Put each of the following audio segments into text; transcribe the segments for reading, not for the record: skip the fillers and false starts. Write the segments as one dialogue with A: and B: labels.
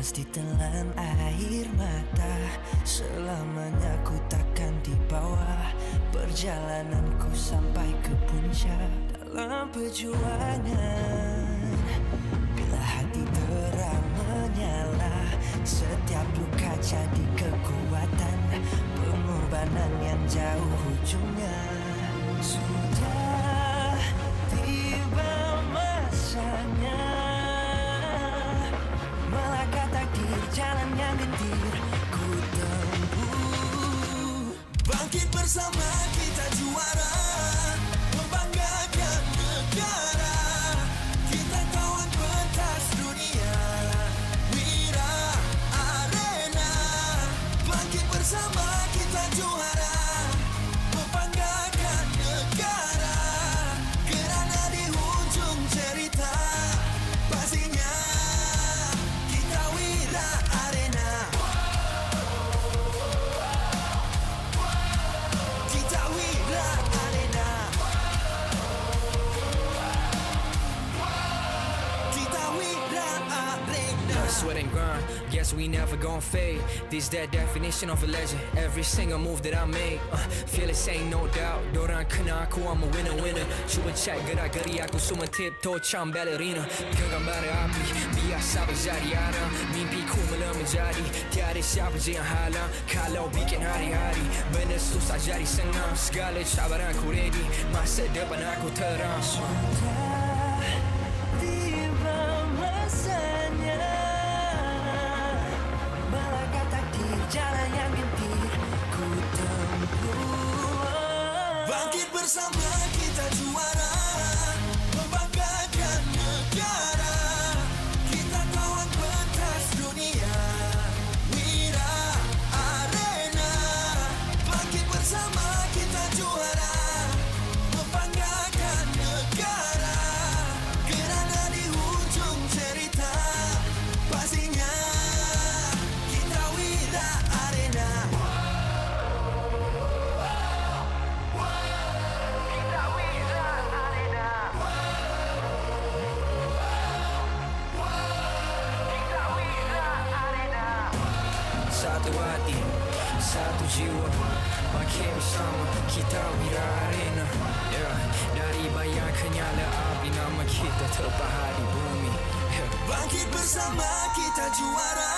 A: Mesti telan air mata, selamanya ku takkan di bawah. Perjalananku sampai ke puncak dalam perjuangan. Bila hati terang menyala, setiap luka jadi kekuatan. Pengorbanan yang jauh ujungnya. Sudah tiba masanya melangkah takdir, jalan yang gendir ku tempuh. Bangkit bersama kita juara, membanggakan negara. Kita kawan pentas dunia, wira arena. Bangkit bersama kita juara, membanggakan negara. Kerana di hujung cerita pastinya kita wira arena. Kita wira arena. Kita wira arena.
B: Sweat and grind, guess we never gon' fade. This that definition of a legend. Every single move that I make, feel it ain't no doubt. Dorang kena aku, I'm a winner. Cuba check gerak-geri aku semua tiptoe macam ballerina. Genggam bara api, biasa berjadi ada. Mimpiku mula menjadi, tiada siapa je yang halang. Kalau bikin hari-hari, benda susah jadi senang. Segala cabaran aku ready, masa depan aku terang.
A: Sudah tiba masanya melangkah takdir, jalan yang gendir ku tempuh. Bangkit bersama kita juara, membanggakan negara. Kita kawan pentas dunia, wira arena. Bangkit bersama kita juara, membanggakan negara. Kerana di hujung cerita pastinya kita wira arena. Kita wira arena. Kita wira arena.
B: Satu hati, satu jiwa, makin bersama kita wira arena. Dari bayang kenyala api, nama kita terpahat di bumi.
A: Bangkit bersama kita juara,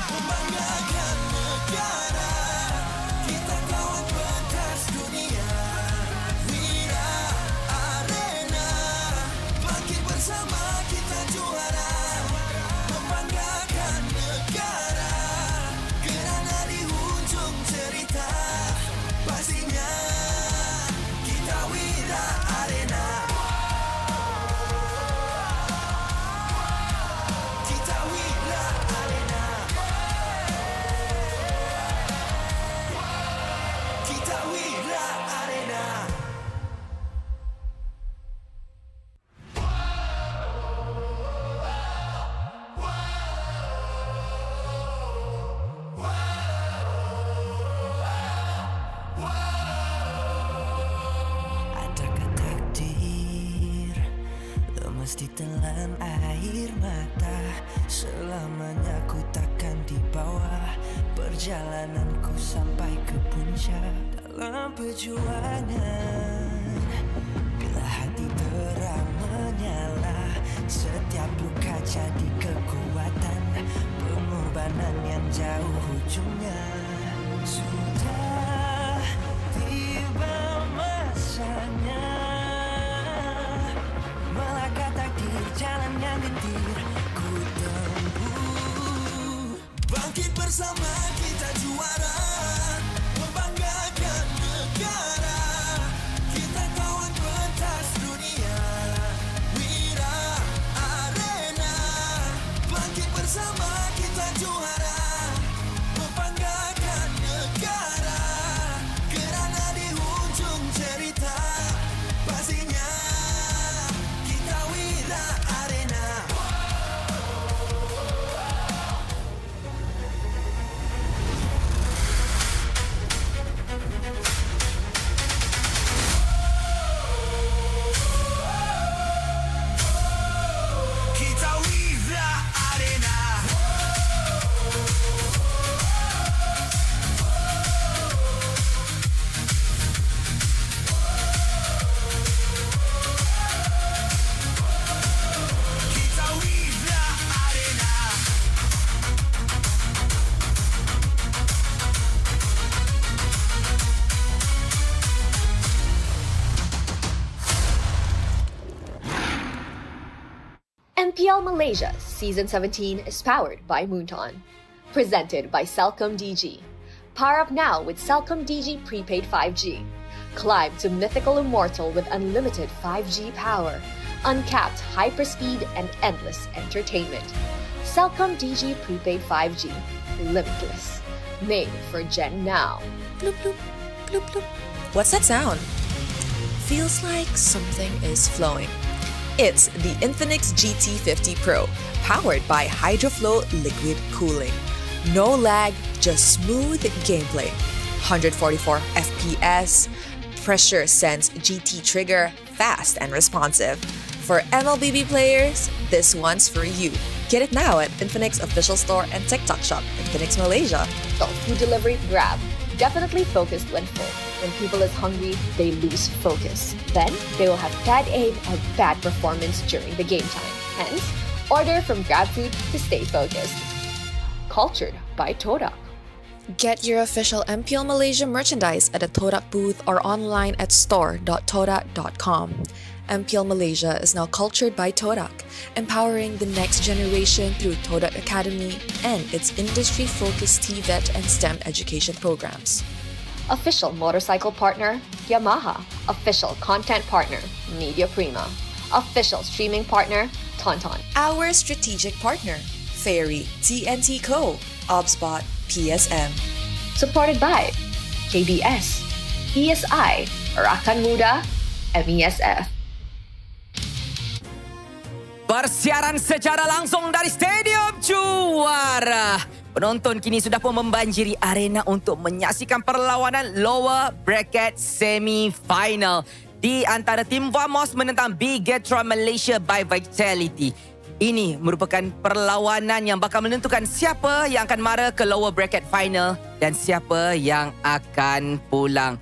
A: membanggakan negara. Kita kawan pentas dunia, wira arena. Bangkit bersama kita juara, membanggakan negara. Kerana di hujung cerita pastinya kita wira arena. Kita wira arena. Kita wira arena. Adakah takdir lemas ditelan air mata, selamanya ku takkan di bawah. Perjalananku sampai ke puncak dalam perjuangan. Bila hati terang menyala, setiap luka jadi kekuatan. Pengorbanan yang jauh ujungnya. Sudah tiba masanya melangkah takdir, jalan yang gendir ku tempuh. Bangkit bersama kita juara, membanggakan negara. Kita kawan pentas dunia, wira arena. Bangkit bersama kita juara, membanggakan negara.
C: MPL Malaysia Season 17 is powered by Moonton. Presented by Celcom DG. Power up now with Celcom DG Prepaid 5G. Climb to mythical immortal with unlimited 5G power, uncapped hyperspeed and endless entertainment. Celcom DG Prepaid 5G. Limitless. Made for Gen Now.
D: Bloop, bloop, bloop, bloop. What's that sound? Feels like something is flowing. It's the Infinix GT50 Pro, powered by HydroFlow liquid cooling. No lag, just smooth gameplay. 144 FPS, pressure sense GT trigger, fast and responsive. For MLBB players, this one's for you. Get it now at Infinix official store and TikTok shop, Infinix Malaysia.
C: So food delivery, Grab. Definitely focused when full. When people is hungry, they lose focus. Then they will have bad aim or bad performance during the game time. Hence, order from GrabFood to stay focused. Cultured by Todak.
D: Get your official MPL Malaysia merchandise at the Todak booth or online at store.todak.com. MPL Malaysia is now cultured by Todak, empowering the next generation through Todak Academy and its industry-focused TVET and STEM education programs.
C: Official motorcycle partner, Yamaha. Official content partner, Media Prima. Official streaming partner, Tauntaun.
D: Our strategic partner, Ferry, TNT Co., Obspot, PSM.
C: Supported by KBS, ESI, Rakan Muda, MESF.
E: Bersiaran secara langsung dari Stadium Juara. Penonton kini sudah pun membanjiri arena untuk menyaksikan perlawanan lower bracket semi-final di antara tim Vamos menentang BTRM Malaysia by Vitality. Ini merupakan perlawanan yang bakal menentukan siapa yang akan mara ke lower bracket final dan siapa yang akan pulang.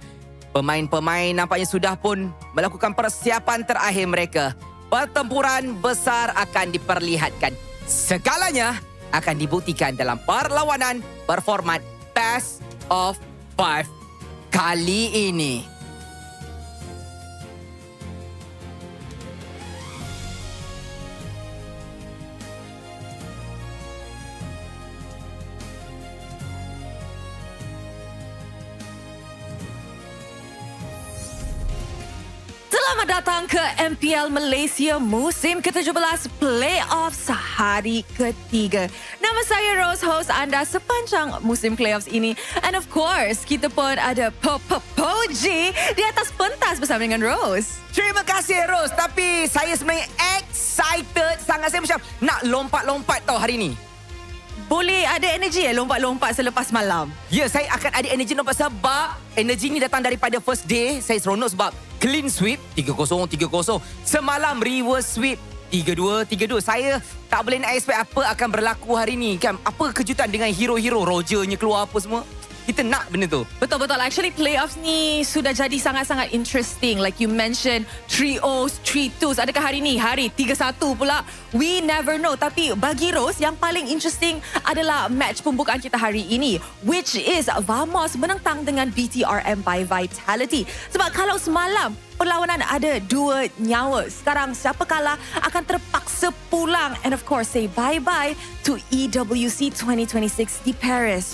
E: Pemain-pemain nampaknya sudah pun melakukan persiapan terakhir mereka. Pertempuran besar akan diperlihatkan. Segalanya akan dibuktikan dalam perlawanan berformat Best of 5 kali ini.
F: Selamat datang ke MPL Malaysia musim ke-17 Playoffs hari ketiga. Nama saya Rose, host anda sepanjang musim Playoffs ini. And of course, kita pun ada Poji di atas pentas bersama dengan Rose.
E: Terima kasih Rose. Tapi saya sebenarnya excited sangat. Saya macam nak lompat-lompat tau hari ni.
F: Boleh ada energi lompat-lompat selepas malam?
E: Ya, saya akan ada energi lompat sebab energi ni datang daripada first day. Saya seronok sebab clean sweep 3-0, 3-0. Semalam reverse sweep 3-2, 3-2. Saya tak boleh nak expect apa akan berlaku hari ni kan. Apa kejutan dengan hero-hero Rogernya keluar apa semua. Kita nak benda tu.
F: Betul-betul. Actually, playoffs ni sudah jadi sangat-sangat interesting. Like you mentioned, 3-0s, 3-2s. Adakah hari ni? Hari 3-1 pula. We never know. Tapi bagi Rose, yang paling interesting adalah match pembukaan kita hari ini. Which is Vamos menentang dengan BTRM by Vitality. Sebab kalau semalam, perlawanan ada 2 nyawa. Sekarang siapa kalah akan terpaksa pulang. And of course, say bye-bye to EWC 2026 di Paris.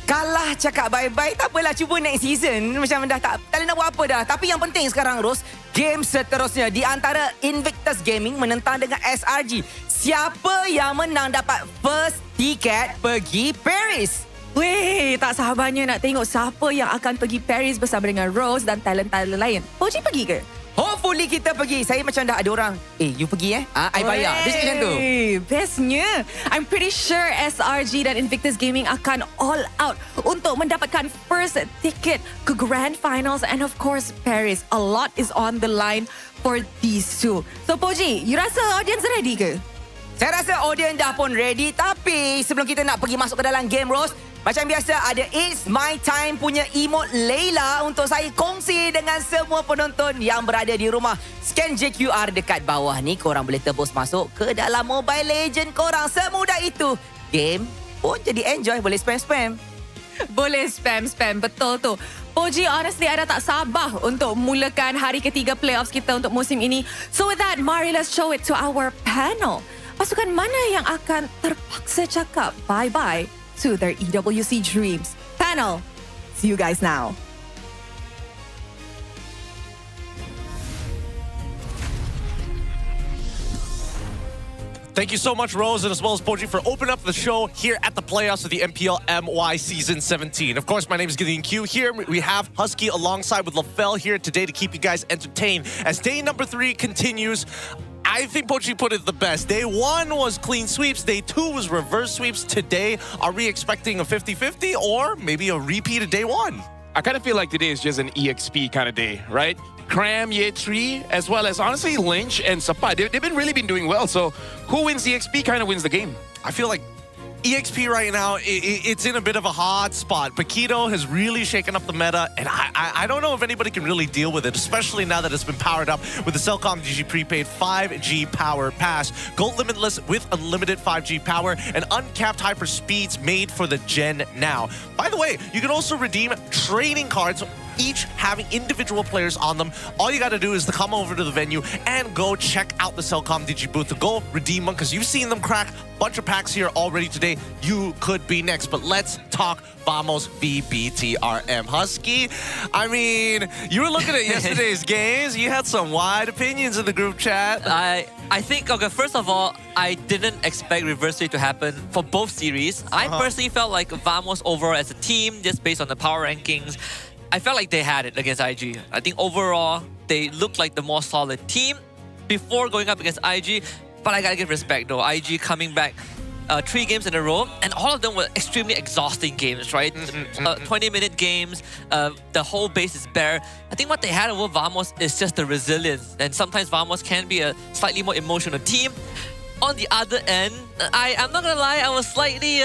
E: Kalah cakap bye-bye, tak apalah, cuba next season. Macam dah tak boleh nak buat apa dah. Tapi yang penting sekarang, Ros, game seterusnya di antara Invictus Gaming menentang dengan SRG. Siapa yang menang dapat first ticket pergi Paris?
F: Weh, tak sabarnya nak tengok siapa yang akan pergi Paris bersama dengan Rose dan talent-talent lain. Poji pergi ke?
E: Hopefully kita pergi. Saya macam dah ada orang, you pergi I bayar. Dia cakap macam tu.
F: Bestnya. I'm pretty sure SRG dan Invictus Gaming akan all out untuk mendapatkan first ticket ke Grand Finals and of course Paris. A lot is on the line for these two. So Poji, you rasa audience ready ke?
E: Saya rasa audience dah pun ready. Tapi sebelum kita nak pergi masuk ke dalam game, Rose, macam biasa ada It's My Time punya emote Layla untuk saya kongsi dengan semua penonton yang berada di rumah. Scan JQR dekat bawah ni, korang boleh tebus masuk ke dalam Mobile Legend korang. Semudah itu. Game pun jadi enjoy, boleh spam-spam.
F: Boleh spam-spam, betul tu. Poji, honestly, I dah tak sabar untuk mulakan hari ketiga playoffs kita untuk musim ini. So with that, mari let's show it to our panel. pasukan mana yang akan terpaksa cakap bye-bye to their EWC dreams? Panel, see you guys now.
G: Thank you so much, Rose, and as well as Poji, for opening up the show here at the playoffs of the MPL MY Season 17. Of course, my name is Gideon Q. Here we have Husky alongside with LaFell here today to keep you guys entertained. As day number 3 continues, I think Pochi put it the best. Day 1 was clean sweeps. Day 2 was reverse sweeps. Today, are we expecting a 50-50 or maybe a repeat of day 1?
H: I kind of feel like today is just an EXP kind of day, right? Cram, Ye3, as well as, honestly, Lynch and Sapa. They've really been doing well. So who wins EXP kind of wins the game.
G: I feel like EXP right now, it's in a bit of a hot spot. Paquito has really shaken up the meta, and I don't know if anybody can really deal with it, especially now that it's been powered up with the Cellcom DG prepaid 5G power pass. Go limitless with unlimited 5G power and uncapped hyper speeds made for the Gen now. By the way, you can also redeem trading cards, each having individual players on them. All you got to do is to come over to the venue and go check out the Cellcom DG booth to go redeem them, because you've seen them crack a bunch of packs here already today. You could be next, but let's talk Vamos v BTRM. Husky, I mean, you were looking at yesterday's games. You had some wide opinions in the group chat.
I: I think, okay, first of all, I didn't expect reverse sweep to happen for both series. I personally felt like Vamos overall as a team, just based on the power rankings, I felt like they had it against IG. I think overall, they looked like the more solid team before going up against IG. But I gotta give respect though. IG coming back 3 games in a row, and all of them were extremely exhausting games, right? 20-minute games, the whole base is bare. I think what they had over Vamos is just the resilience. And sometimes Vamos can be a slightly more emotional team. On the other end, I'm not gonna lie, I was slightly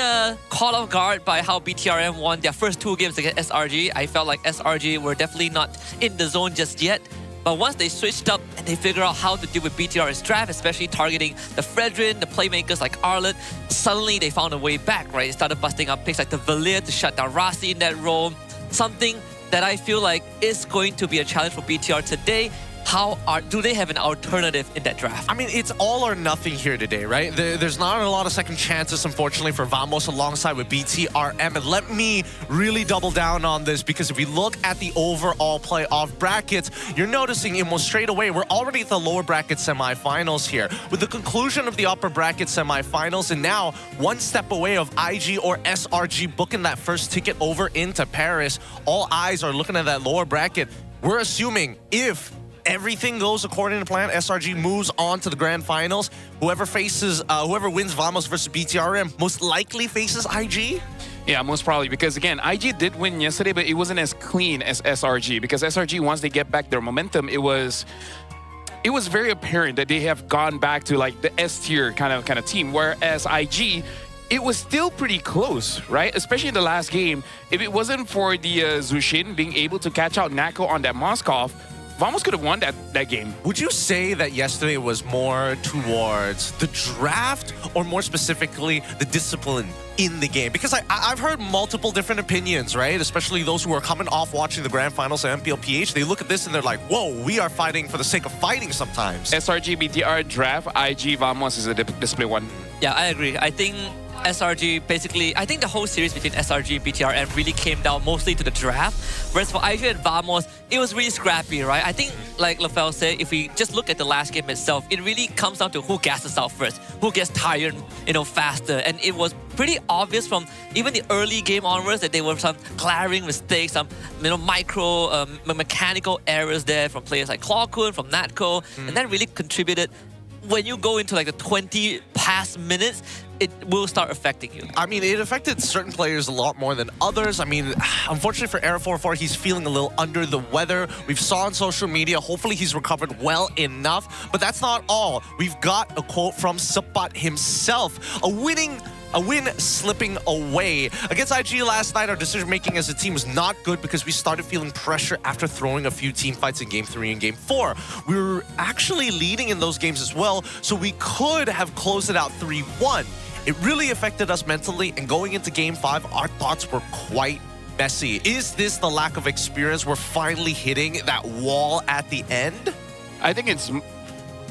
I: caught off guard by how BTRM won their first 2 games against SRG. I felt like SRG were definitely not in the zone just yet. But once they switched up and they figured out how to deal with BTR's draft, especially targeting the Fredrin, the playmakers like Arlet, suddenly they found a way back, right? They started busting up picks like the Valir to shut down Rasi in that role. Something that I feel like is going to be a challenge for BTR today. Do they have an alternative in that draft?
G: I mean, it's all or nothing here today, right? There's not a lot of second chances, unfortunately, for Vamos alongside with BTRM. And let me really double down on this, because if we look at the overall playoff brackets, you're noticing almost straight away, we're already at the lower bracket semifinals here. With the conclusion of the upper bracket semifinals, and now one step away of IG or SRG booking that first ticket over into Paris, all eyes are looking at that lower bracket. We're assuming if everything goes according to plan, SRG moves on to the grand finals. Whoever wins Vamos versus BTRM most likely faces IG.
H: Yeah, most probably, because again, IG did win yesterday, but it wasn't as clean as SRG, because SRG, once they get back their momentum, it was very apparent that they have gone back to like the S tier kind of team, whereas IG, it was still pretty close, right? Especially in the last game. If it wasn't for the Zushin being able to catch out Nako on that Moskov, Vamos could have won that game.
G: Would you say that yesterday was more towards the draft, or more specifically the discipline in the game? Because I've heard multiple different opinions, right? Especially those who are coming off watching the grand finals of MPL PH. They look at this and they're like, whoa, we are fighting for the sake of fighting sometimes.
H: SRG, BTR, draft, IG, Vamos is a display one.
I: Yeah, I agree. I think SRG basically, I think the whole series between SRG and BTRM really came down mostly to the draft. Whereas for IG and Vamos, it was really scrappy, right? I think, like LaFell said, if we just look at the last game itself, it really comes down to who gasses out first, who gets tired, faster. And it was pretty obvious from even the early game onwards that there were some glaring mistakes, some micro mechanical errors there from players like Clawkun, from Natko, and that really contributed. When you go into like the 20 past minutes, it will start affecting you.
G: I mean, it affected certain players a lot more than others. I mean, unfortunately for Era44, he's feeling a little under the weather. We've saw on social media, hopefully he's recovered well enough. But that's not all. We've got a quote from Sapat himself. A win slipping away. Against IG last night, our decision-making as a team was not good because we started feeling pressure after throwing a few team fights in Game 3 and Game 4. We were actually leading in those games as well, so we could have closed it out 3-1. It really affected us mentally, and going into Game 5, our thoughts were quite messy. Is this the lack of experience? We're finally hitting that wall at the end?
H: I think it's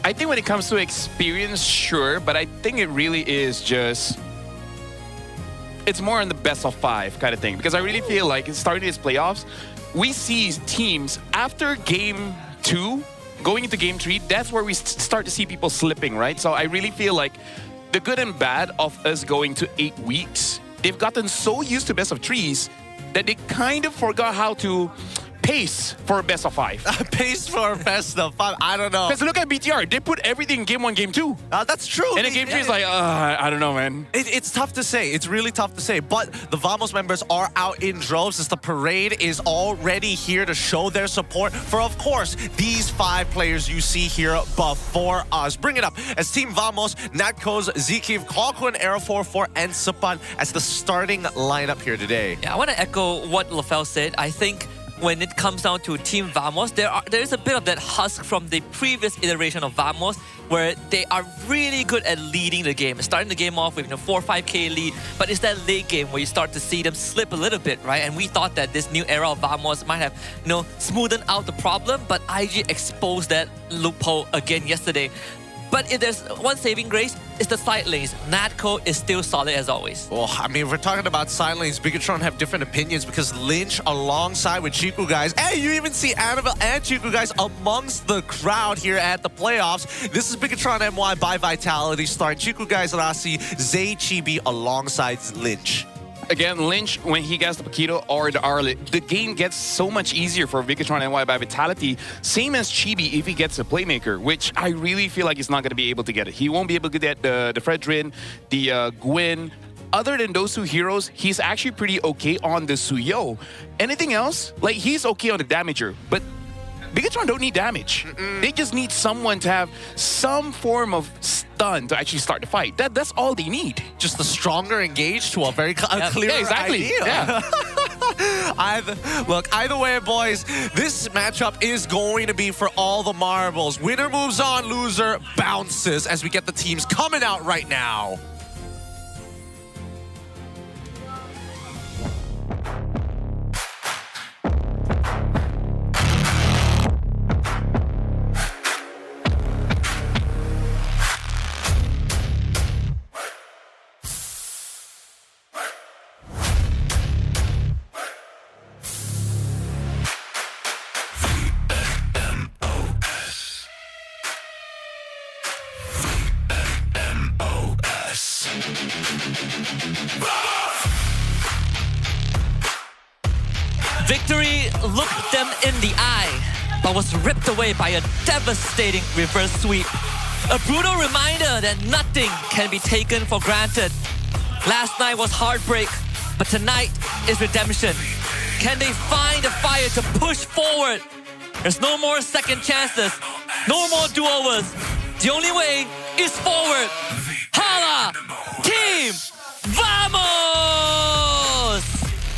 H: I think when it comes to experience, sure, but I think it really is just, it's more on the best of 5 kind of thing. Because I really feel like starting these playoffs, we see teams after game 2, going into game 3, that's where we start to see people slipping, right? So I really feel like the good and bad of us going to 8 weeks, they've gotten so used to best of 3s that they kind of forgot how to pace for a best of 5.
G: Pace for a best of 5. I don't know.
H: Because look at BTR, they put everything in game 1, game 2.
G: That's true.
H: And then game 3 is like, I don't know, man.
G: It's tough to say. It's really tough to say. But the Vamos members are out in droves as the parade is already here to show their support for, of course, these 5 players you see here before us. Bring it up as Team Vamos, Natco's, Zikiv, Kalkun, Aero44, and Supan as the starting lineup here today.
I: Yeah, I want to echo what LaFell said. I think when it comes down to Team Vamos, there is a bit of that husk from the previous iteration of Vamos where they are really good at leading the game, starting the game off with 4 or 5k lead, but it's that late game where you start to see them slip a little bit, right? And we thought that this new era of Vamos might have smoothed out the problem, but IG exposed that loophole again yesterday. But if there's one saving grace, it's the side lanes. Natco is still solid as always.
G: Well, I mean, if we're talking about side lanes, Bigatron have different opinions because Lynch alongside with Chiku guys, and you even see Annabelle and Chiku guys amongst the crowd here at the playoffs. This is Bigatron MY by Vitality starring Chiku guys, Rasi, Zay, Chibi alongside Lynch.
H: Again, Lynch, when he gets the Paquito or the Arlet, the game gets so much easier for Bigatron NY by Vitality. Same as Chibi if he gets a Playmaker, which I really feel like he's not going to be able to get it. He won't be able to get the Fredrin, the Gwyn. Other than those 2 heroes, he's actually pretty okay on the Suyo. Anything else? Like, he's okay on the Damager, but Bigatron don't need damage. They just need someone to have some form of stun to actually start the fight. That's all they need.
G: Just a stronger engage to a very clear
H: exactly.
G: idea.
H: Yeah.
G: Either way, boys, this matchup is going to be for all the marbles. Winner moves on, loser bounces as we get the teams coming out right now.
I: Victory looked them in the eye, but was ripped away by a devastating reverse sweep. A brutal reminder that nothing can be taken for granted. Last night was heartbreak, but tonight is redemption. Can they find a fire to push forward? There's no more second chances, no more do-overs. The only way is forward. Hala! Team Vamos!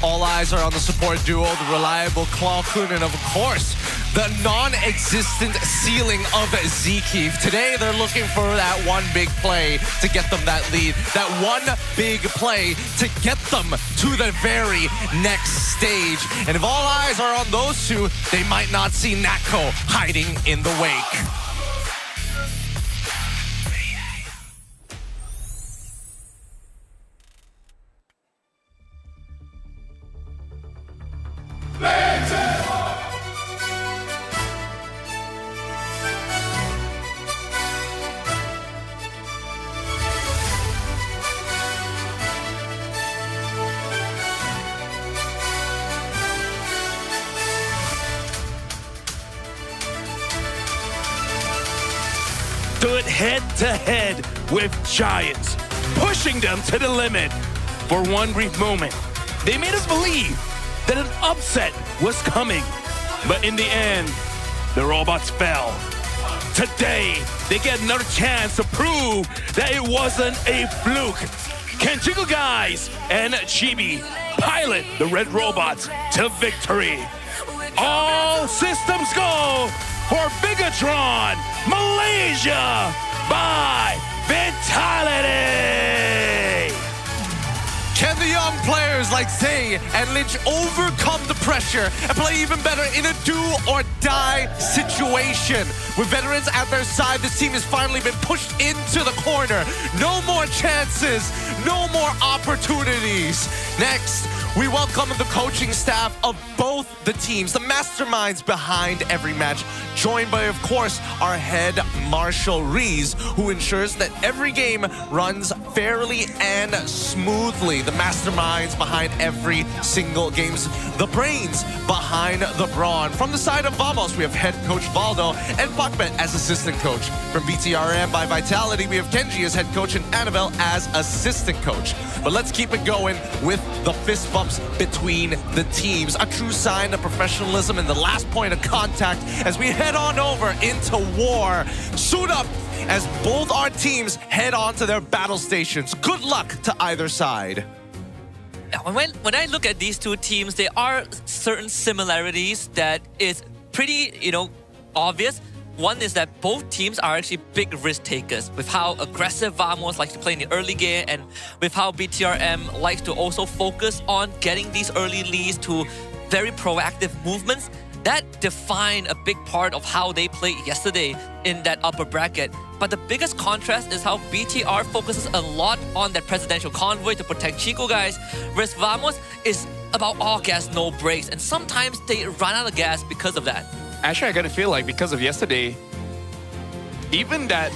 G: All eyes are on the support duo, the reliable Kalkun, and of course, the non-existent ceiling of Zikiv. Today, they're looking for that one big play to get them that lead. That one big play to get them to the very next stage. And if all eyes are on those 2, they might not see Natco hiding in the wake.
J: Stood head-to-head with giants, pushing them to the limit. For one brief moment, they made us believe that an upset was coming. But in the end, the robots fell. Today, they get another chance to prove that it wasn't a fluke. Can Chiku guys and Chibi pilot the red robots to victory? All systems go for Bigatron Malaysia by Vitality!
G: Can the young players like Zay and Lynch overcome the pressure and play even better in a do-or-die situation. With veterans at their side, this team has finally been pushed into the corner. No more chances, no more opportunities. Next, we welcome the coaching staff of both the teams, the masterminds behind every match, joined by, of course, our head Marshall Rees, who ensures that every game runs fairly and smoothly. The masterminds behind every single game's the brains behind the brawn. From the side of Vamos, we have head coach Valdo and Pakbet as assistant coach. From BTRM by Vitality, we have Kenji as head coach and Annabelle as assistant coach. But let's keep it going with the fist bumps between the teams. A true sign of professionalism and the last point of contact as we head on over into war. Suit up as both our teams head on to their battle stations. Good luck to either side.
I: When I look at these two teams, there are certain similarities that is pretty, obvious. One is that both teams are actually big risk takers with how aggressive Vamos likes to play in the early game and with how BTRM likes to also focus on getting these early leads to very proactive movements. That defined a big part of how they played yesterday in that upper bracket. But the biggest contrast is how BTR focuses a lot on that presidential convoy to protect Chico guys, whereas Vamos is about all gas, no brakes, and sometimes they run out of gas because of that.
H: Actually, I gotta feel like because of yesterday, even that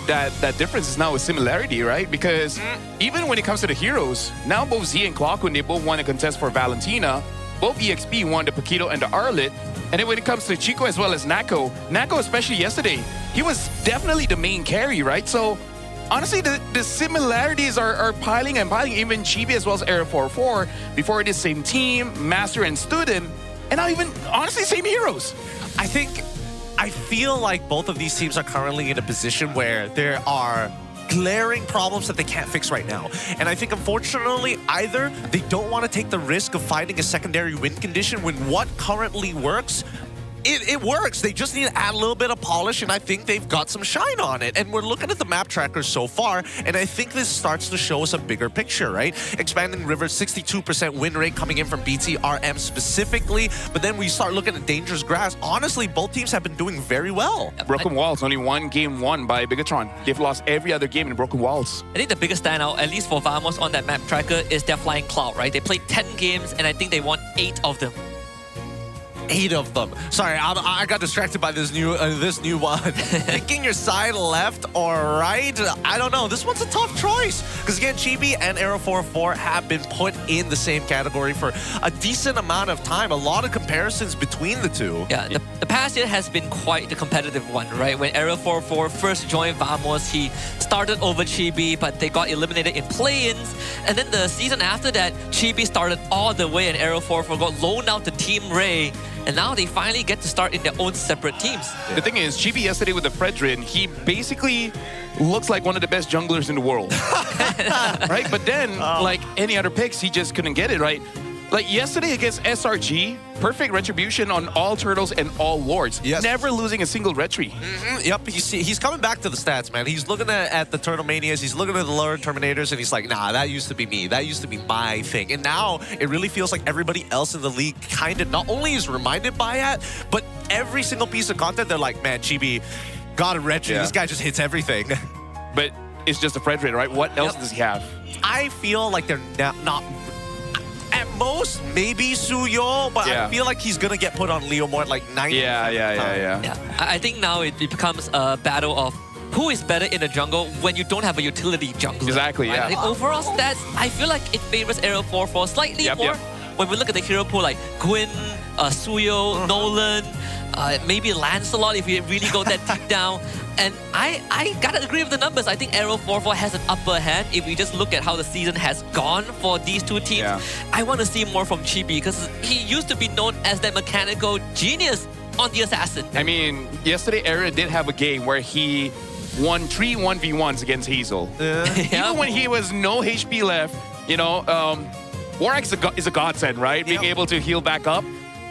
H: difference is now a similarity, right? Because even when it comes to the heroes, now both Z and Kwakun, they both won a contest for Valentina. Both EXP won the Paquito and the Arlet. And then when it comes to Chico as well as Nako, especially yesterday, he was definitely the main carry, right? So honestly, the similarities are piling and piling. Even Chibi as well as Era 44, before this same team, Master and Student, and now even, honestly, same heroes.
G: I feel like both of these teams are currently in a position where there are glaring problems that they can't fix right now. And I think, unfortunately, either they don't want to take the risk of finding a secondary win condition when what currently works, it works. They just need to add a little bit of polish, and I think they've got some shine on it. And we're looking at the map trackers so far, and I think this starts to show us a bigger picture, right? Expanding River's 62% win rate coming in from BTRM specifically, but then we start looking at Dangerous Grass. Honestly, both teams have been doing very well.
H: Broken Walls, only one game won by Bigatron. They've lost every other game in Broken Walls.
I: I think the biggest standout, at least for Vamos on that map tracker, is their Flying Cloud, right? They played 10 games, and I think they won 8 of them.
G: 8 of them. Sorry, I got distracted by this new one. Picking your side left or right, I don't know. This one's a tough choice. Because again, Chibi and Arrow 44 have been put in the same category for a decent amount of time. A lot of comparisons between the two.
I: Yeah, the past year has been quite the competitive one, right? When Arrow 44 first joined Vamos, he started over Chibi, but they got eliminated in play-ins. And then the season after that, Chibi started all the way and Arrow 44 got loaned out to Team Ray. And now they finally get to start in their own separate teams.
H: The thing is, Chibi yesterday with the Fredrin, he basically looks like one of the best junglers in the world. Right? But then, like any other picks, he just couldn't get it, right? Like yesterday against SRG, perfect retribution on all turtles and all wards.
G: Yes.
H: Never losing a single retry.
G: Yep, he's coming back to the stats, man. He's looking at the Turtle Manias, he's looking at the lower Terminators, and he's like, nah, that used to be me. That used to be my thing. And now it really feels like everybody else in the league kind of not only is reminded by that, but every single piece of content, they're like, man, Chibi got a retry.
H: Yeah.
G: This guy just hits everything.
H: But it's just a Fredrin, right? What else does he have?
G: I feel like they're not at most, maybe Suyo, but I feel like he's going to get put on Leo more at like 90%.
H: Yeah.
I: I think now it becomes a battle of who is better in the jungle when you don't have a utility jungler.
H: Exactly,
I: right?
H: yeah.
I: Like overall stats, I feel like it favors Arrow 44 slightly more. When we look at the hero pool like Gwyn, Suyo, Nolan, maybe Lancelot if you really go that deep down. And I gotta agree with the numbers. I think Arrow 44 has an upper hand if we just look at how the season has gone for these two teams.
H: Yeah.
I: I want to see more from Chibi because he used to be known as that mechanical genius on the Assassin.
H: I mean, yesterday Era did have a game where he won 3 1v1s against Hazel. Even when he was no HP left, you know, Warwick is a godsend, right? Being able to heal back up.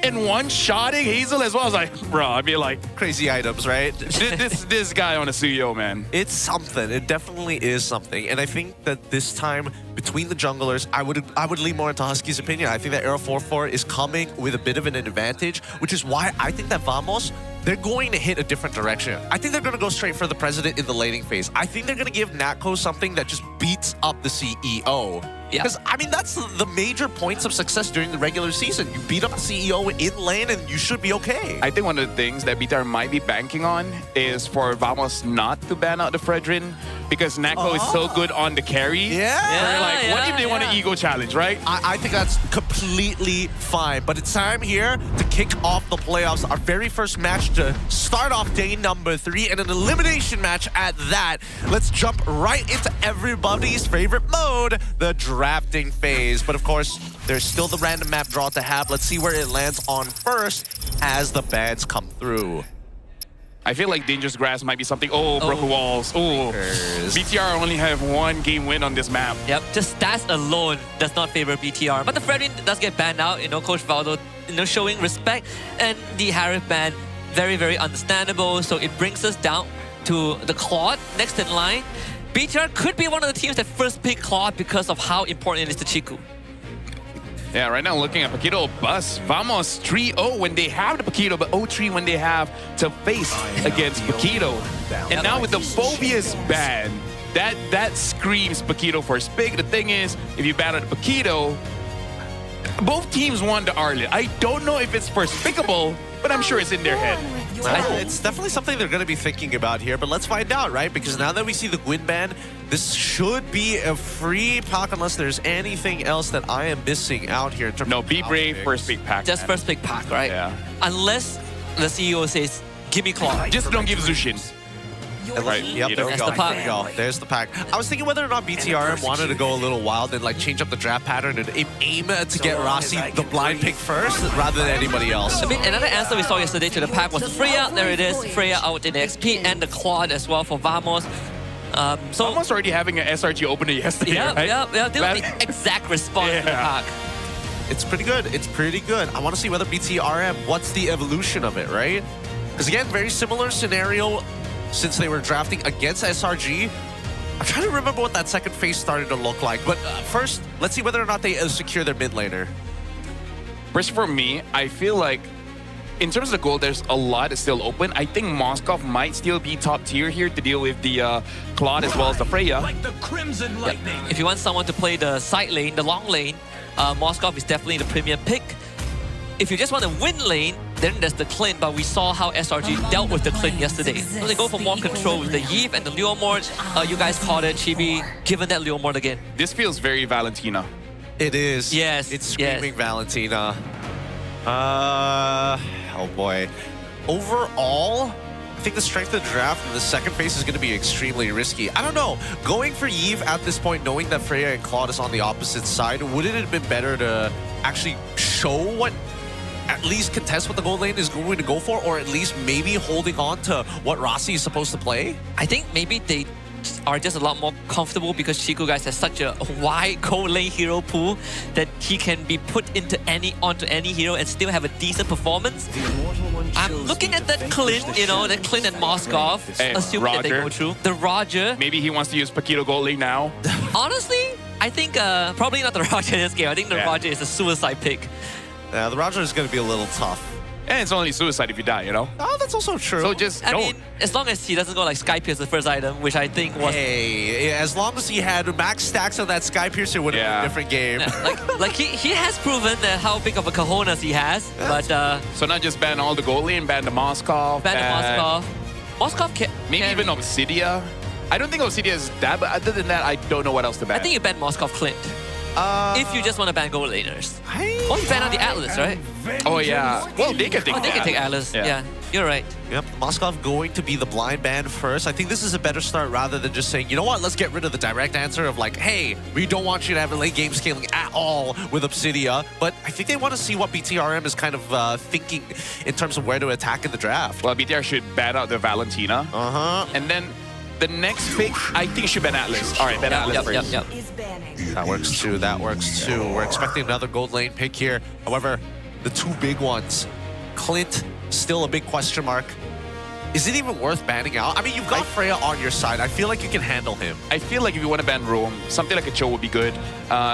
H: and one-shotting Hazel as well. I was like, bro, I mean, like,
G: Crazy items, right?
H: this guy on a CEO, man.
G: It's something. It definitely is something. And I think that this time, between the junglers, I would lean more into Husky's opinion. I think that Arrow 4-4 is coming with a bit of an advantage, which is why I think that Vamos, they're going to hit a different direction. I think they're going to go straight for the president in the laning phase. I think they're going to give Natco something that just beats up the CEO.
I: Yeah.
G: Because, I mean, that's the major points of success during the regular season. You beat up the CEO in lane and you should be okay.
H: I think one of the things that BTR might be banking on is for Vamos not to ban out the Fredrin, because Nako is so good on the carry.
G: Yeah.
H: Where, like, what if they want an ego challenge, right?
G: I think that's completely fine. But it's time here to kick off the playoffs. Our very first match to start off day number 3, and an elimination match at that. Let's jump right into everybody's favorite mode, the drafting phase. But of course, there's still the random map draw to have. Let's see where it lands on first as the bans come through.
H: I feel like Dangerous Grass might be something. Oh, broken walls. Oh, BTR only have 1 game win on this map.
I: Yep, just stats alone does not favor BTR. But the Fredrin does get banned out, Coach Valdo, showing respect. And the Harith ban, very, very understandable. So it brings us down to the Claude next in line. BTR could be one of the teams that first pick Claude because of how important it is to Chiku.
H: Yeah, right now looking at Paquito Bus. Vamos 3-0 when they have the Paquito, but 0-3 when they have to face against Paquito. And now with the Phobia's ban, that screams Paquito for Spig. The thing is, if you ban out Paquito, both teams won the Arlet. I don't know if it's for Spickable, but I'm sure it's in their head.
G: It's definitely something they're going to be thinking about here, but let's find out, right? Because now that we see the Gwyn ban, this should be a free pack unless there's anything else that I am missing out here in terms of
H: be brave,
G: picks.
H: first pick pack.
I: Just first pick pack, right?
H: Yeah.
I: Unless the CEO says, give me Claude.
H: Just don't give Zushin. Right.
G: Yep, there we go.
I: That's the pack.
G: There we go. There's the pack. I was thinking whether or not BTRM wanted to go a little wild and like change up the draft pattern and aim to get Rossi the blind pick first rather than anybody else.
I: I mean, another answer we saw yesterday to the pack was Freya. There it is. Freya out in the XP and the Claude as well for Vamos. So
H: Almost already having an SRG opener yesterday, right?
I: Yeah. They were the exact response to the pack.
G: It's pretty good. It's pretty good. I want to see whether BTRM, what's the evolution of it, right? Because again, very similar scenario since they were drafting against SRG. I'm trying to remember what that second phase started to look like. But first, let's see whether or not they secure their mid laner.
H: First, for me, I feel like in terms of the goal, there's a lot that's still open. I think Moskov might still be top tier here to deal with the Claude as well as the Freya.
A: Like the Crimson Lightning.
I: If you want someone to play the side lane, the long lane, Moskov is definitely the premium pick. If you just want to win lane, then there's the Clint, but we saw how SRG dealt with the Clint yesterday. So they go for more control with the Yeeve and the Leomord. You guys called it, Chibi, given that Leomord again.
H: This feels very Valentina.
G: It is.
I: Yes.
G: It's screaming Valentina. Oh boy. Overall, I think the strength of the draft in the second phase is going to be extremely risky. I don't know. Going for Yeeve at this point, knowing that Freya and Claude is on the opposite side, wouldn't it have been better to actually show what at least contest what the gold lane is going to go for, or at least maybe holding on to what Rossi is supposed to play?
I: I think maybe they are just a lot more comfortable because Chiku guys has such a wide gold lane hero pool that he can be put onto any hero and still have a decent performance. I'm looking at that Clint, that Clint and Moskov, assuming that they go through. The Roger.
H: Maybe he wants to use Paquito gold lane now.
I: Honestly, I think probably not the Roger in this game. I think the Roger is a suicide pick.
G: The Roger is going to be a little tough.
H: And it's only suicide if you die,
G: Oh, that's also true.
H: So just
I: I
H: don't.
I: mean, as long as he doesn't go like Sky Pierce the first item, which I think was...
G: Hey, as long as he had max stacks on that Sky Piercer, would have been a different game.
I: like he has proven that how big of a cojones he has, but...
H: So not just ban all the gold lane, ban the Moskov.
I: Ban the Moskov. Moskov can...
H: Maybe even Obsidia. I don't think Obsidia is that, but other than that, I don't know what else to ban.
I: I think you ban Moskov Clint. If you just want to ban gold laners. Or you ban out the Atlas, right?
H: Oh, yeah. Well, they can take
I: they can take Atlas. Yeah, you're right.
G: Yep, Moskov going to be the blind ban first. I think this is a better start rather than just saying, you know what, let's get rid of the direct answer of like, hey, we don't want you to have a late game scaling at all with Obsidia. But I think they want to see what BTRM is kind of thinking in terms of where to attack in the draft.
H: Well, BTR should ban out the Valentina. And then the next pick, I think should ban Atlas. All right, ban Atlas first.
G: That works too, that works too. We're expecting another gold lane pick here. However, the two big ones. Clint, still a big question mark. Is it even worth banning out? I mean, you've got Freya on your side. I feel like you can handle him.
H: I feel like if you want to ban Rome, something like a Cho would be good.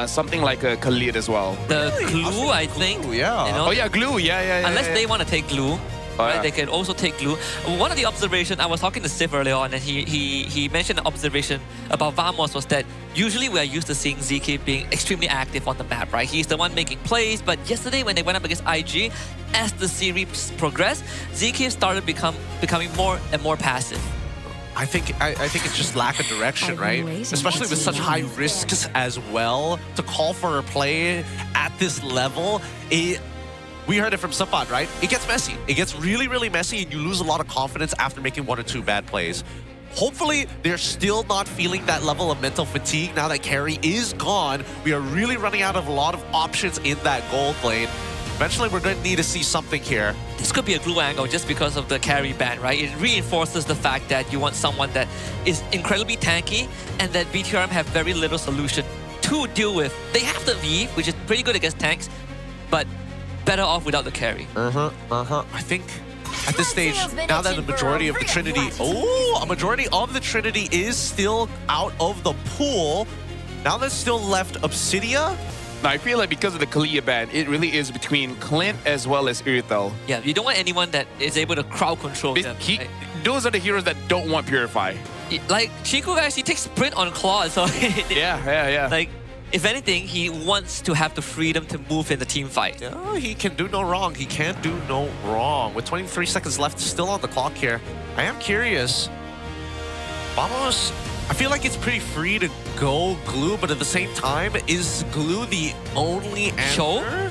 H: Something like a Khalid as well.
I: The glue, I think.
G: Glue, yeah.
I: You know,
H: Oh yeah, glue. Yeah.
I: unless they want to take glue. Right,
H: yeah.
I: they can also take glue. One of the observations, I was talking to Sif earlier on, and he mentioned an observation about Vamos was that usually we are used to seeing ZK being extremely active on the map, right? He's the one making plays, but yesterday when they went up against IG, as the series progressed, ZK started becoming more and more passive.
G: I think it's just lack of direction, right? Especially with such high risks as well. To call for a play at this level, we heard it from Sapat, right? It gets messy. It gets really, really messy, and you lose a lot of confidence after making one or two bad plays. Hopefully, they're still not feeling that level of mental fatigue now that carry is gone. We are really running out of a lot of options in that gold lane. Eventually, we're going to need to see something here.
I: This could be a glue angle just because of the carry ban, right? It reinforces the fact that you want someone that is incredibly tanky and that BTRM have very little solution to deal with. They have the V, which is pretty good against tanks, but better off without the carry.
G: I think at this stage, now that the majority of the Trinity... Oh, a majority of the Trinity is still out of the pool. Now there's still left Obsidia.
H: Now, I feel like because of the Kalia ban, it really is between Clint as well as Irithel.
I: Yeah, you don't want anyone that is able to crowd control them. Right?
H: Those are the heroes that don't want Purify.
I: Like, Chiku actually takes sprint on Claw, so...
H: Yeah.
I: Like, if anything, he wants to have the freedom to move in the team fight.
G: Yeah, he can do no wrong. He can do no wrong. With 23 seconds left, still on the clock here. I am curious. Vamos, I feel like it's pretty free to go glue, but at the same time, is glue the only answer?
I: Cho?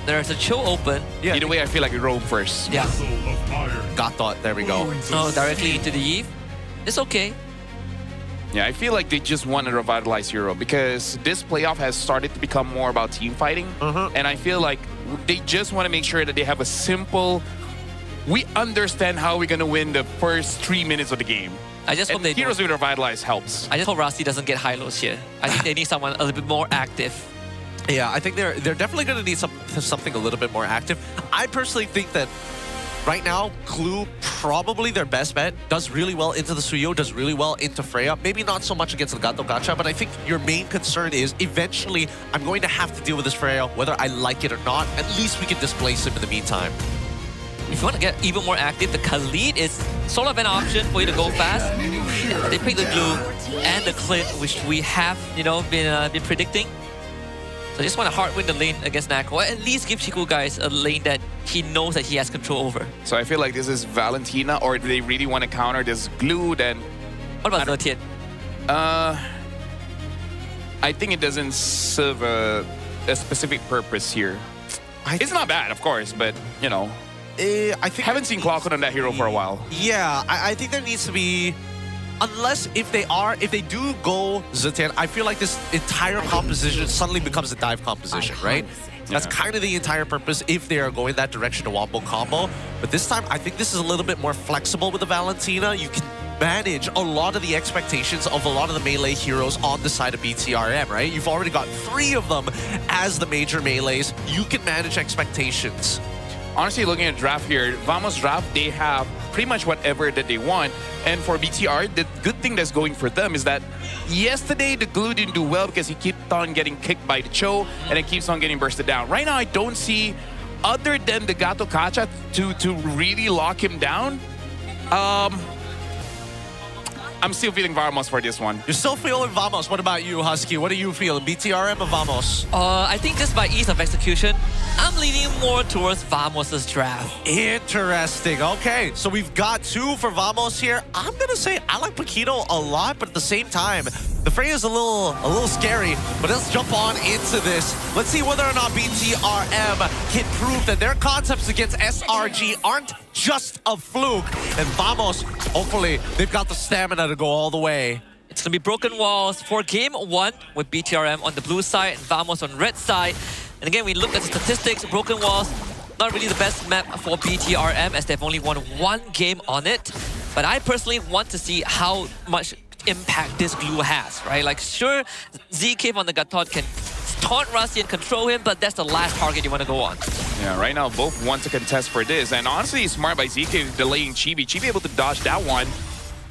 I: There's a Cho open.
G: Yeah.
H: Either way, I feel like we roam first.
I: Yeah.
G: Got thought. There we go.
I: Oh, directly into the Eve. It's okay.
H: Yeah, I feel like they just want to revitalize Hero because this playoff has started to become more about team fighting. And I feel like they just want to make sure that they have a simple... We understand how we're going to win the first 3 minutes of the game.
I: I just hope they
H: Heroes with Revitalize helps.
I: I just hope Rasti doesn't get high lows here. I think they need someone a little bit more active.
G: Yeah, I think they're definitely going to need something a little bit more active. I personally think that right now, Glue, probably their best bet, does really well into the Suyo, does really well into Freya. Maybe not so much against the Gato Gacha, but I think your main concern is eventually I'm going to have to deal with this Freya, whether I like it or not. At least we can displace him in the meantime.
I: If you want to get even more active, the Khalid is sort of an option for you to go fast. They pick the Glue and the Clint, which we have, been predicting. So I just want to hard win the lane against Nako, or at least give Chiku guys a lane that he knows that he has control over.
H: So I feel like this is Valentina, or if they really want to counter this Glue, then...
I: What about Zetian?
H: I think it doesn't serve a specific purpose here. It's not bad, of course, but,
G: I think
H: haven't seen Clockwood on that hero for a while.
G: Yeah, I think there needs to be... Unless if they do go Zetian, I feel like this entire composition suddenly becomes a dive composition, right? That's kind of the entire purpose if they are going that direction to Wombo combo. But this time, I think this is a little bit more flexible with the Valentina. You can manage a lot of the expectations of a lot of the melee heroes on the side of BTRM, right? You've already got 3 of them as the major melees. You can manage expectations.
H: Honestly, looking at draft here, Vamos draft, they have pretty much whatever that they want. And for BTR, the good thing that's going for them is that yesterday the Glue didn't do well because he kept on getting kicked by the Cho and it keeps on getting bursted down. Right now, I don't see, other than the Gato Kacha, to really lock him down. I'm still feeling Vamos for this one.
G: You're still feeling Vamos. What about you, Husky? What are you feeling? BTRM or Vamos?
I: I think just by ease of execution, I'm leaning more towards Vamos' draft.
G: Interesting. Okay, so we've got 2 for Vamos here. I'm going to say I like Paquito a lot, but at the same time, the Freya is a little scary. But let's jump on into this. Let's see whether or not BTRM can prove that their concepts against SRG aren't just a fluke. And Vamos, hopefully, they've got the stamina to go all the way.
I: It's going to be Broken Walls for Game 1 with BTRM on the blue side and Vamos on red side. And again, we look at the statistics. Broken Walls, not really the best map for BTRM as they've only won 1 game on it. But I personally want to see how much impact this Glue has, right? Like, sure, ZK on the Gatot can taunt Rasi and control him, but that's the last target you want to go on.
H: Yeah, right now both want to contest for this. And honestly, it's smart by ZK delaying Chibi. Chibi able to dodge that one.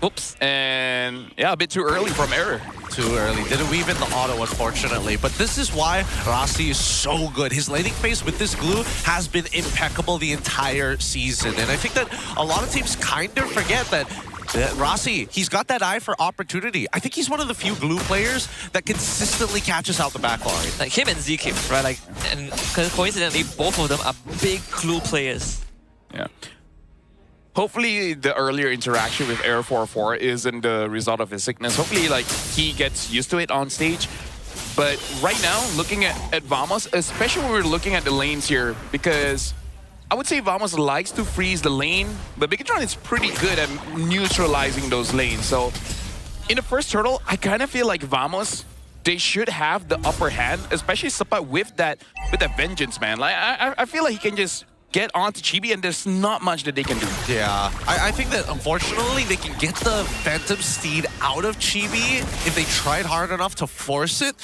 H: Oops. And yeah, a bit too early from Error.
G: Too early. Didn't weave in the auto, unfortunately. But this is why Rasi is so good. His laning phase with this glue has been impeccable the entire season. And I think that a lot of teams kind of forget that Rasi, he's got that eye for opportunity. I think he's one of the few glue players that consistently catches out the backline.
I: Like him and ZK, right? Like, and coincidentally, both of them are big glue players.
H: Yeah. Hopefully, the earlier interaction with Air 4-4 isn't the result of his sickness. Hopefully, like, he gets used to it on stage. But right now, looking at Vamos, especially when we're looking at the lanes here, because I would say Vamos likes to freeze the lane, but Bigatron is pretty good at neutralizing those lanes. So, in the first turtle, I kind of feel like Vamos, they should have the upper hand, especially Sapa with that vengeance, man. Like, I feel like he can just get onto Chibi, and there's not much that they can do.
G: Yeah, I think that unfortunately they can get the Phantom Steed out of Chibi if they tried hard enough to force it.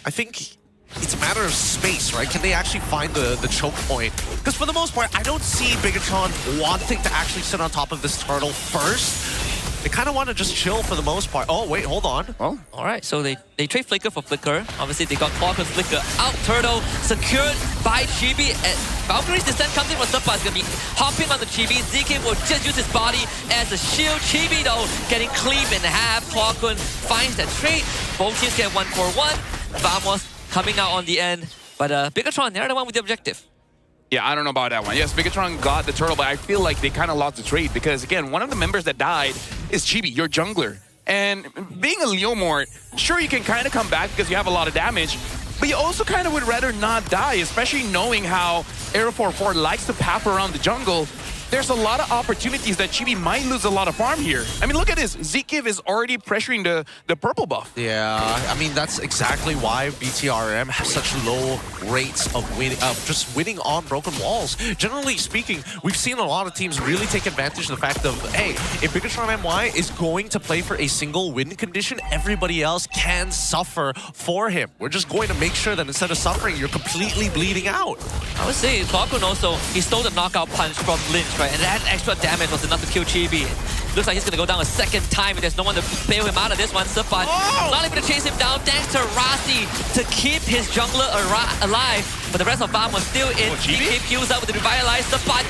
G: I think it's a matter of space, right? Can they actually find the choke point? Because for the most part, I don't see Bigatron wanting to actually sit on top of this turtle first. They kind of want to just chill for the most part. Oh, wait, hold on.
H: Oh,
I: all right, so they trade Flicker for Flicker. Obviously, they got Clock and Flicker out. Turtle secured by Chibi. And Valkyrie's Descent comes in for Sapa. Is going to be hopping on the Chibi. ZK will just use his body as a shield. Chibi, though, getting cleaved in half. Clockun finds that trade. Both teams get 1-4-1. Vamos coming out on the end. But Bigatron, they're the one with the objective.
H: yeah, I don't know about that one. Yes, Bigatron got the turtle, but I feel like they kind of lost the trade because, again, one of the members that died is Chibi, your jungler. And being a Leomort, sure, you can kind of come back because you have a lot of damage, but you also kind of would rather not die, especially knowing how Aero 4-4 likes to path around the jungle. There's a lot of opportunities that Chibi might lose a lot of farm here. I mean, look at this. Zekiv is already pressuring the purple buff.
G: Yeah, I mean, that's exactly why BTRM has such low rates of just winning on broken walls. Generally speaking, we've seen a lot of teams really take advantage of the fact of, hey, if Bigatron MY is going to play for a single win condition, everybody else can suffer for him. We're just going to make sure that instead of suffering, you're completely bleeding out.
I: I would say Clockun also, he stole the knockout punch from Lynch, right? And that extra damage was enough to kill Chibi. Looks like he's going to go down a second time if there's no one to bail him out of this one. Sapa not able to chase him down thanks to Rasi to keep his jungler alive. But the rest of Vamos still in. Chibi queues up with the revitalized. Sapa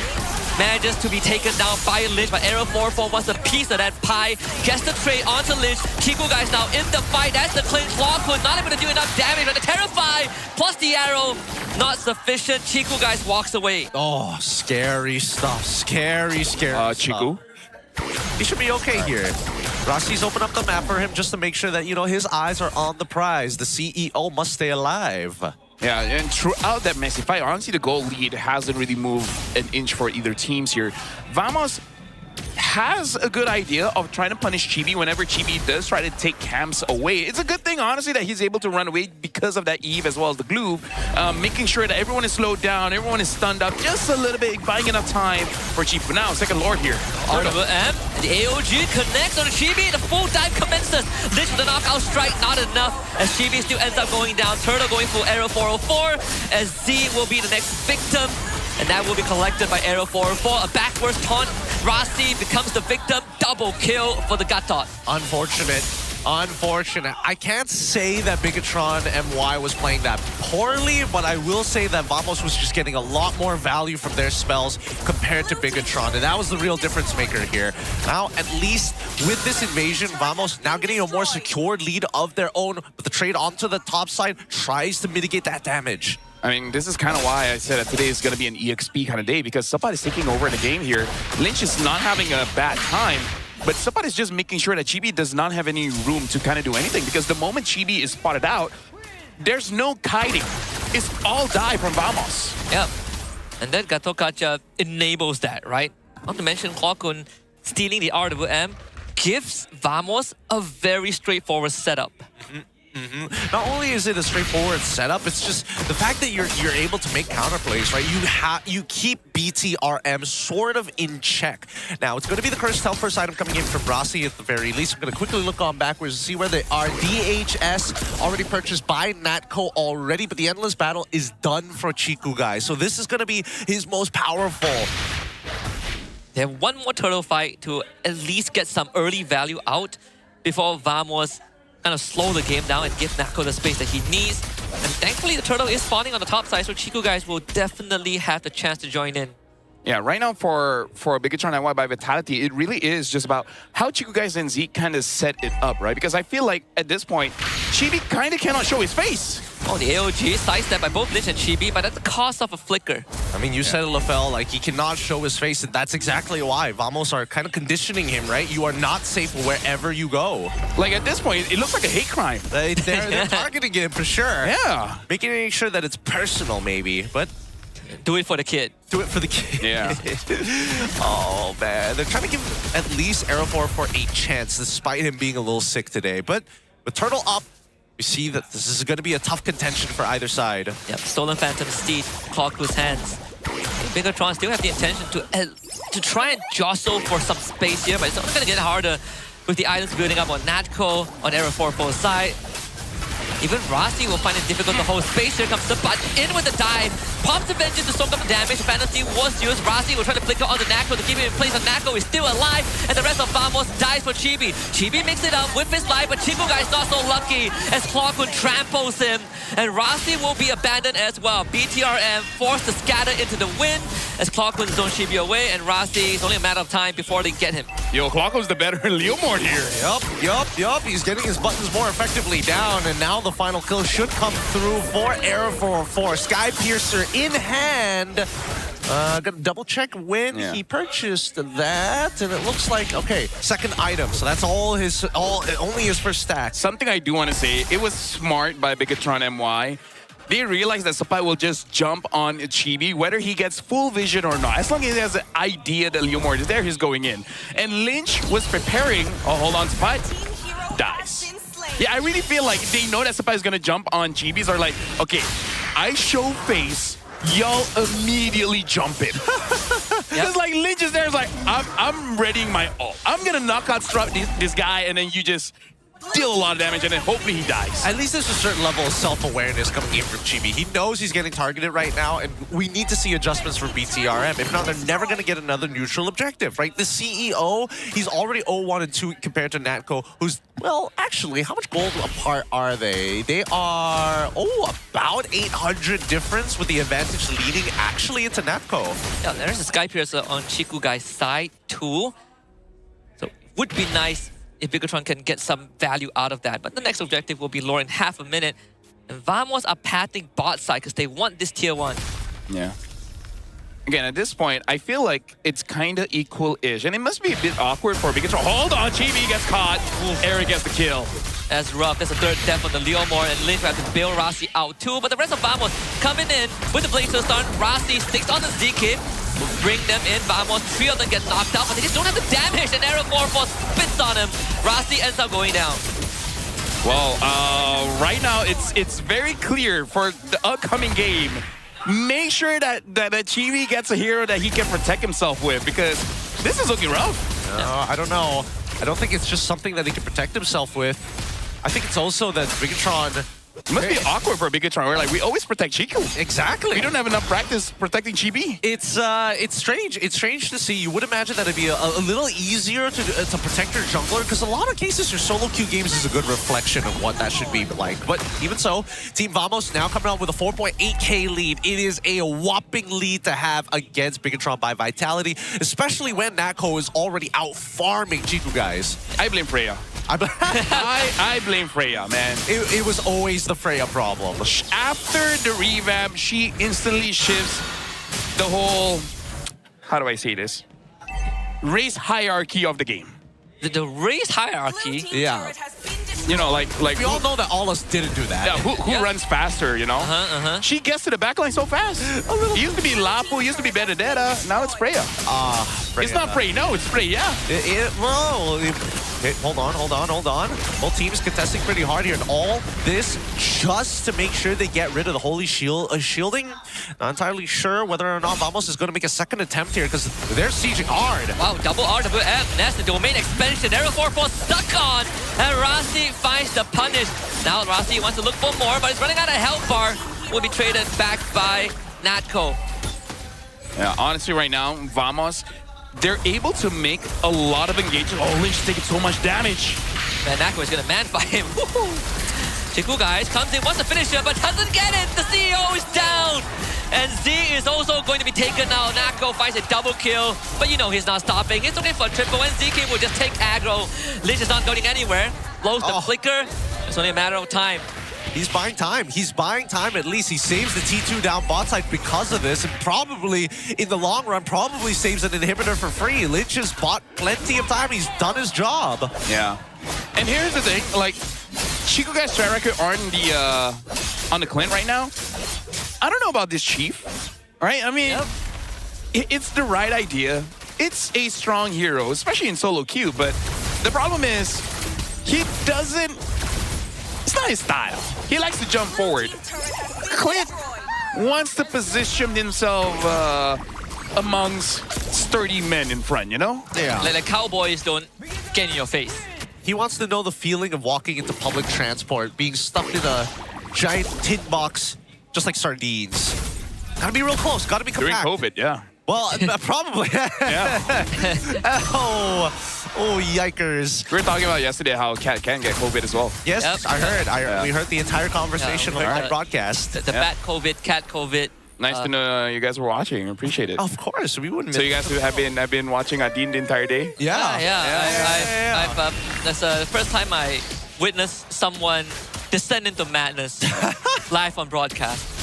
I: manages to be taken down by Lynch, but Aero 4-4 wants a piece of that pie. Gets the trade onto Lynch. Chiku guys now in the fight. That's the clinch. Clockun not able to do enough damage, but the Terrify plus the arrow not sufficient. Chiku guys walks away.
G: Oh, scary stuff. Scary stuff.
H: Chiku?
G: He should be okay here. Rasi's opened up the map for him just to make sure that, you know, his eyes are on the prize. The CEO must stay alive.
H: Yeah, and throughout that messy fight, honestly, the goal lead hasn't really moved an inch for either teams here. Vamos has a good idea of trying to punish Chibi whenever Chibi does try to take camps away. It's a good thing, honestly, that he's able to run away because of that Eve as well as the glue, making sure that everyone is slowed down, everyone is stunned up just a little bit, buying enough time for Chibi. But now, second Lord here.
I: RWM, the AOG connects on Chibi, the full dive commences. Lynch with the knockout strike, not enough, as Chibi still ends up going down. Turtle going for Aero 404, as Z will be the next victim. And that will be collected by Aero 404. A backwards taunt. Rasi becomes the victim. Double kill for the Gatot.
G: Unfortunate. Unfortunate. I can't say that Bigatron MY was playing that poorly, but I will say that Vamos was just getting a lot more value from their spells compared to Bigatron, and that was the real difference maker here. Now, at least with this invasion, Vamos now getting a more secured lead of their own, but the trade onto the top side tries to mitigate that damage.
H: I mean, this is kind of why I said that today is going to be an EXP kind of day, because Sapa is taking over the game here. Lynch is not having a bad time, but Sapa is just making sure that Chibi does not have any room to kind of do anything, because the moment Chibi is spotted out, there's no kiting. It's all die from Vamos.
I: Yeah, and then Gatokacha enables that, right? Not to mention Clockun stealing the RWM gives Vamos a very straightforward setup.
G: Not only is it a straightforward setup, it's just the fact that you're able to make counterplays, right? You keep BTRM sort of in check. Now, it's going to be the cursed first item coming in from Rossi at the very least. I'm going to quickly look on backwards to see where they are. DHS already purchased by Natco already, but the Endless Battle is done for Chiku, guys. So this is going to be his most powerful.
I: They have one more turtle fight to at least get some early value out before Vamos kind of slow the game down and give Natco the space that he needs. And thankfully, the turtle is spawning on the top side, so Chiku guys will definitely have the chance to join in.
H: Yeah, right now for Bigatron MY by Vitality, it really is just about how Chiku guys and Zeke kind of set it up, right? Because I feel like at this point, Chibi kind of cannot show his face.
I: Oh, the AOG sidestep by both Lich and Chibi, but at the cost of a flicker.
G: I mean, you said it, LaFell, like, he cannot show his face, and that's exactly why. Vamos are kind of conditioning him, right? You are not safe wherever you go.
H: Like, at this point, it looks like a hate crime.
G: They're targeting him for sure.
H: Yeah.
G: Making sure that it's personal, maybe, but...
I: Do it for the kid.
G: Do it for the kid.
H: Yeah.
G: Oh, man. They're trying to give at least Aerofor a chance, despite him being a little sick today. But with Turtle up, we see that this is going to be a tough contention for either side.
I: Yep, Stolen Phantom Steed, Clockwood's hands. Bigatron still have the intention to try and jostle for some space here, but it's only going to get harder with the items building up on Natco, on Aerofor's side. Even Rossi will find it difficult to hold space. Here comes the butt in with the dive. Pops the vengeance to soak up the damage. Fantasy was used. Rossi will try to flicker onto Natco to keep him in place. And Natco is still alive. And the rest of Vamos dies for Chibi. Chibi makes it up with his life, but Chiku guy's not so lucky as Clockwood tramples him. And Rossi will be abandoned as well. BTRM forced to scatter into the wind as Clockwood zones Chibi away. And Rossi, it's only a matter of time before they get him.
H: Yo, Clockwood's the better Leomord here.
G: Yup. He's getting his buttons more effectively down, and now the final kill should come through for Aerofor. Sky Piercer in hand. Gonna double check when he purchased that, and it looks like, okay, second item. So that's only his first stack.
H: Something I do want to say, it was smart by Bigatron MY. They realized that Sapai will just jump on Chibi, whether he gets full vision or not. As long as he has an idea that Leomord is there, he's going in. And Lynch was preparing. Oh, hold on, Sapai dies. Yeah, I really feel like they know that Sapai is going to jump on Chibis. Are like, okay, I show face, y'all immediately jump it. It's like Lynch is there. It's like, I'm readying my ult. I'm going to knockout strut this guy, and then you just deal a lot of damage, and then hopefully he dies.
G: At least there's a certain level of self-awareness coming in from Chibi. He knows he's getting targeted right now, and we need to see adjustments from BTRM. If not, they're never going to get another neutral objective, right? The CEO, he's already 0-1 and 2 compared to Natco, who's, well, actually, how much gold apart are they? They are, about 800 difference, with the advantage leading actually into Natco.
I: Yeah, there's a Sky Piercer on Chiku guy's side too. So would be nice if Bigatron can get some value out of that. But the next objective will be lore in half a minute. And Vamos are pathing bot side because they want this tier 1.
H: Yeah. Again, at this point, I feel like it's kind of equal-ish. And it must be a bit awkward for Bigatron. Hold on, Chibi gets caught. Eric gets the kill.
I: That's rough. That's a third death on the Leomord, and Lynch will have to bail Rossi out too. But the rest of Vamos coming in with the Blazer Stun. Rossi sticks on the Z-Kip. Will bring them in. Vamos, 3 of them get knocked out, but they just don't have the damage. And Aerofor spits on him. Rossi ends up going down.
H: Well, right now it's very clear for the upcoming game. Make sure that Chibi gets a hero that he can protect himself with, because this is looking rough.
G: I don't know. I don't think it's just something that he can protect himself with. I think it's also that Bigatron...
H: It must be awkward for Bigatron. We're like, we always protect Chiku.
G: Exactly.
H: We don't have enough practice protecting Chibi.
G: It's strange. It's strange to see. You would imagine that it'd be a little easier to protect your jungler, because a lot of cases your solo queue games is a good reflection of what that should be like. But even so, Team Vamos now coming out with a 4.8k lead. It is a whopping lead to have against Bigatron by Vitality, especially when Natco is already out farming Chiku guys.
H: I blame Freya. I blame Freya, man.
G: It was always the Freya problem.
H: After the revamp, she instantly shifts the whole, how do I say this? Race hierarchy of the game.
I: The race hierarchy?
G: Yeah.
H: you know, like
G: We all know that Aulus didn't do that.
H: yeah, who runs faster, you know? She gets to the backline so fast. It used to be Lapu, it used to be Benedetta, now it's Freya. It's not Freya, no, it's Freya.
G: Okay, hold on. Both teams contesting pretty hard here, and all this just to make sure they get rid of the holy shielding. Not entirely sure whether or not Vamos is going to make a second attempt here because they're sieging hard.
I: Wow, double RWM. That's the domain expansion. Arrow 4-4 stuck on. And Rasi finds the punish. Now Rasi wants to look for more, but he's running out of health bar. Will be traded back by Natco.
H: Yeah, honestly, right now, Vamos, they're able to make a lot of engagement. Oh, Lynch taking so much damage.
I: And Natco is going to man-fight him. Chiku, guys, comes in, wants to finish him, but doesn't get it. The CEO is down. And Z is also going to be taken now. Natco finds a double kill, but you know he's not stopping. He's looking for a triple, and ZK will just take aggro. Lynch is not going anywhere. Blows the flicker. It's only a matter of time.
G: He's buying time. He's buying time at least. He saves the T2 down bot side because of this, and probably, in the long run, probably saves an inhibitor for free. Lynch has bought plenty of time. He's done his job.
H: Yeah. And here's the thing, like, Chico guys' track record on the Clint right now. I don't know about this Chief, right? I mean, it's the right idea. It's a strong hero, especially in solo queue, but the problem is, he doesn't, it's not his style. He likes to jump forward. Clint wants to position himself amongst sturdy men in front, you know?
G: Yeah.
I: Like the cowboys don't get in your face.
G: He wants to know the feeling of walking into public transport, being stuck in a giant tin box, just like sardines. Gotta be real close, gotta be compact.
H: During COVID, yeah.
G: Well, probably.
H: Yeah.
G: Oh, yikers.
H: We were talking about yesterday how Cat can get COVID as well.
G: Yes,
I: Yep.
G: I heard. We heard the entire conversation on the broadcast.
I: The bat COVID, cat COVID.
H: Nice to know you guys were watching. I appreciate it.
G: Of course, we wouldn't.
H: So you guys have been watching Adin the entire day?
G: Yeah.
I: That's the first time I witnessed someone descend into madness live on broadcast.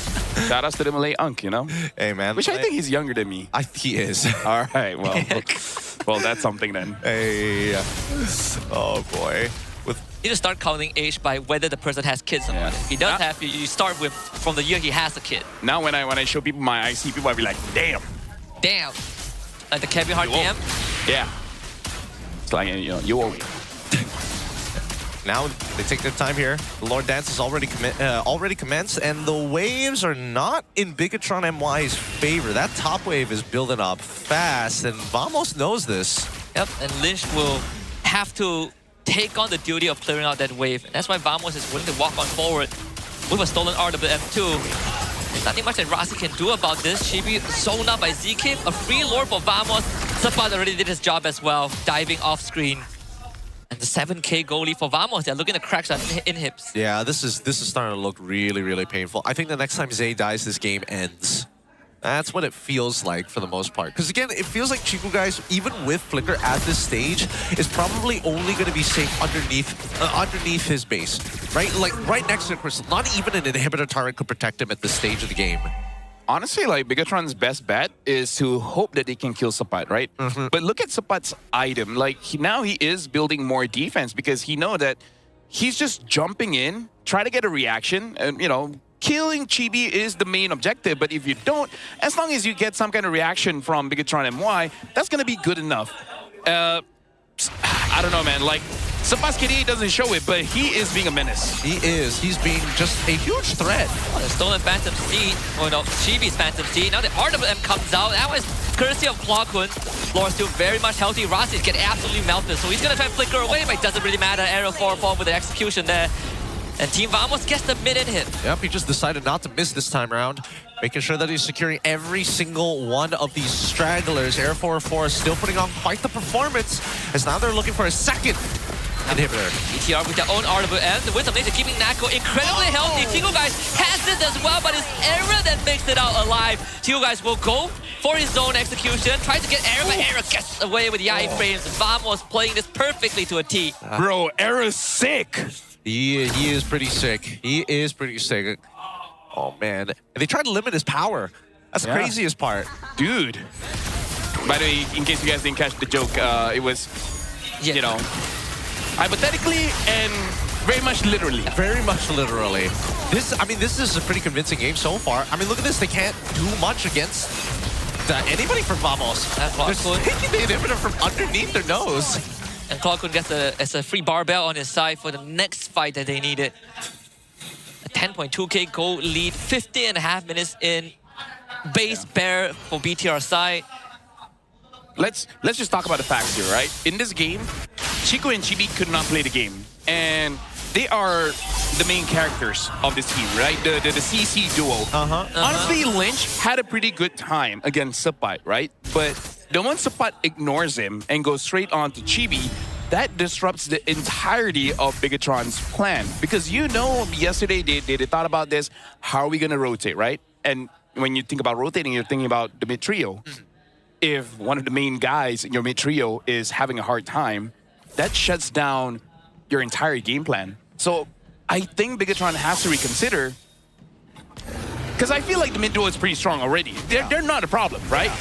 H: Shout outs to the Malay Unk, you know?
G: Hey, man.
H: Which I think he's younger than me.
G: He is.
H: All right, well, that's something then.
G: Hey. Oh, boy.
I: You just start counting age by whether the person has kids or not. If he does have, you start with from the year he has a kid.
H: Now when I show people my IC, people will be like, damn.
I: Damn. Like the Kevin Hart damn?
H: Yeah. It's like, you know, you owe me.
G: Now they take their time here. The Lord Dance is already commenced, and the waves are not in Bigatron MY's favor. That top wave is building up fast, and Vamos knows this.
I: Yep, and Lynch will have to take on the duty of clearing out that wave. That's why Vamos is willing to walk on forward with a stolen RWM2. There's nothing much that Rasi can do about this. Chibi zoned out by ZK. A free lord for Vamos. Sapat already did his job as well, diving off screen. And the 7k goalie for Vamos, they're looking to crack some inhibs.
G: Yeah, this is starting to look really, really painful. I think the next time Zay dies, this game ends. That's what it feels like for the most part. Because again, it feels like Chiku guys, even with Flicker at this stage, is probably only going to be safe underneath his base. Right? Like right next to the Crystal. Not even an inhibitor turret could protect him at this stage of the game.
H: Honestly, like Bigatron's best bet is to hope that they can kill Sapat, right? But look at Sapat's item. Like now he is building more defense because he know that he's just jumping in, try to get a reaction, and you know, killing Chibi is the main objective. But if you don't, as long as you get some kind of reaction from Bigatron MY, that's gonna be good enough. I don't know, man. Like Sapat's KD doesn't show it, but he is being a menace.
G: He is. He's being just a huge threat.
I: Oh, the stolen Phantom Seed. Oh no, Chibi's Phantom Seed. Now the RWM comes out. That was courtesy of Plakun. Floor still very much healthy. Rasi get absolutely melted. So he's gonna try and flicker away, but it doesn't really matter. Arrow 4-4 with the execution there. And Team Vamos gets the mid-in hit.
G: Yep, he just decided not to miss this time around. Making sure that he's securing every single one of these stragglers. Air 4-4 is still putting on quite the performance, as now they're looking for a second inhibitor.
I: BTR with their own RWM. The Wisdom Nature keeping Natco incredibly healthy. Tigo guys has this as well, but it's Era that makes it out alive. Tigo guys will go for his zone execution. Tries to get Era, but Era gets away with the iframes. Vamos playing this perfectly to a T.
H: Bro, Era's sick.
G: He is pretty sick. He is pretty sick. Oh, man. And they tried to limit his power. That's the craziest part.
H: Dude. By the way, in case you guys didn't catch the joke, it was, you know, hypothetically and Very much literally.
G: Very much literally. This is a pretty convincing game so far. I mean, look at this. They can't do much against anybody from Vamos. They're taking the inhibitor from underneath their nose.
I: And Clark gets a free barbell on his side for the next fight that they needed. A 10.2k gold lead, 50.5 minutes in. Base bear for BTR side.
H: Let's just talk about the facts here, right? In this game, Chico and Chibi could not play the game. And they are the main characters of this team, right? The CC duo. Honestly, Lynch had a pretty good time against Sapat, right? But the one Sapat ignores him and goes straight on to Chibi, that disrupts the entirety of Bigatron's plan. Because yesterday they thought about this, how are we going to rotate, right? And when you think about rotating, you're thinking about the mid trio. If one of the main guys in your mid trio is having a hard time, that shuts down your entire game plan. So I think Bigatron has to reconsider, because I feel like the mid duo is pretty strong already. They're not a problem, right?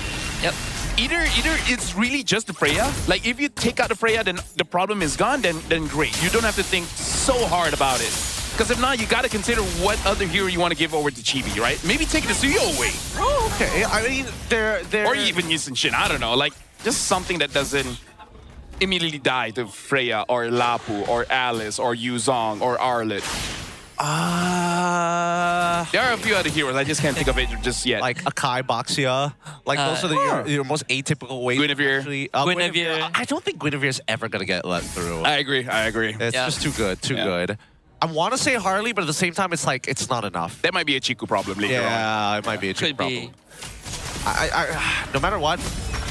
I: Yep.
H: Either it's really just the Freya. Like if you take out the Freya, then the problem is gone. Then great. You don't have to think so hard about it. Because if not, you got to consider what other hero you want to give over to Chibi, right? Maybe take the Suyo away.
G: Oh, okay. I mean, they're...
H: Or even use Shin. I don't know. Like just something that doesn't immediately die to Freya or Lapu or Alice or Yuzong or Arlet. There are a few other heroes. I just can't think of it just yet.
G: Like Akai, Baxia. Like those are your most atypical ways.
H: Guinevere.
I: Guinevere.
G: I don't think Guinevere's ever going to get let through.
H: I agree.
G: It's just too good. Too good. I want to say Harley, but at the same time, it's like, it's not enough.
H: That might be a Chiku problem later on.
G: Yeah, it might be a Chiku problem. No matter what,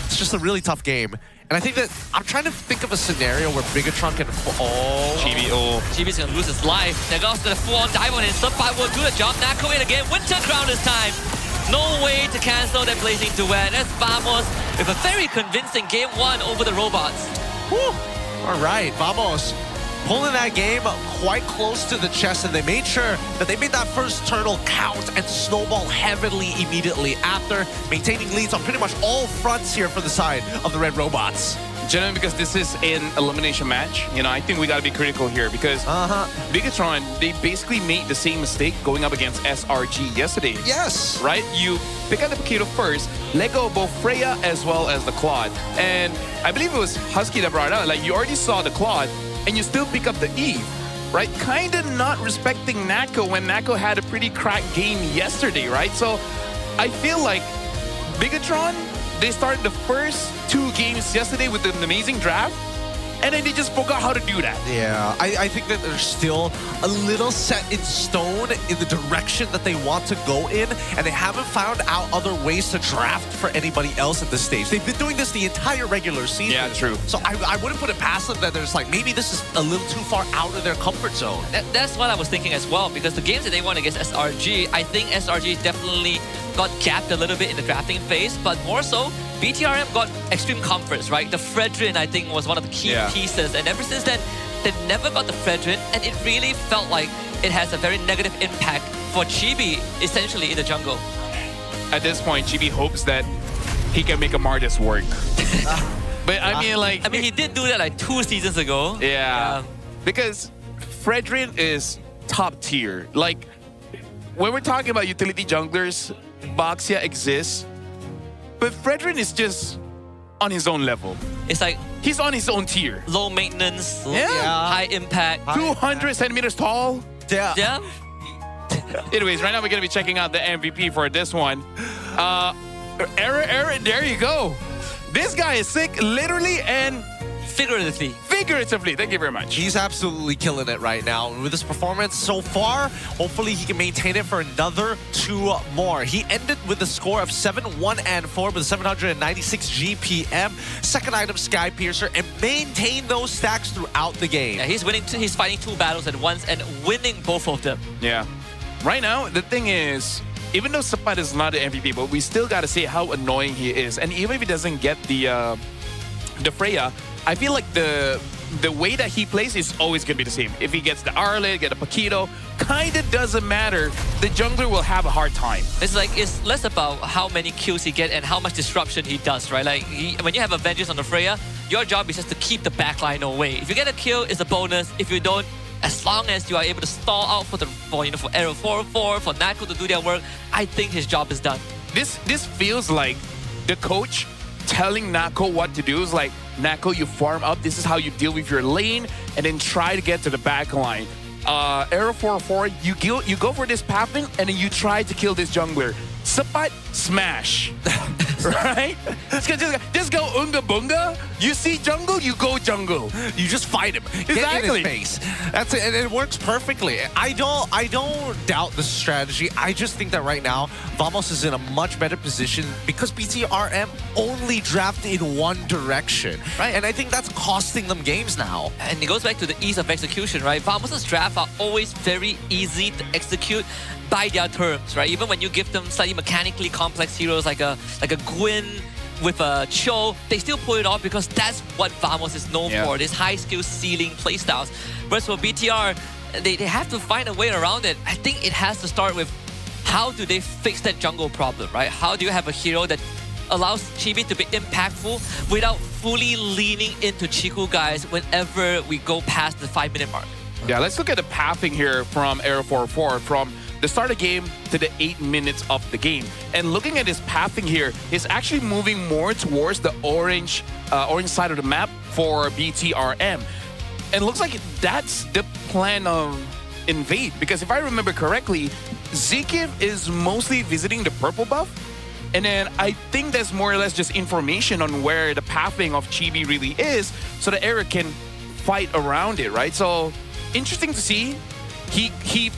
G: it's just a really tough game. And I think that I'm trying to think of a scenario where Bigatron can
I: Chibi's gonna lose his life. Nagao's gonna full-on dive on him. Subpai will do the job. Nako in again. Winter Crown this time. No way to cancel that blazing duet. That's Vamos with a very convincing game 1 over the robots.
G: Whew. All right, Vamos. Pulling that game quite close to the chest, and they made sure that they made that first turtle count and snowball heavily immediately after, maintaining leads on pretty much all fronts here for the side of the Red Robots.
H: Generally, because this is an elimination match, I think we got to be critical here because Bigatron, they basically made the same mistake going up against SRG yesterday.
G: Yes.
H: Right? You pick up the Paquito first, let go of both Freya as well as the Claude. And I believe it was Husky that brought it out. Like, you already saw the Claude, and you still pick up the Eve, right? Kind of not respecting Nako when Nako had a pretty cracked game yesterday, right? So I feel like Bigatron, they started the first 2 games yesterday with an amazing draft, and then they just forgot how to do that.
G: Yeah, I think that they're still a little set in stone in the direction that they want to go in, and they haven't found out other ways to draft for anybody else at this stage. They've been doing this the entire regular season.
H: Yeah, true.
G: So I wouldn't put it past them that there's like, maybe this is a little too far out of their comfort zone.
I: That's what I was thinking as well, because the games that they won against SRG, I think SRG definitely got gapped a little bit in the drafting phase, but more so, BTRM got extreme comforts, right? The Fredrin, I think, was one of the key pieces, and ever since then, they never got the Fredrin, and it really felt like it has a very negative impact for Chibi, essentially, in the jungle.
H: At this point, Chibi hopes that he can make a Mardis work. But I mean,
I: he did do that like 2 seasons ago.
H: Yeah. Because Fredrin is top tier. Like, when we're talking about utility junglers, Baxia exists, but Fredrin is just on his own level.
I: It's like
H: he's on his own tier.
I: Low maintenance, high impact. 200
H: centimeters tall.
I: Yeah.
H: Anyways, right now we're going to be checking out the MVP for this one. Error, there you go. This guy is sick, literally and
I: figuratively.
H: Figuratively, thank you very much.
G: He's absolutely killing it right now. And with his performance so far, hopefully he can maintain it for another 2 more. He ended with a score of 7-1-4 with 796 GPM, second item Sky Piercer, and maintain those stacks throughout the game.
I: Yeah, he's fighting 2 battles at once and winning both of them.
H: Yeah. Right now, the thing is, even though Sapat is not an MVP, but we still got to say how annoying he is. And even if he doesn't get the Freya, I feel like the way that he plays is always going to be the same. If he gets the Arlet, get a Paquito, kind of doesn't matter. The jungler will have a hard time.
I: It's less about how many kills he gets and how much disruption he does, right? Like, when you have Avengers on the Freya, your job is just to keep the backline away. If you get a kill, it's a bonus. If you don't, as long as you are able to stall out for Aero 404, for Nako to do their work, I think his job is done.
H: This feels like the coach telling Nako what to do. Is like, Nako, you farm up. This is how you deal with your lane, and then try to get to the back line. Aero 404, you go for this pathing, and then you try to kill this jungler. Sapat, smash. Right? Just go unga bunga. You see jungle, you go jungle.
G: You just fight him.
H: Exactly.
G: Get in his face. That's it, and it works perfectly. I don't doubt the strategy. I just think that right now, Vamos is in a much better position because BTRM only draft in one direction.
I: Right.
G: And I think that's costing them games now.
I: And it goes back to the ease of execution, right? Vamos' drafts are always very easy to execute by their terms, right? Even when you give them slightly mechanically complex heroes like a Gwyn with a Cho, they still pull it off because that's what Vamos is known for, this high skill ceiling playstyles. Whereas for BTR, they have to find a way around it. I think it has to start with how do they fix that jungle problem, right? How do you have a hero that allows Chibi to be impactful without fully leaning into Chiku guys whenever we go past the 5-minute mark?
H: Yeah, let's look at the pathing here from Aero 404 from the start of the game to the 8 minutes of the game. And looking at his pathing here, he's actually moving more towards the orange side of the map for BTRM. And it looks like that's the plan of Invade, because if I remember correctly, Zekiv is mostly visiting the purple buff. And then I think that's more or less just information on where the pathing of Chibi really is, so that Eric can fight around it, right? So interesting to see. He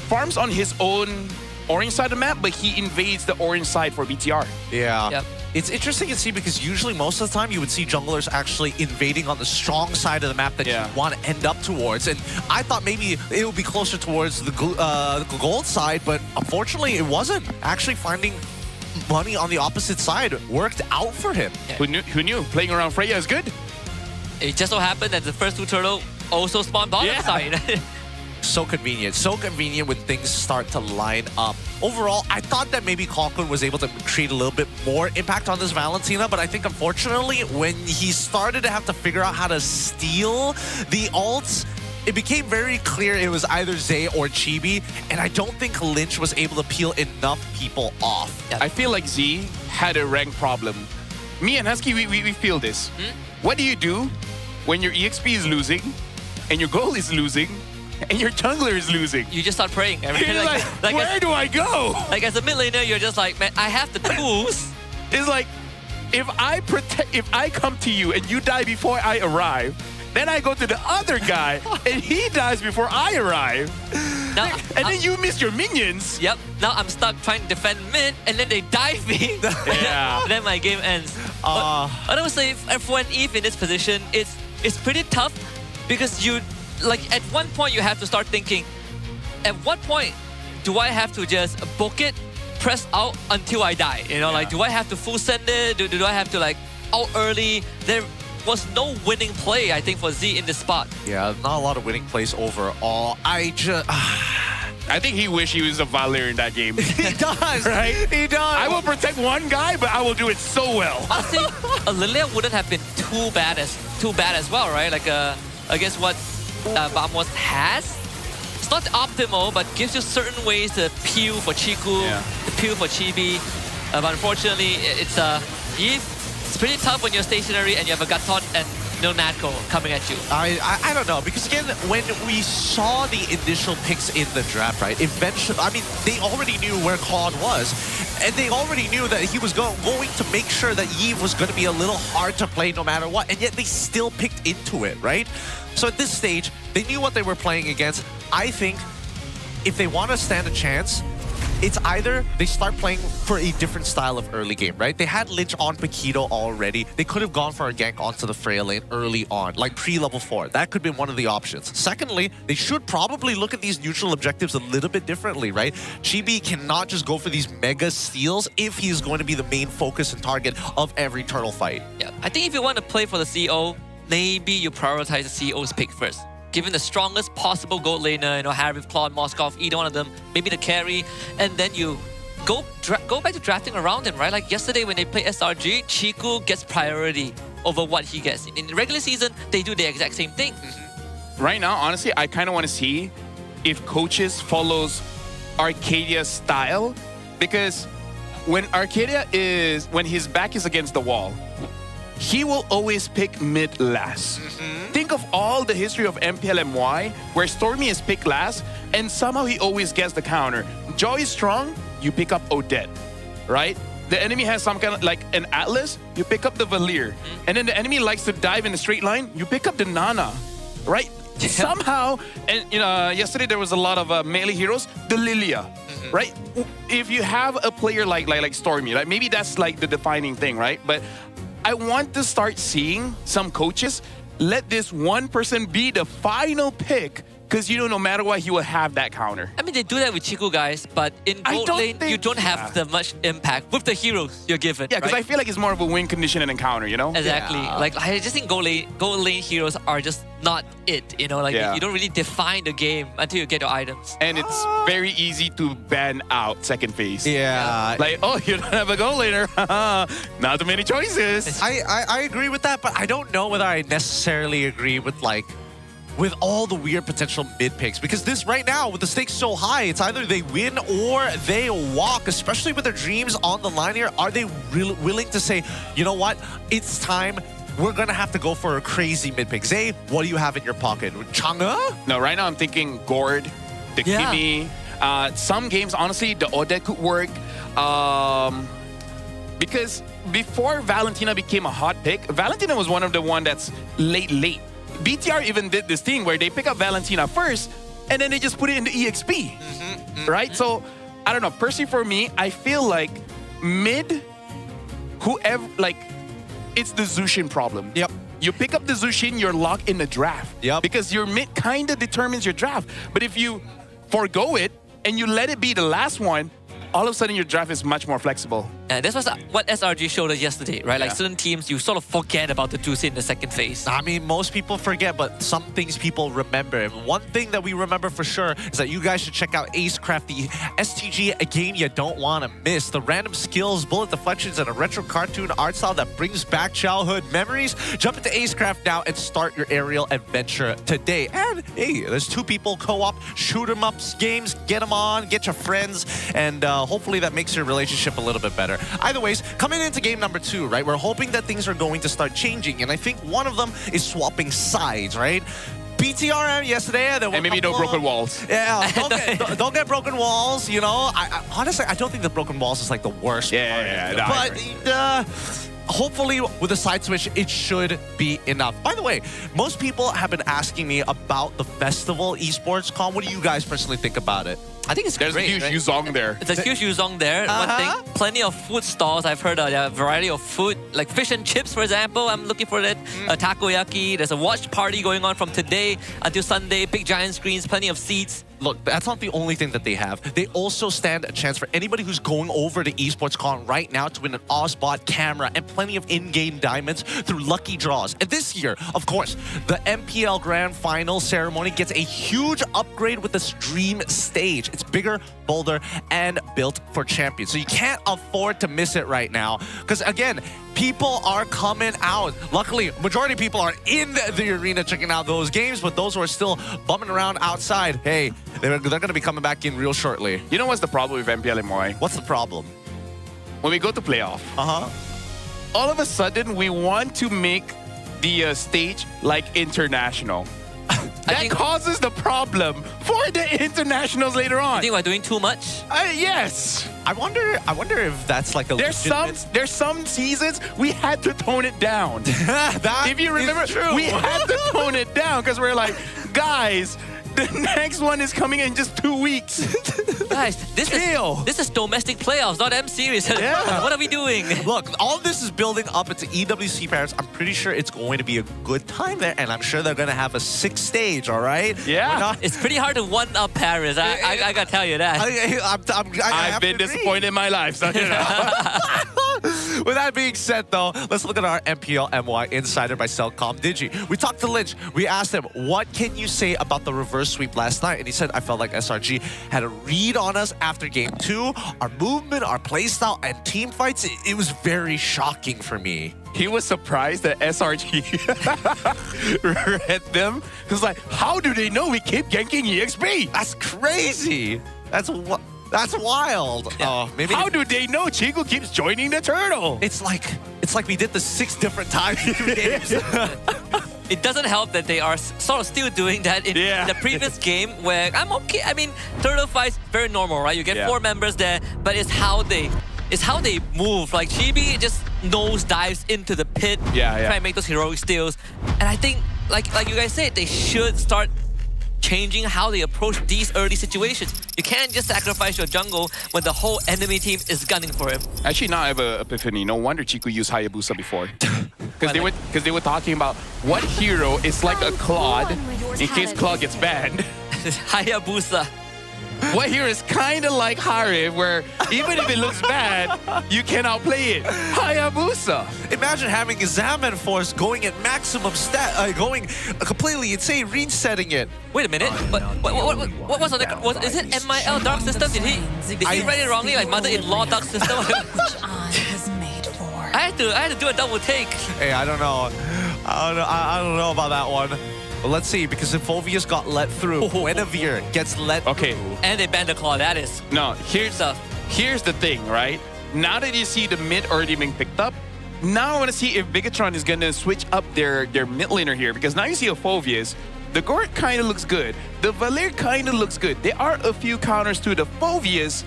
H: farms on his own orange side of the map, but he invades the orange side for BTR.
G: Yeah.
I: Yep.
G: It's interesting to see because usually most of the time you would see junglers actually invading on the strong side of the map that you want to end up towards. And I thought maybe it would be closer towards the gold side, but unfortunately it wasn't. Actually finding money on the opposite side worked out for him.
I: Yeah.
H: Who knew? Playing around Freya is good.
I: It just so happened that the first two turtle also spawned bottom side.
G: So convenient when things start to line up. Overall, I thought that maybe Conklin was able to create a little bit more impact on this Valentina, but I think unfortunately when he started to have to figure out how to steal the ults, it became very clear it was either Zay or Chibi, and I don't think Lynch was able to peel enough people off.
H: I feel like Z had a rank problem. Me and Husky, we feel this. What do you do when your EXP is losing, and your goal is losing, and your jungler is losing?
I: You just start praying.
H: You're like where do I go?
I: Like as a mid laner, you're just like, man, I have the tools.
H: It's like, if I come to you and you die before I arrive, then I go to the other guy and he dies before I arrive.
I: Now,
H: and then you miss your minions.
I: Yep. Now I'm stuck trying to defend mid, and then they dive me.
H: Yeah.
I: Then my game ends. But I would say for an Eve in this position, it's pretty tough because you, like, at one point you have to start thinking, at what point do I have to just book it, press out until I die? You know, like, do I have to full send it? Do I have to, like, out early? There was no winning play, I think, for Z in this spot.
G: Yeah, not a lot of winning plays overall.
H: I think he wished he was a Valir in that game.
G: He does,
H: right?
G: He does.
H: I will protect one guy, but I will do it so well.
I: I think a Lilia wouldn't have been too bad as well, right? Like, I guess what Vamos has, it's not optimal, but gives you certain ways to peel for Chiku, to peel for Chibi. But unfortunately, it's pretty tough when you're stationary and you have a Gatot and no Natko coming at you.
G: I don't know, because again, when we saw the initial picks in the draft, right, eventually, I mean, they already knew where Claude was, and they already knew that he was going to make sure that Yves was going to be a little hard to play no matter what, and yet they still picked into it, right? So at this stage, they knew what they were playing against. I think if they want to stand a chance, it's either they start playing for a different style of early game, right? They had Lynch on Paquito already. They could have gone for a gank onto the Freya lane early on, like pre-level 4. That could be one of the options. Secondly, they should probably look at these neutral objectives a little bit differently, right? Chibi cannot just go for these mega steals if he's going to be the main focus and target of every turtle fight.
I: Yeah, I think if you want to play for the CO, maybe you prioritize the CO's pick first. Given the strongest possible gold laner, Harry, Claude, Moskov, either one of them, maybe the carry, and then you go back to drafting around him, right? Like yesterday when they play SRG, Chiku gets priority over what he gets. In the regular season, they do the exact same thing.
H: right now, honestly, I kind of want to see if coaches follows Arcadia's style, because when when his back is against the wall, he will always pick mid last. Think of all the history of MPL MY where Stormy is picked last and somehow he always gets the counter. Joy is strong, you pick up Odette, right? The enemy has some kind of like an Atlas, you pick up the Valir. And then the enemy likes to dive in a straight line, you pick up the Nana, right? Somehow, and yesterday there was a lot of melee heroes, the Lilia, right? If you have a player like Stormy, like maybe that's like the defining thing, right? But I want to start seeing some coaches let this one person be the final pick, because no matter what, he will have that counter.
I: I mean, they do that with Chiku guys, but in gold lane, you don't have the much impact with the heroes you're given.
H: Yeah, because
I: right?
H: I feel like it's more of a win condition and encounter,
I: Exactly.
H: Yeah.
I: Like, I just think gold lane heroes are just not it, you don't really define the game until you get your items.
H: And it's very easy to ban out second phase.
G: Yeah.
H: Like, oh, you don't have a goal later. Not too many choices.
G: I agree with that, but I don't know whether I necessarily agree with all the weird potential mid picks, because this right now with the stakes so high, it's either they win or they walk, especially with their dreams on the line here. Are they really willing to say, you know what, it's time, we're gonna have to go for a crazy mid pick? Zay, what do you have in your pocket? Chang'e?
H: No, right now I'm thinking Gord, the Kimi. Some games, honestly, the Odette could work. Because before Valentina became a hot pick, Valentina was one of the one that's late. BTR even did this thing where they pick up Valentina first and then they just put it in the EXP, right? So, I don't know. Personally, for me, I feel like mid, whoever, like, it's the Zushin problem.
G: Yep.
H: You pick up the Zushin, you're locked in the draft.
G: Yep.
H: Because your mid kind of determines your draft. But if you forgo it and you let it be the last one, all of a sudden your draft is much more flexible.
I: And this was what SRG showed us yesterday, right? Like certain teams, you sort of forget about the Juicy in the second phase.
G: I mean, most people forget, but some things people remember. And one thing that we remember for sure is that you guys should check out Acecraft, the STG, a game you don't want to miss. The random skills, bullet deflections, and a retro cartoon art style that brings back childhood memories. Jump into Acecraft now and start your aerial adventure today. And hey, there's 2 people co-op, shoot 'em up games, get them on, get your friends, and hopefully that makes your relationship a little bit better. Either ways, coming into game number 2, right, we're hoping that things are going to start changing, and I think one of them is swapping sides, right? BTRM yesterday, there were
H: And maybe no broken walls.
G: Yeah, don't get broken walls, I honestly, I don't think the broken walls is like the worst part.
H: No,
G: but hopefully with the side switch, it should be enough. By the way, most people have been asking me about the festival esports con. What do you guys personally think about it?
I: I think it's
H: There's
I: great,
H: a huge
I: right?
H: Yuzong there.
I: It's a huge Yuzong there. One thing, plenty of food stalls. I've heard a variety of food, like fish and chips, for example. I'm looking for that. Takoyaki. There's a watch party going on from today until Sunday. Big giant screens, plenty of seats.
G: Look, that's not the only thing that they have. They also stand a chance for anybody who's going over to Esports Con right now to win an Ozbot camera and plenty of in-game diamonds through lucky draws. And this year, of course, the MPL Grand Final ceremony gets a huge upgrade with the Stream Stage. It's bigger, bolder, and built for champions. So you can't afford to miss it right now. Because again, people are coming out. Luckily, majority of people are in the arena checking out those games, but those who are still bumming around outside, hey, they're going to be coming back in real shortly.
H: You know what's the problem with MPL MY?
G: What's the problem?
H: When we go to playoff, all of a sudden we want to make the stage like international. That causes the problem for the internationals later on.
I: You think we're doing too much?
H: Yes.
G: I wonder if that's like a
H: There's some seasons we had to tone it down. If you remember, we had to tone it down because we're like, guys, the next one is coming in just 2 weeks.
I: Guys, this is domestic playoffs, not M series. What are we doing?
G: Look, all this is building up into EWC Paris. I'm pretty sure it's going to be a good time there, and I'm sure they're going to have a 6th stage, all right?
H: Yeah.
I: It's pretty hard to one-up Paris. I got to tell you that.
H: I've been disappointed in my life, so
G: With that being said, though, let's look at our MPL MY Insider by Cellcom Digi. We talked to Lynch. We asked him, what can you say about the reverse sweep last night? And he said, I felt like SRG had a read on us after game 2. Our movement, our playstyle, and team fights, it was very shocking for me.
J: He was surprised that SRG read them. He was like, how do they know we keep ganking EXP?
G: That's crazy. That's wild. Maybe
J: How do they know Chico keeps joining the turtle?
G: it's like we did this 6 different times in games.
I: It doesn't help that they are sort of still doing that in the previous game where I'm okay. I mean, turtle fights, very normal, right? You get 4 members there, but it's how they move. Like Chibi just nose dives into the pit, try and make those heroic steals. And I think, like you guys said, they should start changing how they approach these early situations. You can't just sacrifice your jungle when the whole enemy team is gunning for him.
H: Actually, now I have an epiphany. No wonder Chiku used Hayabusa before. Because they were talking about what hero is like a Claude in case Claude gets banned.
I: Hayabusa.
H: What hero is kind of like Harif, where even if it looks bad, you can outplay it. Hayabusa.
G: Imagine having a Zaman Force going at maximum going completely insane, resetting it.
I: Wait a minute. What was on the... Is it MIL Dark System? Did he read it wrongly? Like Mother-in-law Dark System? I had to do a double take.
G: Hey, I don't know. I don't know about that one. But let's see, because if Phovius got let through, Guinevere gets let through.
I: And they banned the claw. That is...
H: No, here's the thing, right? Now that you see the mid already being picked up, now I want to see if Bigatron is going to switch up their mid laner here. Because now you see a Phovius. The Gort kind of looks good. The Valir kind of looks good. There are a few counters to the Phovius.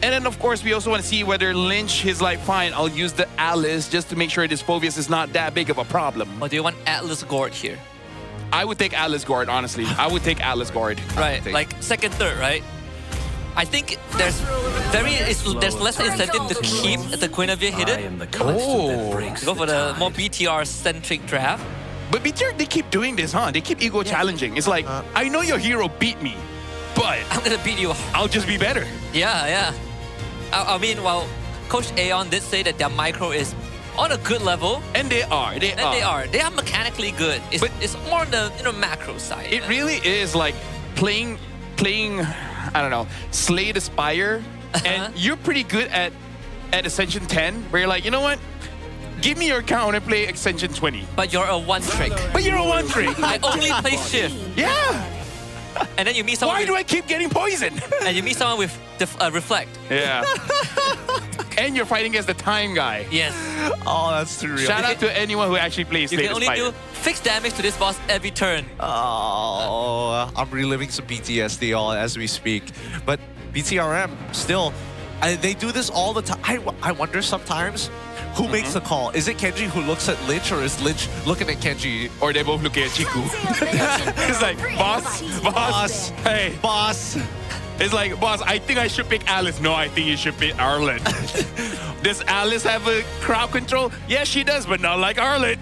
H: And then, of course, we also want to see whether Lynch is like, fine, I'll use the Alice just to make sure this Phovius is not that big of a problem.
I: Or do you want Atlas Gord here?
H: I would take Atlas Guard, honestly. I would take Atlas Guard.
I: Right, like second, third, right? I think there's less incentive to keep the Guinevere hidden. Go for the more BTR-centric draft.
H: But BTR, they keep doing this, huh? They keep ego challenging. It's like, I know your hero beat me, but
I: I'm gonna beat you.
H: I'll just be better.
I: Yeah. I mean, well, Coach Aeon did say that their micro is on a good level.
H: And they are. They
I: are mechanically good. It's more on the macro side.
H: It really is like playing, I don't know, Slay the Spire. And you're pretty good at Ascension 10, where you're like, you know what? Give me your account and play Ascension 20.
I: But you're a one-trick. I only play Shift.
H: Yeah.
I: And then you meet someone...
H: Why do I keep getting poisoned?
I: And you meet someone with Reflect.
H: Yeah. And you're fighting against the time guy.
I: Yes.
G: Oh, that's too real.
H: Shout out to anyone who actually plays Slay the Spire.
I: You can only do fixed damage to this boss every turn.
G: Oh, I'm reliving some PTSD all as we speak. But BTRM, still, they do this all the time. I wonder sometimes who makes the call. Is it Kenji who looks at Lynch, or is Lynch looking at Kenji?
H: Or they both look at Chiku. It's like, boss, hey.
G: Boss.
H: It's like, boss, I think I should pick Alice. No, I think you should pick Arlen. Does Alice have a crowd control? Yes, she does, but not like Arlen.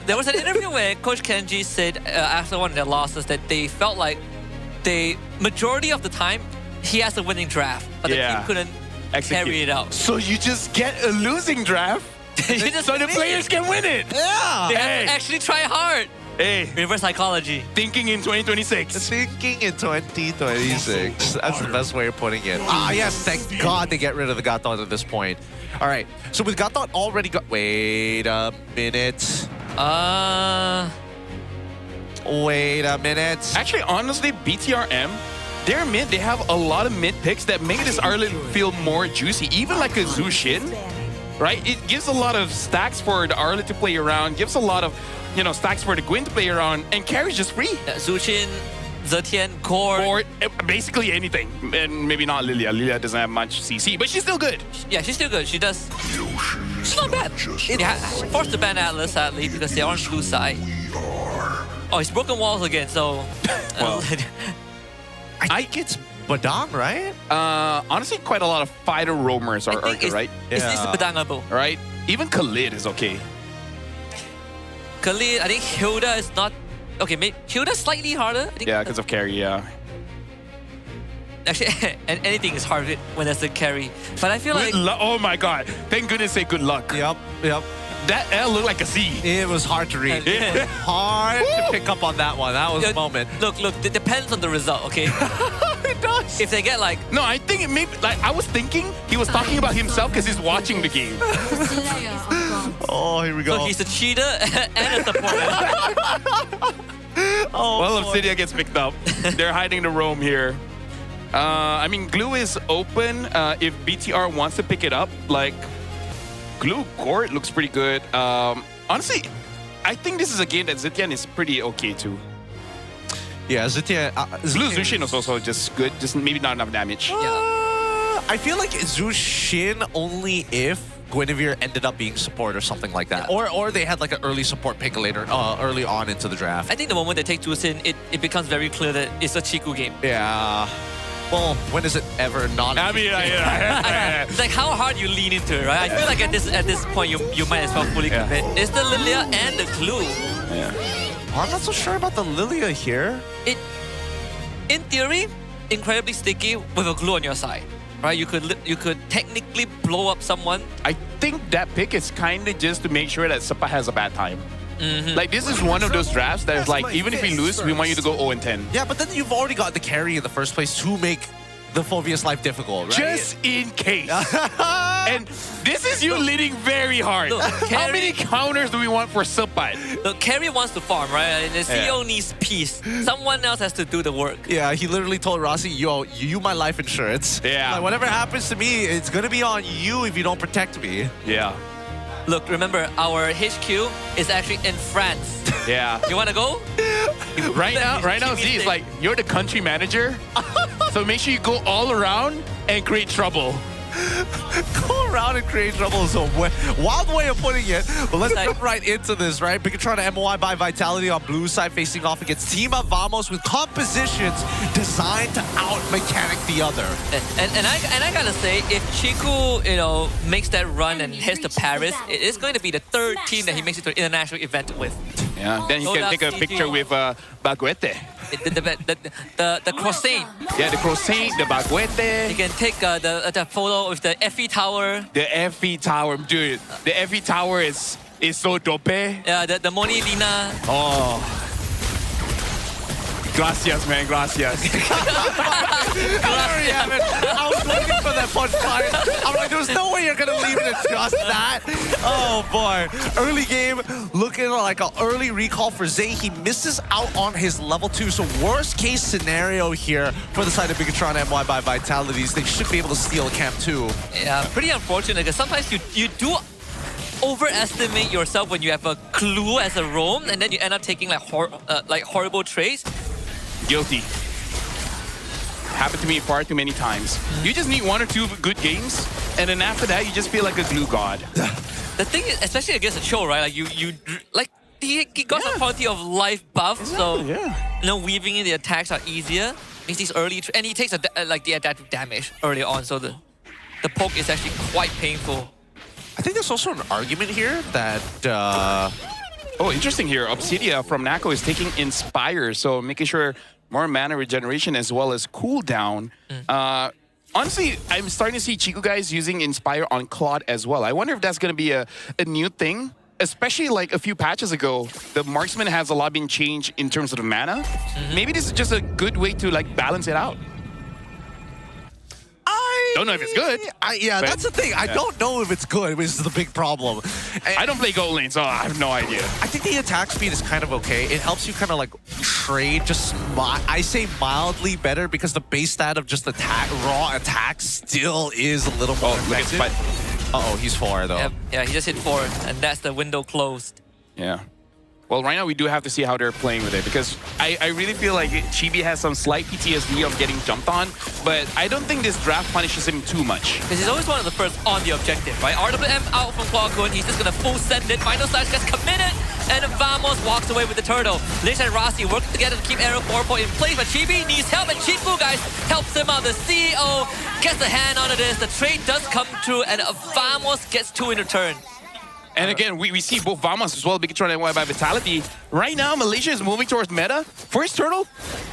I: There was an interview where Coach Kenji said after one of their losses that they felt like majority of the time he has a winning draft, but the team couldn't carry it out.
H: So you just get a losing draft so the players can win it.
G: Yeah.
I: They have to actually try hard.
H: Hey.
I: Reverse psychology.
H: Thinking in 2026.
G: Thinking in 2026. That's the best way of putting it. Yes, thank God they get rid of the Gatot at this point. All right, so with Gatot already got... Wait a minute. Wait a minute.
H: Actually, honestly, BTRM, their mid, they have a lot of mid picks that make this Arlen feel more juicy. Even like a Zushin, right? It gives a lot of stacks for the Arlen to play around, gives a lot of, stacks for the Gwyn to play around, and carry's just free.
I: Zushin, Zetian, Core.
H: Basically anything. And maybe not Lilia. Lilia doesn't have much CC, but she's still good.
I: Yeah, she's still good. She does. She's not bad. Forced to ban Atlas, sadly, because they're on blue side. Oh, he's broken walls again, so...
H: Well,
G: I think it's Badang, right?
H: Honestly, quite a lot of fighter roamers are Urka, right?
I: It's Badangable.
H: Right? Even Khalid is okay.
I: Khalid, I think Hilda is not... Okay, maybe Hilda's slightly harder. I think
H: because of carry, yeah.
I: Actually, anything is hard when there's a carry. But I feel like...
J: Oh my God. Thank goodness say good luck.
G: Yep.
J: That L looked like a C.
G: It was hard to read.
I: Yeah.
G: Hard to pick up on that one. That was a moment.
I: Look, it depends on the result, okay?
G: It does.
I: If they get like...
J: No, I think it may like I was thinking he was talking about himself because he's watching the game.
G: Oh, here we go.
I: So he's a cheater and a supporter.
J: Well, Obsidia gets picked up. They're hiding the roam here. I mean, Glue is open. If BTR wants to pick it up, like Glue Court looks pretty good. Honestly, I think this is a game that Zitian is pretty okay too.
G: Yeah, Zitian.
J: Blue Zushin was also just good, just maybe not enough damage.
G: I feel like Zushin only if Guinevere ended up being support or something like that. Or they had like an early support pick later, early on into the draft.
I: I think the moment they take Zushin, it becomes very clear that it's a Chiku game.
G: Yeah. Well, when is it ever not?
J: I mean,
I: It's like how hard you lean into it, right? I feel like at this point you might as well fully commit. It's the Lilia and the Glue.
J: Yeah.
G: I'm not so sure about the Lilia here.
I: In theory, incredibly sticky with a Glue on your side. Right, you could technically blow up someone.
J: I think that pick is kind of just to make sure that Sapa has a bad time. Like, this is one of those drafts that is like, even if we lose, we want you to go 0-10.
G: Yeah, but then you've already got the carry in the first place to make the Phobia's life difficult, right?
J: Just in case. And this is you leading very hard.
I: Look,
J: How many counters do we want for Sapat?
I: Look, Carry wants to farm, right? And the CEO needs peace. Someone else has to do the work.
G: Yeah, he literally told Rossi, yo, you my life insurance.
J: Yeah.
G: Like, whatever happens to me, it's gonna be on you if you don't protect me.
J: Yeah.
I: Look, remember, our HQ is actually in France.
J: Yeah.
I: You want to go?
J: Right now, Z is like, you're the country manager, so make sure you go all around and create trouble.
G: Go around and create trouble is a wild way of putting it. But let's jump right into this, right? Bigotron MY by Vitality on blue side facing off against Team Up Vamos with compositions designed to out-mechanic the other.
I: And I gotta say, if Chiku, makes that run and heads to Paris, it is going to be the third team that he makes it to an international event with.
J: Yeah, then he can take a picture with Baguete.
I: The croissant.
J: Yeah, the croissant, the Baguete.
I: You can take the photo with the Effie Tower.
J: The Effie Tower, dude. The Effie Tower is so dope.
I: Yeah, the Moni Lina.
J: Oh. Gracias, man. Gracias.
G: I was looking for that punchline. I'm like, there's no way you're gonna leave it at just that. Oh boy. Early game looking like an early recall for Zay. He misses out on his level 2. So worst case scenario here for the side of Bigotron MY by Vitalities. They should be able to steal Camp 2.
I: Yeah, pretty unfortunate because sometimes you do overestimate yourself when you have a clue as a roam and then you end up taking like horrible trades.
J: Guilty. Happened to me far too many times. You just need 1 or 2 good games, and then after that, you just feel like a glue god.
I: The thing is, especially against a Cho, right? Like he got some quality of life buff, so weaving in the attacks are easier. Makes these early, and he takes the adaptive damage early on, so the poke is actually quite painful.
G: I think there's also an argument here that.
J: Oh, interesting here. Obsidia from Nako is taking Inspire, so making sure more mana regeneration as well as cooldown. Honestly, I'm starting to see Chiku guys using Inspire on Claude as well. I wonder if that's going to be a new thing. Especially like a few patches ago, the marksman has a lot been changed in terms of the mana. Maybe this is just a good way to like balance it out. Don't know if it's good.
G: That's the thing. I don't know if it's good, which is the big problem.
J: I don't play gold lane, so I have no idea.
G: I think the attack speed is kind of okay. It helps you kind of like trade just, I say mildly better because the base stat of just raw attack still is a little more effective. Uh-oh, he's 4 though.
I: Yeah, he just hit 4 and that's the window closed.
J: Yeah. Well, right now we do have to see how they're playing with it because I really feel like Chibi has some slight PTSD of getting jumped on, but I don't think this draft punishes him too much.
I: Because he's always one of the first on the objective, right? RWM out from Qualcomm, he's just gonna full send it. Final Slash gets committed, and Vamos walks away with the turtle. Lish and Rossi working together to keep Arrow 4 in place, but Chibi needs help, and Chifu, guys, helps him out. The CEO gets a hand onto this. The trade does come through, and Vamos gets 2 in return.
J: And again, we see both Vamos as well as Bigotron MY by Vitality. Right now, Malaysia is moving towards meta. First turtle,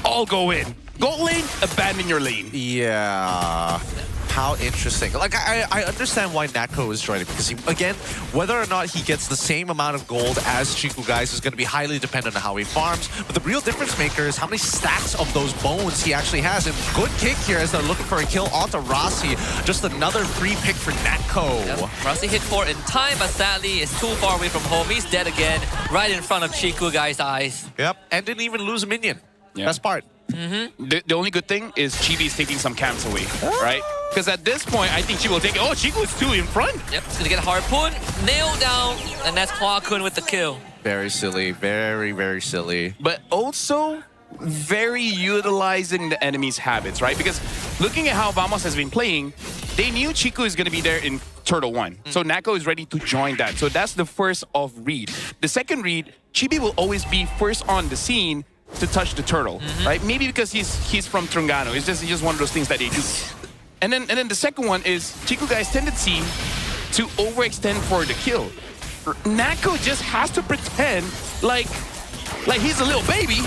J: all go in. Gold lane, abandon your lane.
G: Yeah. How interesting. Like, I understand why Nako is joining, because again, whether or not he gets the same amount of gold as Chiku guys is going to be highly dependent on how he farms. But the real difference maker is how many stacks of those bones he actually has. And good kick here as they're looking for a kill onto Rossi. Just another free pick for Nako.
I: Yep. Rossi hit 4 in time, but sadly is too far away from home. He's dead again, right in front of Chiku guys' eyes.
G: Yep, and didn't even lose a minion.
J: Yeah.
G: Best part.
J: The only good thing is Chibi's taking some camps away, right? Because at this point, I think Chibi will take it. Oh, Chiku is 2 in front.
I: Yep, he's gonna get a harpoon, nailed down, and that's Kwakun with the kill.
G: Very silly. Very, very silly.
J: But also very utilizing the enemy's habits, right? Because looking at how Vamos has been playing, they knew Chiku is going to be there in Turtle 1. So Nako is ready to join that. So that's the first of read. The second read, Chibi will always be first on the scene to touch the turtle, right? Maybe because he's from Trungano. It's just one of those things that they do. And then the second one is Chiku guy's tendency to overextend for the kill. Nako just has to pretend like he's a little baby,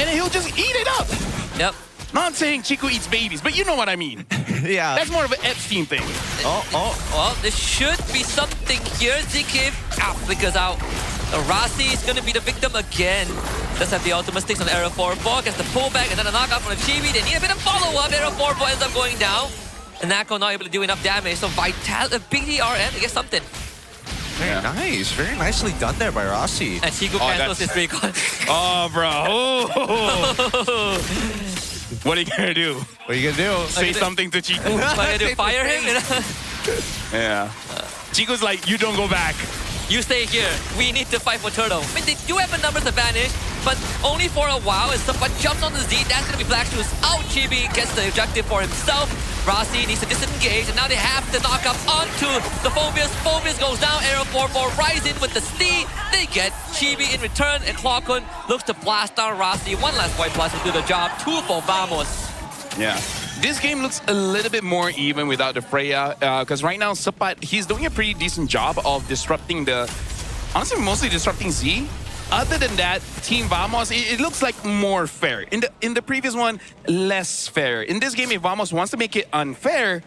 J: and he'll just eat it up.
I: Yep.
J: Not saying Chiku eats babies, but you know what I mean.
G: Yeah.
J: That's more of an Epstein thing.
I: Well, there should be something here. ZK flickers out. Rossi is going to be the victim again. Does have the ultimate sticks on Arrow 4-4. Gets the pullback and then a knockout from the Chibi. They need a bit of follow-up. Arrow 4-4 ends up going down. And Nako not able to do enough damage. So BTRM, they get something.
G: Very nice. Very nicely done there by Rossi.
I: And Chiku cancels his recon.
J: Oh, bro. Oh. What are you going to do?
G: What are you going to do?
J: Say something to Chiku.
I: What am I going to do? Fire him?
J: Yeah. Chiku's like, you don't go back.
I: You stay here. We need to fight for Turtle. I mean, they do have a numbers advantage, but only for a while. As someone jumps on the Z, that's going to be Black Shoes out. Chibi gets the objective for himself. Rossi needs to disengage, and now they have to knock up onto the Phobius. Phobius goes down. Arrow 4-4 rise in with the steed. They get Chibi in return, and Kwakun looks to blast down Rossi. One last white blast will do the job. 2 for Vamos.
J: Yeah. This game looks a little bit more even without the Freya, because right now Sapat, he's doing a pretty decent job of disrupting honestly, mostly disrupting Z. Other than that, Team Vamos, it looks like more fair. In the previous one, less fair. In this game, if Vamos wants to make it unfair,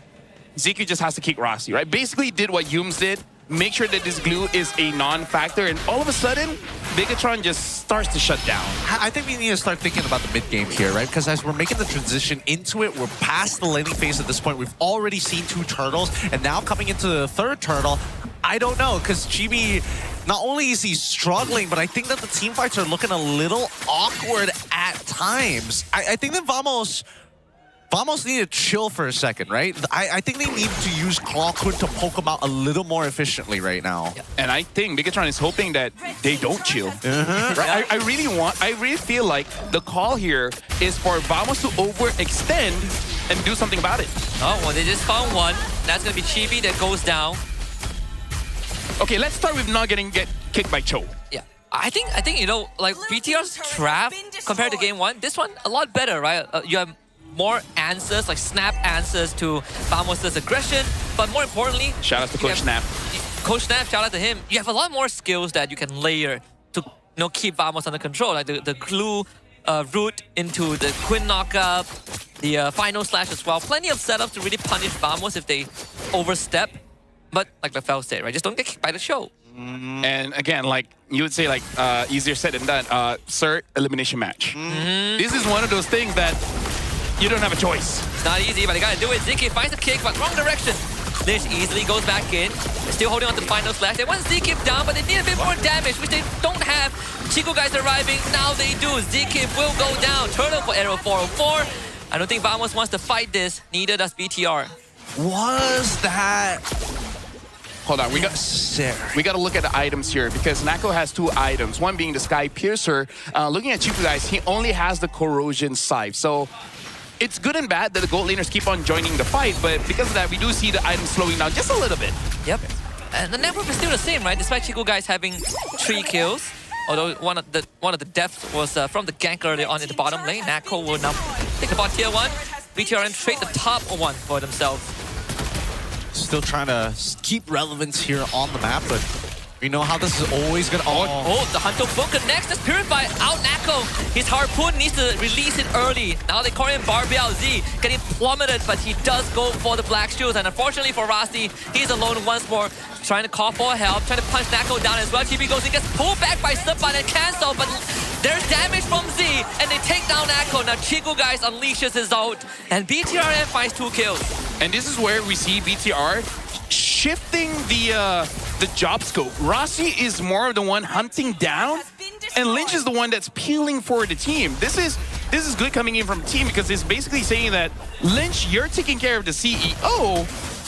J: ZQ just has to kick Rossi, right? Basically did what Yums did, make sure that this glue is a non-factor, and all of a sudden, Bigatron just starts to shut down.
G: I think we need to start thinking about the mid-game here, right? Because as we're making the transition into it, we're past the laning phase at this point. We've already seen 2 turtles, and now coming into the 3rd turtle, I don't know, because Chibi, not only is he struggling, but I think that the team fights are looking a little awkward at times. I think that Vamos need to chill for a second, right? I think they need to use Kwakun to poke him out a little more efficiently right now.
J: And I think Bigatron is hoping that they don't chill. Right? I really feel like the call here is for Vamos to overextend and do something about it.
I: Oh, well, they just found one. That's going to be Chibi that goes down.
J: Okay, let's start with not getting kicked by Cho.
I: Yeah. I think you know, like BTR's trap compared to game 1, this one a lot better, right? You have more answers, like snap answers to Vamos' aggression, but more importantly,
J: shout out to Coach Snap.
I: Coach Snap, shout out to him. You have a lot more skills that you can layer to keep Vamos under control, like the glue route into the Quinn knockup, the final slash as well. Plenty of setups to really punish Vamos if they overstep. But like Lefel said, right, just don't get kicked by the show.
J: And again, like you would say, like easier said than done. Sir, elimination match. This is one of those things that you don't have a choice.
I: It's not easy, but they gotta do it. ZK finds a kick, but wrong direction. Lish easily goes back in. They're still holding on to the final slash. They want ZK down, but they need a bit more damage, which they don't have. Chico guys arriving. Now they do. ZK will go down. Turtle for Arrow 404. I don't think Vamos wants to fight this. Neither does BTR.
G: Was that...
J: Hold on, we got to look at the items here because Nako has 2 items. One being the Sky Piercer. Looking at Chiku guys, he only has the Corrosion Scythe. So it's good and bad that the gold laners keep on joining the fight, but because of that, we do see the items slowing down just a little bit.
I: Yep. And the network is still the same, right? Despite Chiku guys having 3 kills, although one of the deaths was from the gank earlier on in the bottom lane. Nako will now pick up on tier 1. BTRM trade the top 1 for themselves.
G: Still trying to keep relevance here on the map, but We know how this is always gonna...
I: Oh, the Hunter Book connects. This Purify out Nako. His Harpoon needs to release it early. Now they call him Barbial Z, getting plummeted, but he does go for the Black Shields. And unfortunately for Rasti, he's alone once more, trying to call for help, trying to punch Nako down as well. Chibi goes, he gets pulled back by Slipbot and cancel, but there's damage from Z, and they take down Nako. Now Chigu guys unleashes his ult, and BTRM finds 2 kills.
H: And this is where we see BTR shifting the job scope. Rossi is more of the one hunting down, and Lynch is the one that's peeling for the team. This is good coming in from team because it's basically saying that Lynch, you're taking care of the CEO,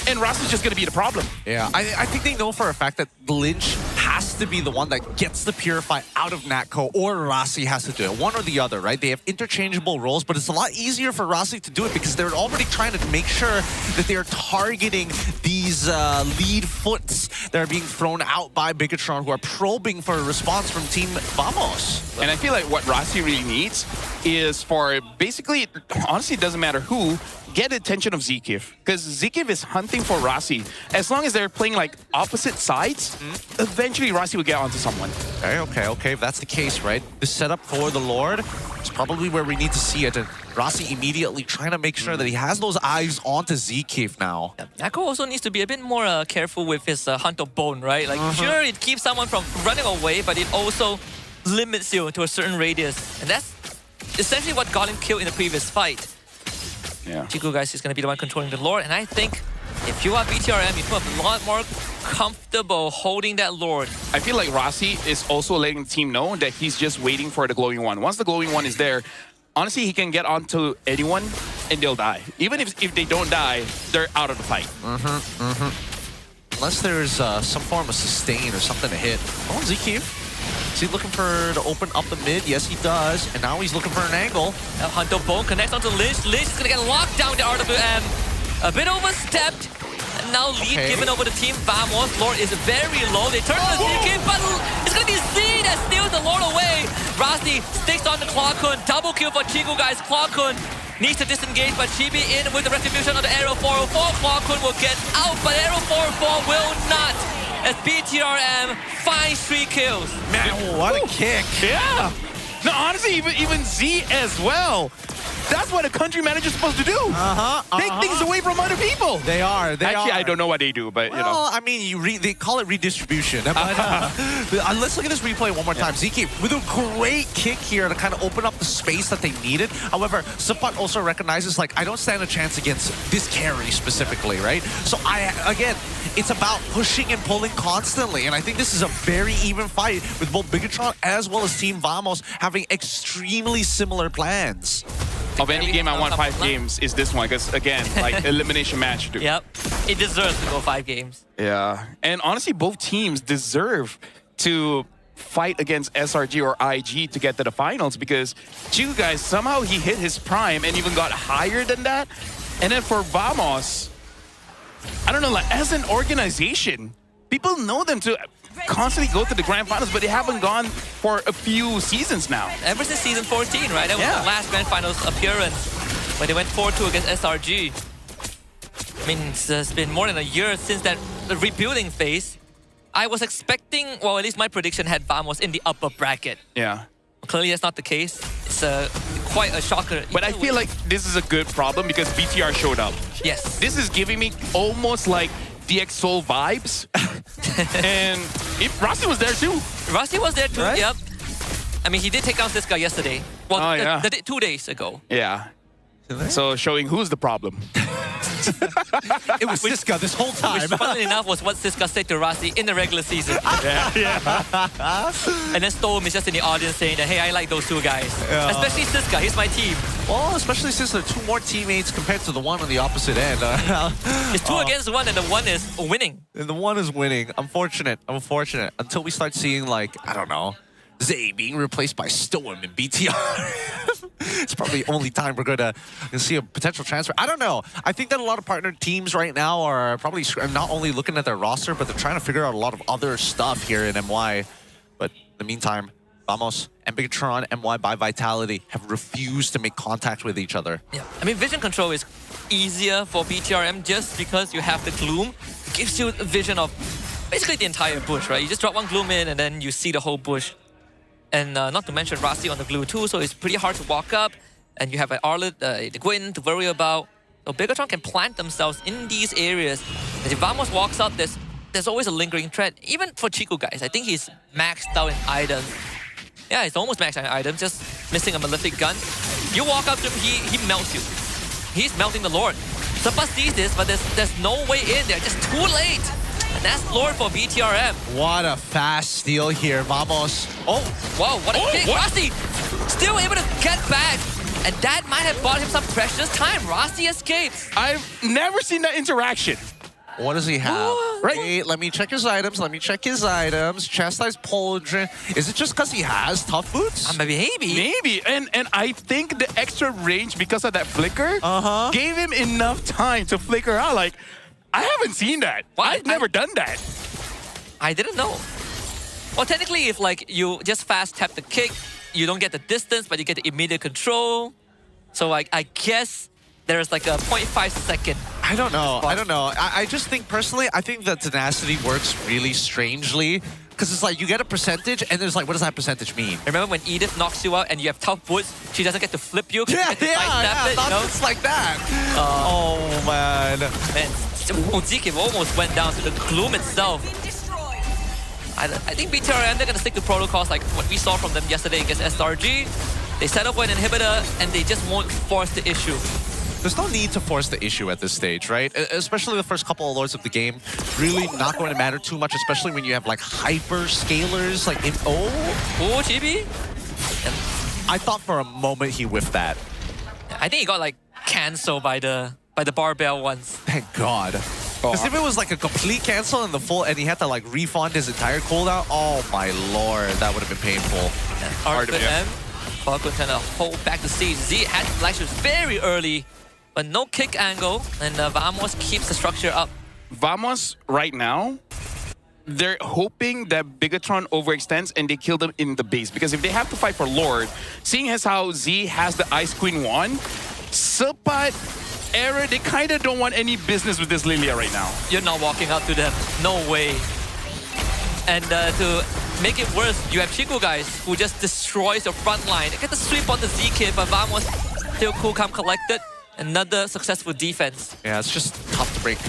H: and Rossi's just going to be the problem.
G: Yeah, I think they know for a fact that Lynch has to be the one that gets the Purify out of Natco, or Rossi has to do it. One or the other, right? They have interchangeable roles, but it's a lot easier for Rossi to do it because they're already trying to make sure that they are targeting these lead foots that are being thrown out by Bigatron, who are probing for a response from Team Vamos.
H: And I feel like what Rossi really needs is for basically, honestly, it doesn't matter who, get the attention of Zikif, because Zikif is hunting for Rossi. As long as they're playing like opposite sides, eventually Rossi will get onto someone.
G: Okay. If that's the case, right? The setup for the Lord is probably where we need to see it. And Rossi immediately trying to make sure that he has those eyes onto Zikif now.
I: Nako also needs to be a bit more careful with his Hunt of Bone, right? Like, sure, it keeps someone from running away, but it also limits you to a certain radius. And that's essentially what got him killed in the previous fight.
H: Yeah.
I: Chiku guys is going to be the one controlling the Lord, and I think if you are BTRM, you feel a lot more comfortable holding that Lord.
H: I feel like Rossi is also letting the team know that he's just waiting for the glowing one. Once the glowing one is there, honestly, he can get onto anyone and they'll die. Even if they don't die, they're out of the fight.
G: Unless there's some form of sustain or something to hit. Oh, Zikif. Is he looking for to open up the mid? Yes, he does. And now he's looking for an angle.
I: Hunter Bone connects onto Lynch. Lynch is going to get locked down the RWM. A bit overstepped. And now lead given over to Team Vamos. Lord is very low. They turn to the ZK, but it's going to be Z that steals the Lord away. Rasti sticks on the Clawkun. Double kill for Chigu guys. Clawkun needs to disengage, but Chibi in with the retribution of the Arrow 404. Clawkun will get out, but Arrow 404 will not. As BTRM finds 3 kills.
G: Man, what a kick.
H: Yeah. No, honestly, even Z as well. That's what a country manager's supposed to do. Take things away from other people.
G: They are.
H: Actually, I don't know what they do, but you know.
G: Well, I mean, they call it redistribution. But, let's look at this replay one more time. ZK with a great kick here to kind of open up the space that they needed. However, Suppot also recognizes, like, I don't stand a chance against this carry specifically, right? So, again, it's about pushing and pulling constantly. And I think this is a very even fight with both Bigatron as well as Team Vamos having extremely similar plans.
H: Of any game I won 5 games is this one, because again, like elimination match. Dude.
I: Yep, it deserves to go 5 games.
H: Yeah, and honestly, both teams deserve to fight against SRG or IG to get to the finals, because Chigu guys, somehow he hit his prime and even got higher than that. And then for Vamos, I don't know, like as an organization, people know them to constantly go to the grand finals, but they haven't gone for a few seasons now.
I: Ever since season 14, right? That was the last grand finals appearance when they went 4-2 against SRG. I mean, it's been more than a year since that rebuilding phase. I was expecting, well, at least my prediction had Vamos in the upper bracket.
H: Yeah.
I: Clearly, that's not the case. It's quite a shocker.
H: But I feel like this is a good problem because BTR showed up.
I: Yes.
H: This is giving me almost like DX Soul vibes. And Rossi was there too.
I: Rossi was there too,
H: right?
I: Yep. I mean, he did take down this guy yesterday. Well, 2 days ago.
H: Yeah. So showing who's the problem.
G: It was Siska this whole time.
I: Which, funnily enough, was what Siska said to Rossi in the regular season. And then Storm is just in the audience saying that, hey, I like those 2 guys. Especially Siska, he's my team.
G: Well, especially since there are 2 more teammates compared to the one on the opposite end.
I: It's 2 against 1 and the 1 is winning.
G: And the 1 is winning. Unfortunate. Until we start seeing, like, I don't know, Zay being replaced by Storm in BTR. It's probably the only time we're going to see a potential transfer. I don't know. I think that a lot of partner teams right now are probably not only looking at their roster, but they're trying to figure out a lot of other stuff here in MY. But in the meantime, Vamos and Bigatron, MY by Vitality, have refused to make contact with each other.
I: Yeah, I mean, vision control is easier for BTRM just because you have the Gloom. It gives you a vision of basically the entire bush, right? You just drop one gloom in and then you see the whole bush. And not to mention Rasi on the glue too, so it's pretty hard to walk up. And you have an Arlet, the Gwyn to worry about. So Bigatron can plant themselves in these areas. And if Vamos walks up, there's always a lingering threat. Even for Chiku, guys, I think he's maxed out in items. Yeah, he's almost maxed out in items, just missing a Malefic gun. You walk up to him, he melts you. He's melting the Lord. Suppa sees this, but there's no way in there, just too late. And that's Lord for BTRM.
G: What a fast steal here, Vamos. Oh,
I: Wow, what a kick. Rasi still able to get back. And that might have bought him some precious time. Rasi escapes.
J: I've never seen that interaction.
G: what does he have?
J: Right.
G: Wait, let me check his items. Chastise Pauldron. Is it just because he has tough boots?
J: Maybe. And I think the extra range because of that flicker gave him enough time to flicker out. Like, I haven't seen that. I've never done that.
I: I didn't know. Well, technically, if like you just fast tap the kick, you don't get the distance, but you get the immediate control. So like, I guess there's like a 0.5 second.
G: I don't know. I just think personally, I think that tenacity works really strangely. Because it's like you get a percentage and there's like, what does that percentage mean?
I: Remember when Edith knocks you out and you have tough boots, she doesn't get to flip you?
G: Yeah,
I: It's
G: like that. Oh, man.
I: Man, Mujiki almost went down to the gloom itself. I think BTRM, they're going to stick to protocols like what we saw from them yesterday against SRG. They set up an inhibitor and they just won't force the issue.
G: There's no need to force the issue at this stage, right? Especially the first couple of lords of the game. Really not going to matter too much, especially when you have like hyper scalers like in
I: Oh, Chibi?
G: I thought for a moment he whiffed that.
I: I think he got like cancelled by the barbell once.
G: Thank God. Because if it was like a complete cancel and he had to like refund his entire cooldown, oh my lord, that would have been painful.
I: RFM, Falcon trying to hold back the siege. Z had flash very early, but no kick angle, and Vamos keeps the structure up.
J: Vamos, right now, they're hoping that Bigatron overextends and they kill them in the base. Because if they have to fight for Lord, seeing as how Z has the Ice Queen 1, Suppa, Era, they kind of don't want any business with this Lilia right now.
I: You're not walking up to them. No way. And to make it worse, you have Chiku, guys, who just destroys your front line. They get the sweep on the Z-Kid, but Vamos still cool, calm, collected. Another successful defense.
G: Yeah, it's just tough to break.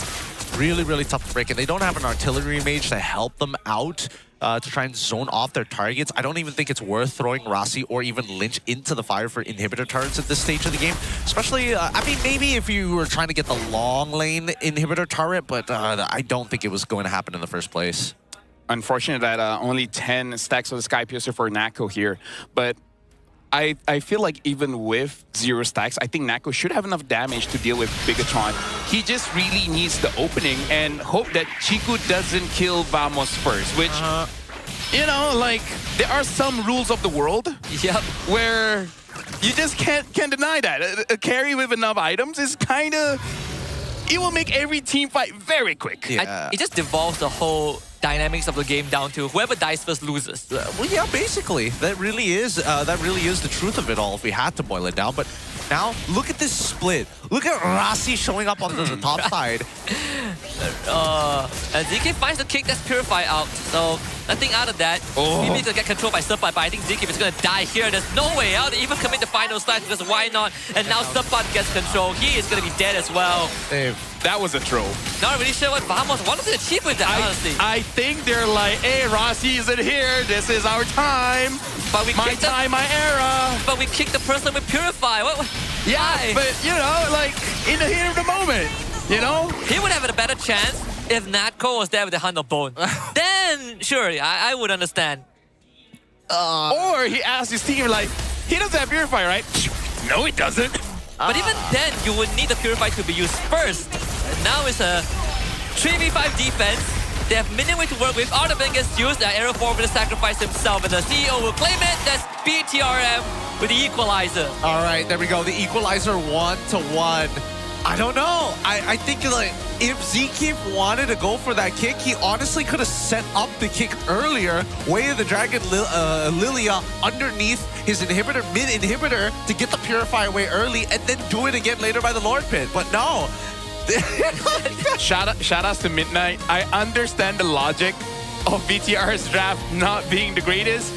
G: Really, really tough to break. And they don't have an artillery mage to help them out to try and zone off their targets. I don't even think it's worth throwing Rasi or even Lynch into the fire for inhibitor turrets at this stage of the game. Especially, I mean, maybe if you were trying to get the long lane inhibitor turret, but I don't think it was going to happen in the first place.
J: Unfortunate that only 10 stacks of the Sky Piercer for Nako here. But I feel like even with 0 stacks, I think Nako should have enough damage to deal with Bigatron. He just really needs the opening and hope that Chiku doesn't kill Vamos first, which, you know, like, there are some rules of the world where you just can't deny that. A carry with enough items is kind of... It will make every team fight very quick.
G: Yeah.
I: It just devolves the whole dynamics of the game down to whoever dies first loses.
G: Well, yeah, basically. That really is the truth of it all if we had to boil it down. But now, look at this split. Look at Rasi showing up on the top side.
I: And ZK finds the kick that's Purify out. So, nothing out of that. He needs to get controlled by Suppa, but I think ZK is going to die here. There's no way out to even commit the final slice because why not? And now Suppa gets control. He is going to be dead as well.
G: Dave.
J: That was a throw.
I: Not really sure what Vamos wanted to achieve with that, honestly.
J: I think they're like, hey, Rasi isn't here. This is our time.
I: But we
J: my time, my era.
I: But we kicked the person with Purify. What?
J: Yeah,
I: why?
J: but, you know, like, in the heat of the moment, you know?
I: He would have had a better chance if Natko was there with the Hand of Bone. Then, sure, I would understand.
J: Or he asked his team, like, he doesn't have Purify, right? No, he doesn't.
I: But even then, you would need the Purify to be used first. And now it's a 3v5 defense. They have minion way to work with. Artaban gets used. Arrow 4 will sacrifice himself. And the CEO will claim it. That's BTRM with the equalizer.
G: All right, there we go. The equalizer 1-1. I don't know. I think like if Zkeep wanted to go for that kick, he honestly could have set up the kick earlier, way the Dragon Lilia underneath his inhibitor, mid-inhibitor, to get the Purify away early and then do it again later by the Lord Pit. But no,
H: Shout outs to Midnight. I understand the logic of BTR's draft not being the greatest,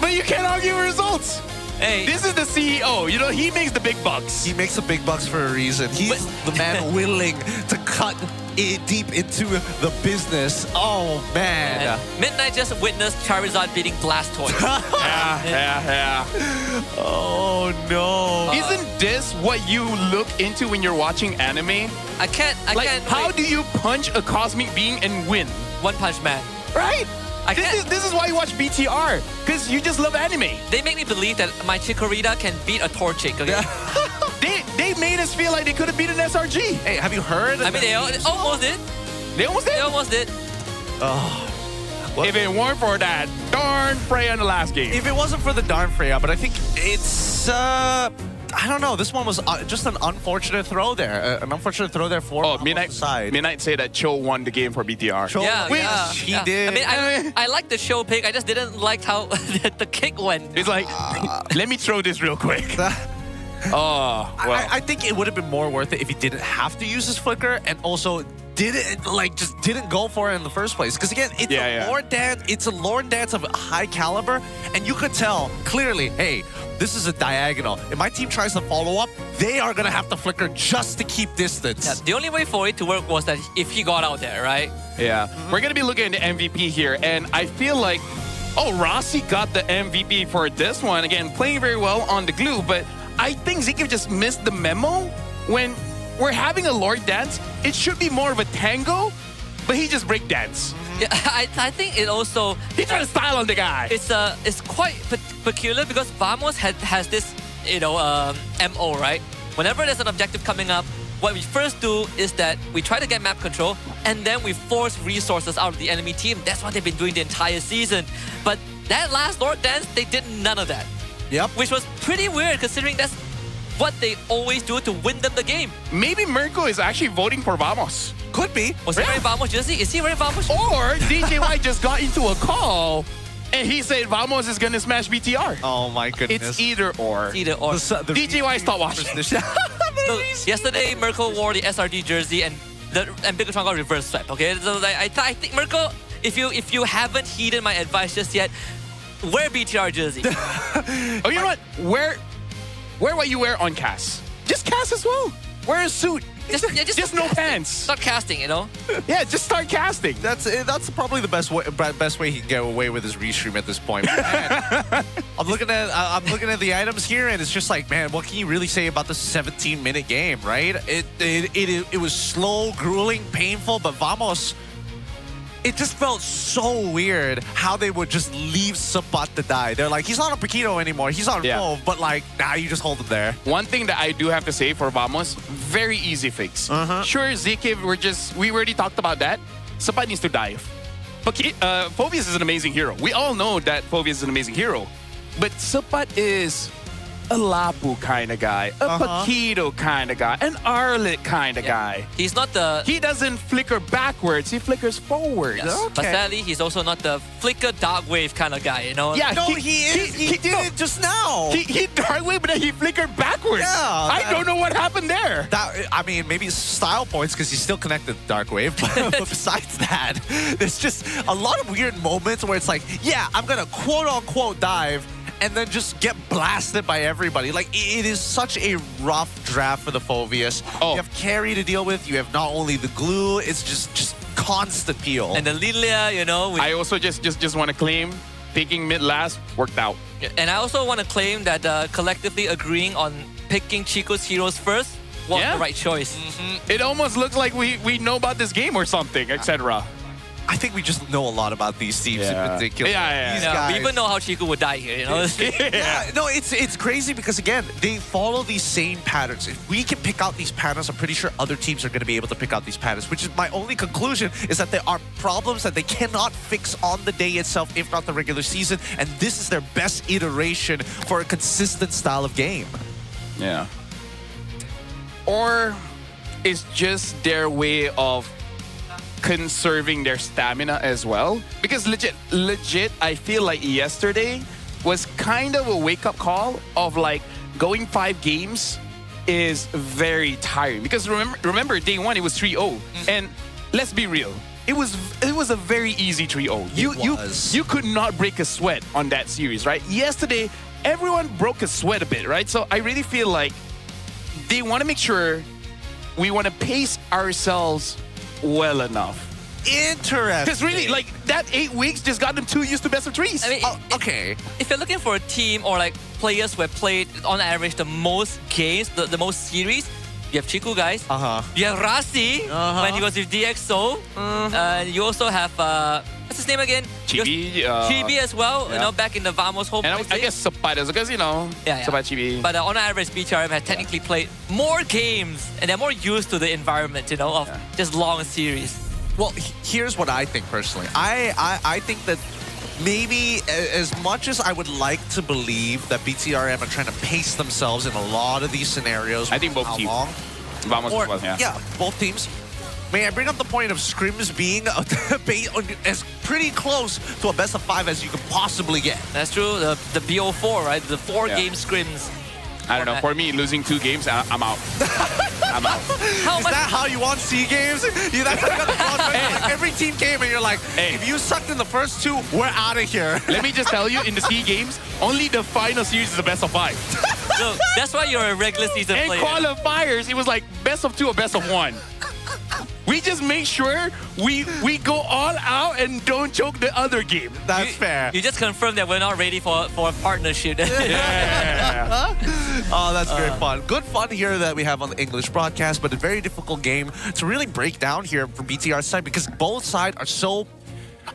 H: but you can't argue with results.
I: Hey,
H: This is the CEO. You know, he makes the big bucks.
G: He makes the big bucks for a reason. He's the man willing to cut it deep into the business. Oh, man.
I: and Midnight just witnessed Charizard beating Blastoise.
H: Yeah.
G: Oh, no.
H: Isn't this what you look into when you're watching anime?
I: I can't.
H: How
I: wait.
H: do you punch a cosmic being and win?
I: One Punch Man?
H: Right?
I: I can't.
H: This is why you watch BTR, because you just love anime.
I: They make me believe that my Chikorita can beat a Torchic. Okay?
H: They made us feel like they could have beaten SRG.
G: Hey, have you heard?
I: I mean, they almost did.
H: They almost did.
I: They almost did.
H: If it weren't for that darn Freya in the last game.
G: If it wasn't for the darn Freya, but I think it's, I don't know. This one was just an unfortunate throw there. An unfortunate throw there for
H: Midnight
G: side.
H: Midnight say that Cho won the game for BTR.
G: Cho-
I: Yeah,
G: Which
I: yeah.
G: he
I: yeah.
G: did.
I: I mean, I like the show pick. I just didn't like how the kick went.
H: It's like, let me throw this real quick. Oh, well.
G: I think it would have been more worth it if he didn't have to use his flicker and also didn't go for it in the first place. Because again, it's a lore dance. It's a lore dance of high caliber, and you could tell clearly, hey, this is a diagonal. If my team tries to follow up, they are gonna have to flicker just to keep distance.
I: Yeah, the only way for it to work was that if he got out there, right?
H: Yeah. We're going to be looking at the MVP here, and I feel like, Rossi got the MVP for this one. Again, playing very well on the glue, but I think Zeke just missed the memo. When we're having a Lord dance, it should be more of a tango, but he just break dance.
I: Yeah, I think it also...
H: He tried to style on the guy.
I: It's quite peculiar because Vamos has this, MO, right? Whenever there's an objective coming up, what we first do is that we try to get map control and then we force resources out of the enemy team. That's what they've been doing the entire season. But that last Lord Dance, they did none of that.
G: Yep.
I: Which was pretty weird considering that's what they always do to win them the game.
H: Maybe Mirko is actually voting for Vamos.
G: Could be.
I: Was he wearing Vamos jersey? Is he wearing Vamos?
H: Or DJY just got into a call and he said Vamos is going to smash BTR.
G: Oh my goodness.
H: It's either or.
I: Either or.
H: DJY, stop watching.
I: So yesterday, Mirko wore the SRG jersey and Bigotron got reverse swept. Okay, so I think Mirko, if you haven't heeded my advice just yet, wear BTR jersey.
H: Oh, you know what? Wear what you wear on cast. Just cast as well. Wear a suit. Just no pants.
I: Start casting,
H: Yeah, just start casting.
G: That's probably the best way he can get away with his restream at this point. Man, I'm looking at the items here, and it's just like, man, what can you really say about the 17-minute game, right? It was slow, grueling, painful, but Vamos. It just felt so weird how they would just leave Sapat to die. They're like, he's not on Paquito anymore. He's on full, but like, nah, you just hold him there.
H: One thing that I do have to say for Vamos, very easy fix. Sure, Zeke, we already talked about that. Sapat needs to dive. Phobius is an amazing hero. We all know that Phobius is an amazing hero. But Sapat is a Lapu kind of guy, a Paquito kind of guy, an Arlet kind of guy.
I: He's not the...
H: He doesn't flicker backwards, he flickers forwards.
I: Yes. But sadly, he's also not the flicker dark wave kind of guy,
H: Yeah,
G: No, he is. He did it just now.
H: He dark wave, but then he flickered backwards.
G: Yeah,
H: I don't know what happened there.
G: I mean, maybe it's style points because he's still connected to Dark Wave. But besides that, there's just a lot of weird moments where it's like, yeah, I'm going to quote-unquote dive and then just get blasted by everybody. Like, it is such a rough draft for the Phobius. You have carry to deal with. You have not only the glue, it's just constant peel.
I: And the Lilia,
H: I also just want to claim picking mid-last worked out.
I: And I also want to claim that collectively agreeing on picking Chico's heroes first was the right choice.
H: It almost looks like we know about this game or something, etc.
G: I think we just know a lot about these teams in particular. These guys.
I: We even know how Chico would die here,
G: No, it's crazy because, again, they follow these same patterns. If we can pick out these patterns, I'm pretty sure other teams are going to be able to pick out these patterns, which is my only conclusion, is that there are problems that they cannot fix on the day itself, if not the regular season, and this is their best iteration for a consistent style of game.
H: Yeah. Or it's just their way of conserving their stamina as well, because legit I feel like yesterday was kind of a wake-up call of like going 5 games is very tiring because remember day one it was 3-0 and let's be real. It was a very easy 3-0. You could not break a sweat on that series, right? Yesterday, everyone broke a sweat a bit, right? So I really feel like they want to make sure we want to pace ourselves well enough.
G: Interesting.
H: Because really, like, that 8 weeks just got them too used to best of threes.
I: I mean,
G: Okay.
I: if you're looking for a team or like players who have played on average the most games, the most series, you have Chiku guys. You have Rasi when he was with DxO. You also have what's his name again?
H: Chibi.
I: Chibi as well.
H: yeah.
I: You know, back in the Vamos home.
H: And
I: place
H: I
I: days.
H: guess Sapadas, because, you know,
I: Yeah.
H: Sapat Chibi.
I: But on average, BTRM has technically played more games and they're more used to the environment, you know, of just long series.
G: Well, here's what I think personally. I think that maybe as much as I would like to believe that BTRM are trying to pace themselves in a lot of these scenarios.
H: I think both
G: how
H: teams.
G: long?
H: Vamos
G: Or,
H: as well,
G: yeah, both teams. May I bring up the point of scrims being as pretty close to a best of 5 as you could possibly get?
I: That's true. The BO4, right? The 4
H: Yeah.
I: game scrims.
H: I don't know. For me, losing 2 games, I'm out. I'm out.
G: Is that how you want SEA games? That's how you got the contract? Like every team came and you're like, if you sucked in the first 2, we're out of here.
H: Let me just tell you, in the SEA games, only the final series is the best of 5.
I: So that's why you're a regular season
H: And
I: player.
H: qualifiers, it was like best of 2 or best of 1. We just make sure we go all out and don't choke the other game.
G: That's fair.
I: You just confirmed that we're not ready for a partnership.
H: Yeah.
G: Oh, that's very fun. Good fun here that we have on the English broadcast, but a very difficult game to really break down here from BTR's side because both sides are so,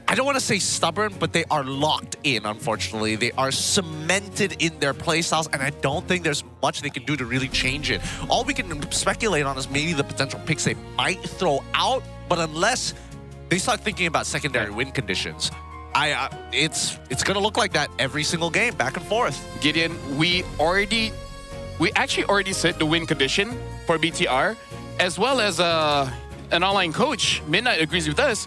G: I don't want to say stubborn, but they are locked in, unfortunately. They are cemented in their playstyles, and I don't think there's much they can do to really change it. All we can speculate on is maybe the potential picks they might throw out, but unless they start thinking about secondary win conditions, it's going to look like that every single game, back and forth.
H: Gideon, we actually already set the win condition for BTR, as well as an online coach, Midnight, agrees with us.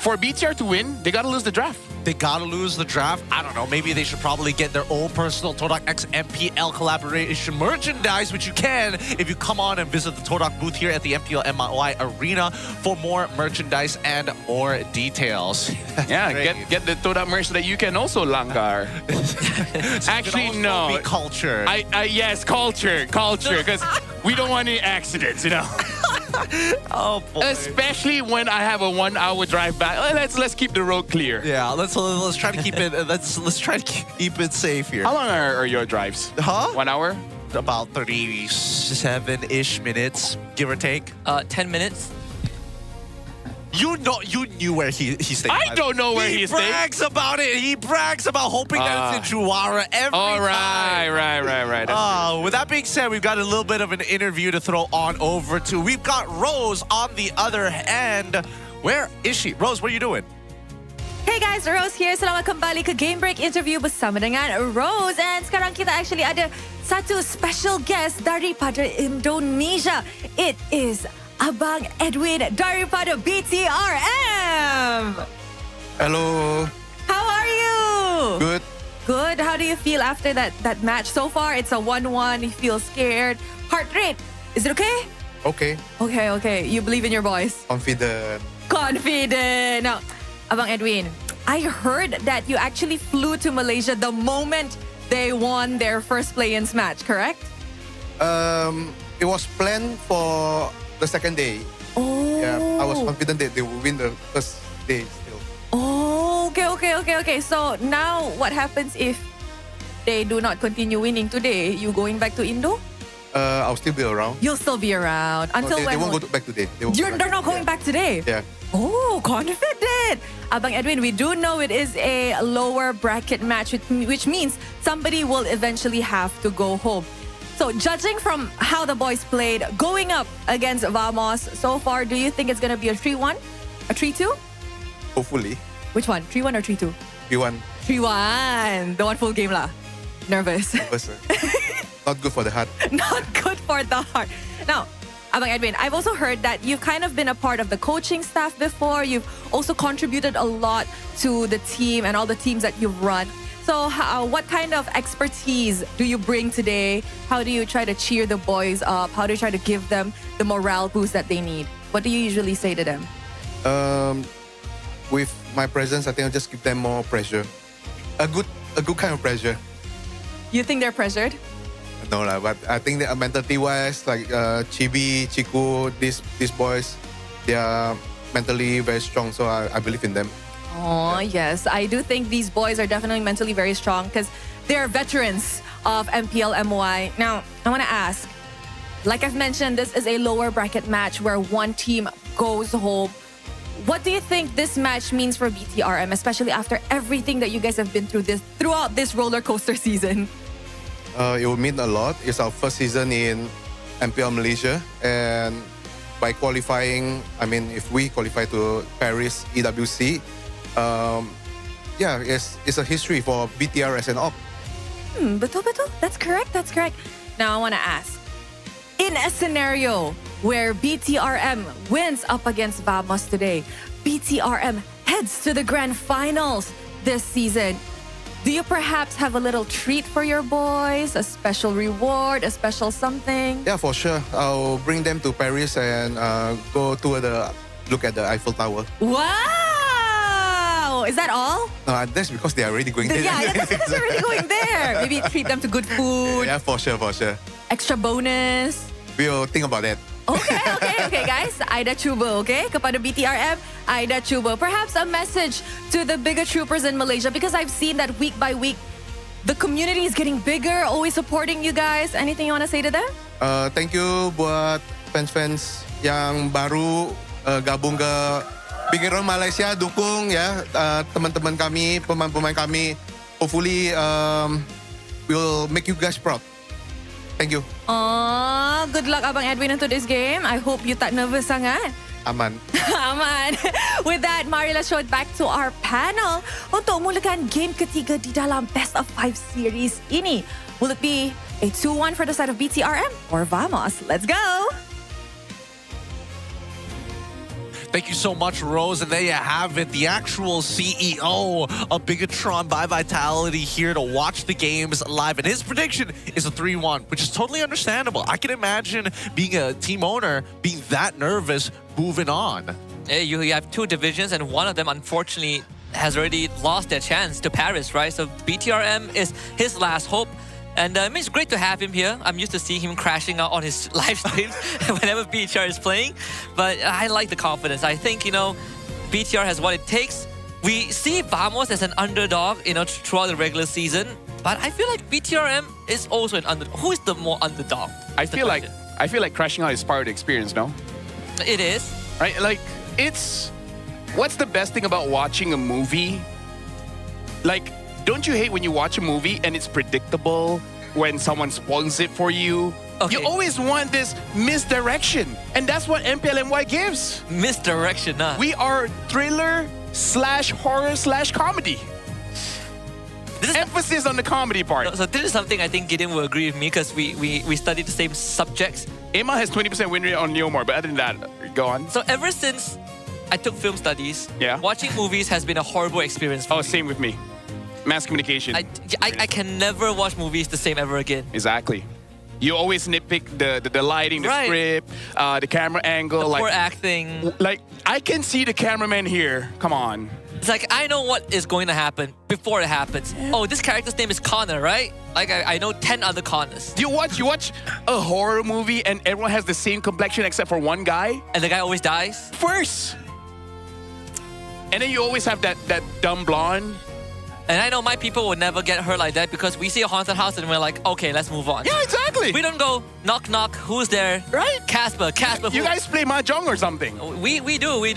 H: For BTR to win, they gotta lose the draft.
G: They gotta lose the draft. I don't know. Maybe they should probably get their own personal Todak X MPL collaboration merchandise, which you can if you come on and visit the Todak booth here at the MPL MY Arena for more merchandise and more details.
H: Yeah, get the Todak merch so that you can also langar. Actually, no.
G: Be culture.
H: Yes, culture, because we don't want any accidents, you know.
G: Oh boy.
H: Especially when I have a 1-hour drive back. Let's keep the road clear.
G: Yeah, let's try to keep it. Let's try to keep it safe here.
H: How long are your drives?
G: 1
H: hour?
G: About 37-ish minutes, give or take.
I: 10 minutes.
G: You knew where he stayed.
H: I don't know where he stayed.
G: He brags about it. He brags about hoping that it's in Chuara every time.
H: Right.
G: With that being said, we've got a little bit of an interview to throw on over to. We've got Rose on the other end. Where is she? Rose, what are you doing?
F: Hey guys, Rose here. Selamat kembali ke Game Break Interview bersama dengan Rose. And sekarang kita actually ada satu special guest daripada Indonesia. It is Abang Edwin daripada BTRM.
K: Hello.
F: How are you?
K: Good.
F: Good. How do you feel after that match? So far, it's a 1-1. You feel scared. Heart rate, is it okay?
K: Okay.
F: Okay. You believe in your boys?
K: Confident.
F: Now, Abang Edwin, I heard that you actually flew to Malaysia the moment they won their first play-ins match, correct?
K: It was planned for the second day.
F: Oh.
K: Yeah, I was confident that they will win the first day still.
F: Oh, okay. So now what happens if they do not continue winning today? You going back to Indo?
K: I'll still be around.
F: You'll still be around until
K: they
F: when?
K: won't go back today.
F: They're not going back today?
K: Yeah.
F: Oh, confident. Abang Edwin, we do know it is a lower bracket match, which means somebody will eventually have to go home. So judging from how the boys played, going up against Vamos so far, do you think it's going to be a 3-1? A 3-2?
K: Hopefully.
F: Which one? 3-1 or 3-2?
K: 3-1.
F: 3-1. The one full game lah. Nervous.
K: Not good for the heart.
F: Not good for the heart. Now, Abang Edwin, I've also heard that you've kind of been a part of the coaching staff before. You've also contributed a lot to the team and all the teams that you've run. So what kind of expertise do you bring today? How do you try to cheer the boys up? How do you try to give them the morale boost that they need? What do you usually say to them?
K: With my presence, I think I'll just give them more pressure. A good kind of pressure.
F: You think they're pressured?
K: No lah, but I think that mentality wise, like Chibi, Chiku, these boys, they are mentally very strong. So I believe in them.
F: Oh, yes. I do think these boys are definitely mentally very strong because they're veterans of MPL MY. Now, I want to ask, like I've mentioned, this is a lower bracket match where one team goes home. What do you think this match means for BTRM, especially after everything that you guys have been throughout this roller coaster season?
K: It will mean a lot. It's our first season in MPL Malaysia, and by qualifying, I mean, if we qualify to Paris EWC, it's a history for BTR as an op.
F: Betul. That's correct. Now I want to ask, in a scenario where BTRM wins up against Vamos today, BTRM heads to the grand finals this season. Do you perhaps have a little treat for your boys? A special reward, a special something?
K: Yeah, for sure. I'll bring them to Paris and go look at the Eiffel Tower.
F: Wow! Is that all?
K: No, that's because they are already going there.
F: Yeah, that's because they're already going there. Maybe treat them to good food.
K: Yeah, for sure.
F: Extra bonus.
K: We'll think about that.
F: Okay, guys. Aida cuba, okay? Kepada BTRM, Aida cuba. Perhaps a message to the bigger troopers in Malaysia, because I've seen that week by week, the community is getting bigger, always supporting you guys. Anything you want to say to them?
K: Thank you buat fans-fans yang baru gabung ke Big Round Malaysia, dukung ya teman-teman kami, pemain-pemain kami. Hopefully we'll make you guys proud. Thank you.
F: Good luck Abang Edwin into this game. I hope you tak nervous sangat.
K: Aman.
F: Aman. With that, mari let's show it back to our panel untuk mulakan game ketiga di dalam Best of 5 series ini. Will it be a 2-1 for the side of BTRM or Vamos? Let's go.
G: Thank you so much, Rose. And there you have it, the actual CEO of Bigatron by Vitality here to watch the games live. And his prediction is a 3-1, which is totally understandable. I can imagine being a team owner, being that nervous, moving on.
I: Yeah, you have two divisions, and one of them, unfortunately, has already lost their chance to Paris, right? So BTRM is his last hope. And it's great to have him here. I'm used to seeing him crashing out on his live streams whenever BTR is playing. But I like the confidence. I think, BTR has what it takes. We see Vamos as an underdog, throughout the regular season. But I feel like BTRM is also an underdog. Who is the more underdog?
H: I feel like crashing out is part of the experience, no?
I: It is.
H: Right? Like, what's the best thing about watching a movie? Like, don't you hate when you watch a movie and it's predictable when someone spoils it for you?
I: Okay.
H: You always want this misdirection. And that's what MPL MY gives.
I: Misdirection, huh?
H: We are thriller/horror/comedy. Emphasis on the comedy part.
I: So this is something I think Gideon will agree with me, because we studied the same subjects.
H: Emma has 20% win rate on Neomar, but other than that, go on.
I: So ever since I took film studies,
H: Yeah.
I: watching movies has been a horrible experience for me.
H: Same with me. Mass communication.
I: I can never watch movies the same ever again.
H: Exactly. You always nitpick the lighting, the
I: Right.
H: script, the camera angle.
I: The poor acting.
H: Like, I can see the cameraman here. Come on.
I: It's like, I know what is going to happen before it happens. Oh, this character's name is Connor, right? Like, I know 10 other Connors.
H: You watch a horror movie and everyone has the same complexion except for one guy?
I: And the guy always dies?
H: First. And then you always have that dumb blonde.
I: And I know my people will never get hurt like that, because we see a haunted house and we're like, okay, let's move on.
H: Yeah, exactly.
I: We don't go, knock, knock, who's there?
H: Right?
I: Casper.
H: You guys play mahjong or something?
I: We do. We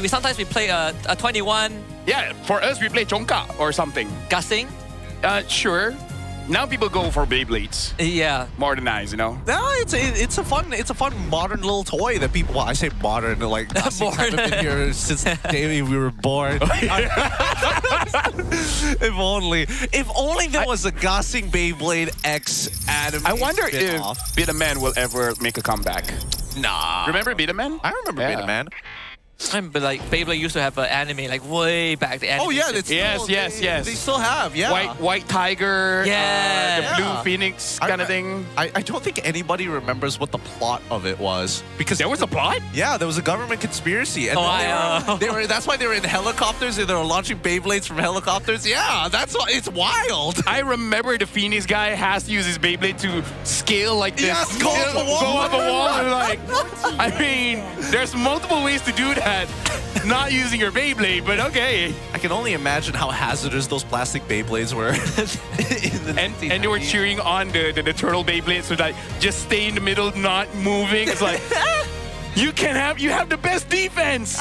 I: sometimes play a 21.
H: Yeah, for us, we play chongka or something.
I: Gussing.
H: Sure. Now people go for Beyblades.
I: Yeah.
H: Modernized,
G: No, it's a fun modern little toy that people. I say modern, like
I: Modern.
G: I've been here since the day we were born. If only there was a Gossing Beyblade X anime.
H: I wonder
G: spin-off.
H: if Betaman will ever make a comeback.
G: Nah.
H: Remember Betaman?
G: I remember
H: Yeah.
G: Betaman.
I: But like Beyblade used to have an anime like way back. The
G: Oh yeah,
I: animation.
G: it's
H: Yes, yes.
G: They still have, yeah.
H: White tiger,
I: Yeah.
H: the blue
G: Yeah.
H: phoenix kind of thing.
G: I don't think anybody remembers what the plot of it was because
H: There was a plot?
G: Yeah, there was a government conspiracy, and
I: Oh,
G: then they were. That's why they were in helicopters and they were launching Beyblades from helicopters. Yeah, that's why it's wild.
H: I remember the Phoenix guy has to use his Beyblade to scale like this.
G: Yes, go up the wall.
H: Go up a wall. And like, I mean, there's multiple ways to do that. Not using your Beyblade, but okay.
G: I can only imagine how hazardous those plastic Beyblades were.
H: And they were cheering on the turtle Beyblade, so that just stay in the middle, not moving. It's like, you have the best defense.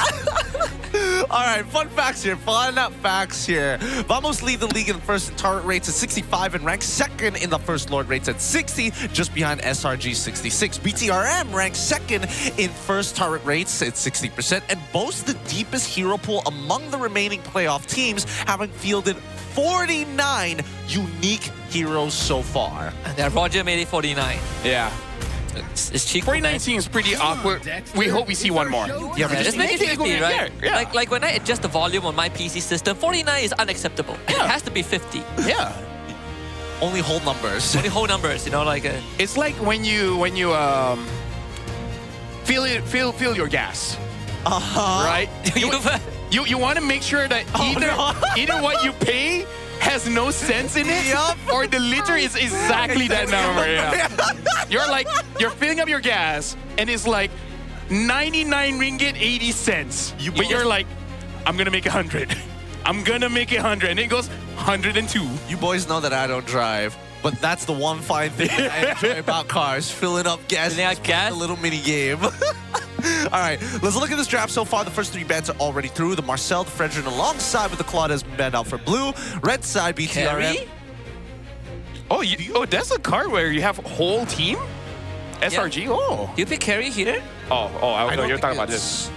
G: All right, fun facts here. Vamos lead the league in first in target rates at 65 and ranks second in the first Lord rates at 60, just behind SRG 66. BTRM ranks second in first target rates at 60% and boasts the deepest hero pool among the remaining playoff teams, having fielded 49 unique heroes so far.
I: Yeah, Roger made it 49.
H: Yeah.
I: It's cheap.
H: 49 seems pretty awkward. We hope we see one more.
G: Yeah, but
I: Just make it 50, right?
H: Yeah.
I: Like when I adjust the volume on my PC system, 49 is unacceptable. It has to be 50.
H: Yeah.
G: only whole numbers.
I: Only whole numbers, you know, like.
H: It's like when you fill your gas. Right? You want to make sure that either what you pay has no sense in it, or the liter is exactly that number. Yeah. You're filling up your gas, and it's like 99 ringgit 80 cents. But you're like, I'm gonna make 100. I'm gonna make 100, and it goes 102.
G: You boys know that I don't drive, but that's the one fine thing I enjoy about cars: filling up gas. A little mini game. All right, let's look at this draft so far. The first three bands are already through. The Marcel, the Fredrin, alongside with the Claude has been banned out for blue. Red side, BTRM.
H: Oh, that's a card where you have whole team? SRG?
I: Yeah.
H: Oh.
I: You pick carry here?
H: I know you're talking about this.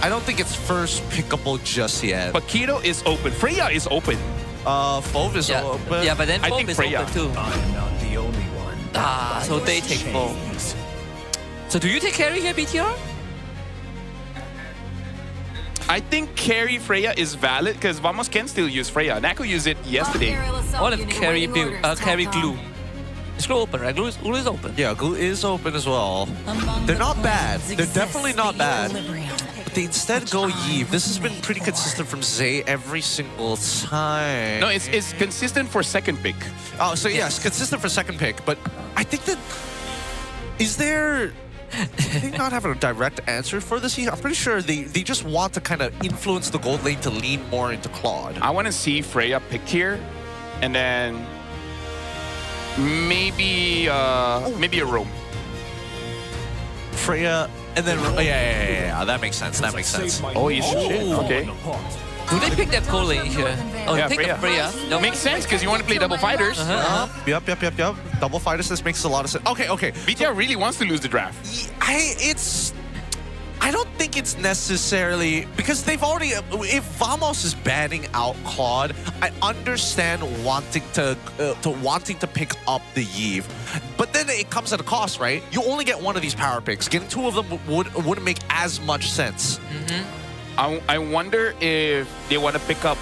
G: I don't think it's first pickable just yet.
H: But Keto is open. Freya is open.
G: Fove is open.
I: Yeah, but then
H: I
I: Fove
H: think
I: is
H: Freya.
I: open too.
A: I'm not the only one.
I: So they take Fove. So do you take carry here, BTR?
H: I think carry Freya is valid because Vamos can still use Freya. Nako used it yesterday.
I: What if carry build? Carry glue. Is glue open, right? Glue is open.
G: Yeah, glue is open as well. They're not bad. They're definitely not bad. But they instead go Yves. This has been pretty consistent from Zay every single time.
H: No, it's consistent for second pick.
G: Oh, so yes, consistent for second pick. But I think that... Is there... they not have a direct answer for this? I'm pretty sure they just want to kind of influence the gold lane to lean more into Claude.
H: I want to see Freya picked here, and then maybe a roam.
G: Freya, and then yeah. That makes sense. That makes sense.
H: Oh, you should. Okay.
I: Do they pick that gold lane here? Oh,
H: Yeah,
I: they pick
H: Freya.
I: Freya.
H: That makes sense because you want to play double fighters.
G: Yup. Double fighters. This makes a lot of sense. Okay.
H: BTR really wants to lose the draft.
G: I don't think it's necessarily because they've already. If Vamos is banning out Claude, I understand wanting to pick up the Yves, but then it comes at a cost, right? You only get one of these power picks. Getting two of them wouldn't make as much sense.
H: I wonder if they want to pick up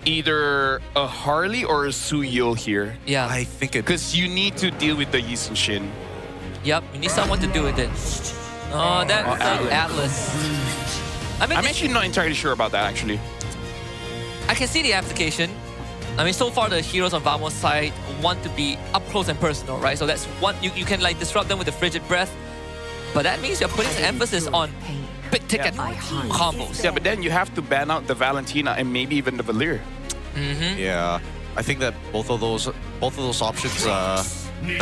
H: either a Harley or a Suyil here.
I: Yeah.
G: I think it.
H: Because you need to deal with the Yi Sun Shin.
I: Yep, you need someone to do with it. Oh, that's Atlas.
H: I'm actually not entirely sure about that, actually.
I: I can see the application. I mean, so far the heroes on Vamos side want to be up close and personal, right? So that's one, you can like disrupt them with the frigid breath. But that means you're putting an emphasis on big ticket combos.
H: Yeah, but then you have to ban out the Valentina and maybe even the Valir.
G: Yeah, I think that both of those options are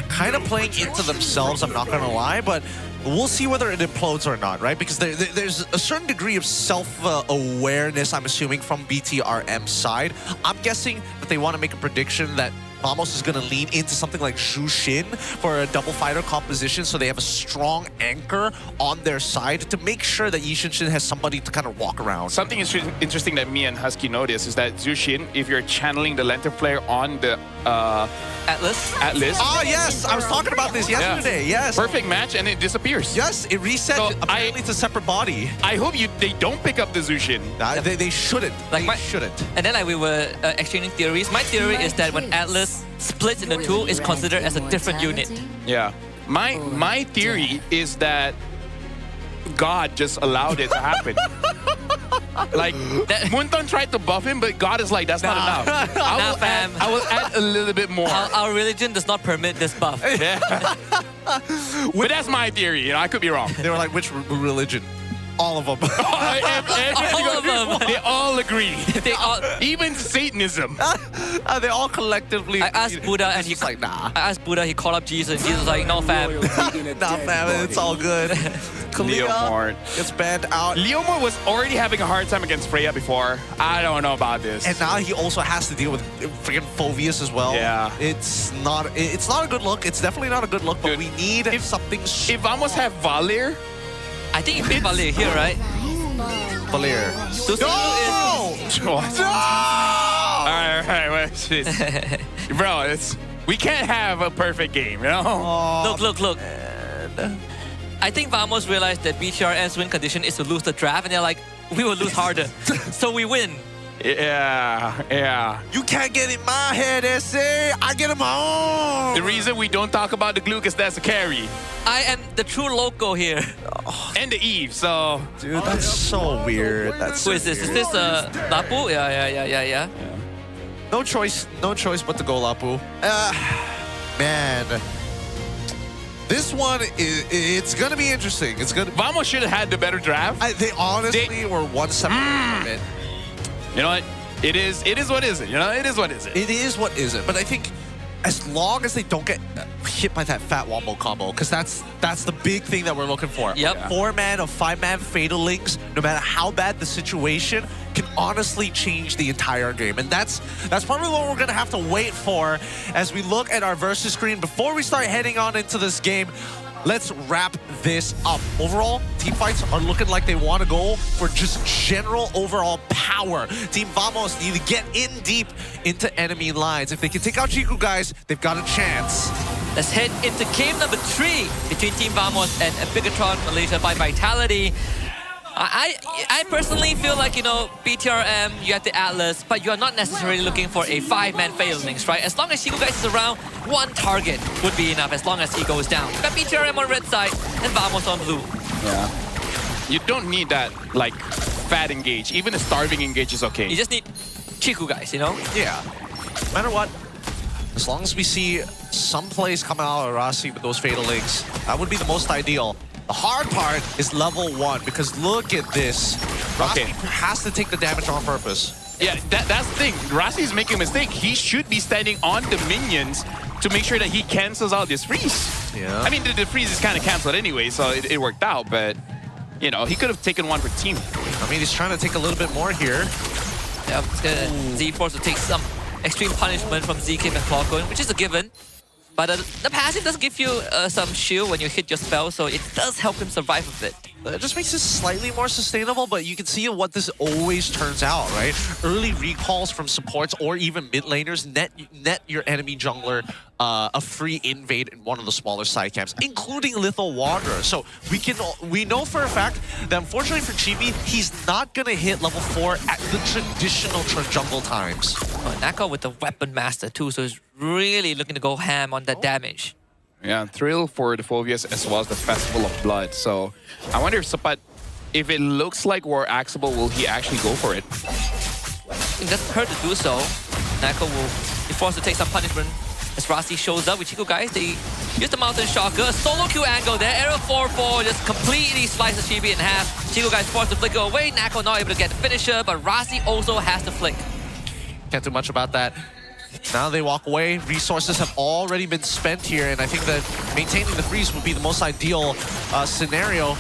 G: kind of playing into themselves. I'm not gonna lie, but we'll see whether it implodes or not, right? Because there's a certain degree of self-awareness, I'm assuming, from BTRM's side. I'm guessing that they want to make a prediction that Vamos is going to lean into something like Zhu Xin for a double fighter composition, so they have a strong anchor on their side to make sure that Yi Sun Shin has somebody to kind of walk around.
H: Something interesting that me and Husky noticed is that Zhu Xin, if you're channeling the Lantern Flare on the
I: Atlas.
H: Atlas.
G: Oh, yes. I was talking about this yesterday. Yes.
H: Perfect match, and it disappears.
G: Yes, it resets.
H: So
G: Apparently, it's a separate body.
H: I hope they don't pick up the Zushin.
G: They shouldn't.
I: Like
G: they shouldn't.
I: And then we were exchanging theories. My theory is that when Atlas splits into two, it's considered as a different unit.
H: Yeah. My theory is that God just allowed it to happen. Like, Munton tried to buff him, but God is like, that's not enough. I will add a little bit more.
I: Our religion does not permit this buff.
H: Yeah. But that's my theory. You know, I could be wrong.
G: They were like, which religion? All of them.
H: All
I: of them.
H: They all agree.
I: They all,
H: even Satanism.
G: They all collectively.
I: I asked Buddha, and he's
G: like, nah.
I: I asked Buddha, he called up Jesus, and Jesus was like, no, fam.
G: Nah, fam, it's all good.
H: Leomord
G: gets banned out.
H: Leomord was already having a hard time against Freya before. I don't know about this.
G: And now he also has to deal with freaking Phoveus as well.
H: Yeah.
G: It's not a good look. It's definitely not a good look, but
H: Dude,
G: we need something.
H: If Vamos have Valir,
I: I think you pick Valir here, right?
G: Valir.
H: No! All right, wait. Bro, we can't have a perfect game, you know?
I: Look. I think Vamos realized that BTRM's win condition is to lose the draft, and they're like, we will lose harder. So we win.
H: Yeah.
G: You can't get in my head, SA. I get in my own.
H: The reason we don't talk about the glue is that's a carry.
I: I am the true loco here.
H: And the Eve, so...
G: Dude, that's so weird. That's
I: Who is this? Is this Lapu? Yeah.
G: No choice but to go Lapu. Man. This one, it's going to be interesting.
H: Vamos should have had the better draft.
G: They honestly were one step from it.
H: You know what? It is what is it. You know, it is what is it.
G: It is what is it. But I think as long as they don't get hit by that fat wombo combo, because that's the big thing that we're looking for.
I: Yep.
G: 4-man or 5-man Fatal Links, no matter how bad the situation, can honestly change the entire game. And that's probably what we're going to have to wait for as we look at our versus screen. Before we start heading on into this game, let's wrap this up. Overall, team fights are looking like they want to go for just general overall power. Team Vamos need to get in deep into enemy lines. If they can take out Chiku, guys, they've got a chance.
I: Let's head into game number 3 between Team Vamos and Bigatron Malaysia by Vitality. I personally feel like, you know, BTRM, you have the Atlas, but you are not necessarily looking for a 5-man Phalanx, right? As long as Chico guys is around, one target would be enough as long as he goes down. You got BTRM on red side and Vamos on blue.
H: Yeah. You don't need that, like, fat engage. Even a starving engage is okay.
I: You just need Chiku guys, you know?
G: Yeah. No matter what, as long as we see some plays come out of Rasi with those Fatal Links, that would be the most ideal. The hard part is level 1, because look at this. Rasi has to take the damage on purpose.
H: Yeah, that's the thing. Rasi's making a mistake. He should be standing on the minions to make sure that he cancels out this freeze.
G: Yeah.
H: I mean, the freeze is kind of canceled anyway, so it worked out, but, you know, he could have taken one for team.
G: I mean, he's trying to take a little bit more here.
I: Yeah, it's gonna Z-Force to take some extreme punishment from ZK and Clockon, which is a given. But the passive does give you some shield when you hit your spell, so it does help him survive a bit.
G: It just makes it slightly more sustainable, but you can see what this always turns out, right? Early recalls from supports or even mid laners net your enemy jungler a free invade in one of the smaller side camps, including Lethal Wanderer. So we know for a fact that unfortunately for Chibi, he's not gonna hit level 4 at the traditional jungle times.
I: Nako with the Weapon Master too, so he's really looking to go ham on that damage.
H: Yeah, thrill for the Phoveus as well as the Festival of Blood. So I wonder if Sapat, if it looks like War Axable, will he actually go for it?
I: It doesn't hurt to do so. Nako will be forced to take some punishment as Rasi shows up with Chico guys. They use the Mountain Shocker, a solo Q angle there, arrow 4-4, just completely slices Chibi in half. Chico guys forced to flicker away, Nako not able to get the finisher, but Rasi also has to flick.
G: Can't do much about that. Now they walk away. Resources have already been spent here, and I think that maintaining the freeze would be the most ideal scenario.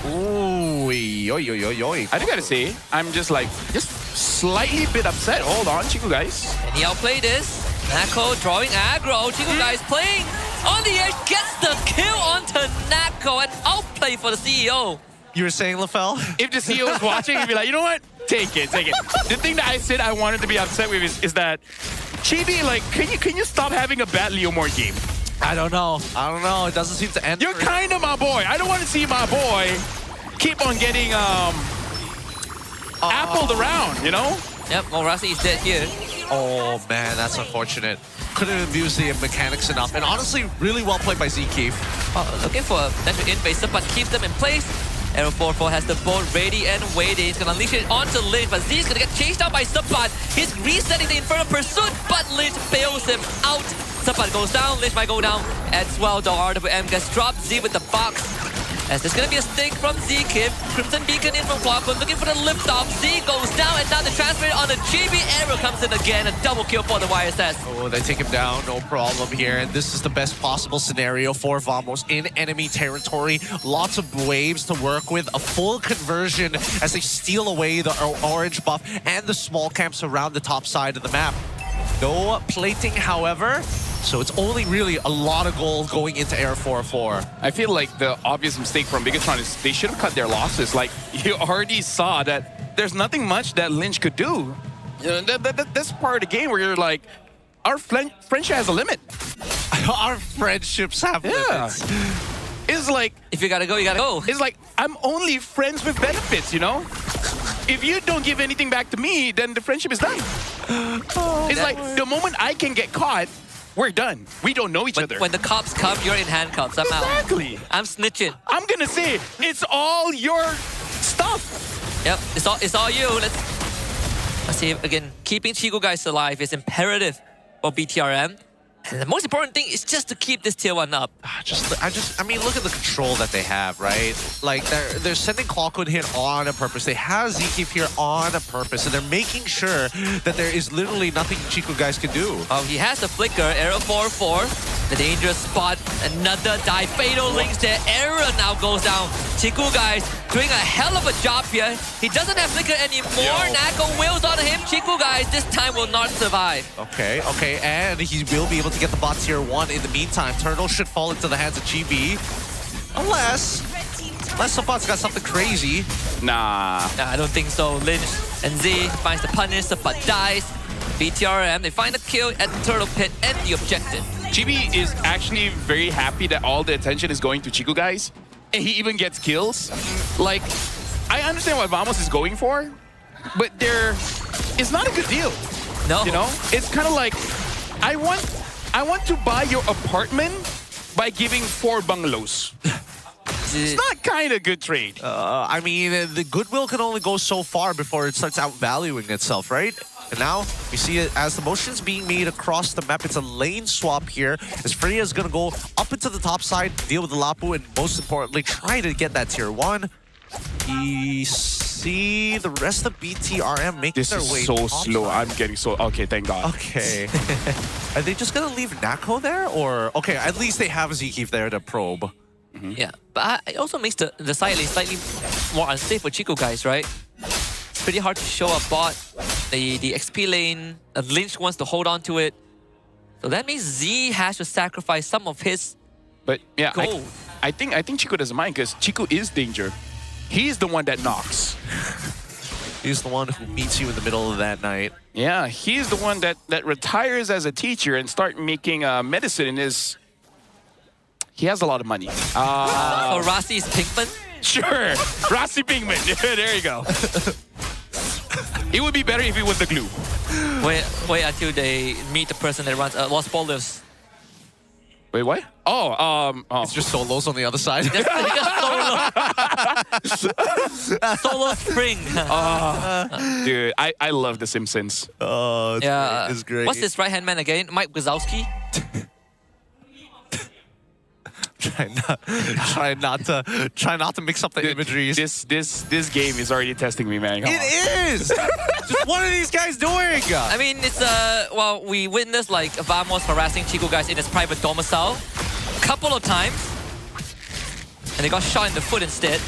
G: Ooh,
H: I do gotta say, I'm just slightly bit upset. Hold on, Chiku guys.
I: And he outplayed this. Nako drawing aggro. Chico guys playing on the edge, gets the kill onto Nako, and outplay for the CEO.
G: You were saying, LaFell?
H: If the CEO was watching, he'd be like, you know what? Take it. The thing that I said I wanted to be upset with is that
J: Chibi, like, can you stop having a bad Leomore game?
G: I don't know. It doesn't seem to end.
J: You're kind of my boy. I don't want to see my boy keep on getting appled around, you know?
I: Yep, well, Rasi is dead here.
G: Oh man, that's unfortunate. Couldn't abuse the mechanics enough. And honestly, really well played by Zkeef.
I: Looking for a potential invasive, but keeps them in place. Arrow 4-4 has the boat ready and waiting. He's gonna unleash it onto Lynch, but Z's gonna get chased out by Sapat. He's resetting the Infernal Pursuit, but Lynch bails him out. Sapat goes down, Lynch might go down as well. The RWM gets dropped, Z with the box. As there's gonna be a stake from Zkeef. Crimson Beacon in from Qualcomm, looking for the liftoff. Z goes down, and now the transfer on the GB. Arrow comes in again, a double kill for the YSS.
G: Oh, they take him down, no problem here. And this is the best possible scenario for Vamos in enemy territory. Lots of waves to work with, a full conversion as they steal away the orange buff and the small camps around the top side of the map. No plating, however, so it's only really a lot of gold going into Air 4-4.
H: I feel like the obvious mistake from Bigatron is they should have cut their losses. Like, you already saw that there's nothing much that Lynch could do. You know, that's part of the game where you're like, our friendship has a limit.
G: Our friendships have limits.
H: It's like...
I: If you gotta go, you gotta go.
H: It's like, I'm only friends with benefits, you know? If you don't give anything back to me, then the friendship is done. It's like, the moment I can get caught, we're done. We don't know each other.
I: When the cops come, you're in handcuffs. I'm out.
H: Exactly.
I: I'm snitching.
H: I'm gonna say, it's all your stuff.
I: Yep, it's all you. Let's see, again, keeping Chico guys alive is imperative for BTRM. And the most important thing is just to keep this tier 1 up.
G: I mean, look at the control that they have, right? Like, they're sending Clockwood here on a purpose. They have Zkeef here on a purpose, and they're making sure that there is literally nothing Chico guys can do.
I: Oh, he has the flicker. Arrow 4-4. The dangerous spot. Another die. Fatal links there. Arrow now goes down. Chico guys doing a hell of a job here. He doesn't have flicker anymore. Nako wheels on him. Chico guys this time will not survive.
G: Okay, and he will be able to get the bot tier 1 in the meantime. Turtle should fall into the hands of GB. Unless Sapat's got something crazy.
H: Nah,
I: I don't think so. Lynch and Z finds the punish. Sapat dies. BTRM, they find the kill at the Turtle Pit and the objective.
H: GB is actually very happy that all the attention is going to Chico guys. And he even gets kills. Like, I understand what Vamos is going for, but it's not a good deal.
I: No.
H: You know? It's kind of like, I want to buy your apartment by giving 4 bungalows. It's not kind of good trade.
G: I mean, the goodwill can only go so far before it starts outvaluing itself, right? And now, we see it as the motions being made across the map. It's a lane swap here, as Freya is going to go up into the top side, deal with the Lapu, and most importantly, try to get that tier 1. We see the rest of BTRM making their way.
H: This is so slow. I'm getting so... Okay, thank God.
G: Okay. Are they just going to leave Nako there? Or... Okay, at least they have Zkeef there to probe.
I: Yeah, but it also makes the side lane slightly more unsafe for Chico guys, right? It's pretty hard to show a bot. The XP lane, Lynch wants to hold on to it. So that means Z has to sacrifice some of his
H: But yeah,
I: gold.
H: I think Chico doesn't mind because Chico is danger. He's the one that knocks.
G: He's the one who meets you in the middle of that night.
H: Yeah, he's the one that retires as a teacher and start making medicine in his... He has a lot of money.
I: Oh, Rasi's Pinkman?
H: Sure, Rasi Pinkman. There you go. It would be better if it was the glue.
I: Wait until they meet the person that runs Lost Spoilers.
H: Wait, what? Oh.
G: It's just solos on the other side.
I: Solo Spring.
H: Dude, I love The Simpsons.
G: Oh, it's
I: Yeah.
G: great. It's great.
I: What's this right-hand man again? Mike Wazowski?
G: Try not to mix up the imageries.
H: This game is already testing me, man. Come on.
G: It is! Just what are these guys doing?
I: I mean, it's well, we witnessed like Vamos harassing Chico guys in his private domicile a couple of times, and they got shot in the foot instead.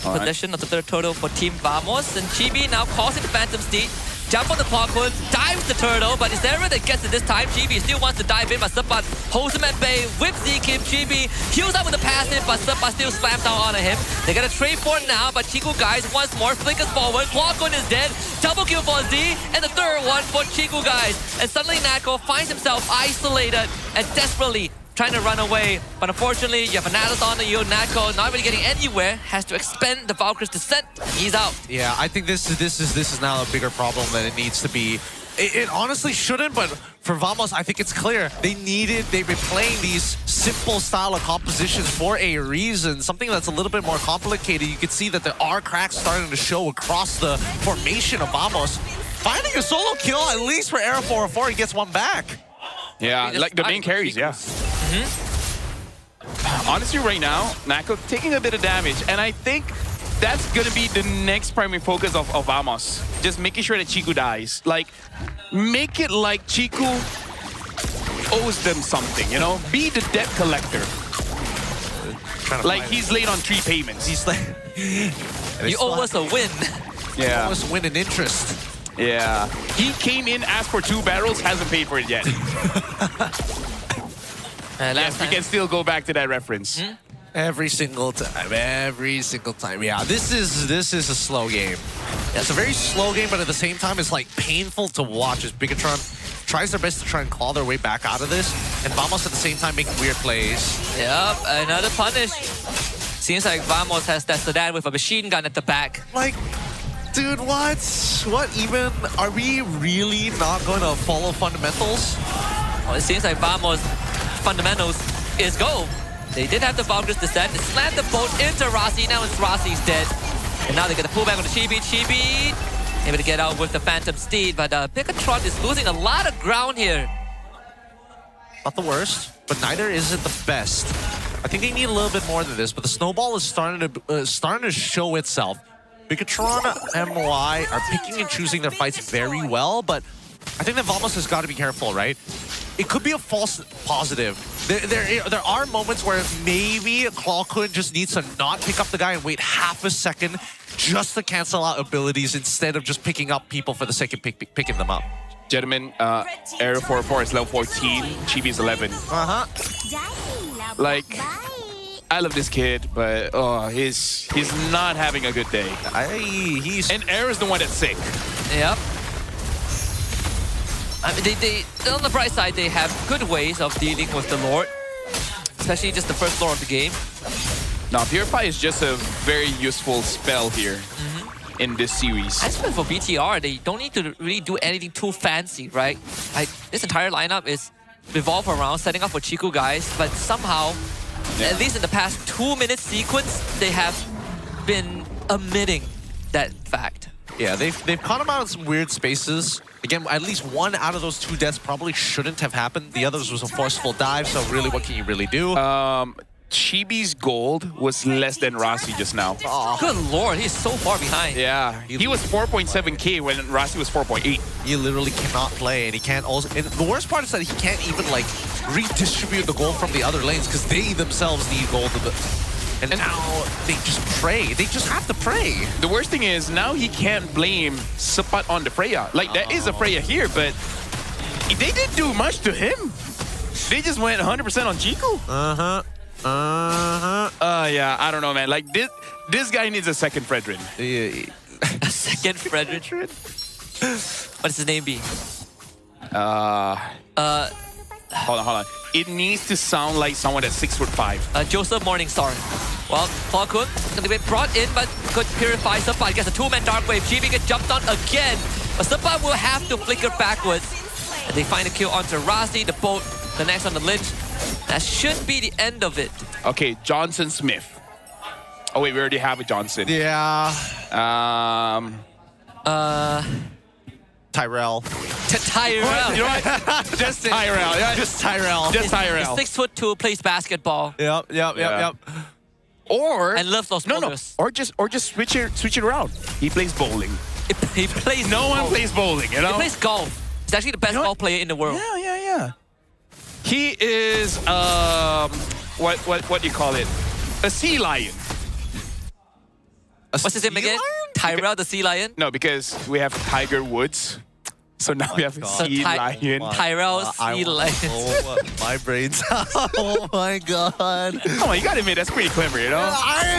I: Possession of the third total for Team Vamos, and Chibi now calls it the Phantom Steed. jump on the popcorn, dives the turtle, but it's never that gets it this time. Chibi still wants to dive in, but Sepat holds him at bay, whips Z-Kim. Chibi heals up with the passive, but Sepat still slams down onto him. They got a trade for it now, but Chiku guys once more flickers forward. Popcorn is dead, double kill for Z, and the third one for Chiku guys. And suddenly Nako finds himself isolated and desperately trying to run away, but unfortunately you have Anatas on you. Nako not really getting anywhere, has to expend the Valkyrie's descent. He's out.
G: Yeah, I think this is now a bigger problem than it needs to be. It honestly shouldn't, but for Vamos, I think it's clear. They've been playing these simple style of compositions for a reason. Something that's a little bit more complicated. You can see that there are cracks starting to show across the formation of Vamos. Finding a solo kill, at least for Era 404, he gets one back.
H: Yeah, like the main carries, yeah. Honestly, right now, Nako taking a bit of damage, and I think that's going to be the next primary focus of Vamos. Just making sure that Chiku dies. Like, make it like Chiku owes them something, you know? Be the debt collector. Like, he's late on 3 payments.
G: He's like...
I: You owe us a win.
H: Yeah.
G: You owe us a win in interest.
H: Yeah. He came in, asked for 2 barrels, hasn't paid for it yet. Yes, we can still go back to that reference.
G: Every single time. Yeah, this is a slow game. Yeah, it's a very slow game, but at the same time, it's like painful to watch as Bigatron tries their best to try and claw their way back out of this, and Vamos at the same time making weird plays.
I: Yep, another punish. Seems like Vamos has tested that with a machine gun at the back.
G: Like, dude, what? What even? Are we really not going to follow fundamentals?
I: Well, it seems like Vamos' fundamentals is go. They did have the Valkyrie's descent. They slammed the boat into Rossi. Now it's Rossi's dead. And now they get the pullback on the Chibi. Chibi able to get out with the Phantom Steed, but Bigatron is losing a lot of ground here.
G: Not the worst, but neither is it the best. I think they need a little bit more than this, but the snowball is starting to show itself. Bigatron MY are picking and choosing their fights very well, but I think that Vamos has got to be careful, right? It could be a false positive. There are moments where maybe Clawkun just needs to not pick up the guy and wait half a second just to cancel out abilities instead of just picking up people for the sake of picking them up.
H: Gentlemen, Era 404 is level 14, Chibi is 11. Like, I love this kid, but he's not having a good day. And Era's the one that's sick.
I: Yep. I mean, they on the bright side, they have good ways of dealing with the Lord, especially just the first Lord of the game.
H: Now, Purify is just a very useful spell here in this series.
I: I suppose for BTR, they don't need to really do anything too fancy, right? Like, this entire lineup is revolved around setting up for Chiku guys, but somehow, at least in the past 2-minute sequence, they have been omitting that fact.
G: Yeah, they've caught him out in some weird spaces. Again, at least one out of those 2 deaths probably shouldn't have happened. The others was a forceful dive, so really, what can you really do?
H: Chibi's gold was less than Rossi just now.
G: Oh.
I: Good lord, he's so far behind.
H: Yeah, he was 4.7k when Rossi was 4.8.
G: He literally cannot play, and he can't also... And the worst part is that he can't even, like, redistribute the gold from the other lanes because they themselves need gold. And now they just pray. They just have to pray.
H: The worst thing is now he can't blame Sepat on the Freya. Like, there is a Freya here, but they didn't do much to him. They just went 100% on Chiku. Yeah, I don't know, man. Like, this guy needs a second Fredrin.
I: A second Fredrin? What does his name be?
H: Hold on. It needs to sound like someone that's 6'5".
I: Joseph Morningstar. Well, Clawkun going to be brought in, but could purify Sepat. Gets a 2-man dark wave. Chibi gets jumped on again. But Sepat will have to flicker backwards. And they find a kill onto Rossi. The boat connects on the Lynch. That should be the end of it.
H: Okay, Johnson Smith. Oh wait, we already have a Johnson.
G: Yeah. Tyrell.
I: Tyrell.
H: You know what? Just Tyrell. Yeah.
G: Just Tyrell.
H: Just Tyrell.
I: 6'2", plays basketball.
G: Yep.
H: Or
I: and loves those boulders.
H: Or just switch it around. He plays bowling.
I: He plays.
H: No one plays bowling. You know.
I: He plays golf. He's actually the best golf player in the world.
H: Yeah. He is what do you call it? A sea lion.
I: What's his name again? Tyrell the sea lion.
H: No, because we have Tiger Woods. So now we have Sea Lion.
I: Tyrell sea lion.
G: Oh, my brain's oh my god.
H: Come on, you gotta admit, that's pretty clever, you know?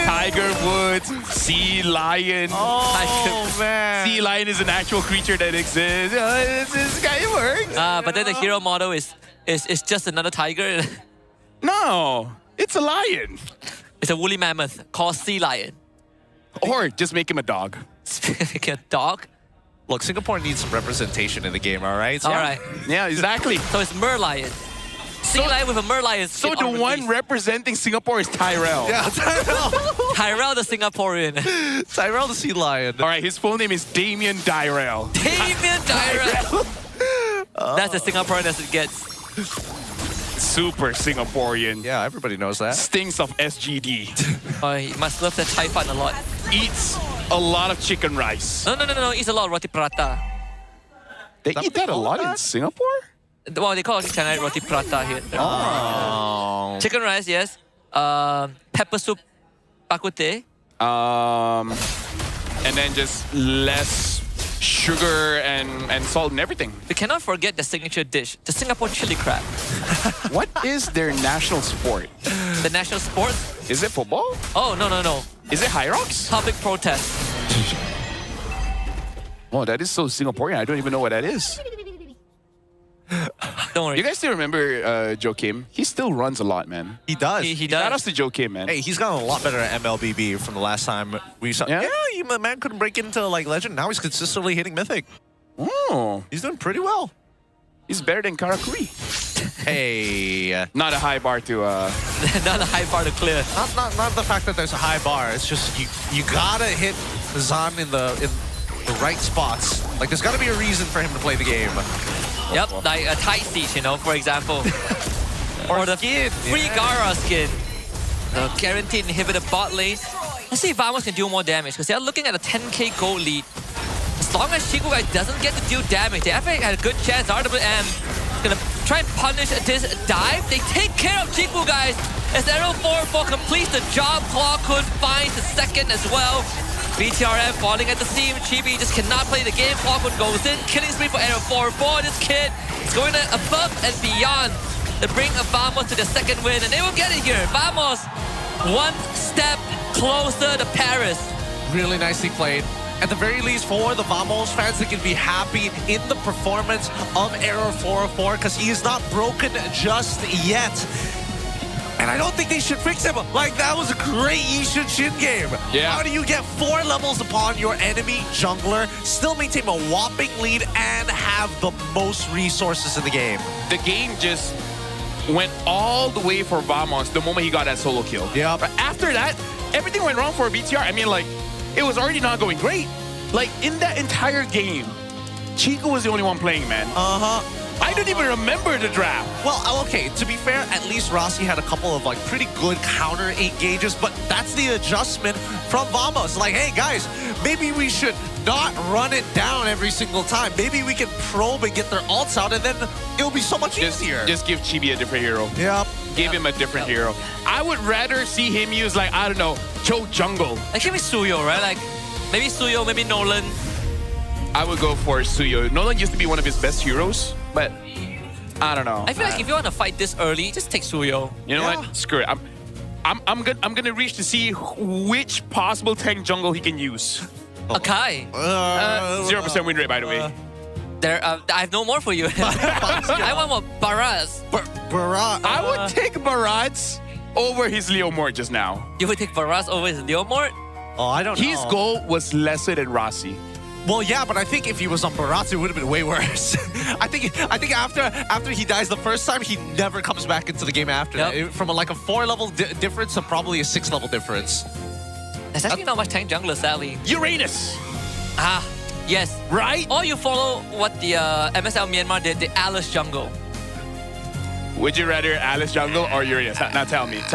H: Tiger Woods, Sea Lion.
G: Oh, man.
H: Sea Lion is an actual creature that exists. This guy works.
I: But then the hero model is just another tiger.
H: No, it's a lion.
I: It's a woolly mammoth called sea lion.
H: Or just make him a dog.
I: Like a dog.
G: Look, Singapore needs some representation in the game, all right?
I: All right.
H: Yeah, exactly.
I: So it's merlion. Sea lion with a merlion.
H: So the one representing Singapore is Tyrell.
G: Yeah, Tyrell.
I: Tyrell the Singaporean.
G: Tyrell the sea lion.
H: All right, his full name is Damien Dyrell.
I: Damien Tyrell. That's as Singaporean as it gets.
H: Super Singaporean.
G: Yeah, everybody knows that.
H: Stinks of SGD.
I: Oh, he must love the Thai fun a lot.
H: Eats a lot of chicken rice.
I: No. Eats a lot of roti prata.
H: They eat that a lot in Singapore?
I: Well, they call it Chennai roti prata here.
G: Oh.
I: Chicken rice, yes. Pepper soup, bak kut teh.
H: And then just less sugar and salt and everything.
I: We cannot forget the signature dish, the Singapore chili crab.
H: What is their national sport?
I: The national sport?
H: Is it football?
I: Oh, no.
H: Is it high rocks?
I: Public protest.
H: Oh, that is so Singaporean. I don't even know what that is.
I: Don't worry.
H: You guys still remember Joe Kim? He still runs a lot, man.
G: He does.
I: He
H: Shout out
I: does.
H: to Joe Kim, man.
G: Hey, he's gotten a lot better at MLBB from the last time we saw.
H: Yeah?
G: The man couldn't break into like legend. Now he's consistently hitting mythic.
H: Oh,
G: He's doing pretty well.
H: he's better than Karakuri.
G: Hey,
H: Not a high bar to...
I: Not a high bar to clear.
G: not the fact that there's a high bar. It's just you gotta hit Zan in the right spots. Like there's gotta be a reason for him to play the game.
I: Yep, like a tight siege, for example. or the
G: skin,
I: free
G: yeah.
I: Gara skin. The guaranteed inhibitor bot lane. Let's see if Vamos can do more damage, because they're looking at a 10k gold lead. As long as Chiku guy doesn't get to deal damage, they have a good chance. RWM is gonna try and punish this dive. They take care of Chiku guys as Arrow 4-4 completes the job. Clawhood finds the second as well. BTRM falling at the seam. Chibi just cannot play the game. Clawhood goes in. Killing spree for Arrow 4-4. This kid is going above and beyond to bring Vamos to the second win, and they will get it here. Vamos one step closer to Paris.
G: Really nicely played. At the very least, for the Vamos fans, they can be happy in the performance of Error 404 because he is not broken just yet. And I don't think they should fix him. Like, that was a great Yishin Shin game.
H: Yeah.
G: How do you get 4 levels upon your enemy jungler, still maintain a whopping lead, and have the most resources in the game?
H: The game just went all the way for Vamos the moment he got that solo kill.
G: Yeah.
H: But after that, everything went wrong for BTR. I mean, like, it was already not going great. Like, in that entire game, Chico was the only one playing, man. I don't even remember the draft.
G: Well, okay, to be fair, at least Rossi had a couple of like pretty good counter engages, but that's the adjustment from Vamos. Like, hey guys, maybe we should not run it down every single time. Maybe we can probe and get their ults out, and then it'll be so much easier.
H: Just give Chibi a different hero.
G: Yep.
H: Give him a different hero. I would rather see him use, like, I don't know, Choke Jungle.
I: Like, maybe Suyo, right? Like, maybe Suyo, maybe Nolan.
H: I would go for Suyo. Nolan used to be one of his best heroes, but I don't know.
I: I feel like if you want to fight this early, just take Suyo.
H: You know what? Screw it. I'm gonna reach to see which possible tank jungle he can use.
I: Akai.
H: 0% win rate, by the way.
I: I have no more for you. I want more Baraz.
H: I would take Baraz over his Leo Mort just now.
I: You would take Baraz over his Leomort?
G: Oh, I don't know.
H: His goal was lesser than Rossi.
G: Well, yeah, but I think if he was on Baratsu, it would have been way worse. I think after he dies the first time, he never comes back into the game after that. From like a 4-level difference to probably a 6-level difference.
I: There's actually not much tank jungler, sadly.
H: Uranus!
I: Ah, yes.
H: Right?
I: Or you follow what the MSL Myanmar did, the Alice jungle.
H: Would you rather Alice jungle or Uranus? Now tell me. Is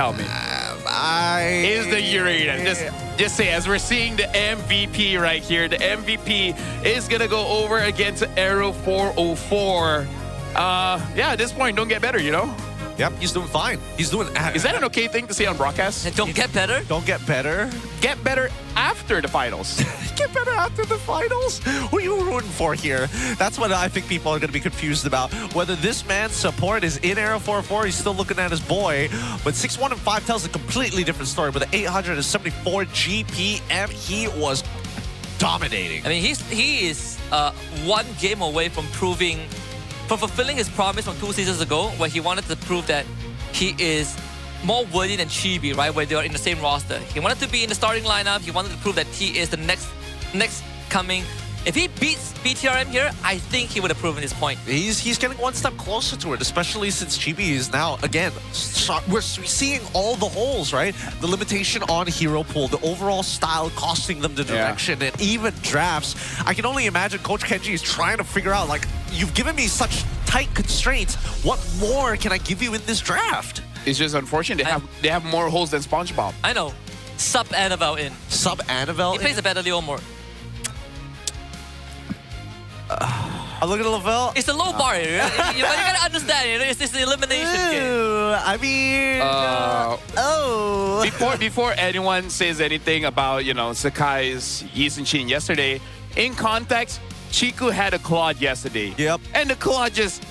H: the Uranus. Just say, as we're seeing the MVP right here, the MVP is going to go over against Arrow 404. Yeah, at this point, don't get better, you know?
G: Yep, he's doing fine. He's doing...
H: Is that an okay thing to say on broadcast?
I: Don't get better.
G: Don't get better?
H: Get better after the finals.
G: Get better after the finals? Who are you rooting for here? That's what I think people are going to be confused about. Whether this man's support is in Era 4-4, he's still looking at his boy. But 6-1 and 5 tells a completely different story. With an 874 GPM, he was dominating.
I: I mean, he is one game away from fulfilling his promise from 2 seasons ago, where he wanted to prove that he is more worthy than Chibi, right? Where they are in the same roster. He wanted to be in the starting lineup. He wanted to prove that he is the next coming. If he beats BTRM here, I think he would have proven his point.
G: He's getting one step closer to it, especially since Chibi is now, again, we're seeing all the holes, right? The limitation on hero pool, the overall style costing them the direction, and even drafts. I can only imagine Coach Kenji is trying to figure out, like, you've given me such tight constraints. What more can I give you in this draft?
H: It's just unfortunate. They have more holes than SpongeBob.
I: I know. Sub Annabelle in.
G: Sub Annabelle
I: He plays a better Leo more.
G: I look at Lavelle.
I: It's a low bar here. You gotta understand, you know, it's the elimination game.
G: I mean,
H: Before anyone says anything about, you know, Sakai's Yisun-Shin yesterday, in context, Chiku had a Claude yesterday.
G: Yep.
H: And the Claude just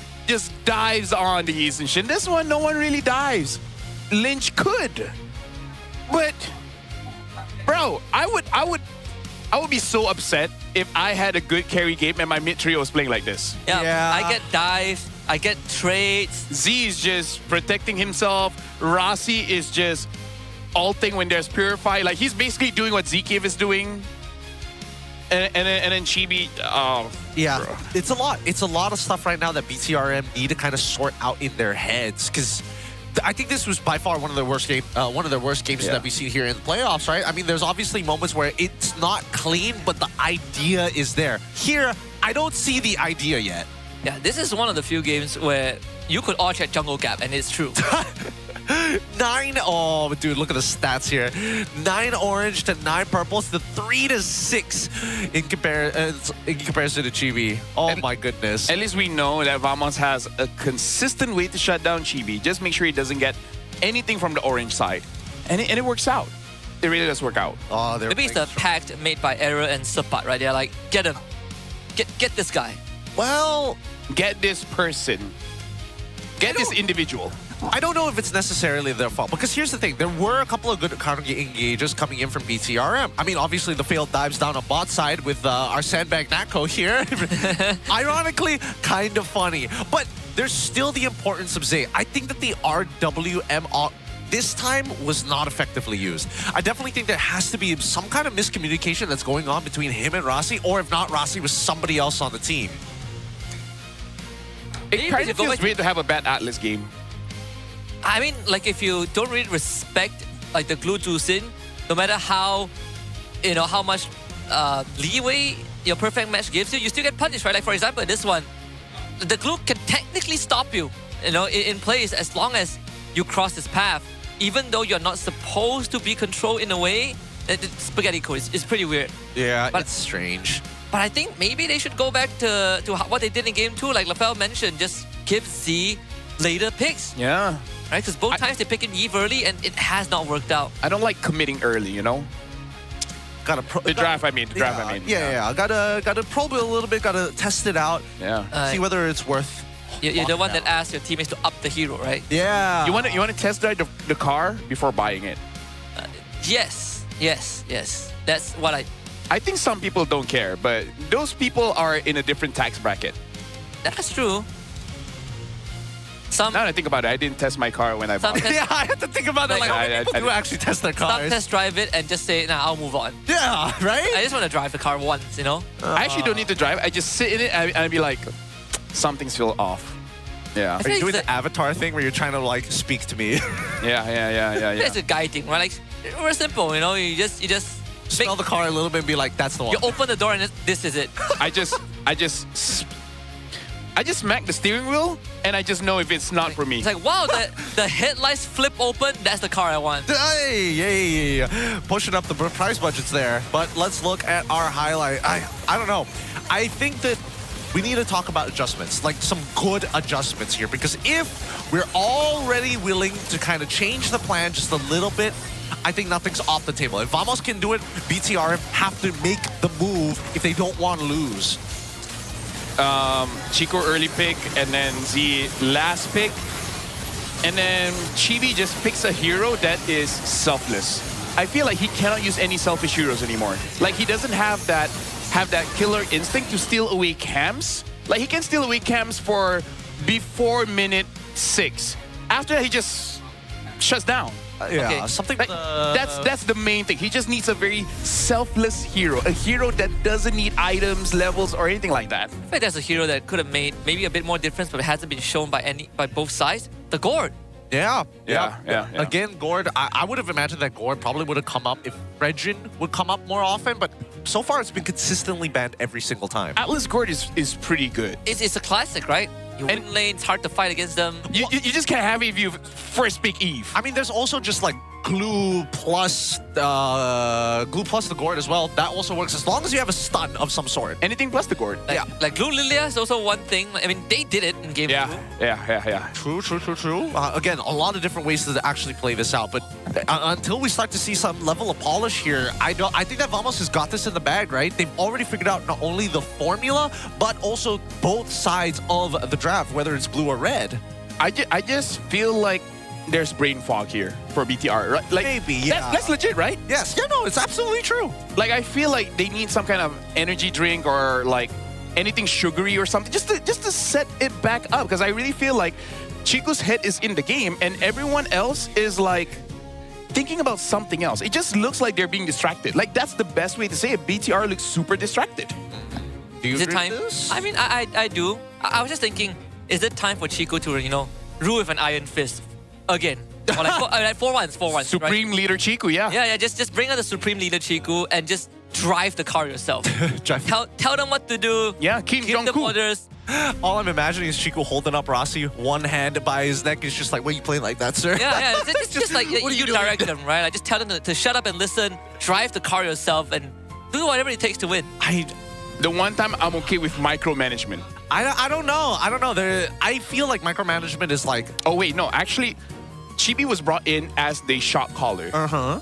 H: dives on the Yisun-Shin. This one, no one really dives. Lynch could. But, bro, I would be so upset if I had a good carry game and my mid trio was playing like this.
I: Yeah. I get dives, I get trades.
H: Z is just protecting himself. Rossi is just ulting when there's Purify. Like, he's basically doing what Zkiv is doing. And then Chibi,
G: yeah,
H: bro.
G: It's a lot. It's a lot of stuff right now that BTRM need to kind of sort out in their heads, because I think this was by far one of their worst games that we've seen here in the playoffs, right? I mean, there's obviously moments where it's not clean, but the idea is there. Here, I don't see the idea yet.
I: Yeah, this is one of the few games where you could all check jungle gap, and it's true.
G: 9, oh, dude, look at the stats here. 9 orange to 9 purples to 3 to 6 in comparison to Chibi. Oh, my goodness.
H: At least we know that Vamos has a consistent way to shut down Chibi. Just make sure he doesn't get anything from the orange side. And it works out. It really does work out.
G: Oh,
I: Maybe it's the pact made by Era and Sapat, right? They're like, get him. Get this guy.
G: Well,
H: get this person. Get this individual.
G: I don't know if it's necessarily their fault, because here's the thing. There were a couple of good counter engages coming in from BTRM. I mean, obviously, the failed dives down on bot side with our sandbag Nako here. Ironically, kind of funny. But there's still the importance of Zay. I think that the RWM this time was not effectively used. I definitely think there has to be some kind of miscommunication that's going on between him and Rossi, or if not Rossi, with somebody else on the team.
H: It kind of feels weird to have a bad Atlas game.
I: I mean, like, if you don't really respect, like, the glue juicing, no matter how, you know, how much leeway your perfect match gives you, you still get punished, right? Like, for example, this one, the glue can technically stop you, you know, in place as long as you cross this path. Even though you're not supposed to be controlled in a way, it's spaghetti code. It's pretty weird.
G: Yeah,
I: but
G: it's strange.
I: But I think maybe they should go back to what they did in game 2, like Lafelle mentioned, just give Z later picks.
H: Yeah.
I: Right, because both times they pick in Eve early and it has not worked out.
H: I don't like committing early, you know? The draft, I mean.
G: Yeah. Gotta probe it a little bit, gotta test it out.
H: Yeah.
G: See whether it's worth.
I: You're the one that asked your teammates to up the hero, right?
G: Yeah.
H: You want to test drive the car before buying it?
I: Yes. That's what
H: I think some people don't care, but those people are in a different tax bracket.
I: That's true.
H: Now that I think about it, I didn't test my car when I bought it.
G: Yeah, I had to think about it. Like, how many people do actually test their cars?
I: Some test drive it and just say, nah, I'll move on.
G: Yeah, right?
I: I just want to drive the car once, you know?
H: I actually don't need to drive. I just sit in it and I'd be like, something's feel off. Yeah.
G: Are you doing the avatar thing where you're trying to, like, speak to me?
H: Yeah.
I: It's a guiding, right? Like, we're simple, you know? You just
G: smell the car a little bit and be like, that's the one.
I: You open the door and this is it.
H: I just smack the steering wheel and I just know if it's not for me.
I: It's like, wow, the headlights flip open. That's the car I want.
G: Hey, pushing up the price budgets there. But let's look at our highlight. I don't know. I think that we need to talk about adjustments, like some good adjustments here. Because if we're already willing to kind of change the plan just a little bit, I think nothing's off the table. If Vamos can do it, BTRM have to make the move if they don't want to lose.
H: Chico early pick, and then Z last pick. And then Chibi just picks a hero that is selfless. I feel like he cannot use any selfish heroes anymore. Like, he doesn't have that killer instinct to steal away camps. Like, he can steal away camps for before minute 6. After that, he just shuts down.
G: Yeah,
I: Okay.
G: something
H: Like, that's the main thing. He just needs a very selfless hero. A hero that doesn't need items, levels, or anything like that.
I: I think that's a hero that could have made maybe a bit more difference, but it hasn't been shown by both sides. The Gord.
G: Yeah.
H: Yeah.
G: Again, Gord, I would have imagined that Gord probably would have come up if Fredjin would come up more often, but so far it's been consistently banned every single time.
H: Atlas Gord is pretty good.
I: It's a classic, right? You win lane, it's hard to fight against them.
H: You just can't have it if you first pick Eve.
G: I mean, there's also just like glue plus the Gord as well. That also works as long as you have a stun of some sort.
H: Anything plus the Gord.
I: Like Glue Lilia is also one thing. I mean, they did it in game 2.
H: Yeah.
G: True. Again, a lot of different ways to actually play this out, but until we start to see some level of polish here, I think that Vamos has got this in the bag, right? They've already figured out not only the formula, but also both sides of the draft, whether it's blue or red.
H: I just feel like there's brain fog here for BTR, right? Like,
G: Maybe, yeah.
H: That's legit, right?
G: Yes, no, it's absolutely true.
H: Like, I feel like they need some kind of energy drink or like anything sugary or something just to set it back up, because I really feel like Chico's head is in the game and everyone else is like thinking about something else. It just looks like they're being distracted. Like, that's the best way to say it. BTR looks super distracted.
G: Do you
I: Is it
G: agree
I: time?
G: with this?
I: I mean, I do. I was just thinking, is it time for Chico to, rule with an iron fist again? Or like 4-1s,
H: Supreme
I: right?
H: Leader Chico, yeah.
I: Yeah, just bring out the Supreme Leader Chico and just drive the car yourself. Tell them what to do.
H: Yeah, Kim
I: Give them
H: Jong-kook.
I: orders.
G: All I'm imagining is Chico holding up Rossi, one hand by his neck. It's just like, what are you playing like that, sir?
I: Yeah. Just like
G: what are
I: you
G: you doing?
I: direct them, right? Like, just tell them to shut up and listen, drive the car yourself, and do whatever it takes to win.
H: The one time I'm okay with micromanagement.
G: I don't know. I feel like micromanagement is like...
H: Oh, wait, no. Actually, Chibi was brought in as the shot caller.
G: Uh-huh.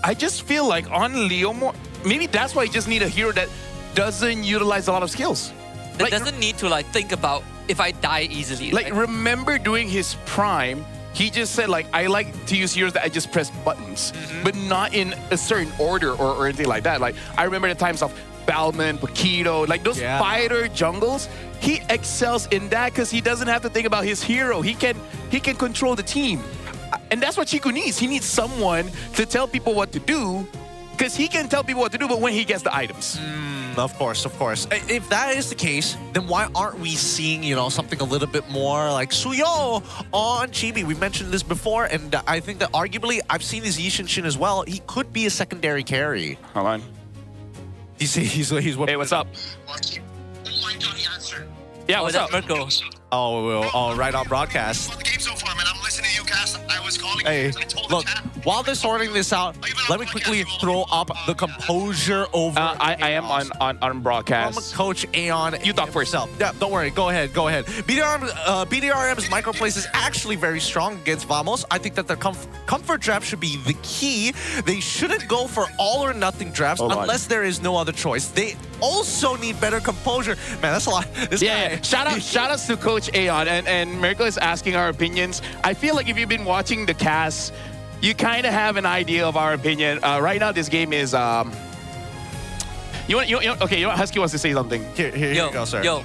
H: I just feel like on Leo more... Maybe that's why you just need a hero that doesn't utilize a lot of skills.
I: That
H: Like,
I: doesn't need to think about if I die easily.
H: Like, remember during his prime, he just said, like, I like to use heroes that I just press buttons, but not in a certain order or anything like that. Like, I remember the times of Balman, Paquito, like those fighter jungles, he excels in that because he doesn't have to think about his hero. He can control the team. And that's what Chico needs. He needs someone to tell people what to do, because he can tell people what to do, but when he gets the items.
G: Of course. If that is the case, then why aren't we seeing, something a little bit more like Suyo on Chibi? We've mentioned this before, and I think that arguably, I've seen his Yishin as well. He could be a secondary carry.
H: Hold on.
G: He's what?
H: Hey, what's up? Yeah, what's up?
I: Mirko?
G: Oh, right on broadcast.
L: The game so far, man. I'm listening to you, Cass. I was calling
G: Hey,
L: you. I told
G: look,
L: the chat.
G: while they're sorting this out, let me quickly throw up the composure over.
H: I am on broadcast.
G: From Coach Aeon.
H: You talk for yourself.
G: Yeah, don't worry. Go ahead. BTRM's microplace is actually very strong against Vamos. I think that their comfort draft should be the key. They shouldn't go for all or nothing drafts unless there is no other choice. They also need better composure. Man, that's a lot. This guy.
H: Shout outs to Coach Aeon, and Merkel is asking our opinions. I feel like if you've been watching the cast, you kind of have an idea of our opinion. Right now, this game is Husky wants to say something.
G: Here you go, sir.
I: Yo,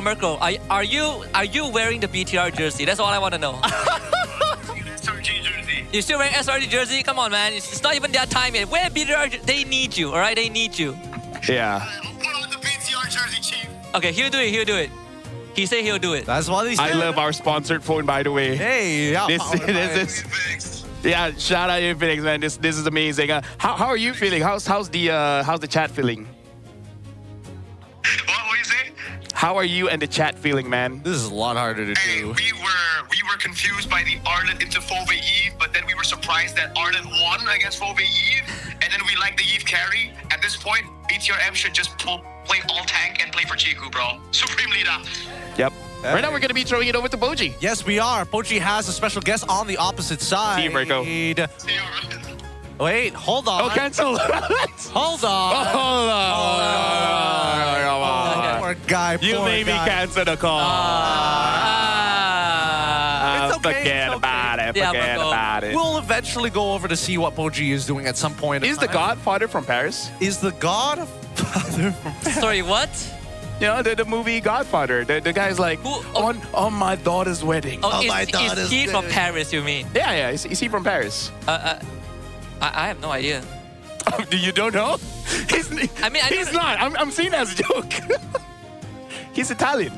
I: Mirko, are you wearing the BTR jersey? That's all I want to know.
L: SRG jersey.
I: You still wearing SRG jersey? Come on, man. It's not even that time yet. Wear BTR. They need you, all right? They need you.
H: Yeah.
L: I'll put on the BTR jersey, chief.
I: Okay, he'll do it. He said he'll do it.
G: That's what he
H: I
G: said.
H: love our sponsored phone, by the way.
G: Hey, yeah.
H: This yeah, shout out Infinix, man. This is amazing. How are you feeling? How's the chat feeling?
L: What you say?
H: How are you and the chat feeling, man?
G: This is a lot harder to
L: Hey,
G: do.
L: we were confused by the Arlet into Fove Eve, but then we were surprised that Arlet won against Fove Eve, and then we liked the Eve carry. At this point, BTRM should just pull play all tank and play for Chiku, bro. Supreme leader.
H: Yep. Right now, we're going to be throwing it over to Boji.
G: Yes, we are. Pochi has a special guest on the opposite side.
H: See you, Marco.
L: See you.
G: Wait, hold on.
H: Oh, cancel.
G: Hold on.
H: Hold on.
G: Poor guy.
H: You
G: poor
H: made me
G: guy.
H: cancel the call.
G: It's okay,
H: Forget
G: it's okay.
H: about it.
I: Yeah,
H: Forget
I: Marco.
H: about it.
G: We'll eventually go over to see what Poji is doing at some point.
H: Is the Godfather from Paris?
G: Is the Godfather from
I: Sorry, what?
H: You know, the movie Godfather. The guy's like,
I: Who-
H: on my daughter's wedding.
I: Oh,
G: my
I: is
G: daughter's
I: he from
G: good.
I: Paris, you mean?
H: Yeah. Is he from Paris?
I: I have no idea.
H: You don't know? He's
I: don't-
H: not. I'm seeing it as a joke. He's Italian.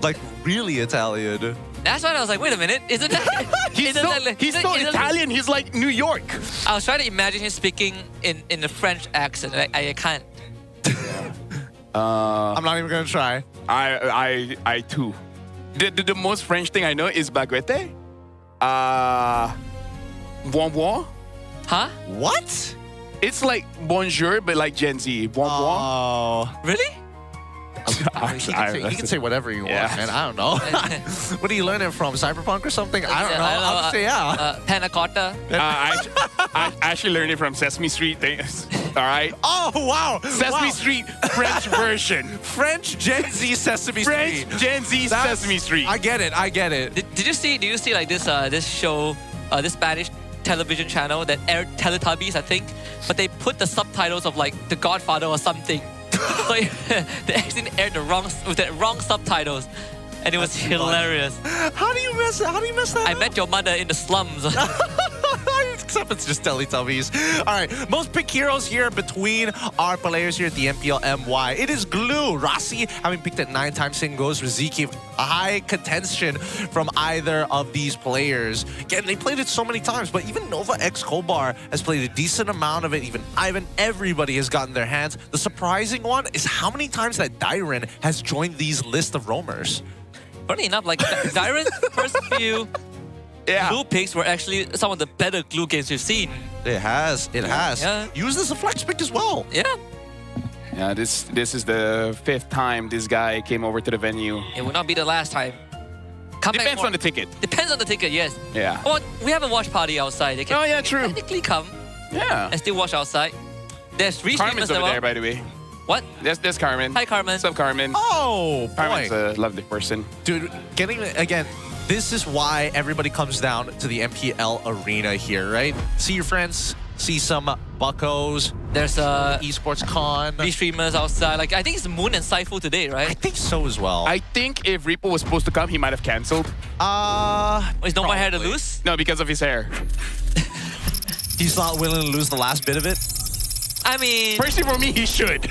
G: Like really Italian.
I: That's why I was like, wait a minute, isn't that?
H: He's so Italian. He's like New York.
I: I was trying to imagine him speaking in a French accent. I can't.
G: I'm not even gonna try.
H: I too. The most French thing I know is baguette. Bonbon.
I: Huh?
G: What?
H: It's like bonjour, but like Gen Z. Bonbon.
G: Oh.
I: Really?
G: He can say whatever you want,
H: Yeah.
G: man. I don't know. What are you learning from? Cyberpunk or something? I don't know. I'll just say yeah.
I: Panna cotta.
H: I actually learned it from Sesame Street things. All right.
G: Oh, wow.
H: Sesame Street French version.
G: French Gen Z Sesame
H: French
G: Street.
H: Gen Z Sesame Street.
G: I get it. I get it.
I: Did you see like this show, this Spanish television channel that aired Teletubbies, I think, but they put the subtitles of like The Godfather or something. So they actually aired with the wrong subtitles, and it was hilarious.
G: How do you mess that
I: I
G: up?
I: met your mother in the slums.
G: Except it's just Teletubbies. All right, most pick heroes here between our players here at the MPL MY. It is Glue. Rossi having picked it 9 times, same goes for Ziki. A high contention from either of these players. Again, they played it so many times, but even Nova X Kobar has played a decent amount of it. Even Ivan, everybody has gotten their hands. The surprising one is how many times that Dyron has joined these list of roamers.
I: Funny enough, like Dyron's first few glue picks were actually some of the better glue games we've seen.
G: It has. It has.
I: Yeah.
G: Used as a flex pick as well.
I: Yeah.
H: Yeah, this is the 5th time this guy came over to the venue.
I: It will not be the last time.
H: Depends on the ticket.
I: Depends on the ticket, yes.
H: Yeah.
I: Oh, we have a watch party outside. They can,
H: Oh, yeah,
I: they can
H: true.
I: technically come
H: Yeah.
I: and still watch outside. There's 3
H: Carmen's
I: streamers
H: over
I: as well.
H: there, by the way.
I: What?
H: There's Carmen.
I: Hi, Carmen.
H: What's up, Carmen?
G: Oh, boy.
H: Carmen's a lovely person.
G: Dude, again, this is why everybody comes down to the MPL arena here, right? See your friends, see some buckos.
I: There's
G: esports con.
I: 3 streamers outside. Like I think it's Moon and Saifu today,
G: I
I: right?
G: think so as well.
H: I think if Repo was supposed to come, he might have canceled.
I: Is no more hair to
G: probably.
I: lose?
H: No, because of his hair.
G: He's not willing to lose the last bit of it.
I: I mean,
H: Personally, for me, he should.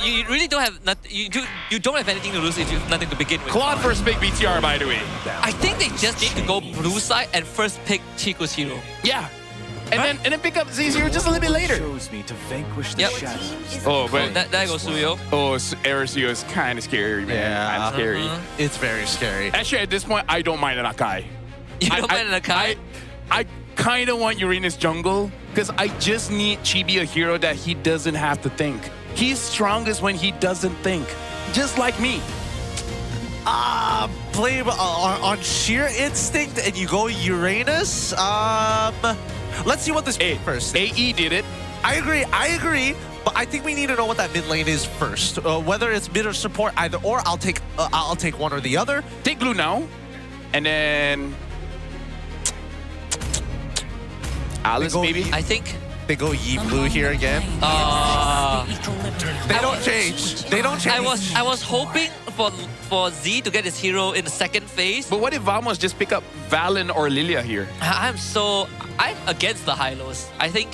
I: you really don't have nothing. You don't have anything to lose if you have nothing to begin with.
H: Claude first pick BTR, by the way.
I: I think they just need to go blue side and first pick Chico's hero.
H: Yeah. And then pick up Z0 just a little bit later.
A: Chose me to vanquish the
I: Yep.
A: shadows.
H: Oh, but
I: There goes Suyo.
H: Aerosio is kind of scary, man.
G: Yeah.
H: Kind of scary.
G: It's very scary.
H: Actually, at this point, I don't mind Anakai.
I: You don't mind Anakai?
H: I kind of want Uranus jungle because I just need Chibi a hero that he doesn't have to think. He's strongest when he doesn't think, just like me.
G: Play on sheer instinct and you go Uranus. Let's see what this first.
H: AE did it.
G: I agree. But I think we need to know what that mid lane is first. Whether it's mid or support, either or. I'll take one or the other.
H: Take blue now, and then Alice maybe.
I: I think.
G: They go Yi blue here again. They don't change. They don't change.
I: I was hoping for Z to get his hero in the second phase.
H: But what if Vamos just pick up Valen or Lilia here?
I: I'm against the high-lows. I think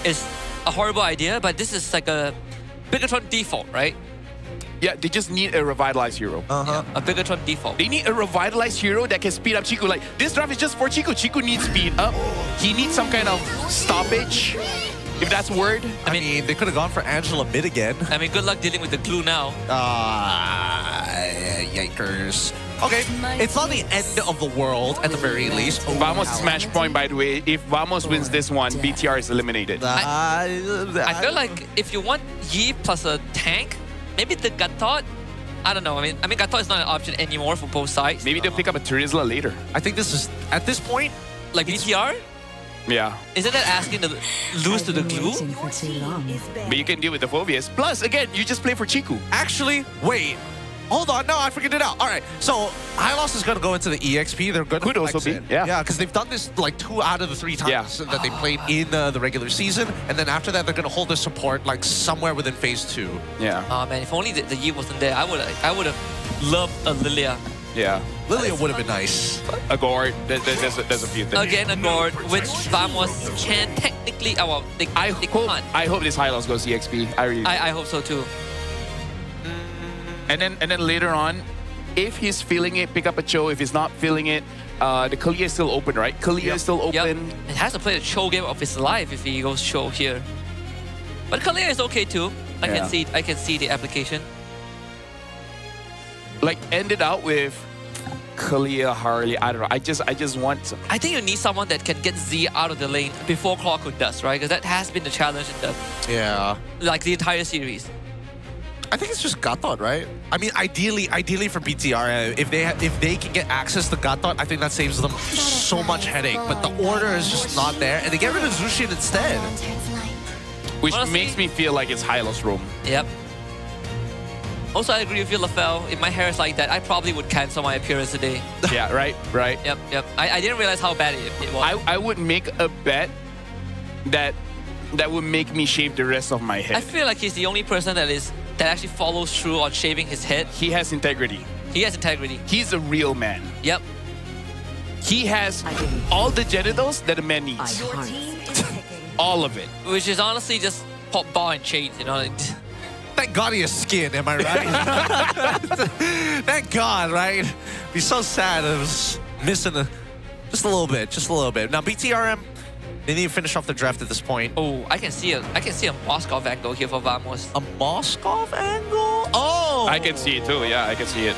I: it's a horrible idea, but this is like a Bigatron default, right?
H: Yeah, they just need a revitalized hero.
I: Yeah, a Bigatron default.
H: They need a revitalized hero that can speed up Chico. Like, this draft is just for Chico. Chico needs speed up. He needs some kind of stoppage, if that's a word.
G: I mean, they could have gone for Angela mid again.
I: I mean, good luck dealing with the glue now.
G: Yikers. Okay, it's not the end of the world at the very least.
H: Vamos is match point, by the way. If Vamos wins this one, BTR is eliminated.
I: I feel like if you want Yi plus a tank, maybe the Gatot. I don't know. I mean, Gatot is not an option anymore for both sides.
H: Maybe they'll pick up a Terizla later.
G: I think this is, at this point,
I: Like BTR?
H: Yeah.
I: Isn't that asking to lose to the glue?
H: But you can deal with the Phobias. Plus, again, you just play for Chiku.
G: actually, wait. Hold on, no, I figured it out. All right, so Hylos is going to go into the EXP. They're going to
H: Could also be, yeah.
G: Yeah, because they've done this like 2 out of the 3 times that they played in the regular season. And then after that, they're going to hold their support like somewhere within phase 2.
H: Yeah.
I: Oh man, if only the Yi wasn't there, I would have loved a Lilia.
H: Yeah.
G: Lilia would have been nice.
H: A Gord. There's a few things.
I: Again, a Gord, which Vamos can technically. Oh, well, they can't.
H: I hope this Hylos goes EXP. I really do.
I: I hope so too.
H: And then later on, if he's feeling it, pick up a Cho. If he's not feeling it, the Kalia is still open, right? Kalia is still open.
I: Yep. It has to play the Cho game of his life if he goes Cho here. But Kalia is okay too. I can see the application.
H: Like end it out with Kalia, Harley. I don't know. I just want some.
I: I think you need someone that can get Z out of the lane before Clockwood does, right? Because that has been the challenge in the entire series.
G: I think it's just Gatot, right? I mean, ideally for BTR, if they can get access to Gatot, I think that saves them so much headache. But the order is just not there, and they get rid of Zushin instead.
H: Which
I: Honestly,
H: makes me feel like it's Hylos' room.
I: Yep. Also, I agree with you, LaFell. If my hair is like that, I probably would cancel my appearance today.
H: Yeah, right.
I: Yep. I didn't realize how bad it was.
H: I would make a bet that would make me shave the rest of my head.
I: I feel like he's the only person that actually follows through on shaving his head.
H: He has integrity. He's a real man.
I: Yep.
H: He has all the genitals that a man needs. All of it.
I: Which is honestly just pop ball and chains, you know.
G: Thank God he has skin, am I right? Thank God, right? Be so sad. It was missing just a little bit. Now BTRM, they need to finish off the draft at this point.
I: Oh, I can see a Moskov angle here for Vamos.
G: A Moskov angle? Oh!
H: I can see it too. Yeah, I can see it.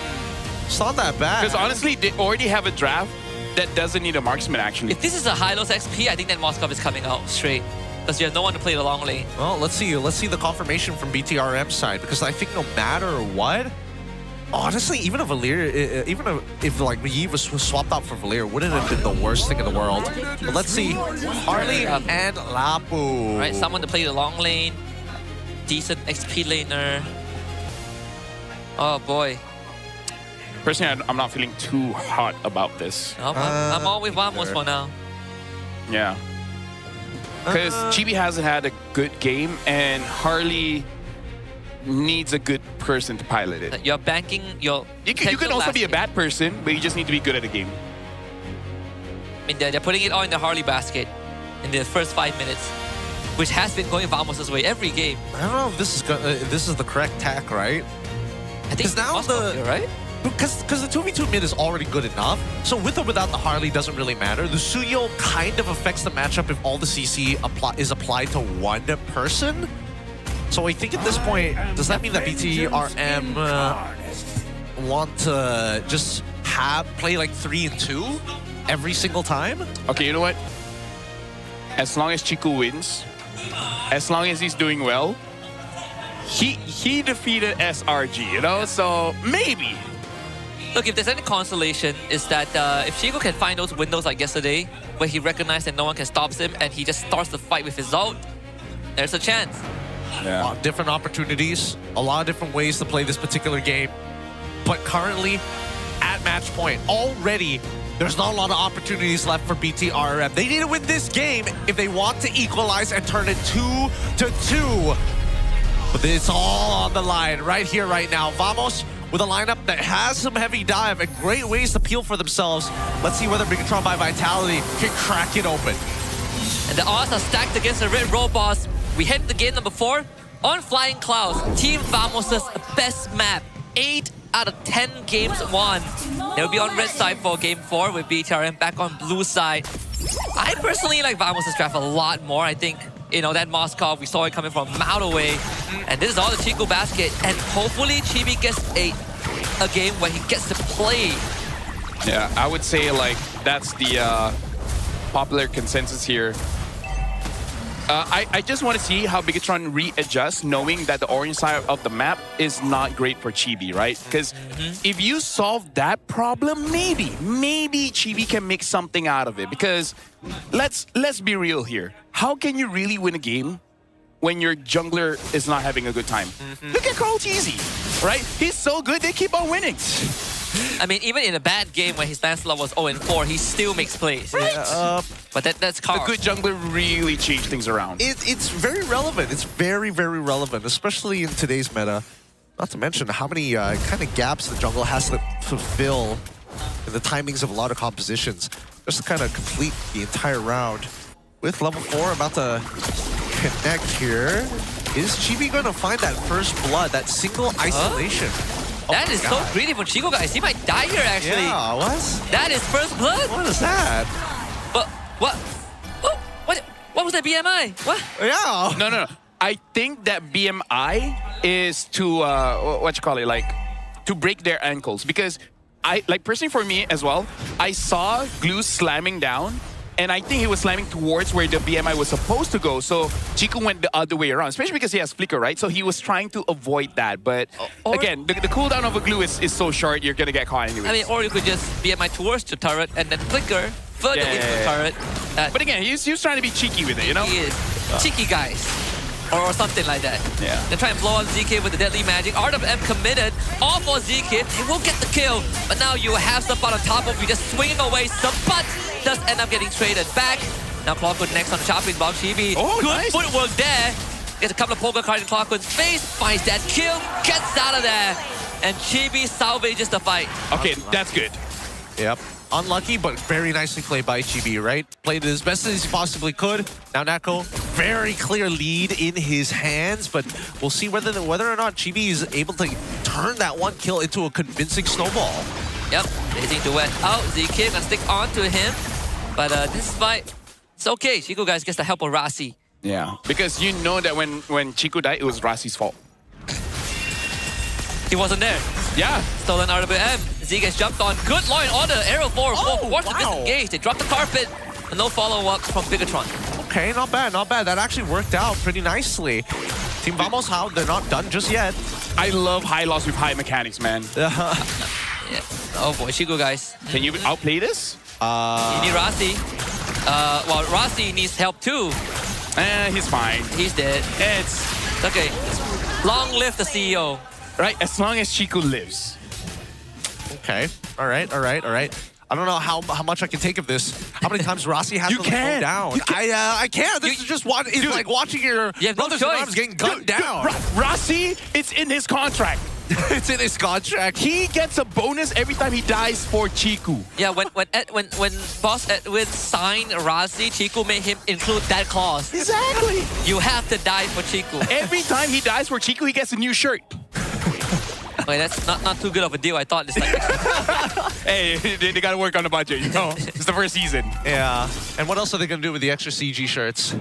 G: It's not that bad.
H: Because honestly, they already have a draft that doesn't need a marksman, actually.
I: If this is a Hylos XP, I think that Moskov is coming out straight. Because you have no one to play the long lane.
G: Well, let's see the confirmation from BTRM's side. Because I think no matter what, honestly, even if Valir, if like Yi was swapped out for Valir, wouldn't have been the worst thing in the world. But let's see, Harley and Lapu.
I: Right, someone to play the long lane, decent XP laner. Oh boy.
H: Personally, I'm not feeling too hot about this.
I: I'm all with Vamos for now.
H: Yeah. Because Chibi hasn't had a good game, and Harley needs a good person to pilot it.
I: You're banking your...
H: You can also be a bad person, but you just need to be good at the game.
I: I mean, they're putting it all in the Harley basket in the first 5 minutes, which has been going Vamos' way every game.
G: I don't know if this is the correct tack, right?
I: I think
G: now
I: right?
G: Because the 2v2 mid is already good enough, so with or without the Harley doesn't really matter. The Suyo kind of affects the matchup if all the CC is applied to one person. So I think at this point, does that mean that BTRM want to just play like 3 and 2 every single time?
H: Okay, you know what? As long as Chiku wins, as long as he's doing well, he defeated SRG, you know? So maybe.
I: Look, if there's any consolation, is that if Chico can find those windows like yesterday, where he recognized that no one can stop him and he just starts the fight with his ult, there's a chance.
G: Yeah. A lot of different opportunities, a lot of different ways to play this particular game. But currently, at match point, already, there's not a lot of opportunities left for BTRM. They need to win this game if they want to equalize and turn it 2-2. But it's all on the line right here, right now. Vamos with a lineup that has some heavy dive and great ways to peel for themselves. Let's see whether Megatron by Vitality can crack it open.
I: And the odds are stacked against the Red Robots. We head to game number 4 on Flying Clouds. Team Vamos' best map. 8 out of 10 games won. They'll be on red side for game 4 with BTRM back on blue side. I personally like Vamos' draft a lot more. I think, you know, that Moskov, we saw it coming from a mile away. And this is all the Chico basket. And hopefully Chibi gets a a game where he gets to play.
H: Yeah, I would say like that's the popular consensus here. I just want to see how Bigatron readjusts, knowing that the orange side of the map is not great for Chibi, right? Because if you solve that problem, maybe Chibi can make something out of it. Because let's be real here. How can you really win a game when your jungler is not having a good time? Look at Carl Teasy, right? He's so good, they keep on winning.
I: I mean, even in a bad game when his Lancelot was 0-4, he still makes plays.
H: Right.
I: But that's Carl.
H: A good jungler really changed things around.
G: It's very relevant. It's very, very relevant, especially in today's meta. Not to mention how many kind of gaps the jungle has to fulfill in the timings of a lot of compositions. Just to kind of complete the entire round. With level 4 about to connect here, is Chibi going to find that first blood, that single isolation?
I: That is so greedy for Chico, guys. He might die here, actually.
G: Yeah, what?
I: That is first blood.
G: What is that?
I: But what? What was that BMI? What?
G: Yeah.
H: No. I think that BMI is to what you call it, like to break their ankles. Because personally for me as well, I saw Glue slamming down. And I think he was slamming towards where the BMI was supposed to go. So Chico went the other way around, especially because he has flicker, right? So he was trying to avoid that. But again, the cooldown of a glue is so short, you're going to get caught anyways.
I: I mean, or you could just BMI towards the turret and then flicker further into the turret.
H: But again, he was trying to be cheeky with it, you know?
I: He is. Cheeky guys. Or something like that.
H: Yeah.
I: They try and blow up ZK with the deadly magic. RWM committed. All for ZK. They will get the kill. But now you have Sapat on top of you, just swinging away. Sapat does end up getting traded back. Now Clockwood next on the chopping block. Chibi.
H: Oh,
I: good
H: nice.
I: footwork there. Gets a couple of poker cards in Clockwood's face. Finds that kill. Gets out of there. And Chibi salvages the fight.
H: Okay, that's good.
G: Yep. Unlucky, but very nicely played by Chibi, right? Played it as best as he possibly could. Now Nako, very clear lead in his hands, but we'll see whether or not Chibi is able to turn that one kill into a convincing snowball.
I: Yep, blazing duet out. ZK gonna stick on to him. But this fight, it's okay. Chico guys gets the help of Rasi.
H: Yeah, because you know that when Chico died, it was Rasi's fault.
I: He wasn't there.
H: Yeah.
I: Stolen RWM. Z gets jumped on. Good law and order. Arrow 4. Forced to disengage. They drop the carpet. But no follow-up from Bigatron.
G: Okay, not bad, not bad. That actually worked out pretty nicely. Team Vamos, how they're not done just yet.
H: I love high loss with high mechanics, man.
I: Yeah. Oh boy, Chico guys.
H: Can you outplay this?
I: You need Rasi. Well, Rasi needs help too.
H: He's fine.
I: He's dead.
H: It's
I: okay. Long live the CEO.
H: Right, as long as Chico lives.
G: Okay, all right. I don't know how much I can take of this. How many times Rasi has to go down? I can't. This is just one. It's like watching your brothers in arms getting gunned down.
H: Rasi, it's in his contract.
G: It's in his contract.
H: He gets a bonus every time he dies for Chiku.
I: Yeah, when Boss Edwin signed Rasi, Chiku made him include that clause.
H: Exactly.
I: You have to die for Chiku.
H: Every time he dies for Chiku, he gets a new shirt.
I: Okay, that's not too good of a deal. I thought it's like...
H: Hey, they gotta work on the budget, you know? It's the first season.
G: Yeah. And what else are they gonna do with the extra CG shirts?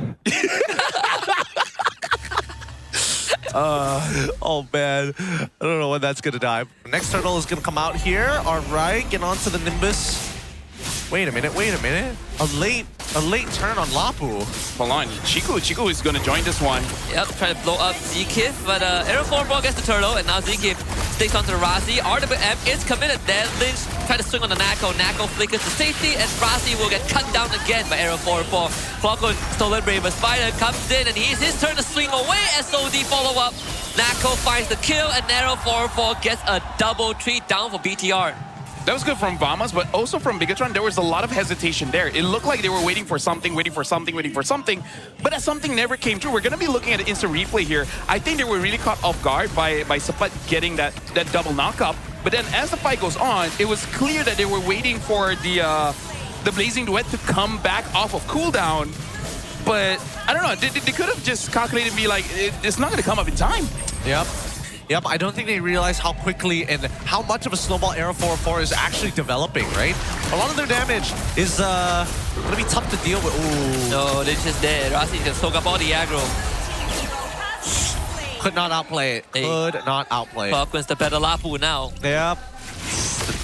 G: Oh man, I don't know when that's gonna die. Next turtle is gonna come out here. All right, get onto the Nimbus. Wait a minute. A late turn on Lapu.
H: Hold on, Chico is gonna join this one.
I: Yep, trying to blow up Zkif, but Arrow 4 ball gets the turtle, and now Zkif sticks onto the Rasi. RWM is committed there. Lynch trying to swing on the Nako. Nako flickers to safety, and Rasi will get cut down again by Arrow 4 ball. Clockwood, Stolen Braver Spider comes in, and he's his turn to swing away. SOD follow up. Nako finds the kill, and Arrow 4 gets a double treat down for BTR.
H: That was good from Vamos, but also from Bigatron, there was a lot of hesitation there. It looked like they were waiting for something, but that something never came true. We're going to be looking at an instant replay here. I think they were really caught off guard by Sapat getting that double knock-up. But then as the fight goes on, it was clear that they were waiting for the Blazing Duet to come back off of cooldown. But I don't know, they could have just calculated and be like, it's not going to come up in time.
G: Yep, I don't think they realize how quickly and how much of a snowball Arrow 4 is actually developing, right? A lot of their damage is going to be tough to deal with. Ooh.
I: No, they're just dead. Rasi's going to soak up all the aggro.
G: Could not outplay it.
I: Hey.
G: Could not outplay it.
I: Falcon's the better Lapu now.
G: Yep.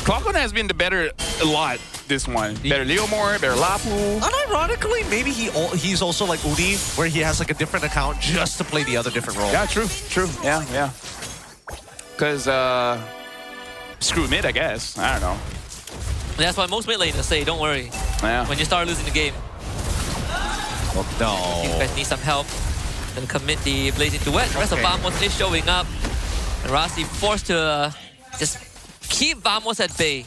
H: Clockman has been the better a lot this one. Better Leomore, better Lapu.
G: Unironically, maybe he's also like Udi, where he has like a different account just to play the other different role.
H: Yeah, true. Yeah. Because, screw mid, I guess. I don't know.
I: That's what most mid laners say, don't worry.
H: Yeah.
I: When you start losing the game,
G: Oh, no.
I: you guys need some help. Gonna commit the blazing duet. The rest of Vamos is showing up. And Rasi forced to just keep Vamos at bay.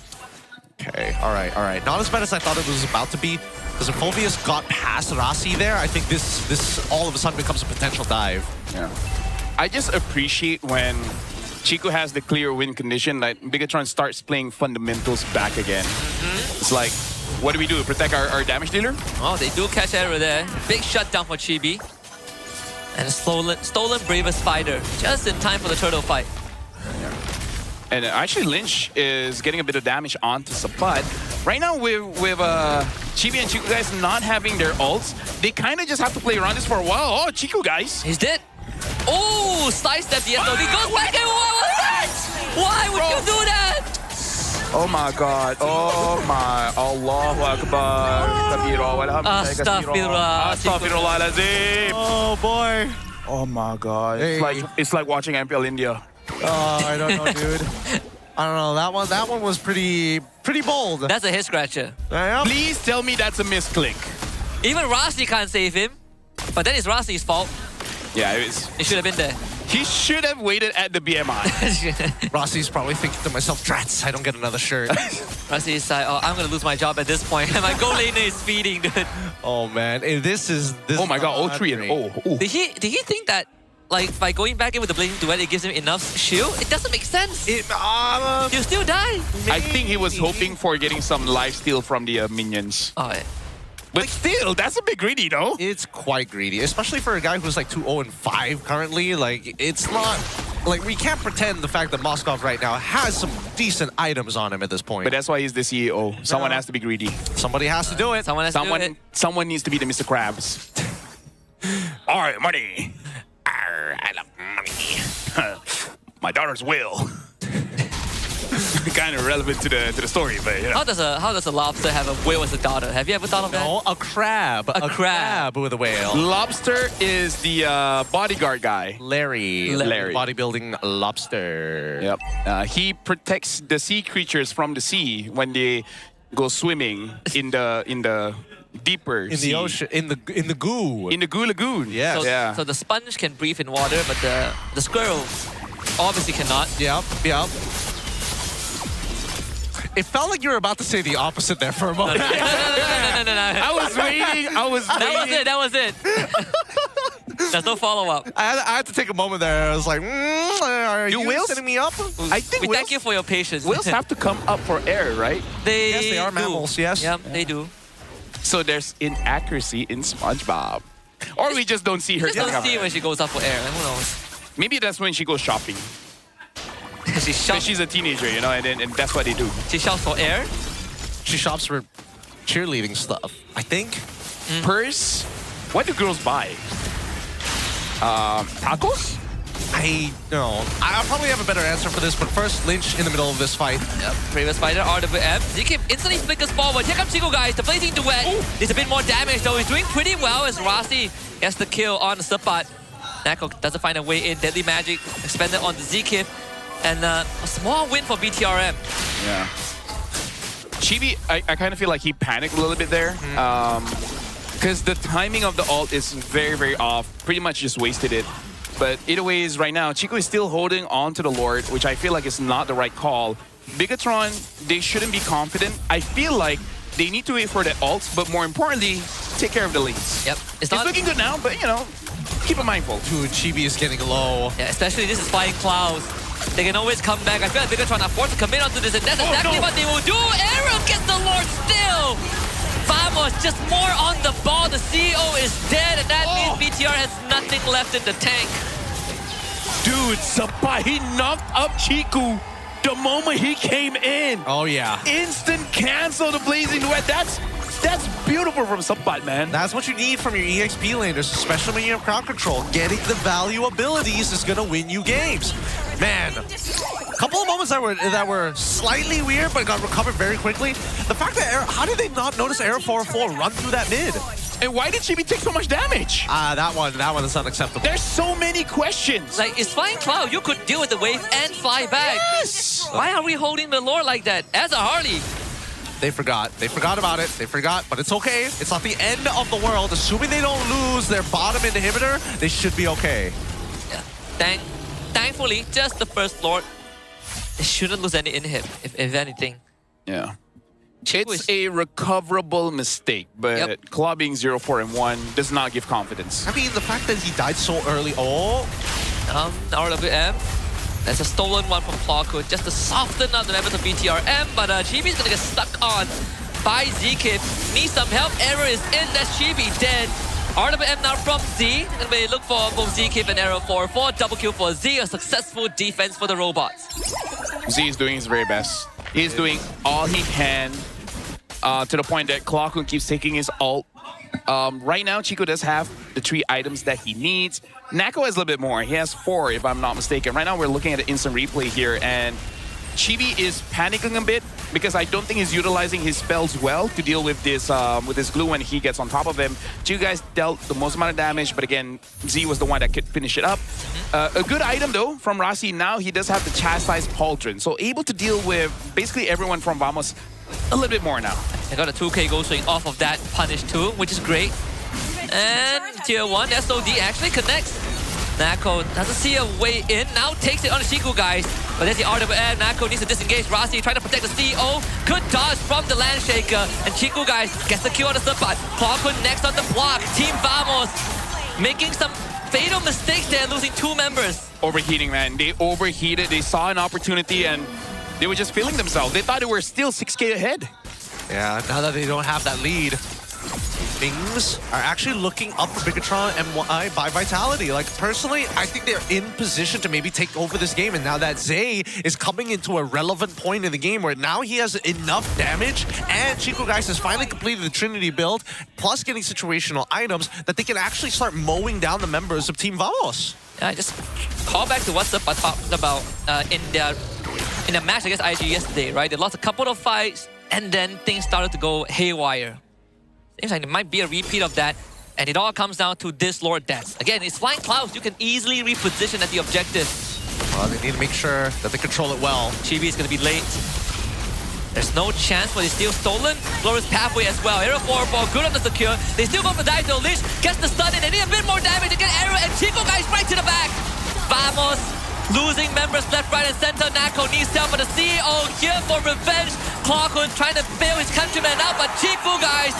G: Okay, all right. Not as bad as I thought it was about to be. Because if Phobius got past Rasi there, I think this all of a sudden becomes a potential dive.
H: Yeah. I just appreciate when Chico has the clear win condition, like Bigatron starts playing fundamentals back again. It's like, what do? Protect our damage dealer?
I: Oh, they do catch error there. Big shutdown for Chibi. And a stolen Bravest Spider. Just in time for the turtle fight.
H: And actually Lynch is getting a bit of damage onto Sapat. Right now with Chibi and Chico guys not having their ults, they kind of just have to play around this for a while. Oh, Chico guys.
I: He's dead. Oh, sidestep the SOD. Goes back and what was that? Why would you do that?
H: Oh my God. Oh my. Allahu Akbar.
I: Astaghfirullah.
H: Astaghfirullahalazim.
G: Oh boy.
H: Oh my God.
G: Hey.
H: It's like watching MPL India.
G: Oh, I don't know, dude. I don't know. That one was pretty bold.
I: That's a head scratcher.
G: Yeah.
H: Please tell me that's a misclick.
I: Even Rasi can't save him. But then it's Rasi's fault.
H: Yeah,
I: It should have been there.
H: he should have waited at the BMI.
G: Rossi's probably thinking to myself, drats, I don't get another shirt.
I: Rasi's like, oh, I'm gonna lose my job at this point. And my goal laner is feeding, dude.
G: Oh man, this is
H: oh my God, 0-3 and oh.
I: Did he think that, like, by going back in with the blazing duet, it gives him enough shield? It doesn't make sense. He'll still die.
H: I think he was hoping for getting some lifesteal from the minions.
I: Oh, yeah.
H: But still, that's a bit greedy, though.
G: It's quite greedy, especially for a guy who's like 2-0-5 currently. Like, it's not... Like, we can't pretend the fact that Moskov right now has some decent items on him at this point.
H: But that's why he's the CEO. Someone has to be greedy.
G: Somebody has to do it.
I: Someone has to do it.
H: Someone needs to be the Mr. Krabs. All right, money. Arr, I love money. My daughter's will. Kind of relevant to the story, but you know.
I: How does a lobster have a whale as a daughter? Have you ever thought of that?
G: No, a crab.
I: A crab
G: with a whale.
H: Lobster is the bodyguard guy.
G: Larry. Bodybuilding lobster.
H: Yep. He protects the sea creatures from the sea when they go swimming in the deeper
G: In
H: sea.
G: the ocean, in the goo.
H: In the goo lagoon.
G: Yes.
I: So the sponge can breathe in water, but the squirrel obviously cannot.
G: Yep. It felt like you were about to say the opposite there for a moment.
I: No.
H: I was waiting.
I: That was it. There's no follow-up.
G: I had to take a moment there. I was like, are you
H: whales
G: setting me up?
H: I think
I: We
H: whales,
I: thank you for your patience.
H: whales have to come up for air, right?
G: Yes, they are mammals, yes.
I: Yep, they do.
H: So there's inaccuracy in SpongeBob. Or we just don't see her.
I: Just
H: coming
I: don't
H: up.
I: see when she goes up for air. Who knows?
H: Maybe that's when she goes shopping.
I: She
H: But
I: shops.
H: she's a teenager, you know, and that's what they do.
I: She shops for air.
G: She shops for cheerleading stuff, I think.
H: Purse? What do girls buy? Tacos?
G: I know. I'll probably have a better answer for this, but first, Lynch in the middle of this fight.
I: Yep. Bravest Spider, RWM. ZK instantly flickers forward. Here comes Chico, guys. The blazing duet. There's a bit more damage, though. He's doing pretty well as Rasi gets the kill on the Sapat. Nako doesn't find a way in. Deadly Magic expended on the Zkif. And a small win for BTRM.
H: Yeah. Chibi, I kind of feel like he panicked a little bit there. Because the timing of the ult is very, very off. Pretty much just wasted it. But either ways, right now, Chico is still holding on to the Lord, which I feel like is not the right call. Bigatron, they shouldn't be confident. I feel like they need to wait for the ult, but more importantly, take care of the lanes.
I: Yep.
H: It's looking good now, but, you know, keep it mindful.
G: Dude, Chibi is getting low.
I: Yeah, especially this is fighting clouds. They can always come back. I feel like Bigatron are forced to commit onto this, and that's exactly what they will do. Arrow gets the Lord still. Vamos just more on the ball. The CEO is dead, and that means BTR has nothing left in the tank.
J: Dude, Sapai, he knocked up Chiku the moment he came in.
G: Oh, yeah.
J: Instant cancel the blazing duet. That's That's beautiful from Sampat, man.
G: That's what you need from your EXP laners, especially when you have crowd control. Getting the value abilities is gonna win you games. Man, a couple of moments that were slightly weird, but got recovered very quickly. The fact that how did they not notice Arrow 404 run through that mid?
J: And why did Chibi take so much damage?
G: That one is unacceptable.
J: There's so many questions.
I: Like, it's Flying Cloud. You could deal with the wave and fly back.
J: Yes!
I: Why are we holding the Lord like that? As a Harley.
G: They forgot. They forgot about it. They forgot, but it's okay. It's not the end of the world. Assuming they don't lose their bottom inhibitor, they should be okay.
I: Yeah. Thankfully, just the first Lord. They shouldn't lose any inhib, if anything.
J: Yeah. It's a recoverable mistake, but Claw being 0-4-1 does not give confidence.
G: I mean, the fact that he died so early. Oh.
I: RWM. That's a stolen one from Clawhood just to soften up the members of BTRM, but Chibi's gonna get stuck on by Zkip. Needs some help. Error is in. That's Chibi dead. RWM now from Z. Gonna be look for both Zkip and Arrow 4-4. Double kill for Z. A successful defense for the robots.
H: Z is doing his very best. He's doing all he can to the point that Clawhood keeps taking his ult. Right now, Chico does have the 3 items that he needs. Nako has a little bit more. He has 4, if I'm not mistaken. Right now, we're looking at an instant replay here, and Chibi is panicking a bit because I don't think he's utilizing his spells well to deal with this glue when he gets on top of him. You guys dealt the most amount of damage, but again, Z was the one that could finish it up. A good item, though, from Rossi. Now he does have the Chastised Pauldron, so able to deal with basically everyone from Vamos a little bit more now.
I: I got a 2k gold swing off of that punish too, which is great. And tier 1 SOD actually connects. Nako doesn't see a way in, now takes it on the Shiku guys. But there's the RWM, Nako needs to disengage. Rossi trying to protect the CO. Good dodge from the Landshaker. And Chiku guys gets the kill on the spot. Clawhood next on the block. Team Vamos making some fatal mistakes there, losing 2 members.
H: Overheating, man. They overheated. They saw an opportunity and they were just feeling themselves. They thought they were still 6k ahead.
G: Yeah, now that they don't have that lead, things are actually looking up for Bigatron MY by Vitality. Like, personally, I think they're in position to maybe take over this game. And now that Zay is coming into a relevant point in the game where now he has enough damage and Chico Guys has finally completed the Trinity build, plus getting situational items, that they can actually start mowing down the members of Team Vamos.
I: Yeah, just call back to what's up I talked about in the match against IG yesterday, right? They lost a couple of fights and then things started to go haywire. Seems like it might be a repeat of that, and it all comes down to this Lord Dance. Again, it's Flying Clouds. You can easily reposition at the objective.
G: Well, they need to make sure that they control it well.
I: Chibi is going to be late. There's no chance for the steal stolen. Glorious pathway as well. Arrow 4-4, good on the secure. They still go for dive to Lich, gets the stun in. They need a bit more damage to get Arrow and Chico guys right to the back. Vamos losing members left, right, and center. Nako needs help for the CEO here for revenge. Clawhood trying to bail his countrymen out, but Chifu guys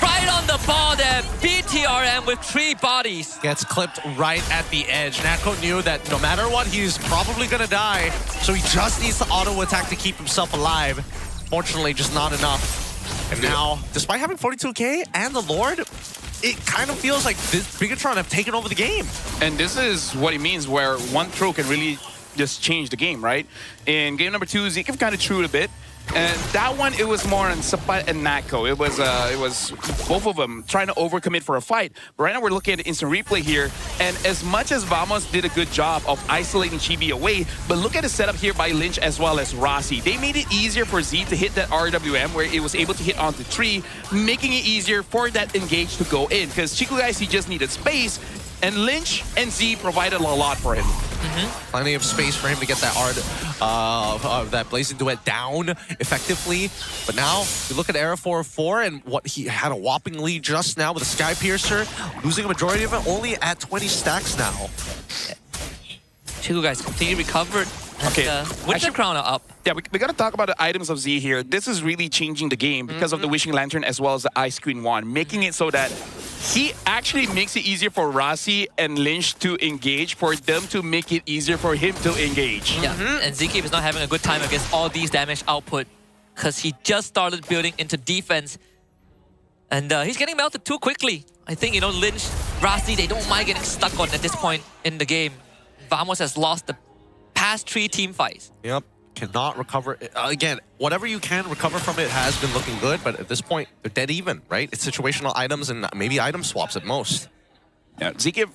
I: right on the ball there. BTRM with 3 bodies.
G: Gets clipped right at the edge. Nako knew that no matter what, he's probably gonna die. So he just needs to auto attack to keep himself alive. Fortunately, just not enough. And now, despite having 42k and the Lord, it kind of feels like this Bigatron have taken over the game.
H: And this is what it means where one throw can really just change the game, right? In game number 2, Zeke kind of threw it a bit. And that one, it was more on Sapat and Nako. It was both of them trying to overcommit for a fight. But right now we're looking at the instant replay here. And as much as Vamos did a good job of isolating Chibi away, but look at the setup here by Lynch as well as Rossi. They made it easier for Z to hit that RWM where it was able to hit onto 3, making it easier for that engage to go in. Because Chico guys, he just needed space. And Lynch and Z provided a lot for him.
G: Plenty of space for him to get that that Blazing Duet down effectively. But now, you look at Era 4-4 and what he had a whopping lead just now with a Sky Piercer, losing a majority of it, only at 20 stacks now.
I: Chico guys completely recovered.
H: Okay.
I: With the crown up.
H: Yeah, we got to talk about the items of Z here. This is really changing the game because of the Wishing Lantern as well as the Ice Queen Wand, making it so that he actually makes it easier for Rossi and Lynch to engage, for them to make it easier for him to engage.
I: Yeah, and Zkip is not having a good time against all these damage output because he just started building into defense. And he's getting melted too quickly. I think, you know, Lynch, Rossi, they don't mind getting stuck on at this point in the game. Vamos has lost the past 3 team fights.
G: Yep. cannot recover. Again, whatever you can recover from it has been looking good, but at this point, they're dead even, right? It's situational items and maybe item swaps at most.
H: Yeah, Zeke,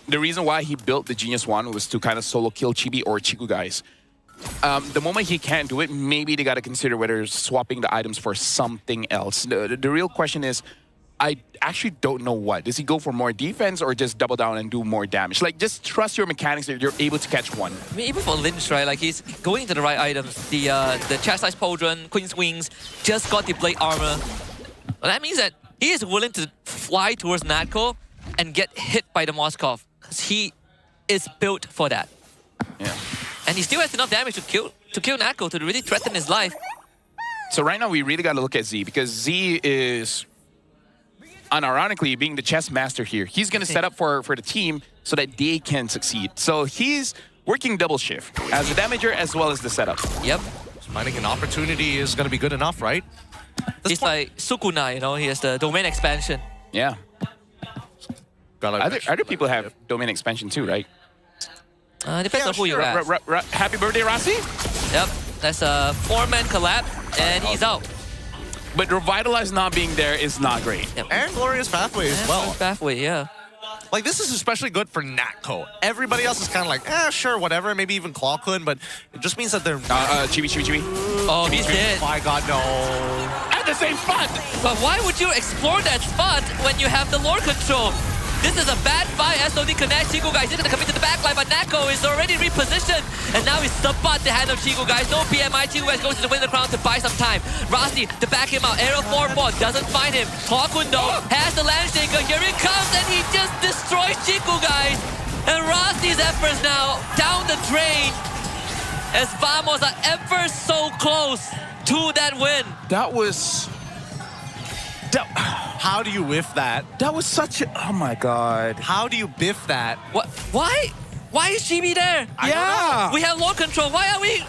H: the reason why he built the Genius Wand was to kind of solo kill Chibi or Chiku guys. The moment he can't do it, maybe they got to consider whether swapping the items for something else. The real question is, I actually don't know what. Does he go for more defense or just double down and do more damage? Like, just trust your mechanics that you're able to catch one.
I: I mean, even for Lynch, right? Like, he's going into the right items. The chastised pauldron, Queen's Wings, just got the blade armor. Well, that means that he is willing to fly towards Natko and get hit by the Moskov, because he is built for that.
H: Yeah.
I: And he still has enough damage to kill Natko, to really threaten his life.
H: So right now, we really got to look at Z, because Z is, unironically, being the chess master here. He's going to set up for the team so that they can succeed. So he's working double shift, as the damager as well as the setup.
I: Yep.
G: Finding an opportunity is going to be good enough, right?
I: He's like Sukuna, you know, he has the domain expansion.
H: Yeah. Other people have domain expansion too, right?
I: Depends on who you ask.
H: Happy birthday, Rossi?
I: Yep. That's a 4-man collab, and he's out.
H: But Revitalize not being there is not great.
I: Yep.
G: And Glorious Pathway as well.
I: Glorious Pathway, yeah.
G: Like, this is especially good for Natko. Everybody else is kind of like, sure, whatever. Maybe even Claw could, but it just means that they're...
H: Chibi.
I: Oh, he's dead.
G: My God, no.
H: At the same spot!
I: But why would you explore that spot when you have the lore control? This is a bad fight. SOD connects. Chiku guys didn't commit to the backline, but Natko is already repositioned. And now he's support the hand of Chiku guys. No PMI. Chiku guys goes to the win the crown to buy some time. Rossi to back him out. Arrow 4-4 doesn't find him. Klokundo has the Landshaker. Here it comes, and he just destroys Chiku guys. And Rossi's efforts now down the drain, as Vamos are ever so close to that win.
H: That was...
G: How do you whiff that?
H: That was such a... Oh my God.
G: How do you biff that?
I: What? Why? Why is Chibi there?
H: Yeah.
I: We have lore control. Why are we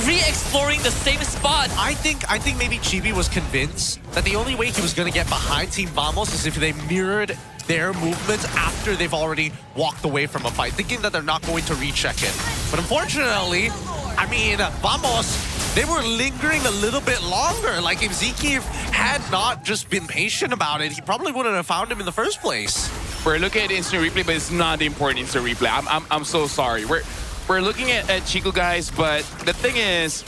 I: re-exploring the same spot?
G: I think maybe Chibi was convinced that the only way he was going to get behind Team Vamos is if they mirrored their movements after they've already walked away from a fight, thinking that they're not going to recheck it. But unfortunately, I mean, Vamos... They were lingering a little bit longer. Like, if Zeke had not just been patient about it, he probably wouldn't have found him in the first place.
H: We're looking at instant replay, but it's not the important instant replay. I'm so sorry. We're looking at Chiku guys, but the thing is,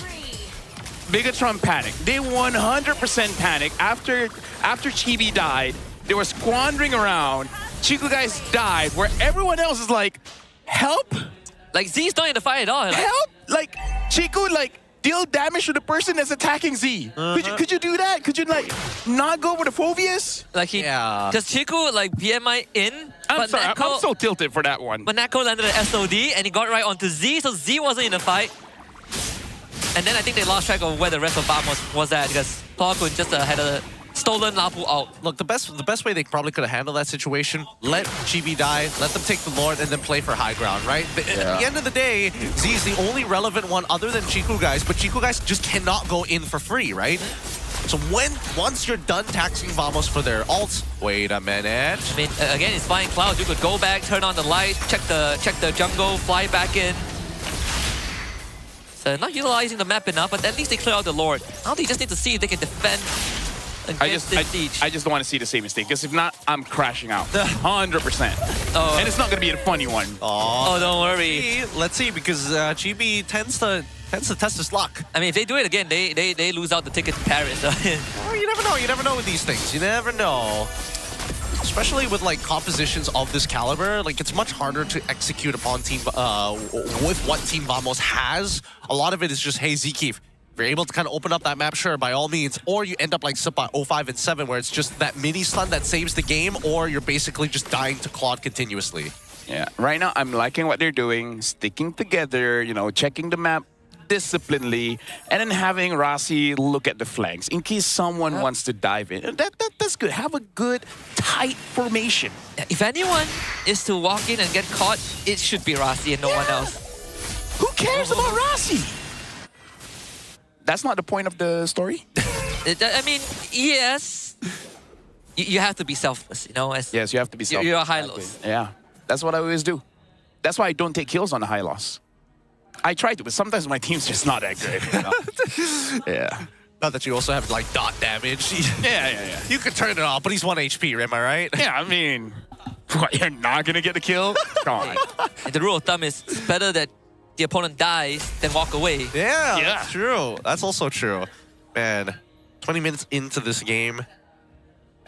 H: Bigatron panicked. They 100% panicked after Chibi died. They were squandering around. Chiku guys died, where everyone else is like, help?
I: Like, Z's not in the fight at all. Like,
H: help? Like, Chiku, like, deal damage to the person that's attacking Z. Could you do that? Could you, like, not go with the Phobius?
I: Like, because Chiku, like, PMI in.
H: I'm sorry, I'm so tilted for that one.
I: But Natko landed an SOD, and he got right onto Z, so Z wasn't in the fight. And then I think they lost track of where the rest of Vamos was at, because Klokun just had a stolen Lapu out.
G: Look, the best way they probably could have handled that situation, let Chibi die, let them take the Lord, and then play for high ground, right? At the end of the day, Z is the only relevant one other than Chiku guys, but Chiku guys just cannot go in for free, right? So once you're done taxing Vamos for their ults, wait a minute.
I: I mean, again, it's flying clouds. You could go back, turn on the light, check the jungle, fly back in. So not utilizing the map enough, but at least they clear out the Lord. Now they just need to see if they can defend.
H: I just don't want to see the same mistake, because if not, I'm crashing out. 100%.
I: Oh.
H: And it's not going to be a funny one.
I: Oh, don't worry.
G: Let's see, because Chibi tends to test his luck.
I: I mean, if they do it again, they lose out the ticket to Paris.
G: Well, you never know. You never know with these things. You never know. Especially with, like, compositions of this caliber, like, it's much harder to execute upon team with what Team Vamos has. A lot of it is just, hey, Zeke, if you're able to kind of open up that map, sure, by all means. Or you end up like Supa 05 and 7, where it's just that mini stun that saves the game, or you're basically just dying to Claude continuously.
H: Yeah, right now I'm liking what they're doing, sticking together, you know, checking the map disciplinedly, and then having Rossi look at the flanks in case someone wants to dive in. That's good. Have a good, tight formation.
I: If anyone is to walk in and get caught, it should be Rossi and no one else.
H: Who cares about Rossi? That's not the point of the story?
I: I mean, yes. You have to be selfless, you know?
H: Yes, you have to be selfless.
I: You're high lows.
H: Yeah, that's what I always do. That's why I don't take kills on the high loss. I try to, but sometimes my team's just not that good. You know? Yeah.
G: Not that you also have like dot damage.
H: Yeah.
G: You could turn it off, but he's 1 HP, am I right?
H: Yeah, I mean, what, you're not gonna get the kill? Come on.
I: And the rule of thumb is it's better that the opponent dies than walk away.
G: Yeah,
H: Yeah.
G: that's true. That's also true. Man, 20 minutes into this game, and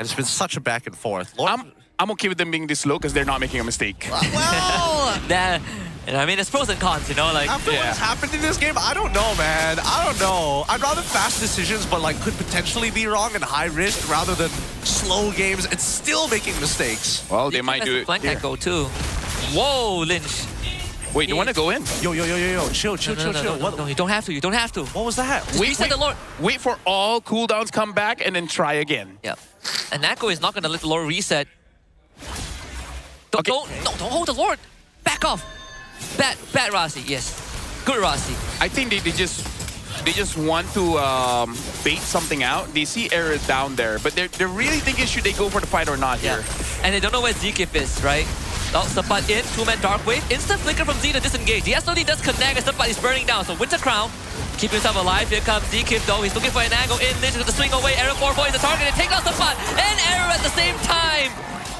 G: it's been such a back and forth. Lord,
H: I'm okay with them being this low because they're not making a mistake.
G: well,
I: And I mean, there's pros and cons, you know, like
G: after what's happened in this game, I don't know, man. I don't know. I'd rather fast decisions, but like could potentially be wrong and high risk rather than slow games and still making mistakes.
H: Well, they might do it.
I: Flank
H: here.
I: that go too. Whoa, Lynch.
H: Wait, you want to go in?
G: Yo, chill.
I: No, you don't have to. You don't have to.
G: What was that?
I: Reset the Lord.
H: Wait for all cooldowns come back and then try again.
I: Yeah. And Nako is not going to let the Lord reset. Don't hold the Lord. Back off. Bad Rasi, yes. Good Rasi.
H: I think they just want to bait something out. They see error down there, but they're really thinking should they go for the fight or not here.
I: And they don't know where Zkif is, right? Oh, Sapat in, 2-man Dark Wave. Instant flicker from Z to disengage. The SOD does connect and Sapat is burning down. So Winter Crown, keep himself alive. Here comes Zkif though. He's looking for an angle in. Lynch is going to swing away. Arrow 4-4 is the target and take out Sapat. And Arrow at the same time.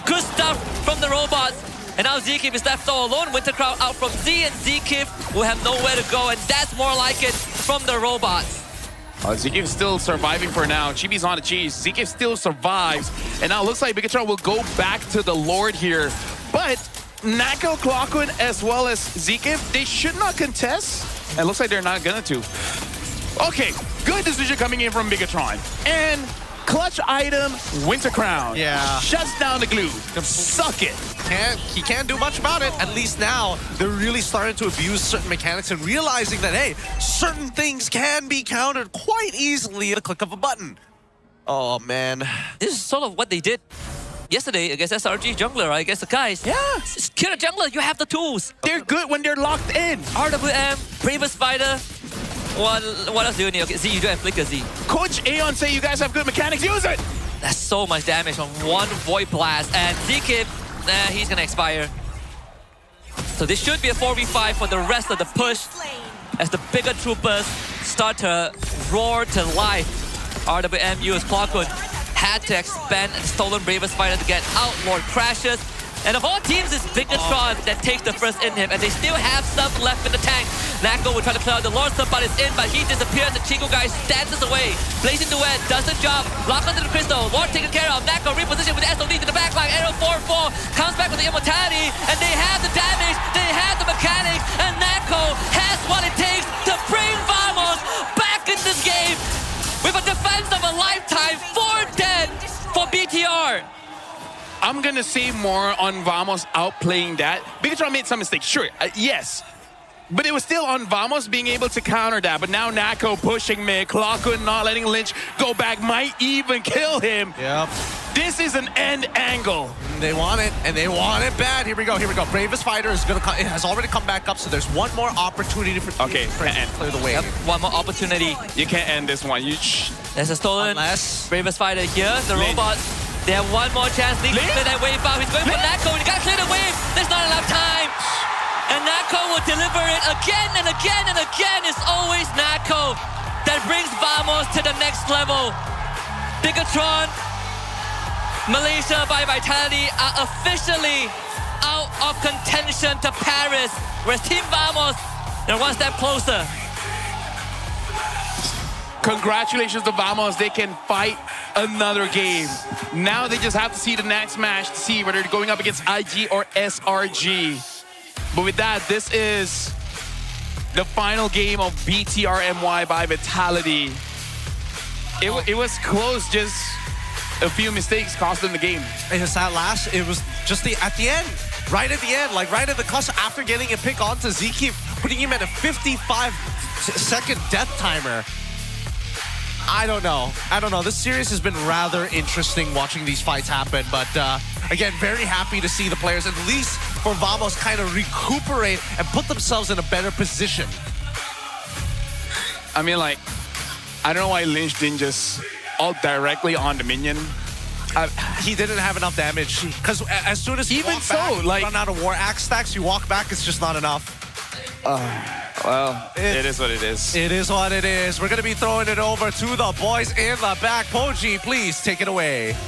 I: Good stuff from the robots. And now Zkif is left all alone. Winter Crown out from Z, and Zkif will have nowhere to go. And that's more like it from the robots.
H: Zkif still surviving for now. Chibi's on the cheese. Zkif still survives. And now it looks like Bigatron will go back to the Lord here. But Nako, Clockwood, as well as Zkif, they should not contest. And it looks like they're not going to. Okay, good decision coming in from Bigatron. And clutch item, Winter Crown.
G: Yeah.
H: Shuts down the glue. Suck it.
G: He can't do much about it. At least now, they're really starting to abuse certain mechanics and realizing that, hey, certain things can be countered quite easily at a click of a button. Oh, man.
I: This is sort of what they did yesterday against SRG jungler, right? Against the guys.
H: Yeah.
I: Kill a jungler, you have the tools.
H: They're good when they're locked in.
I: RWM, Bravest Fighter. What else do you need? Okay, Z, you do have Flicker, Z.
H: Coach Aeon say you guys have good mechanics. Use it.
I: That's so much damage on one Void Blast. And Zkif, he's going to expire. So this should be a 4v5 for the rest of the push as the bigger troopers start to roar to life. RWM used Clockwood, had to expand and stolen Bravest Fighter to get out. Lord crashes. And of all teams, it's Bigatron that takes the first inhib, and they still have some left in the tank. Nako will try to clear out the Lord Sabat is in, but he disappears. The Chico guy dances away. Blazing Duet does the job. Lock onto the Crystal. Lord taken care of. Nako repositioned with the SOD to the backline. Arrow 4-4 comes back with the immortality, and they have the damage, they have the mechanics, and Nako has what it takes to bring Vamos back in this game with a defense of a lifetime. 4 dead for BTR.
H: I'm going to say more on Vamos outplaying that. Bigatron made some mistakes, sure, yes. But it was still on Vamos being able to counter that. But now Nako pushing mid, Clockwood not letting Lynch go back, might even kill him.
G: Yep.
H: This is an end angle.
G: They want it, and they want it bad. Here we go. Bravest Fighter is gonna come. It has already come back up, so there's one more opportunity for
H: Okay,
G: to clear the way.
I: Yep, one more opportunity.
H: You can't end this one.
I: There's a stolen Bravest Fighter here. The robots, they have one more chance. Lynch clear that wave out. He's going for Nako. He got to clear the wave. There's not enough time. And Nako will deliver it again and again and again. It's always Nako that brings Vamos to the next level. Bigatron, Malaysia by Vitality are officially out of contention to Paris, whereas Team Vamos, they're one step closer.
H: Congratulations to Vamos. They can fight another game. Now they just have to see the next match to see whether they're going up against IG or SRG. But with that, this is the final game of BTR MY by Vitality. It was close, just a few mistakes cost them the game.
G: It was that last, it was just at the end, right at the end, like right at the clutch after getting a pick onto Zkif, putting him at a 55-second death timer. I don't know. This series has been rather interesting watching these fights happen, but again, very happy to see the players, at least for Vamos, kind of recuperate and put themselves in a better position.
H: I mean, like, I don't know why Lynch didn't just ult directly on the minion.
G: He didn't have enough damage, because as soon as you
H: even
G: walk
H: so,
G: back,
H: like,
G: run out of War Axe stacks, you walk back, it's just not enough.
H: Well, it is what it is.
G: It is what it is. We're going to be throwing it over to the boys in the back. Poji, please take it away.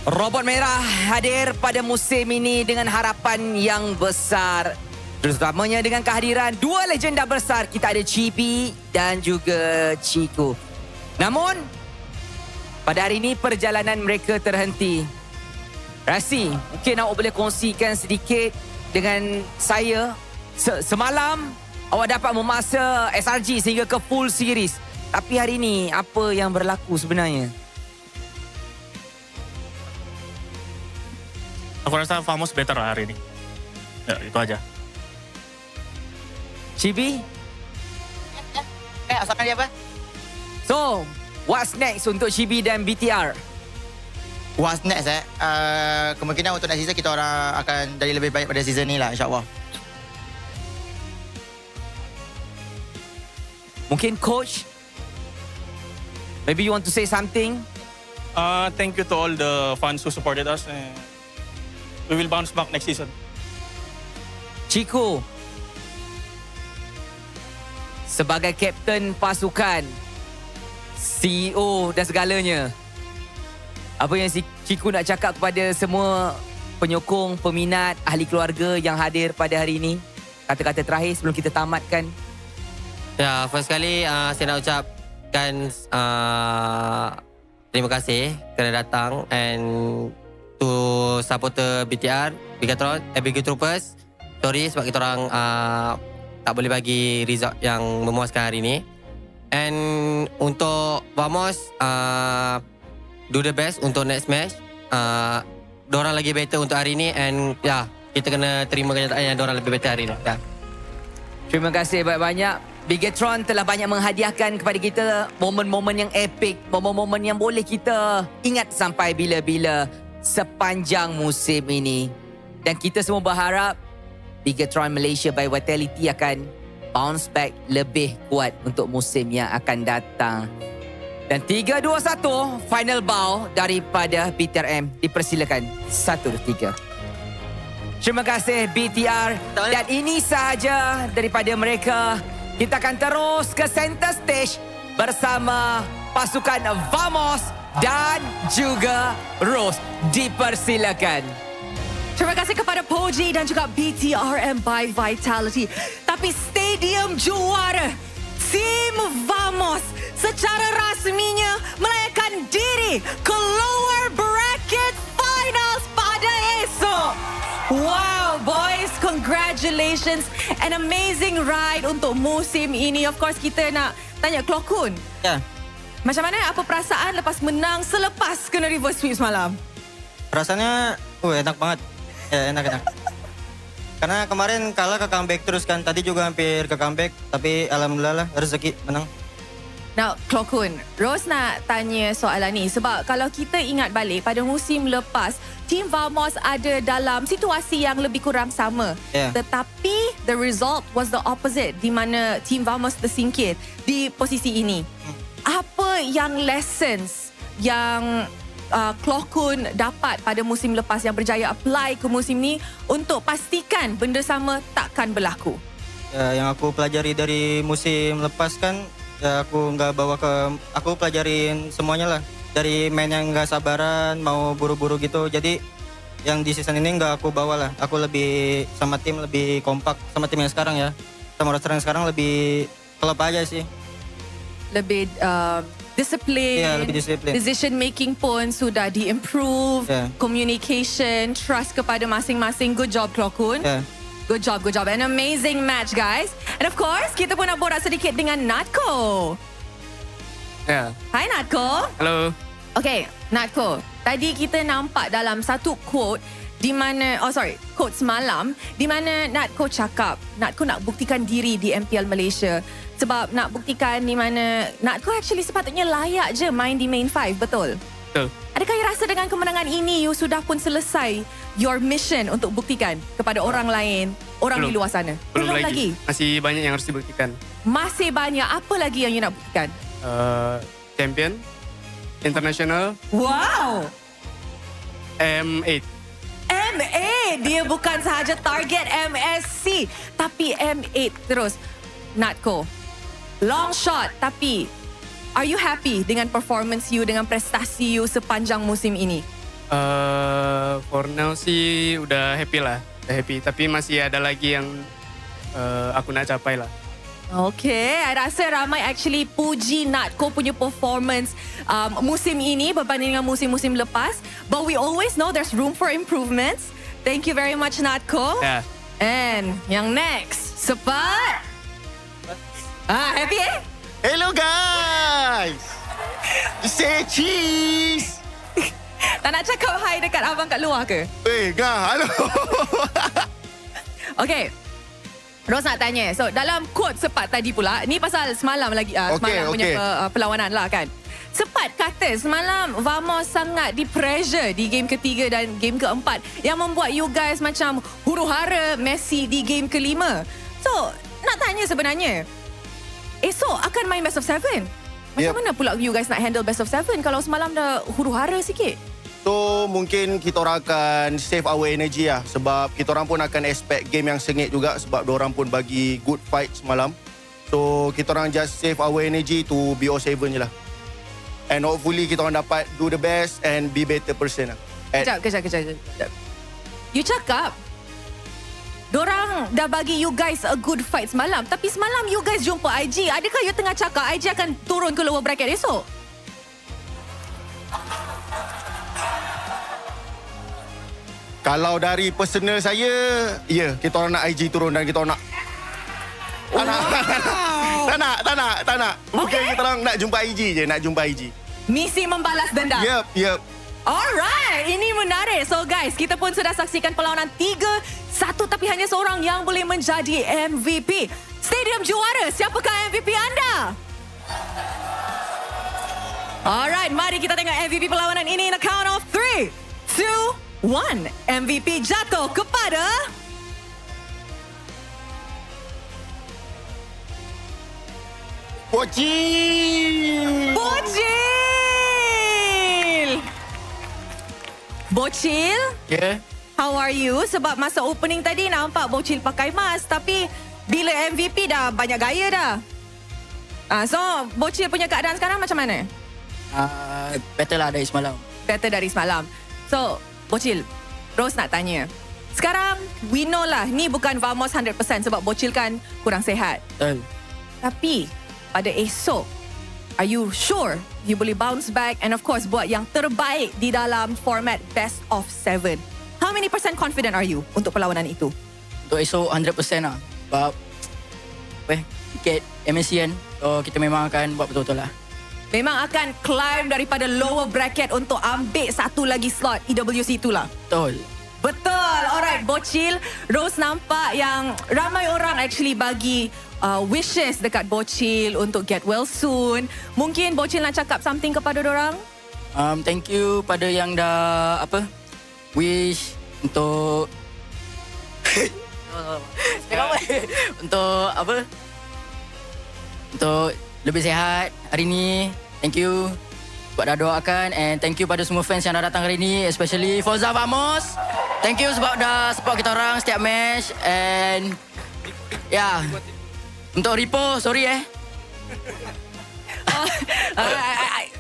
E: Robot merah hadir pada musim ini dengan harapan yang besar. Terutamanya dengan kehadiran dua legenda besar. Kita ada Chibi dan juga Chiku. Namun, pada hari ini perjalanan mereka terhenti. Rasi, mungkin awak boleh kongsikan sedikit dengan saya. Semalam, awak dapat memasa SRG sehingga ke full series. Tapi hari ini, apa yang berlaku sebenarnya?
M: Aku rasa Famos better lah hari ini. Ya, itu aja.
E: Chibi?
N: Asalkan dia apa?
E: So, what's next untuk Chibi dan BTR?
N: What's next kemungkinan untuk next season kita orang akan jadi lebih baik pada season ni lah, insyaAllah.
E: Mungkin coach? Maybe you want to say something?
M: Thank you to all the fans who supported us. We will bounce back next season.
E: Chiku, sebagai kapten pasukan, CEO dan segalanya, apa yang Chiku nak cakap kepada semua penyokong, peminat, ahli keluarga yang hadir pada hari ini? Kata-kata terakhir sebelum kita tamatkan.
O: Ya, first kali saya nak ucapkan terima kasih kerana datang and to supporter BTR, Bigatron, Big Troopers. Sorry sebab kita orang tak boleh bagi result yang memuaskan hari ini. And untuk Vamos, do the best untuk next match. Diorang lagi better untuk hari ini and ya, kita kena terima kenyataan yang diorang lebih better hari ini. Ya.
E: Terima kasih banyak-banyak. Bigatron telah banyak menghadiahkan kepada kita momen-momen yang epic, momen-momen yang boleh kita ingat sampai bila-bila sepanjang musim ini. Dan kita semua berharap Bigatron Malaysia by Vitality akan bounce back lebih kuat untuk musim yang akan datang. Dan 3, 2, 1 final bow daripada BTRM. Dipersilakan 1, 2, 3. Terima kasih BTR. Dan ini sahaja daripada mereka. Kita akan terus ke center stage bersama pasukan Vamos dan juga Rose. Dipersilakan.
F: Terima kasih kepada Poji dan juga BTRM by Vitality. Tapi stadium juara, Team Vamos secara rasminya melayakan diri ke lower bracket finals pada esok. Wow, boys, congratulations. An amazing ride untuk musim ini. Of course, kita nak tanya Klokun.
N: Ya.
F: Macam mana, apa perasaan lepas menang selepas kena reverse sweep semalam?
N: Perasaannya, enak banget. Ya, enak. Karena kemarin kalah ke comeback terus kan. Tadi juga hampir ke comeback. Tapi alhamdulillah lah, rezeki menang.
F: Now, Klokun, Rose nak tanya soalan ni. Sebab kalau kita ingat balik pada musim lepas, Team Vamos ada dalam situasi yang lebih kurang sama.
N: Yeah.
F: Tetapi, the result was the opposite. Di mana Team Vamos tersingkir di posisi ini. Apa yang lessons yang Klokun dapat pada musim lepas yang berjaya apply ke musim ni untuk pastikan benda sama takkan berlaku?
N: Ya, yang aku pelajari dari musim lepas kan, ya aku nggak bawa ke... Aku pelajarin semuanya lah. Dari main yang nggak sabaran, mau buru-buru gitu. Jadi yang di season ini nggak aku bawa lah. Aku lebih sama tim, lebih kompak sama tim yang sekarang ya. Sama roster yang sekarang lebih klop aja sih.
F: Lebih discipline,
N: yeah, lebih disiplin.
F: Decision making pun sudah di-improve, communication, trust kepada masing-masing. Good job, Klokun. Good job. An amazing match, guys. And of course, kita pun nak borak sedikit dengan Natko. Hai, Natko.
P: Hello.
F: Okay, Natko. Tadi kita nampak dalam satu quote di mana, quote semalam, di mana Natko cakap, Natko nak buktikan diri di MPL Malaysia. Sebab nak buktikan di mana Natko actually sepatutnya layak je main di main 5, betul?
P: Betul.
F: Adakah you rasa dengan kemenangan ini, you sudah pun selesai your mission untuk buktikan kepada orang lain, orang di luar sana?
P: Belum lagi. Masih banyak yang harus dibuktikan.
F: Masih banyak. Apa lagi yang you nak buktikan?
P: Champion, international.
F: Wow!
P: M8.
F: M8! Dia bukan sahaja target MSC, tapi M8 terus. Natko, long shot tapi are you happy dengan performance you, dengan prestasi you sepanjang musim ini?
P: For now sih udah happy lah. Udah happy. Tapi masih ada lagi yang aku nak capai lah.
F: Okay, I rasa ramai actually puji Natko punya performance musim ini berbanding dengan musim-musim lepas. But we always know there's room for improvements. Thank you very much, Natko.
P: Yeah.
F: And yang next, Sepat. Happy eh?
Q: Hello guys. Say cheese.
F: Tak nak cakap hi dekat abang kat luar ke?
Q: Halo.
F: Okay. Ros nak tanya. So dalam quote Sepat tadi pula, ni pasal semalam lagi semalam punya perlawanan lah kan. Sepat kata semalam Vamos sangat di-pressure di game ketiga dan game keempat yang membuat you guys macam huru-hara Messi di game kelima. So, nak tanya sebenarnya, esok akan main best of 7. Macam mana pula you guys nak handle best of 7 kalau semalam dah huru-hara sikit?
Q: So mungkin kita orang akan save our energy lah. Sebab kita orang pun akan expect game yang sengit juga. Sebab diorang pun bagi good fight semalam. So kita orang just save our energy to BO7 je lah. And hopefully kita orang dapat do the best and be better person lah.
F: Kejap. You cakap dorang dah bagi you guys a good fight semalam. Tapi semalam you guys jumpa IG. Adakah you tengah cakap IG akan turun ke lower bracket esok?
Q: Kalau dari personal saya, kita orang nak IG turun dan kita orang nak Tak nak. Mungkin kita orang nak jumpa IG je, nak jumpa IG.
F: Misi membalas dendam.
Q: Yep.
F: Alright, ini menarik. So guys, kita pun sudah saksikan perlawanan 3-1 tapi hanya seorang yang boleh menjadi MVP. Stadium juara, siapakah MVP anda? Alright, mari kita tengok MVP perlawanan ini in a count of 3, 2, 1. MVP jatuh kepada Bocil.
R: Yeah.
F: How are you? Sebab masa opening tadi nampak Bocil pakai mask tapi bila MVP dah banyak gaya dah. So Bocil punya keadaan sekarang macam mana?
R: Better lah dari semalam.
F: Better dari semalam. So Bocil, Rose nak tanya. Sekarang we know lah ni bukan Vamos 100% sebab Bocil kan kurang sihat.
R: Betul.
F: Tapi pada esok, are you sure you boleh bounce back and of course buat yang terbaik di dalam format best of 7? How many percent confident are you untuk perlawanan itu?
R: Untuk esok 100% lah. Sebab tiket MSC kan. So kita memang akan buat betul-betul lah.
F: Memang akan climb daripada lower bracket untuk ambil satu lagi slot EWC itulah.
R: Betul.
F: Betul. Alright, Bocil. Rose nampak yang ramai orang actually bagi wishes dekat Bocil untuk get well soon. Mungkin Bocil nak cakap something kepada dorang?
R: Thank you pada yang dah wish untuk untuk lebih sihat hari ni. Thank you buat dah doakan and thank you pada semua fans yang dah datang hari ni, especially Forza Vamos. Thank you sebab dah support kita orang setiap match and untuk Ripo, sorry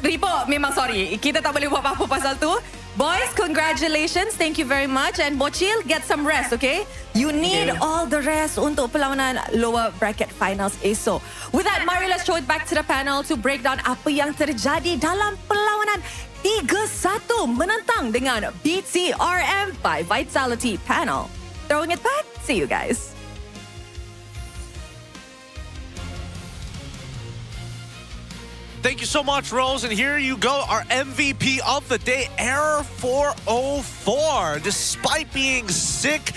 F: Ripo, memang sorry. Kita tak boleh buat apa-apa pasal tu. Boys, congratulations. Thank you very much. And Bocil, get some rest, okay? You need all the rest untuk perlawanan lower bracket finals esok. With that, mari let's throw it back to the panel to break down apa yang terjadi dalam perlawanan 3-1 menentang dengan BTRM by Vitality Panel. Throwing it back, see you guys.
G: Thank you so much, Rose. And here you go, our MVP of the day, Error 404. Despite being sick,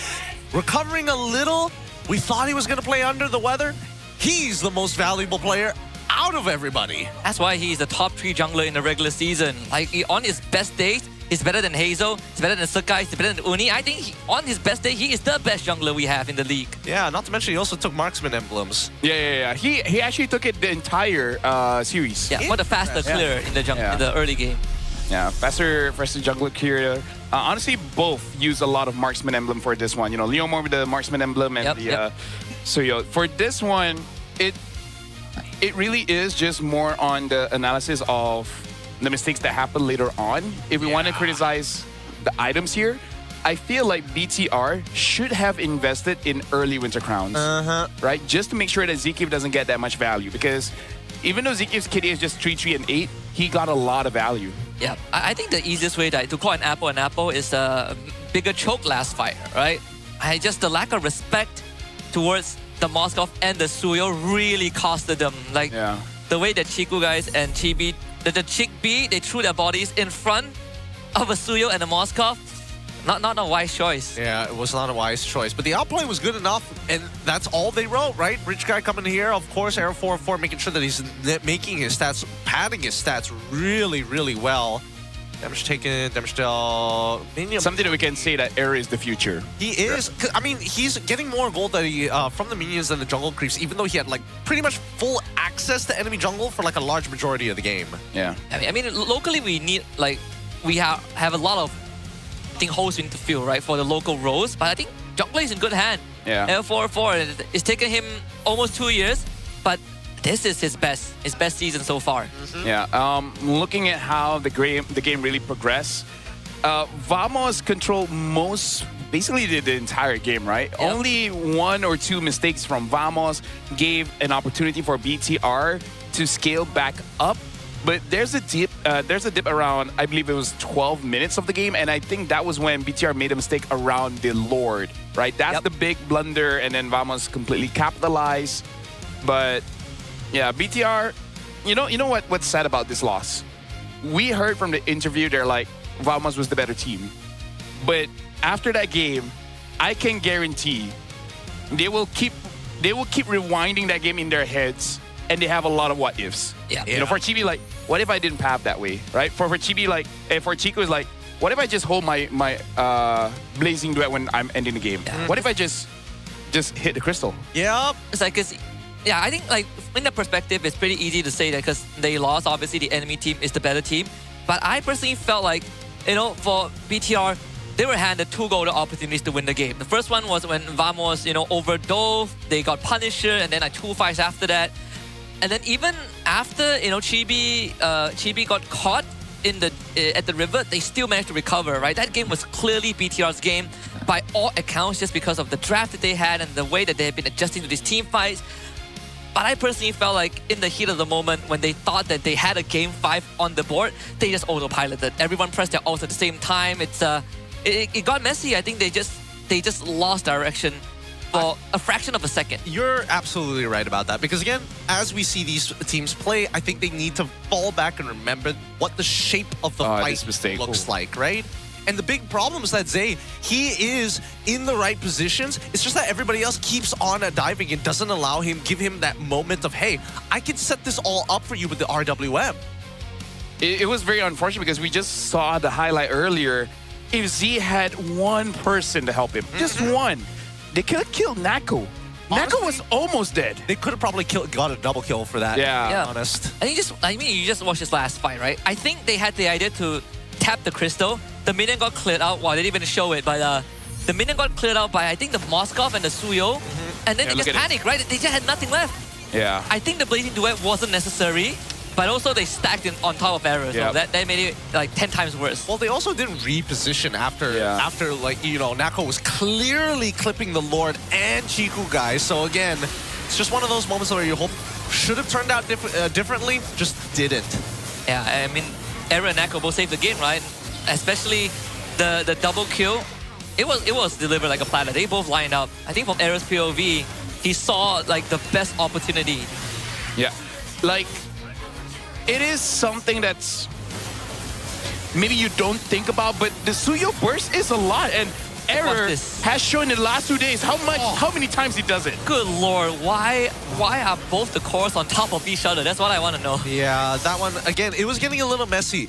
G: recovering a little, we thought he was going to play under the weather. He's the most valuable player out of everybody.
I: That's why he's the top 3 jungler in the regular season. Like, on his best days, he's better than Hazel, he's better than Sakai, he's better than Uni. I think on his best day, he is the best jungler we have in the league.
G: Yeah, not to mention he also took marksman emblems.
H: Yeah. He actually took it the entire series.
I: Yeah, for the faster clear in the early game.
H: Yeah, faster jungler clear. Honestly, both use a lot of marksman emblem for this one. You know, Leomore with the marksman emblem and So for this one, It really is just more on the analysis of the mistakes that happen later on. If we want to criticize the items here, I feel like BTR should have invested in early Winter Crowns, right? Just to make sure that Zikif doesn't get that much value, because even though Zikif's kitty is just 3, 3, and 8, he got a lot of value.
I: Yeah, I think the easiest way to call an apple is a bigger choke last fight, right? The lack of respect towards the Moskov and the Suyo really costed them. Like the way that Chiku guys and Chibi, the Chick B, they threw their bodies in front of a Suyo and a Moskov. Not a wise choice.
G: Yeah, it was not a wise choice. But the outplay was good enough, and that's all they wrote, right? Rich guy coming here, of course, Air 4-4, making sure that he's making his stats, padding his stats really, really well. Damage taken, damage dealt.
H: Something that we can say that Air is the future.
G: He is. I mean, he's getting more gold that from the minions than the jungle creeps, even though he had like pretty much full access to enemy jungle for like a large majority of the game.
H: Yeah.
I: I mean, locally we need we have a lot of holes in the field, right, for the local roles. But I think jungler is in good hand.
H: Yeah.
I: L4-4, it's taken him almost 2 years, but this is his best season so far.
H: Yeah. Looking at how the game really progressed, Vamos controlled basically the entire game, right?
I: Yep.
H: Only 1 or 2 mistakes from Vamos gave an opportunity for BTR to scale back up. But there's a dip around, I believe it was 12 minutes of the game, and I think that was when BTR made a mistake around the Lord, right? That's the big blunder, and then Vamos completely capitalized. But yeah, BTR, you know what's sad about this loss? We heard from the interview, they're like, Vamos was the better team. But after that game, I can guarantee they will keep rewinding that game in their heads, and they have a lot of what ifs.
I: Yeah.
H: You know, for Chibi, like, what if I didn't path that way, right? For Chibi, like, for Chico, is like, what if I just hold my blazing duet when I'm ending the game?
I: Yeah.
H: What if I just hit the crystal?
G: Yep.
I: It's like, I think like in that perspective, it's pretty easy to say that because they lost. Obviously, the enemy team is the better team. But I personally felt like, for BTR, they were handed 2 golden opportunities to win the game. The first one was when Vamos, overdove. They got Punisher, and then 2 fights after that. And then even after, Chibi got caught at the river, they still managed to recover, right? That game was clearly BTR's game by all accounts, just because of the draft that they had and the way that they had been adjusting to these team fights. But I personally felt like in the heat of the moment, when they thought that they had a game 5 on the board, they just autopiloted. Everyone pressed their ults at the same time. It got messy. I think they just lost direction for a fraction of a second.
G: You're absolutely right about that, because again, as we see these teams play, I think they need to fall back and remember what the shape of the fight looks like, right? And the big problem is that Zay, he is in the right positions. It's just that everybody else keeps on diving and doesn't give him that moment of, hey, I can set this all up for you with the RWM.
H: It was very unfortunate because we just saw the highlight earlier. If Z had one person to help him, just one, they could have killed Nako.
G: Honestly,
H: Nako was almost dead.
G: They could have probably got a double kill for that.
H: Yeah.
G: Honest.
I: You just watched this last fight, right? I think they had the idea to tap the crystal. The minion got cleared out. Well, they didn't even show it, but the minion got cleared out by, I think, the Moskov and the Suyo. And then they just panicked, right? They just had nothing left.
H: Yeah.
I: I think the blazing duet wasn't necessary, but also they stacked on top of error, so that made it like 10 times worse.
G: Well, they also didn't reposition after Nako was clearly clipping the Lord and Chiku guys. So again, it's just one of those moments where you hope should have turned out differently, just didn't.
I: Yeah, I mean, Error and Nako both saved the game, right? Especially the double kill. It was delivered like a platter. They both lined up. I think from Error's POV, he saw like the best opportunity.
H: Yeah, like it is something that's maybe you don't think about, but the Suyo burst is a lot, and Error has shown in the last 2 days how many times he does it.
I: Good lord, why are both the cores on top of each other? That's what I want to know.
G: Yeah, that one, again, it was getting a little messy.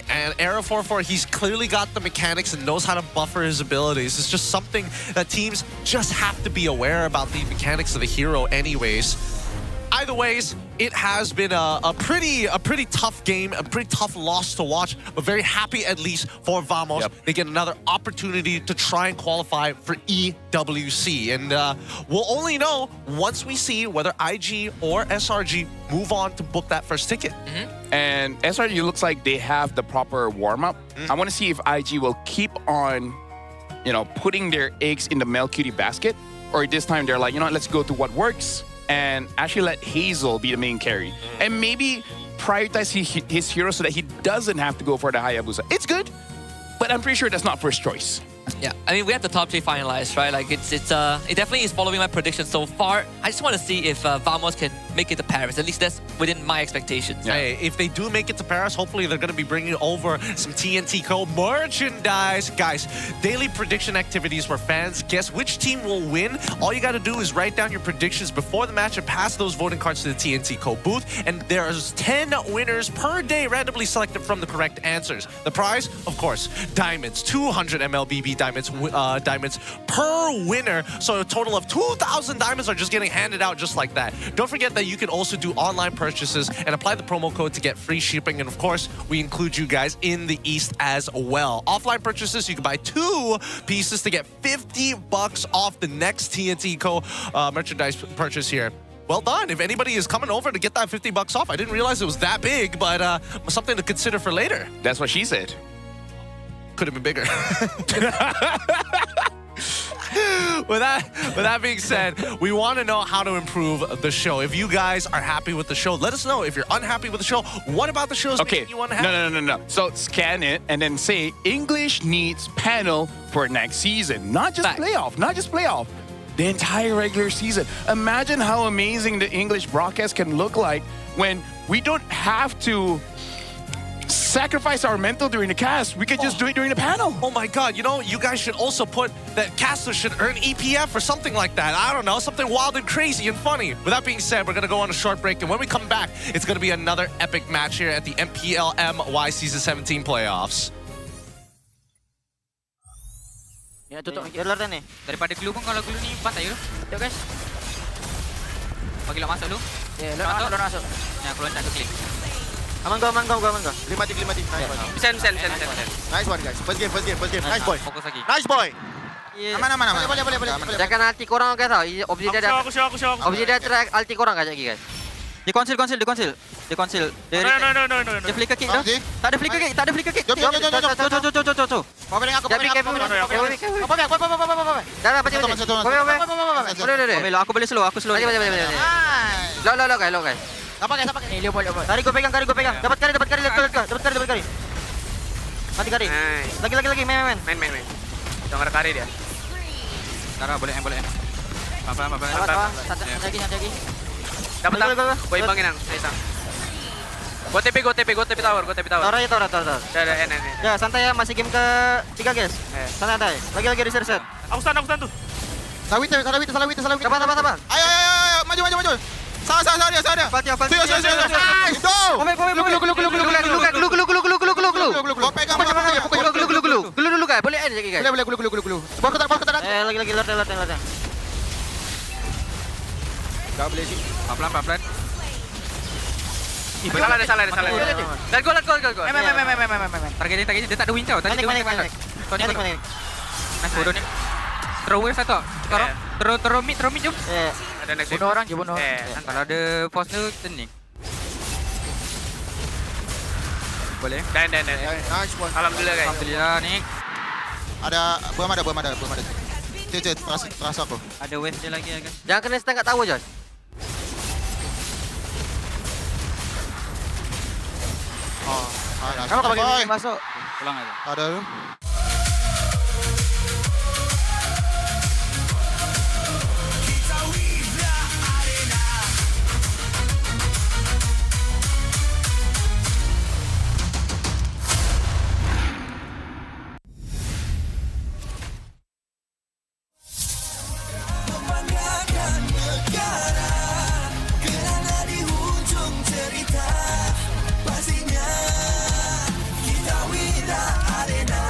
G: And Error 4-4, he's clearly got the mechanics and knows how to buffer his abilities. It's just something that teams just have to be aware about, the mechanics of the hero anyways. Either ways, it has been a pretty tough game, a pretty tough loss to watch, but very happy at least for Vamos.
J: Yep.
G: They get another opportunity to try and qualify for EWC. And we'll only know once we see whether IG or SRG move on to book that first ticket.
H: And SRG looks like they have the proper warm-up. I want to see if IG will keep on, putting their eggs in the male cutie basket, or this time they're like, let's go to what works and actually let Hazel be the main carry. And maybe prioritize his hero so that he doesn't have to go for the Hayabusa. It's good, but I'm pretty sure that's not first choice.
I: Yeah, I mean, we have the top 3 finalized, right? Like, it definitely is following my prediction so far. I just want to see if Vamos can make it to Paris. At least that's within my expectations.
G: Yeah. Hey, if they do make it to Paris, hopefully they're going to be bringing over some TNT Co. merchandise. Guys, daily prediction activities for fans. Guess which team will win? All you got to do is write down your predictions before the match and pass those voting cards to the TNT Co. booth. And there's 10 winners per day randomly selected from the correct answers. The prize, of course, diamonds. 200 MLBB diamonds per winner. So a total of 2,000 diamonds are just getting handed out just like that. Don't forget that you can also do online purchases and apply the promo code to get free shipping. And of course, we include you guys in the East as well. Offline purchases, you can buy 2 pieces to get $50 off the next TNT Co. Merchandise purchase here. Well done. If anybody is coming over to get that $50 off, I didn't realize it was that big, but something to consider for later.
H: That's what she said.
G: Could have been bigger. With that being said, we want to know how to improve the show. If you guys are happy with the show, let us know. If you're unhappy with the show, what about the shows making you unhappy?
H: No. So scan it and then say English needs panel for next season. Not just playoff. The entire regular season. Imagine how amazing the English broadcast can look like when we don't have to sacrifice our mental during the cast. We could just do it during the panel.
G: Oh my God, you guys should also put that casters should earn EPF or something like that. I don't know, something wild and crazy and funny. With that being said, we're going to go on a short break, and when we come back, it's going to be another epic match here at the MPL MY Season 17 Playoffs.
N: Ya, tutup alert ni. Daripada glue pun kalau glue ni pantai dulu. Yuk guys. Bagi lock masuk dulu. Ya, lock masuk. Ya, keluar tak klik. Aman go.
Q: Klimatik.
N: Send.
Q: Nice one, guys. First game. Nice boy.
N: Fokus lagi.
Q: Nice boy.
N: Aman. Boleh. Jangan alti korang guys tau. Obsidian dia.
M: Aku.
N: Obsidian track alti korang guys lagi guys. Dia conceal.
M: No.
N: Dia flicker kick dah. Tak ada flicker kick.
Q: Jom.
N: Kau balik aku. Dah baca. Boleh. Aku boleh slow. Boleh. Lock guys.
Q: Apa guys?
N: Ni Leo. Kari gua pegang. Dapat kari. Mati kari. Lagi main.
M: Jangan ada kari dia.
N: Tara boleh.
M: Apa.
N: Santai lagi.
M: Dapat tak? Boy bangin ang isang. Go TP tower.
N: Tower.
M: Ada N.
N: Ya, santai ya, masih game ke 3 guys. Santai. Lagi reset.
M: Aku stand tu.
Q: Salah wita.
N: Sabar.
Q: Ayo. Maju. Salah dia.
N: Pati.
Q: Nice. Go.
N: Glue.
Q: Kau pegang.
N: Glue dulu guys. Boleh end lagi guys.
Q: Boleh. Bos ketat.
N: Lagi alert.
Q: Dah boleh sih.
M: Pelan. Salah dia. Let go. Target dia tak ada win tau. Tadi dia main. Nice bodoh ni. Throw wave satu. Sekarang throw mid jom. Ada next wave.
N: Bunuh orang.
M: Kalau ada force tu turn ni. Boleh. Dan.
Q: Nice one.
M: Alhamdulillah guys.
N: Alhamdulillah ni.
Q: Ada belum ada. Cek terasa aku.
N: Ada wave dia lagi guys. Jangan kena stand kat tower Josh.
Q: Kamu tak bagi
N: masuk.
M: Pulang aja.
Q: Ada tu.
A: Pastinya kita win arena.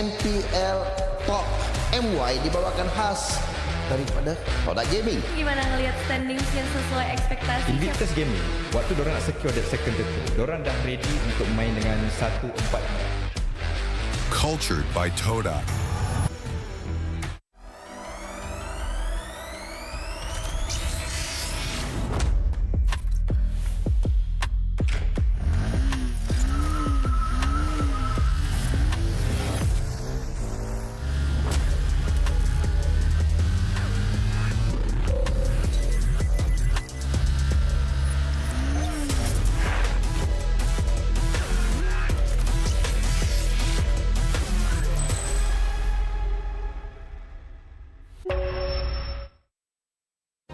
S: MPL MY dibawakan khas daripada Kodak Gaming.
T: Gimana ngelihat standings yang sesuai ekspektasi?
U: Invictus Gaming, waktu diorang nak secure that second title, diorang dah ready untuk main dengan 1-4.
V: Cultured by Toda.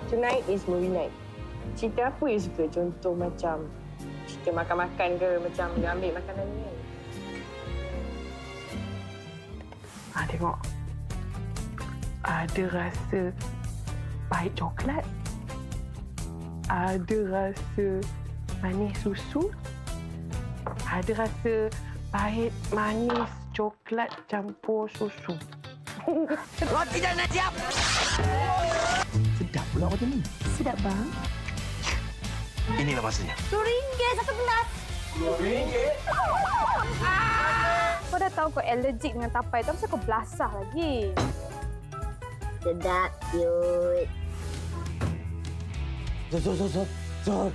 W: Tonight is movie night. Cerita apa yang suka? Contoh macam cerita makan-makan ke, macam dia ambil makanan ni kan? Tengok. Ada rasa pahit coklat. Ada rasa manis susu. Ada rasa pahit manis coklat campur susu.
A: Roti dah nak siap.
S: Sedap pula macam ni.
W: Sedap bang.
S: Inilah masanya.
T: RM2 satu gelas.
S: RM2?
T: Kau dah tahu kau allergic dengan tapai tu, kenapa kau belasah lagi?
X: Sedap, cute.
Y: Zon.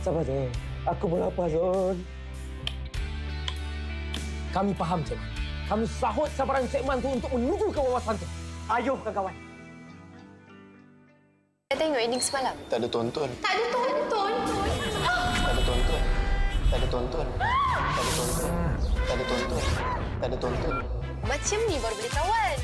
Y: Sabar je. Aku pun lapar, Zon. Kami faham, Cik. Kami sahut sabaran segmen tu untuk menuju ke wawasan tu. Ayuh, kawan-kawan.
C: Saya tengok ending semalam.
S: Tak ada tonton.
C: Tak ada tonton.
S: Tak ada tonton. Tak ada tonton. Tak ada tonton. Tak ada tonton. Tak ada tonton.
C: Macam ni baru boleh kawan.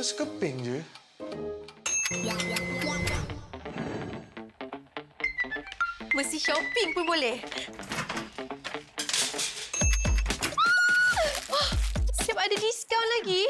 S: Sekeping je.
T: Mesti shopping pun boleh. Siap ada diskaun lagi.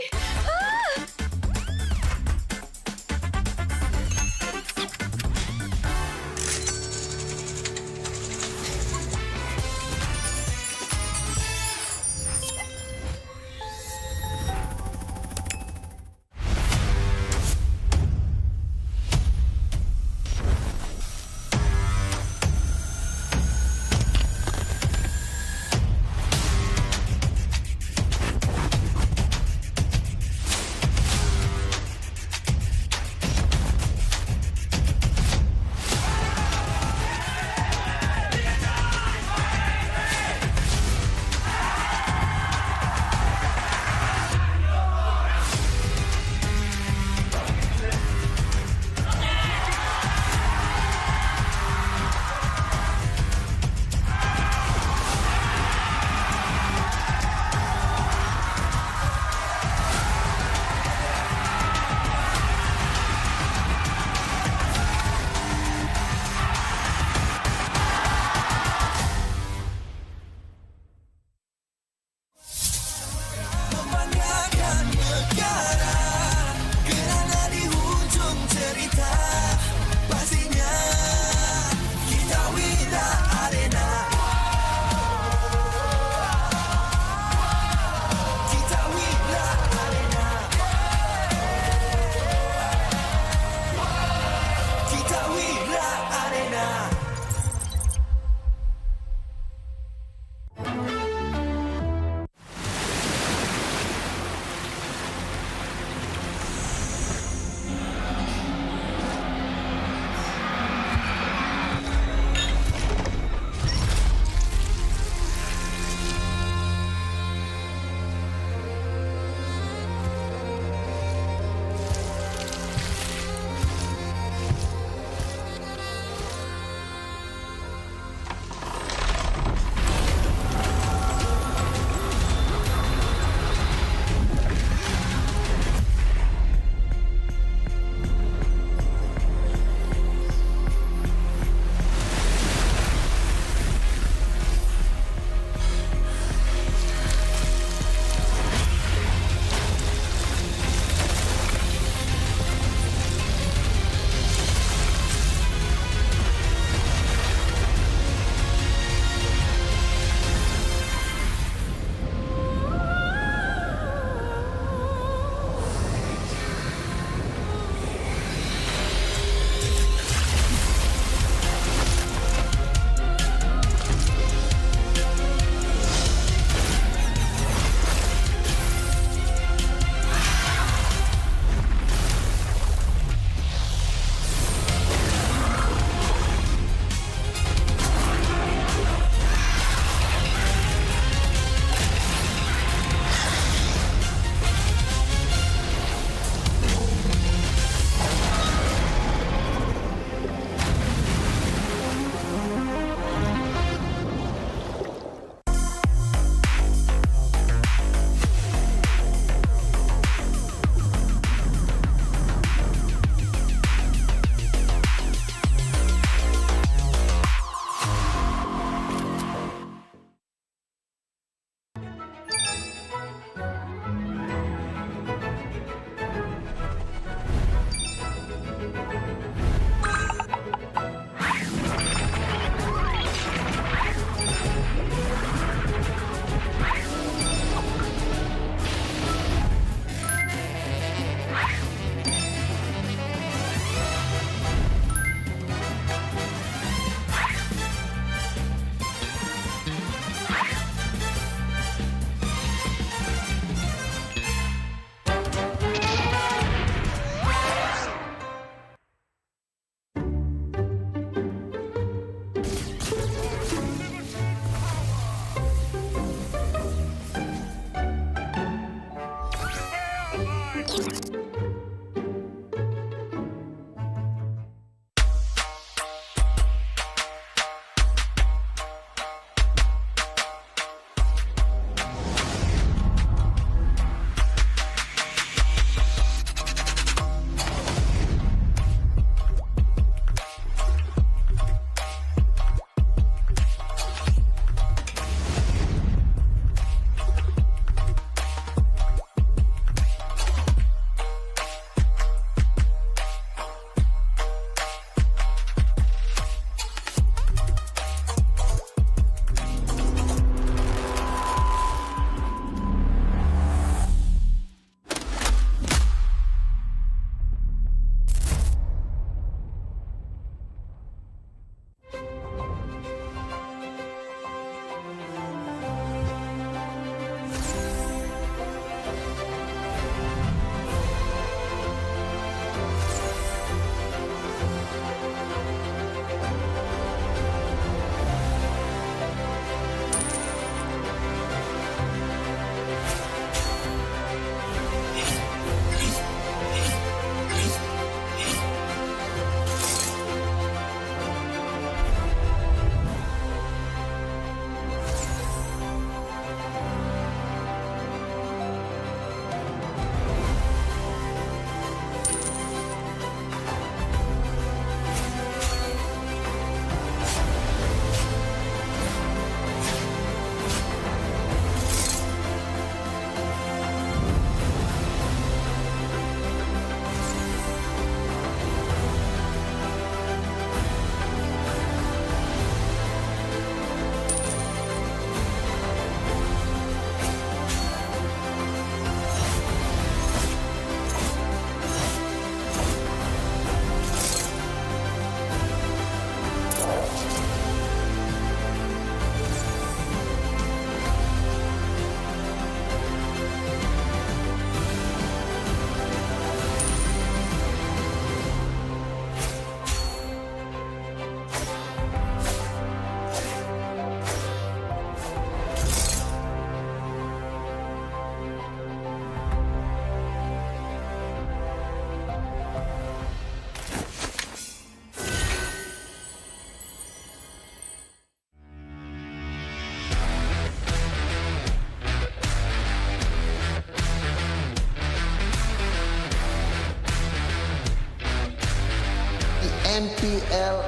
B: MPL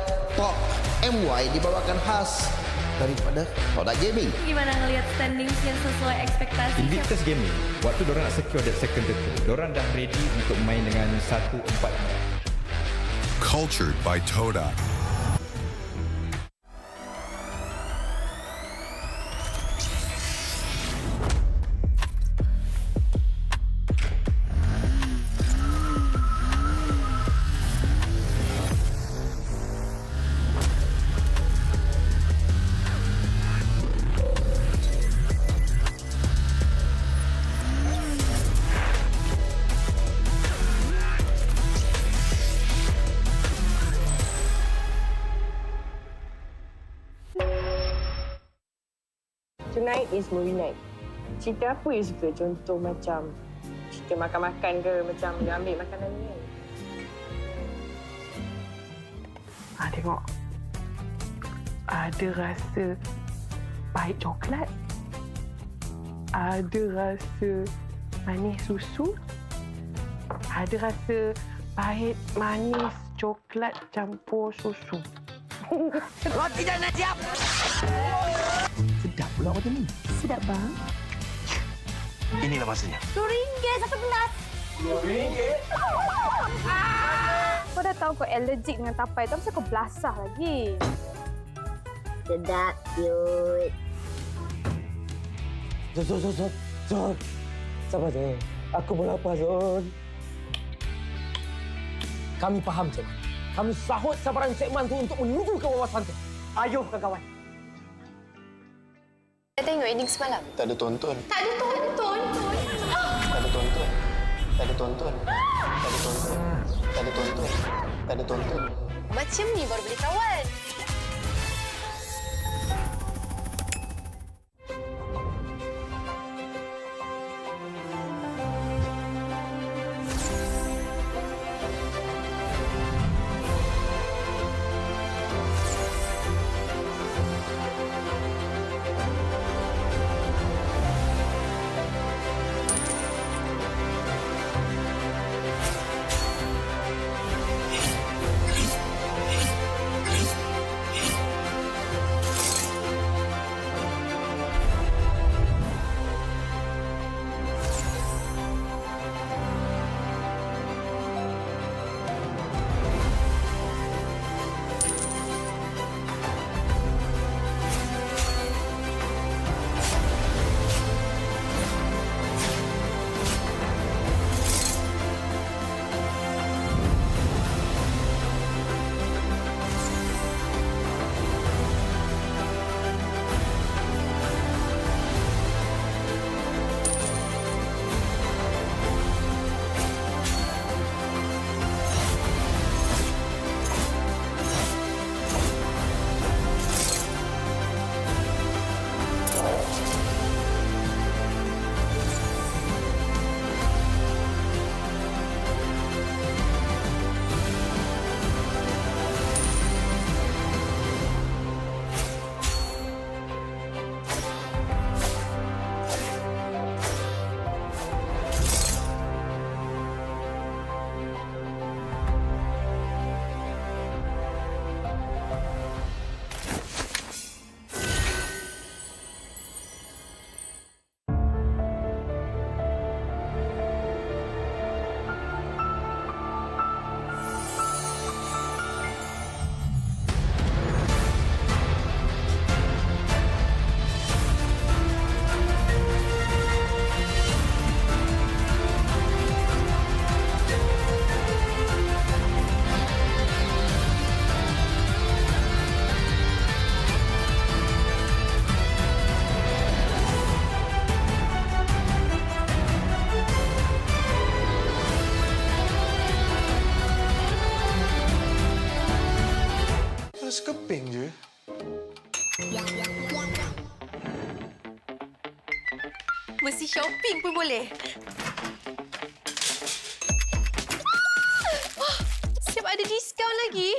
B: MY dibawakan khas daripada Kodak Gaming.
D: Gimana ngelihat standings yang sesuai ekspektasi?
U: Invictus Gaming, waktu diorang nak secure that second title, diorang dah ready untuk main dengan 1-4.
K: Cultured by Toda.
W: Tonight is movie night. Cerita apa you suka? Contoh macam cerita makan-makan ke, macam you ambil makanan ni kan? Tengok. Ada rasa pahit coklat. Ada rasa manis susu. Ada rasa pahit manis coklat campur susu.
A: Roti dah nak siap.
Y: Sedap pula macam ni.
W: Sedap bang.
Y: Inilah masanya.
W: RM2 satu gelas.
Y: RM2?
T: Kau dah tahu kau allergic dengan tapai tu, kenapa kau belasah lagi?
X: Sedap, cute.
Y: Zon. Sabar, Zon. Aku pun lapar, Zon. Kami faham, Cik. Kami sahut sabaran Cik Man tu untuk menuju ke wawasan tu. Ayuh, kawan.
C: Saya tengok innings semalam.
S: Tak ada tonton.
C: Tak ada tonton.
S: Tak ada tonton. Tak ada tonton. Tak ada tonton. Tak ada tonton. Tak ada tonton.
C: Macam ni baru boleh kawan.
S: Sekeping je.
C: Mesti shopping pun boleh. Siap ada diskaun lagi.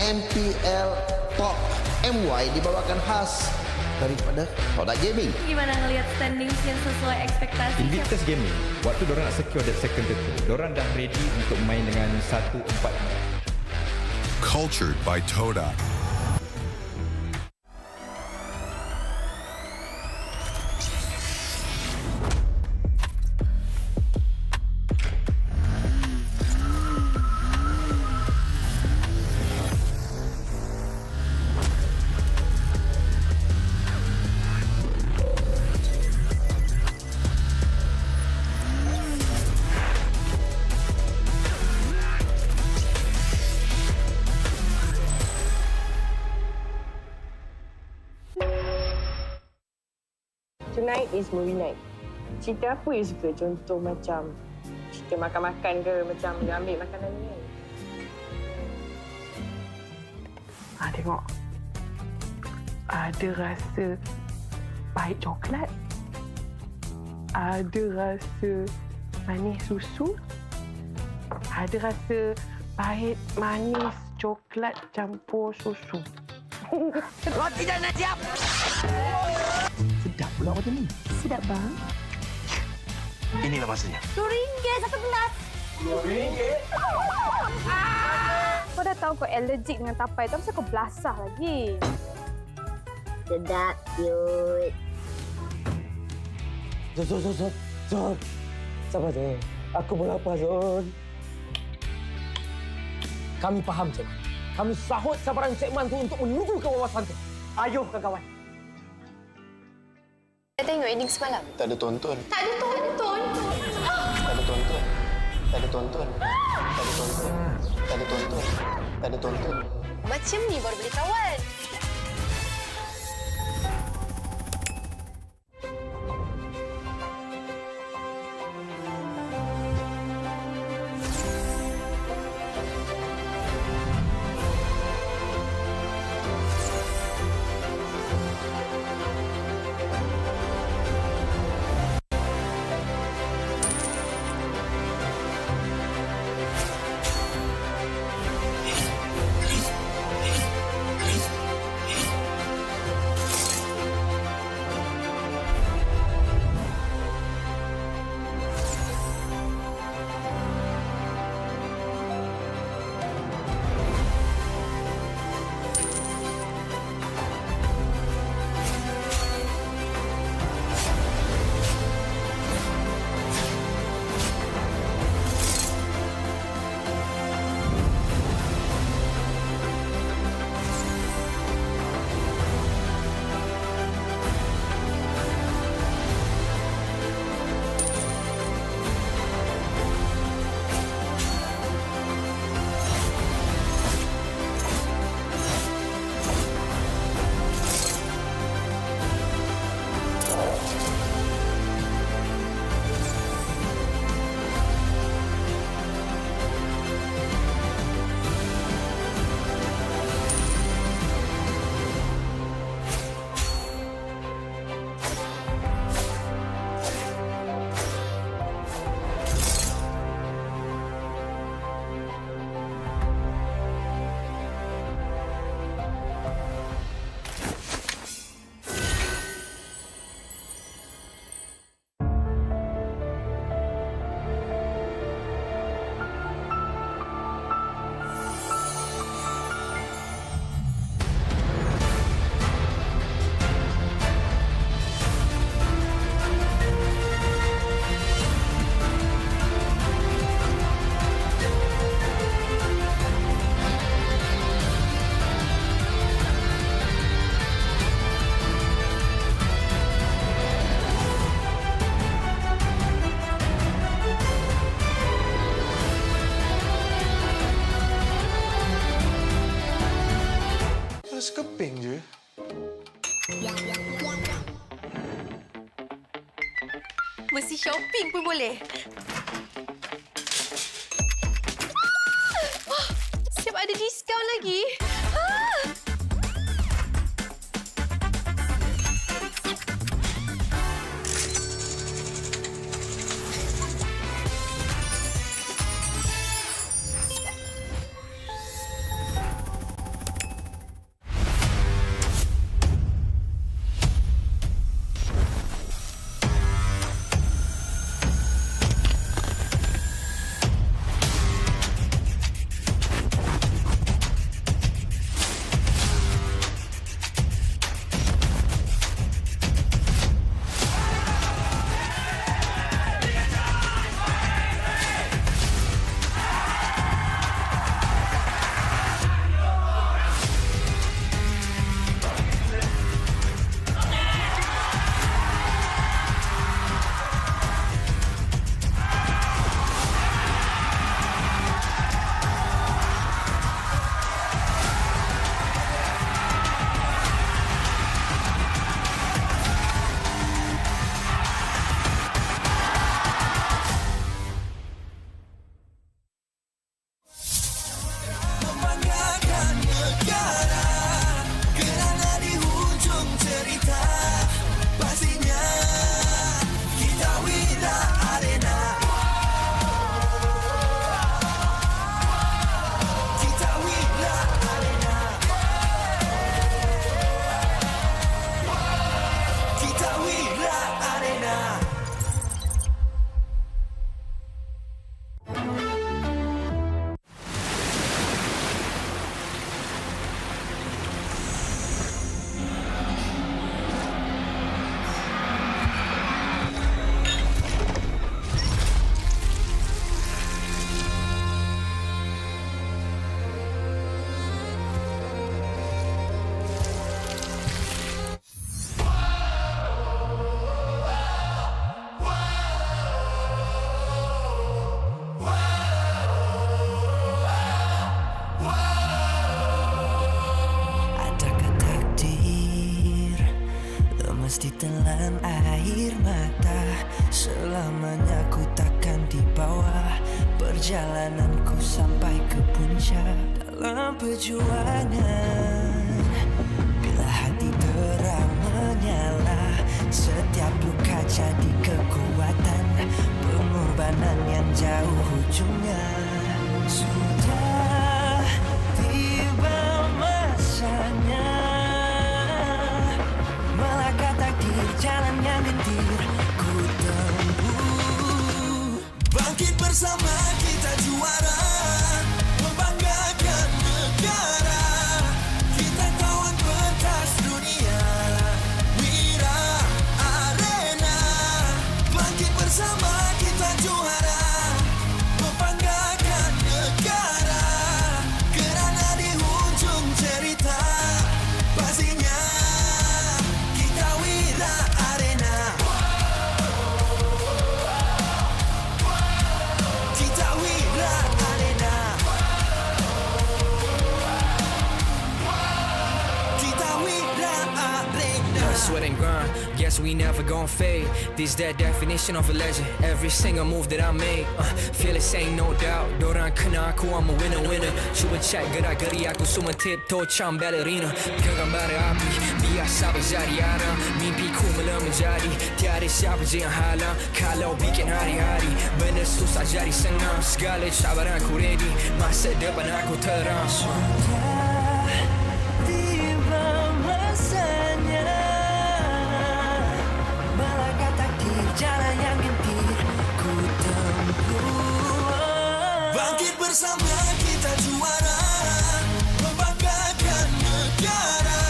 B: MPL MY dibawakan khas daripada Kodak Gaming.
D: Gimana ngelihat standings yang sesuai ekspektasi?
U: Invictus Gaming, waktu diorang nak secure that second title, diorang dah ready untuk main dengan 1-4.
E: Cultured by Toda.
W: Tonight is movie night. Cerita apa you suka? Contoh macam cerita makan-makan ke, macam dia ambil makanan ni kan? Tengok. Ada rasa pahit coklat. Ada rasa manis susu. Ada rasa pahit manis coklat campur susu.
Y: Roti dah nak siap.
B: Sedap pula macam ni.
W: Sedap bang.
Y: Inilah masanya.
X: RM2 satu gelas.
Y: RM2?
T: Kau dah tahu kau allergic dengan tapai tu, kenapa kau belasah lagi?
X: Sedap, cute.
Y: Zon. Sabar, Zon. Aku pun lapar, Zon. Kami faham, Cik. Kami sahut sabaran segmen tu untuk menuju ke wawasan tu. Ayuh, kawan-kawan.
C: Dah tengok ending semalam?
S: Tak ada tonton.
X: Tak ada tonton.
S: Tak ada tonton. Tak ada tonton. Tak ada tonton. Tak ada tonton. Tak ada tonton.
C: Macam ni baru boleh kawan.
E: shopping je.
X: Mesti shopping pun boleh. Siap ada diskaun lagi.
A: Ditelan air mata, selamanya ku takkan di bawah. Perjalananku sampai ke puncak dalam perjuangan. Bila hati terang menyala, setiap luka jadi kekuatan. Pengorbanan yang jauh ujungnya. Sudah tiba masanya melangkah takdir, jalan yang gentir ku tempuh. Bangkit bersama kita juara, membanggakan negara. Kita kawan pentas dunia, wira arena. Bangkit bersama kita juara, membanggakan negara. Kerana di hujung cerita pastinya
K: sweat and grind, guess we never gon' fade. This that definition of a legend. Every single move that I made, feel the same, no doubt. Dorang kena aku, I'm a winner. Cuba check gerak-geri aku semua tiptoe macam ballerina. Genggam bara api, biasa berjadi arah. Mimpiku mula menjadi, tiada siapa je yang halang. Kalau bikin hari-hari, benda susah jadi senang. Segala cabaran aku ready, masa depan aku terang.
A: Sudah tiba masanya, melangkah takdir, jalan yang gentir ku tempuh. Bangkit bersama kita juara, membanggakan negara.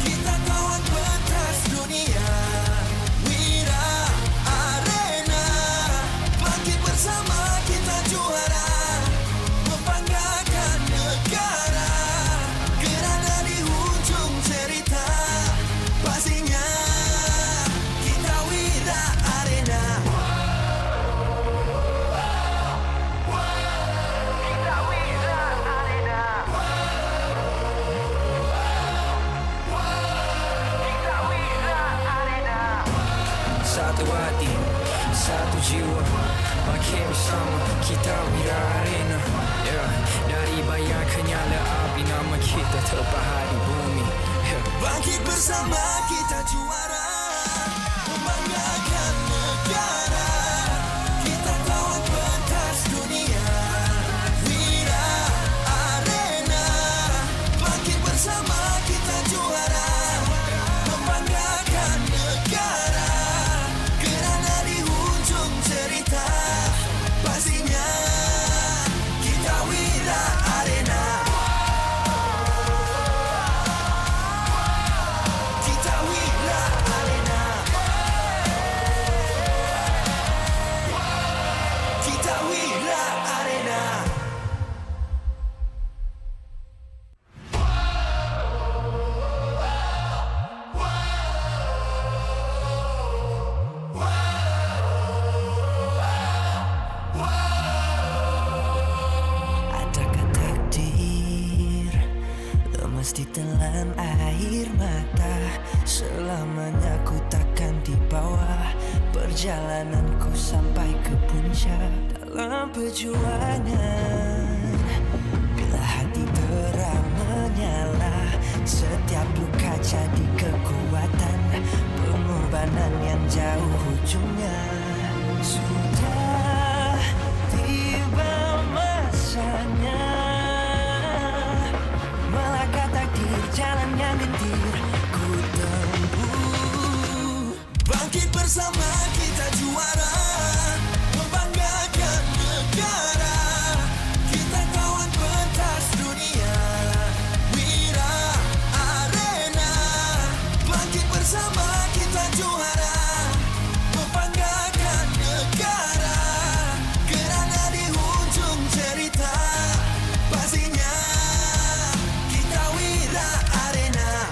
A: Kita kawan pentas dunia, wira arena. Bangkit bersama kita juara, membanggakan negara. Kerana di hujung cerita pastinya kita wira arena. Kita wira arena.
K: kita terpahat di bumi.
A: Bangkit bersama kita juara, membanggakan negara. Kita kawan pentas dunia, Wira Arena. Bangkit bersama kita juara, membanggakan negara. Kerana di hujung cerita, pastinya kita Wira Arena. Kita Wira Arena. Kita Wira Arena. Adakah takdir lemas ditelan air mata? Selamanya ku takkan di bawah perjalananku sampai ke puncak. Dalam perjuangan, bila hati terang menyala, setiap luka jadi kekuatan, pengorbanan yang jauh ujungnya. Sudah tiba masanya melangkah takdir, jalan yang gentir ku tempuh. Bangkit bersama kita juara, membanggakan negara. Kita kawan pentas dunia, Wira Arena. Bangkit bersama kita juara, membanggakan negara. Kerana di hujung cerita, pastinya kita Wira Arena.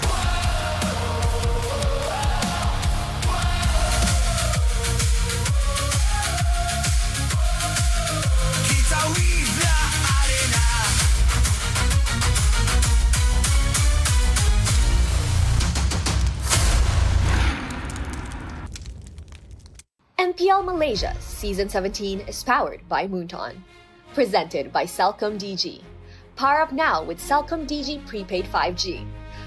A: Kita Wira Arena.
C: MPL Malaysia Season 17 is powered by Moonton. Presented by Celcom DG. Power up now with Celcom DG prepaid 5G.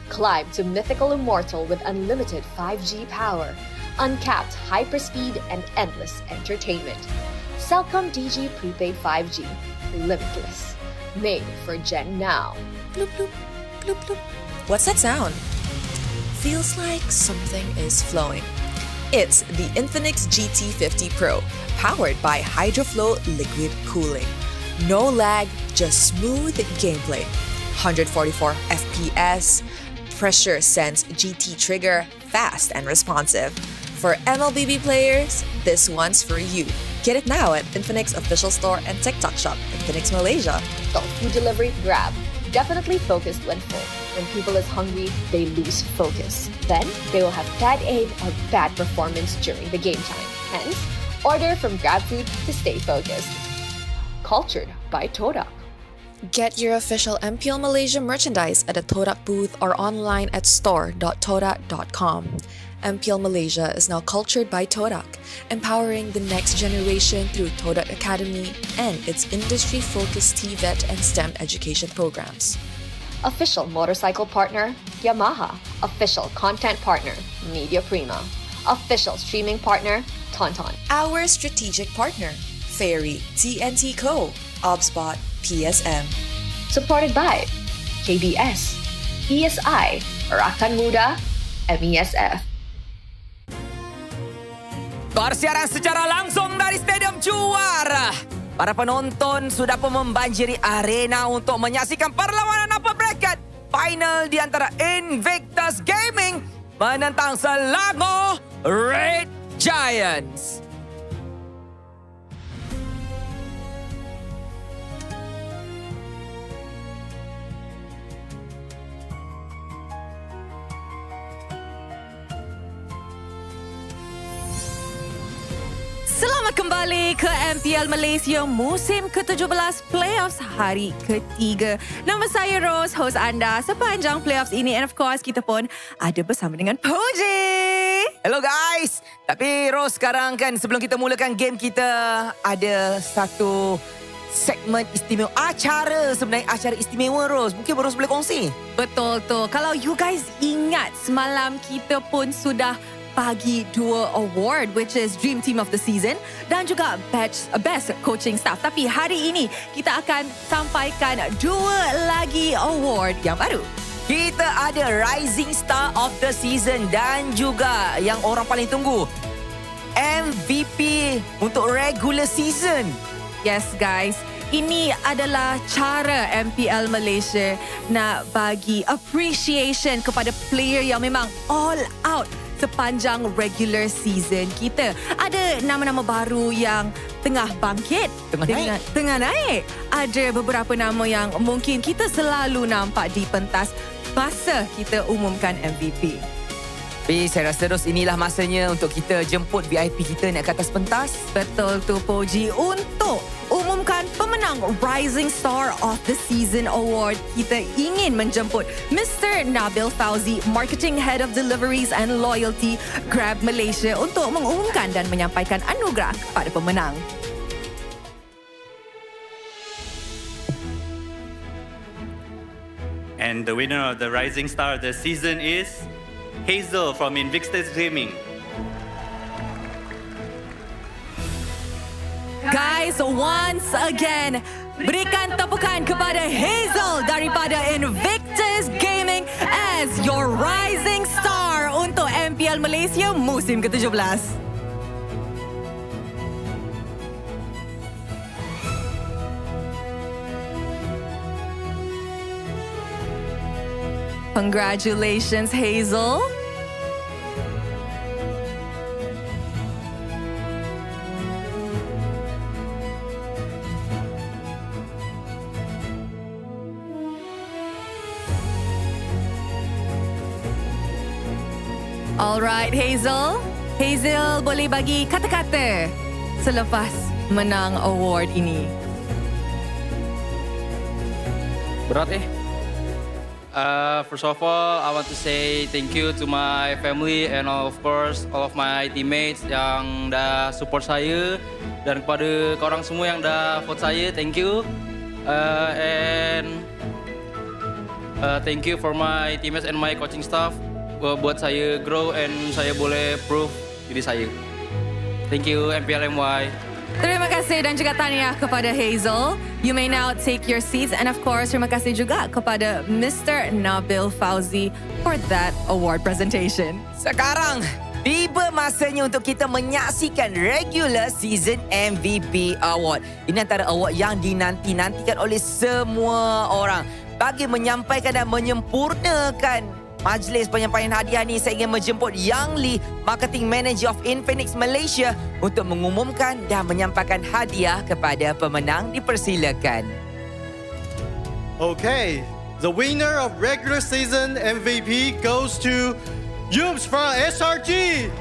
C: Climb to mythical immortal with unlimited 5G power, uncapped hyperspeed and endless entertainment. Celcom DG prepaid 5G. Limitless. Made for Gen Now.
E: Bloop, bloop, bloop, bloop. What's that sound? Feels like something is flowing. It's the Infinix GT50 Pro, powered by HydroFlow liquid cooling. No lag, just smooth gameplay. 144 FPS, pressure sense GT trigger, fast and responsive. For MLBB players, this one's for you. Get it now at Infinix official store and TikTok shop, Infinix Malaysia.
C: So food delivery, Grab. Definitely focused when full. When people is hungry, they lose focus. Then they will have bad aim or bad performance during the game time. Hence, order from GrabFood to stay focused. Cultured by Todak.
E: Get your official MPL Malaysia merchandise at the Todak booth or online at store.todak.com. MPL Malaysia is now cultured by Todak, empowering the next generation through Todak Academy and its industry-focused TVET and STEM education programs.
C: Official motorcycle partner, Yamaha. Official content partner, Media Prima. Official streaming partner, Tauntaun.
E: Our strategic partner, Ferry, TNT Co., OBSBot, PSM.
C: Supported by KBS, ESI, Rakan Muda, MESF.
L: Bersiaran secara langsung dari Stadium Juara. Para penonton sudah pun membanjiri arena untuk menyaksikan perlawanan apa bracket final di antara Invictus Gaming menentang Selangor Red Giants.
F: Selamat kembali ke MPL Malaysia musim ke-17 Playoffs hari ketiga. Nama saya Rose, host anda sepanjang Playoffs ini. And of course, kita pun ada bersama dengan Puji.
L: Hello guys. Tapi Rose, sekarang kan sebelum kita mulakan game kita, ada satu segmen istimewa. Acara istimewa Ros. Mungkin Ros boleh kongsi.
F: Betul tu. Kalau you guys ingat, semalam kita pun sudah bagi 2 award, which is Dream Team of the Season dan juga Best Coaching Staff. Tapi hari ini kita akan sampaikan 2 lagi award yang baru.
L: Kita ada Rising Star of the Season dan juga yang orang paling tunggu, MVP untuk regular season.
F: Yes guys, ini adalah cara MPL Malaysia nak bagi appreciation kepada player yang memang all out sepanjang regular season kita. Ada nama-nama baru yang tengah bangkit, tengah naik. Ada beberapa nama yang mungkin kita selalu nampak di pentas masa kita umumkan MVP.
L: Tapi saya rasa terus inilah masanya untuk kita jemput VIP kita naik ke atas pentas.
F: Betul tu Poji. Untuk umumkan pemenang Rising Star of the Season Award, kita ingin menjemput Mr. Nabil Fauzi, Marketing Head of Deliveries and Loyalty Grab Malaysia untuk mengumumkan dan menyampaikan anugerah kepada pemenang.
J: And the winner of the Rising Star of the Season is Hazel from Invictus Gaming.
F: Guys, once again, berikan tepukan kepada Hazel daripada Invictus Gaming as your Rising Star untuk MPL Malaysia musim ke-17. Congratulations, Hazel. Alright, Hazel. Hazel boleh bagi kata-kata selepas menang award ini.
O: Berat First of all, I want to say thank you to my family and of course all of my teammates yang dah support saya, dan kepada korang semua yang dah vote saya, thank you. Thank you for my teammates and my coaching staff buat saya grow and saya boleh prove diri saya. Thank you MPL MY.
F: Terima kasih dan juga tahniah kepada Hazel. You may now take your seats, and of course terima kasih juga kepada Mr. Nabil Fauzi for that award presentation.
L: Sekarang tiba masanya untuk kita menyaksikan regular season MVP award. Ini antara award yang dinanti-nantikan oleh semua orang. Bagi menyampaikan dan menyempurnakan majlis penyampaian hadiah ni, saya ingin menjemput Yang Lee, Marketing Manager of Infinix Malaysia untuk mengumumkan dan menyampaikan hadiah kepada pemenang. Dipersilakan.
P: Okay, the winner of regular season MVP goes to Yums from SRG.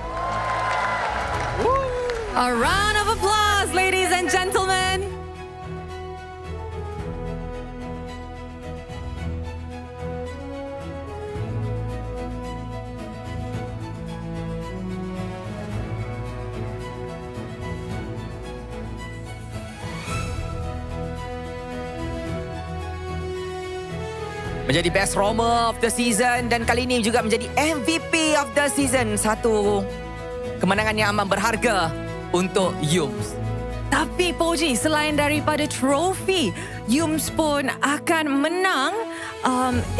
F: A round of applause, ladies and gentlemen.
L: Menjadi Best Roamer of the Season dan kali ini juga menjadi MVP of the Season. Satu kemenangan yang amat berharga untuk Yums.
F: Tapi Poji, selain daripada trofi, Yums pun akan menang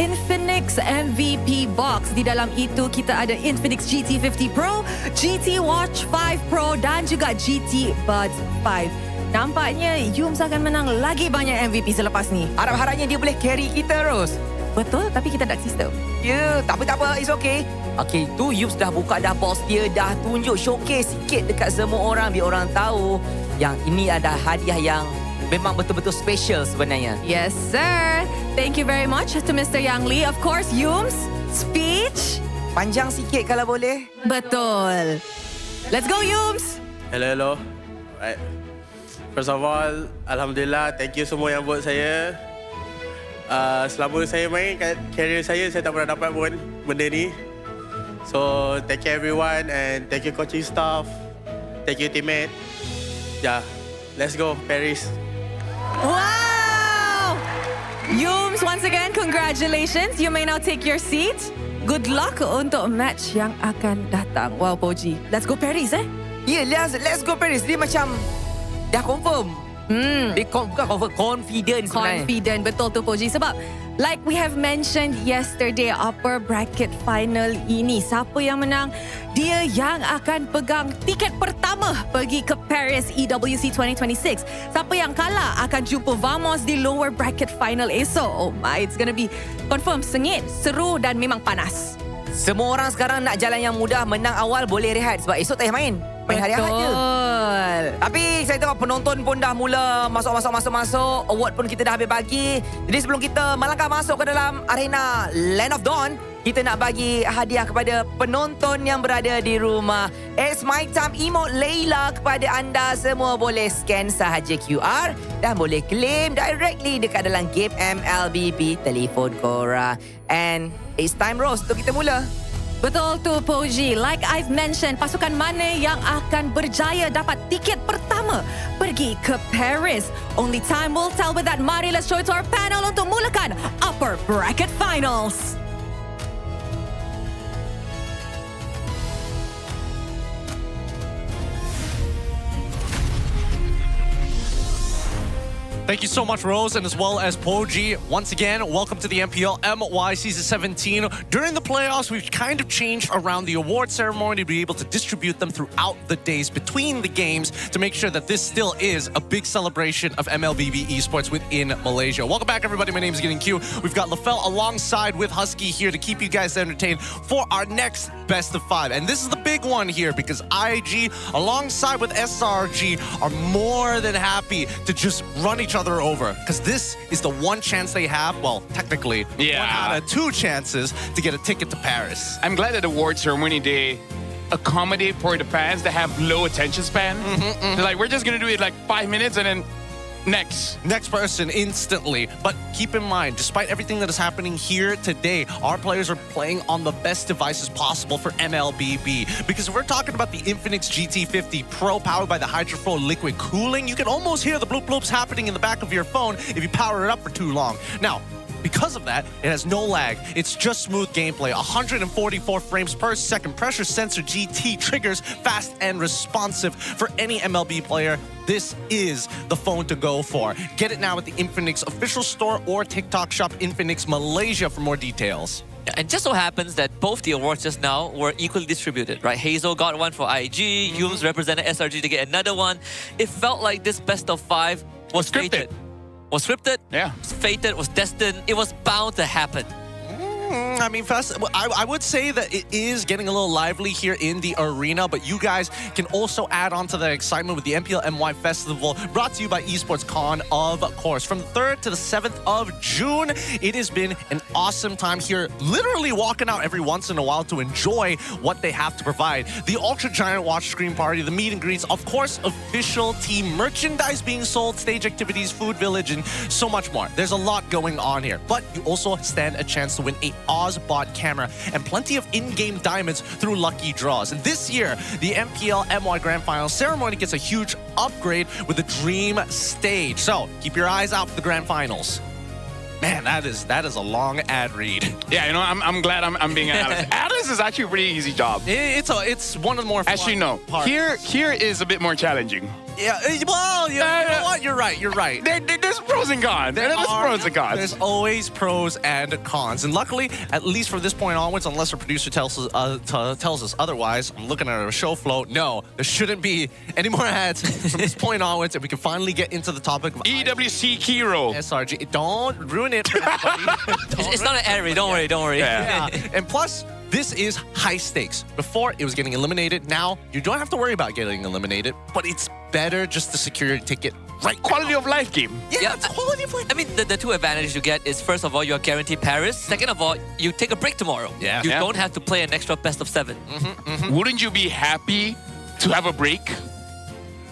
F: Infinix MVP Box. Di dalam itu kita ada Infinix GT50 Pro, GT Watch 5 Pro dan juga GT Buds 5. Nampaknya Yums akan menang lagi banyak MVP selepas ni.
L: Harap-harapnya dia boleh carry kita, Ros.
F: Betul, tapi kita dark system.
L: Ya, tak apa, it's okay. Okay, tu Yums dah buka dah box dia, dah tunjuk showcase sikit dekat semua orang biar orang tahu yang ini ada hadiah yang memang betul-betul special sebenarnya.
F: Yes, sir. Thank you very much to Mr. Yang Lee. Of course, Yums, speech.
L: Panjang sikit kalau boleh.
F: Betul. Let's go, Yums.
P: Hello. Right. First of all, Alhamdulillah, thank you semua yang vote saya. Selama saya main kat career saya tak pernah dapat pun benda ni. So, thank you everyone and thank you coaching staff. Thank you teammate. Yeah, let's go Paris.
F: Wow! Yums, once again, congratulations. You may now take your seat. Good luck untuk match yang akan datang. Wow, Poji. Let's go Paris,
L: Yeah, let's go Paris. Dia macam dah confirm. Dia bukan confirm, confident sebenarnya.
F: Confident, betul tu Poji. Sebab like we have mentioned yesterday, upper bracket final ini, siapa yang menang, dia yang akan pegang tiket pertama pergi ke Paris EWC 2026. Siapa yang kalah akan jumpa Vamos di lower bracket final esok. Oh my, it's gonna be confirm sengit, seru dan memang panas.
L: Semua orang sekarang nak jalan yang mudah, menang awal boleh rehat sebab esok tak payah main. Main hari Ahad je. Tapi saya tengok penonton pun dah mula masuk. Award pun kita dah habis bagi. Jadi sebelum kita melangkah masuk ke dalam arena Land of Dawn, kita nak bagi hadiah kepada penonton yang berada di rumah. It's my time emote Layla kepada anda semua. Boleh scan sahaja QR dan boleh claim directly dekat dalam game MLBB telefon korang. And it's time Rose untuk kita mula.
F: Betul tu Poji. Like I've mentioned, pasukan mana yang akan berjaya dapat tiket pertama pergi ke Paris? Only time will tell with that. Mari let's show it to our panel untuk mulakan upper bracket finals.
G: Thank you so much, Rose, and as well as Poji. Once again, welcome to the MPL MY Season 17. During the playoffs, we've kind of changed around the award ceremony to be able to distribute them throughout the days between the games to make sure that this still is a big celebration of MLBB esports within Malaysia. Welcome back, everybody. My name is Getting Q. We've got LaFell alongside with Husky here to keep you guys entertained for our next Best of 5. And this is the big one here because IG, alongside with SRG, are more than happy to just run each other over because this is the one chance they have, well, technically, one out of 2 chances to get a ticket to Paris.
H: I'm glad that the award ceremony they accommodate for the fans that have low attention span. They're like, we're just gonna do it like 5 minutes and then next
G: person instantly. But keep in mind, despite everything that is happening here today, our players are playing on the best devices possible for MLBB. Because if we're talking about the Infinix GT50 Pro powered by the HydroFlow liquid cooling, you can almost hear the bloop bloops happening in the back of your phone if you power it up for too long. Now, because of that, it has no lag. It's just smooth gameplay. 144 frames per second. Pressure sensor GT triggers fast and responsive for any MLB player. This is the phone to go for. Get it now at the Infinix official store or TikTok shop Infinix Malaysia for more details.
I: And just so happens that both the awards just now were equally distributed, right? Hazel got one for IG, Yums represented SRG to get another one. It felt like this best of 5 was fated. Was scripted, was fated, was destined. It was bound to happen.
G: I mean, first, I would say that it is getting a little lively here in the arena, but you guys can also add on to the excitement with the MPL MY Festival, brought to you by Esports Con, of course. From the 3rd to the 7th of June, it has been an awesome time here, literally walking out every once in a while to enjoy what they have to provide. The Ultra Giant Watch Screen Party, the meet and greets, of course, official team merchandise being sold, stage activities, food village, and so much more. There's a lot going on here, but you also stand a chance to win a Ozbot camera and plenty of in-game diamonds through lucky draws. And this year, the MPL MY Grand Final ceremony gets a huge upgrade with the Dream Stage. So keep your eyes out for the Grand Finals. Man, that is a long ad read.
H: Yeah, you know, I'm glad I'm being an analyst. Analyst is actually a pretty easy job.
G: It's one of the more fun
H: actually no.
G: parts.
H: Here is a bit more challenging.
G: Yeah, well, you know what? You're right.
H: There's pros and cons. There's pros and cons.
G: There's always pros and cons. And luckily, at least from this point onwards, unless our producer tells us otherwise, I'm looking at our show flow. No, there shouldn't be any more ads from this point onwards, and we can finally get into the topic of
H: EWC Kiro.
G: SRG. Don't ruin it for everybody.
I: It's not an ad read. Don't worry.
G: Yeah. And plus, this is high stakes. Before, it was getting eliminated. Now, you don't have to worry about getting eliminated, but it's better just to secure your ticket right now.
H: Quality of life game.
G: Yeah, it's quality of life.
I: I mean, the 2 advantages you get is, first of all, you're guaranteed Paris. Second of all, you take a break tomorrow.
G: Yeah.
I: You don't have to play an extra best of 7.
H: Wouldn't you be happy to have a break?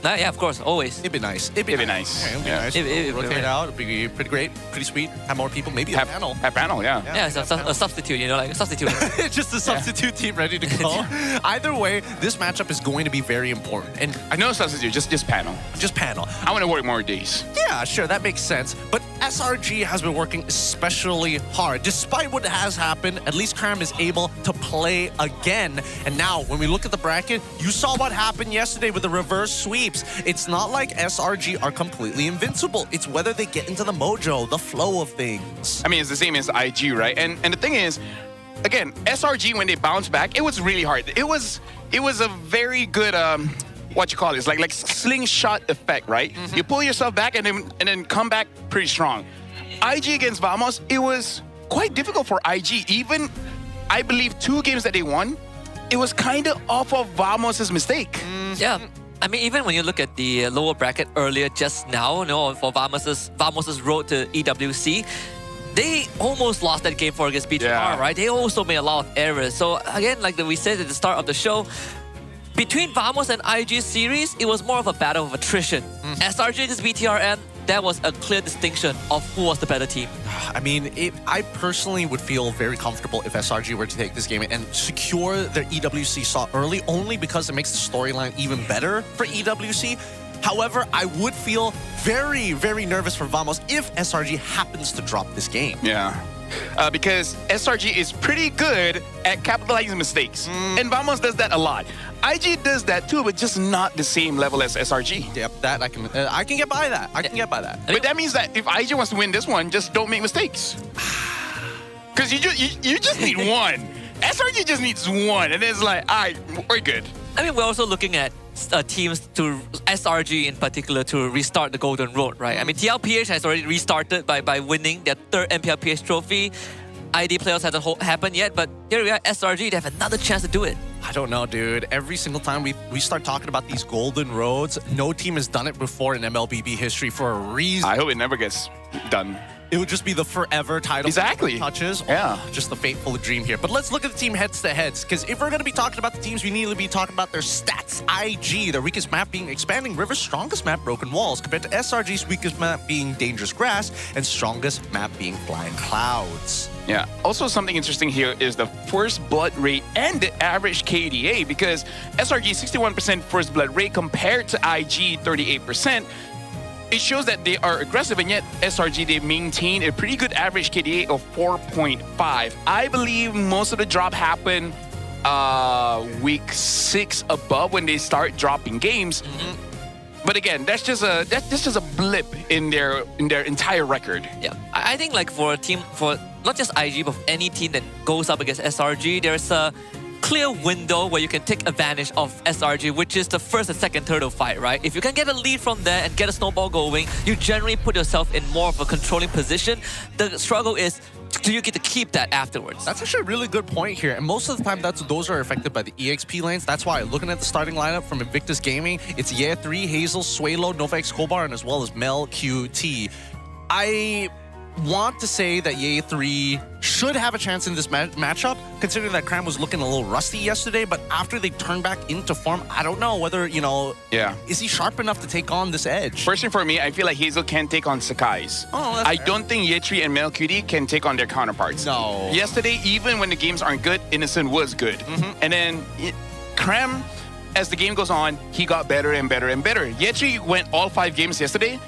I: Yeah, of course, always.
G: It'd be nice.
H: It'd be nice.
G: Yeah, it'd be nice. Rotate it out. It'd be pretty great, pretty sweet. Have more people. Maybe a panel.
H: Have panel, yeah.
I: Yeah, it's a substitute, you know, like a substitute.
G: Just a substitute team ready to go. Either way, this matchup is going to be very important. And
H: I know substitute, just panel.
G: Just panel.
H: I want to work more days.
G: Yeah, sure, that makes sense. But SRG has been working especially hard. Despite what has happened, at least Cram is able to play again. And now, when we look at the bracket, you saw what happened yesterday with the reverse sweeps. It's not like SRG are completely invincible. It's whether they get into the mojo, the flow of things.
H: I mean, it's the same as IG, right? And the thing is, again, SRG, when they bounced back, it was really hard. It was a very good... what you call it? It's like slingshot effect, right? You pull yourself back and then come back pretty strong. IG against Vamos, it was quite difficult for IG. Even, I believe, 2 games that they won, it was kind of off of Vamos' mistake.
I: Yeah. I mean, even when you look at the lower bracket earlier just now, you know, for Vamos' road to EWC, they almost lost that game against BTR, right? They also made a lot of errors. So again, like we said at the start of the show, between Vamos and IG series, it was more of a battle of attrition. SRG against BTRM, that was a clear distinction of who was the better team.
G: I mean, I personally would feel very comfortable if SRG were to take this game and secure their EWC slot early, only because it makes the storyline even better for EWC. However, I would feel very, very nervous for Vamos if SRG happens to drop this game.
H: Yeah. Because SRG is pretty good at capitalizing mistakes. And Vamos does that a lot. IG does that too, but just not the same level as SRG.
G: Yep, that I can get by that. I can get by that.
H: But that means that if IG wants to win this one, just don't make mistakes. Because you just need one. SRG just needs one, and it's like, all right, we're good.
I: I mean, we're also looking at teams to SRG in particular to restart the Golden Road, right? I mean, TLPH has already restarted by winning their 3rd MPLPH trophy. ID Playoffs hasn't happened yet, but here we are, SRG, they have another chance to do it.
G: I don't know, dude. Every single time we start talking about these golden roads, no team has done it before in MLBB history for a reason.
H: I hope it never gets done.
G: It would just be the forever title.
H: Exactly.
G: Touches.
H: Yeah.
G: Oh, just the fateful dream here. But let's look at the team heads-to-heads, because if we're going to be talking about the teams, we need to be talking about their stats. IG, their weakest map being Expanding River's strongest map, Broken Walls, compared to SRG's weakest map being Dangerous Grass, and strongest map being Flying Clouds.
H: Yeah. Also, something interesting here is the first blood rate and the average KDA, because SRG 61% first blood rate compared to IG 38%. It shows that they are aggressive, and yet SRG, they maintain a pretty good average KDA of 4.5. I believe most of the drop happened week 6 above when they start dropping games. But again, that's just a blip in their entire record.
I: Yeah, I think like for a team, for not just IG, but for any team that goes up against SRG, there's a clear window where you can take advantage of SRG, which is the first and second turtle fight, right? If you can get a lead from there and get a snowball going, you generally put yourself in more of a controlling position. The struggle is, do you get to keep that afterwards?
G: That's actually a really good point here. And most of the time, those are affected by the EXP lanes. That's why, looking at the starting lineup from Invictus Gaming, it's Ye3, Hazel, Suelo, Nova X Kobar, and as well as Mel QT. I want to say that Ye3 should have a chance in this matchup, considering that Cram was looking a little rusty yesterday, but after they turn back into form, I don't know whether, is he sharp enough to take on this edge?
H: Personally, for me, I feel like Hazel can take on Sakai's. I don't think Ye3 and Mel QT can take on their counterparts.
G: No.
H: Yesterday, even when the games aren't good, Innocent was good. And then Cram, as the game goes on, he got better and better and better. Ye3 went all 5 games yesterday,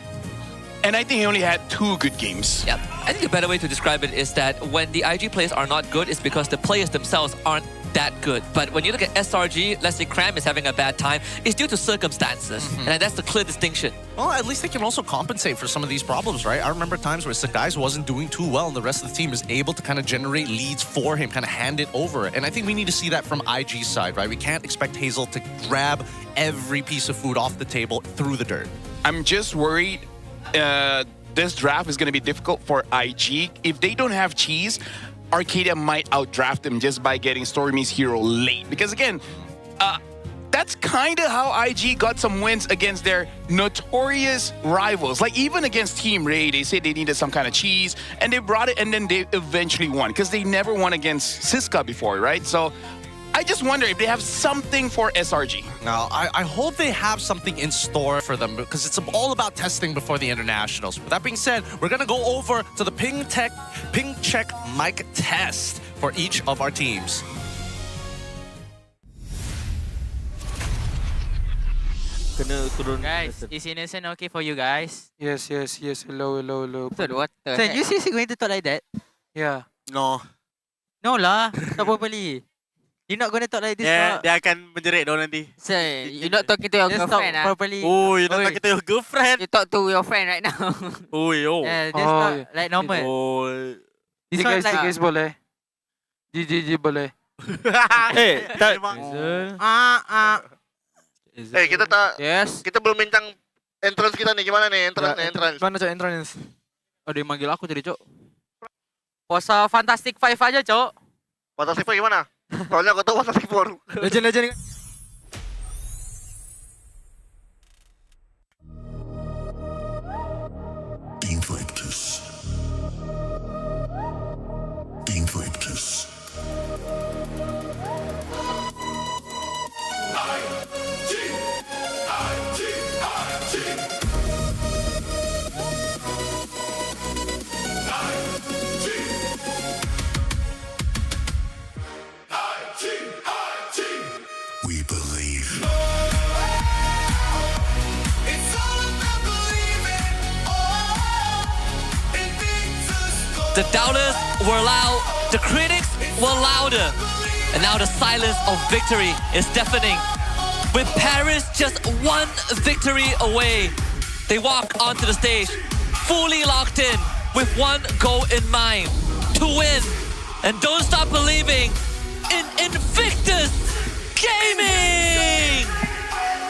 H: and I think he only had 2 good games.
I: Yeah, I think a better way to describe it is that when the IG players are not good, it's because the players themselves aren't that good. But when you look at SRG, let's say Cram is having a bad time, it's due to circumstances. And that's the clear distinction.
G: Well, at least they can also compensate for some of these problems, right? I remember times where Sakai's wasn't doing too well and the rest of the team is able to kind of generate leads for him, kind of hand it over. And I think we need to see that from IG's side, right? We can't expect Hazel to grab every piece of food off the table through the dirt.
H: I'm just worried this draft is going to be difficult for IG. If they don't have cheese, Arcadia might outdraft them just by getting Story Me's hero late. Because again, that's kind of how IG got some wins against their notorious rivals. Like even against Team Ray, they said they needed some kind of cheese, and they brought it, and then they eventually won because they never won against Siska before, right? So I just wonder if they have something for SRG.
G: Now, I hope they have something in store for them because it's all about testing before the internationals. With that being said, we're going to go over to the ping check mic test for each of our teams.
M: Guys, is innocent okay for you guys?
N: Yes. Hello.
M: Dude, what the
N: So,
M: heck?
N: you
M: seriously going to talk like that?
N: Yeah.
P: No.
M: No lah, not properly. You're not going to talk like this.
P: Dia akan menjerit dong nanti.
M: So, you're not talking to your just girlfriend talk properly.
P: Oh, you're not talking to your girlfriend.
M: You talk to your friend right now. Yeah, just talk like normal.
P: Oh.
M: This one like...
N: guys boleh. GG boleh.
B: Kita tak.
M: Yes.
B: Kita belum bincang entrance kita nih. Gimana nih entrance?
N: Mana cok entrance?
M: Oh, dia manggil aku tadi, Cok. Puasa Fantastic Five aja, Cok.
B: Fantastic Four gimana? Soalnya aku tahu Fantastic Four.
N: Legend.
I: The doubters were loud, the critics were louder, and now the silence of victory is deafening. With Paris just one victory away, they walk onto the stage, fully locked in, with one goal in mind, to win. And don't stop believing in Invictus Gaming!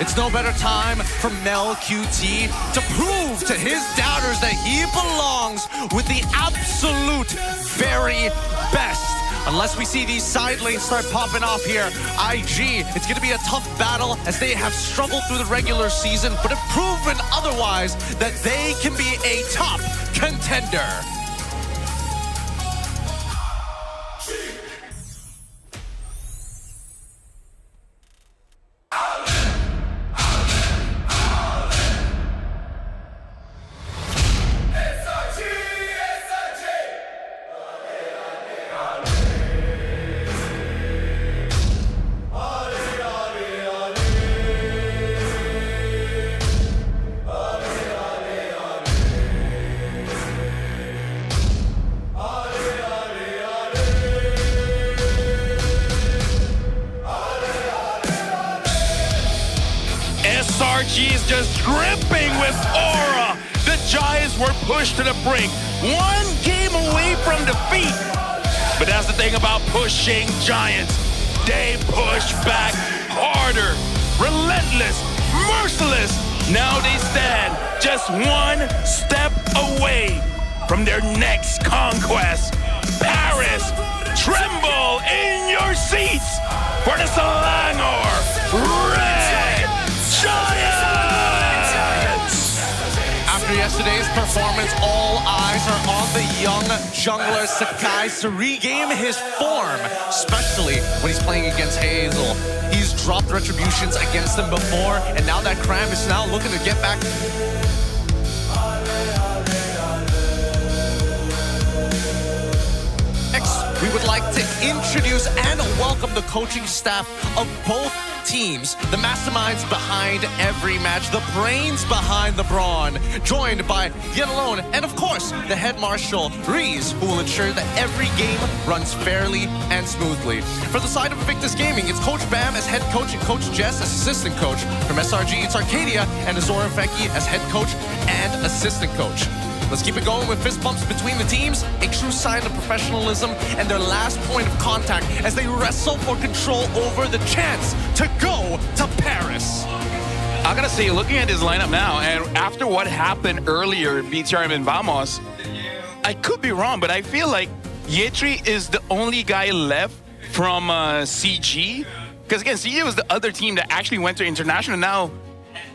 G: It's no better time for Mel QT to prove to his doubters that he belongs with the absolute very best. Unless we see these side lanes start popping off here, IG, it's going to be a tough battle as they have struggled through the regular season, but have proven otherwise that they can be a top contender.
H: SRG is just dripping with aura. The Giants were pushed to the brink, one game away from defeat. But that's the thing about pushing Giants. They push back harder, relentless, merciless. Now they stand just one step away from their next conquest. Paris, tremble in your seats for the Selangor Red Giants!
G: After yesterday's performance, all eyes are on the young jungler Sakai to regain his form, especially when he's playing against Hazel. He's dropped retributions against him before, and now that Cram is now looking to get back. Next, we would like to introduce and welcome the coaching staff of both teams, the masterminds behind every match, the brains behind the brawn, joined by yet alone, and of course, the head marshal, Reese, who will ensure that every game runs fairly and smoothly. For the side of Invictus Gaming, it's Coach Bam as head coach and Coach Jess as assistant coach. From SRG, it's Arcadia and Azora Feki as head coach and assistant coach. Let's keep it going with fist bumps between the teams, a true sign of professionalism and their last point of contact as they wrestle for control over the chance to go to Paris.
H: I gotta say, looking at this lineup now, and after what happened earlier in BTRM and Vamos, I could be wrong, but I feel like Yetri is the only guy left from CG. Because again, CG was the other team that actually went to international. Now,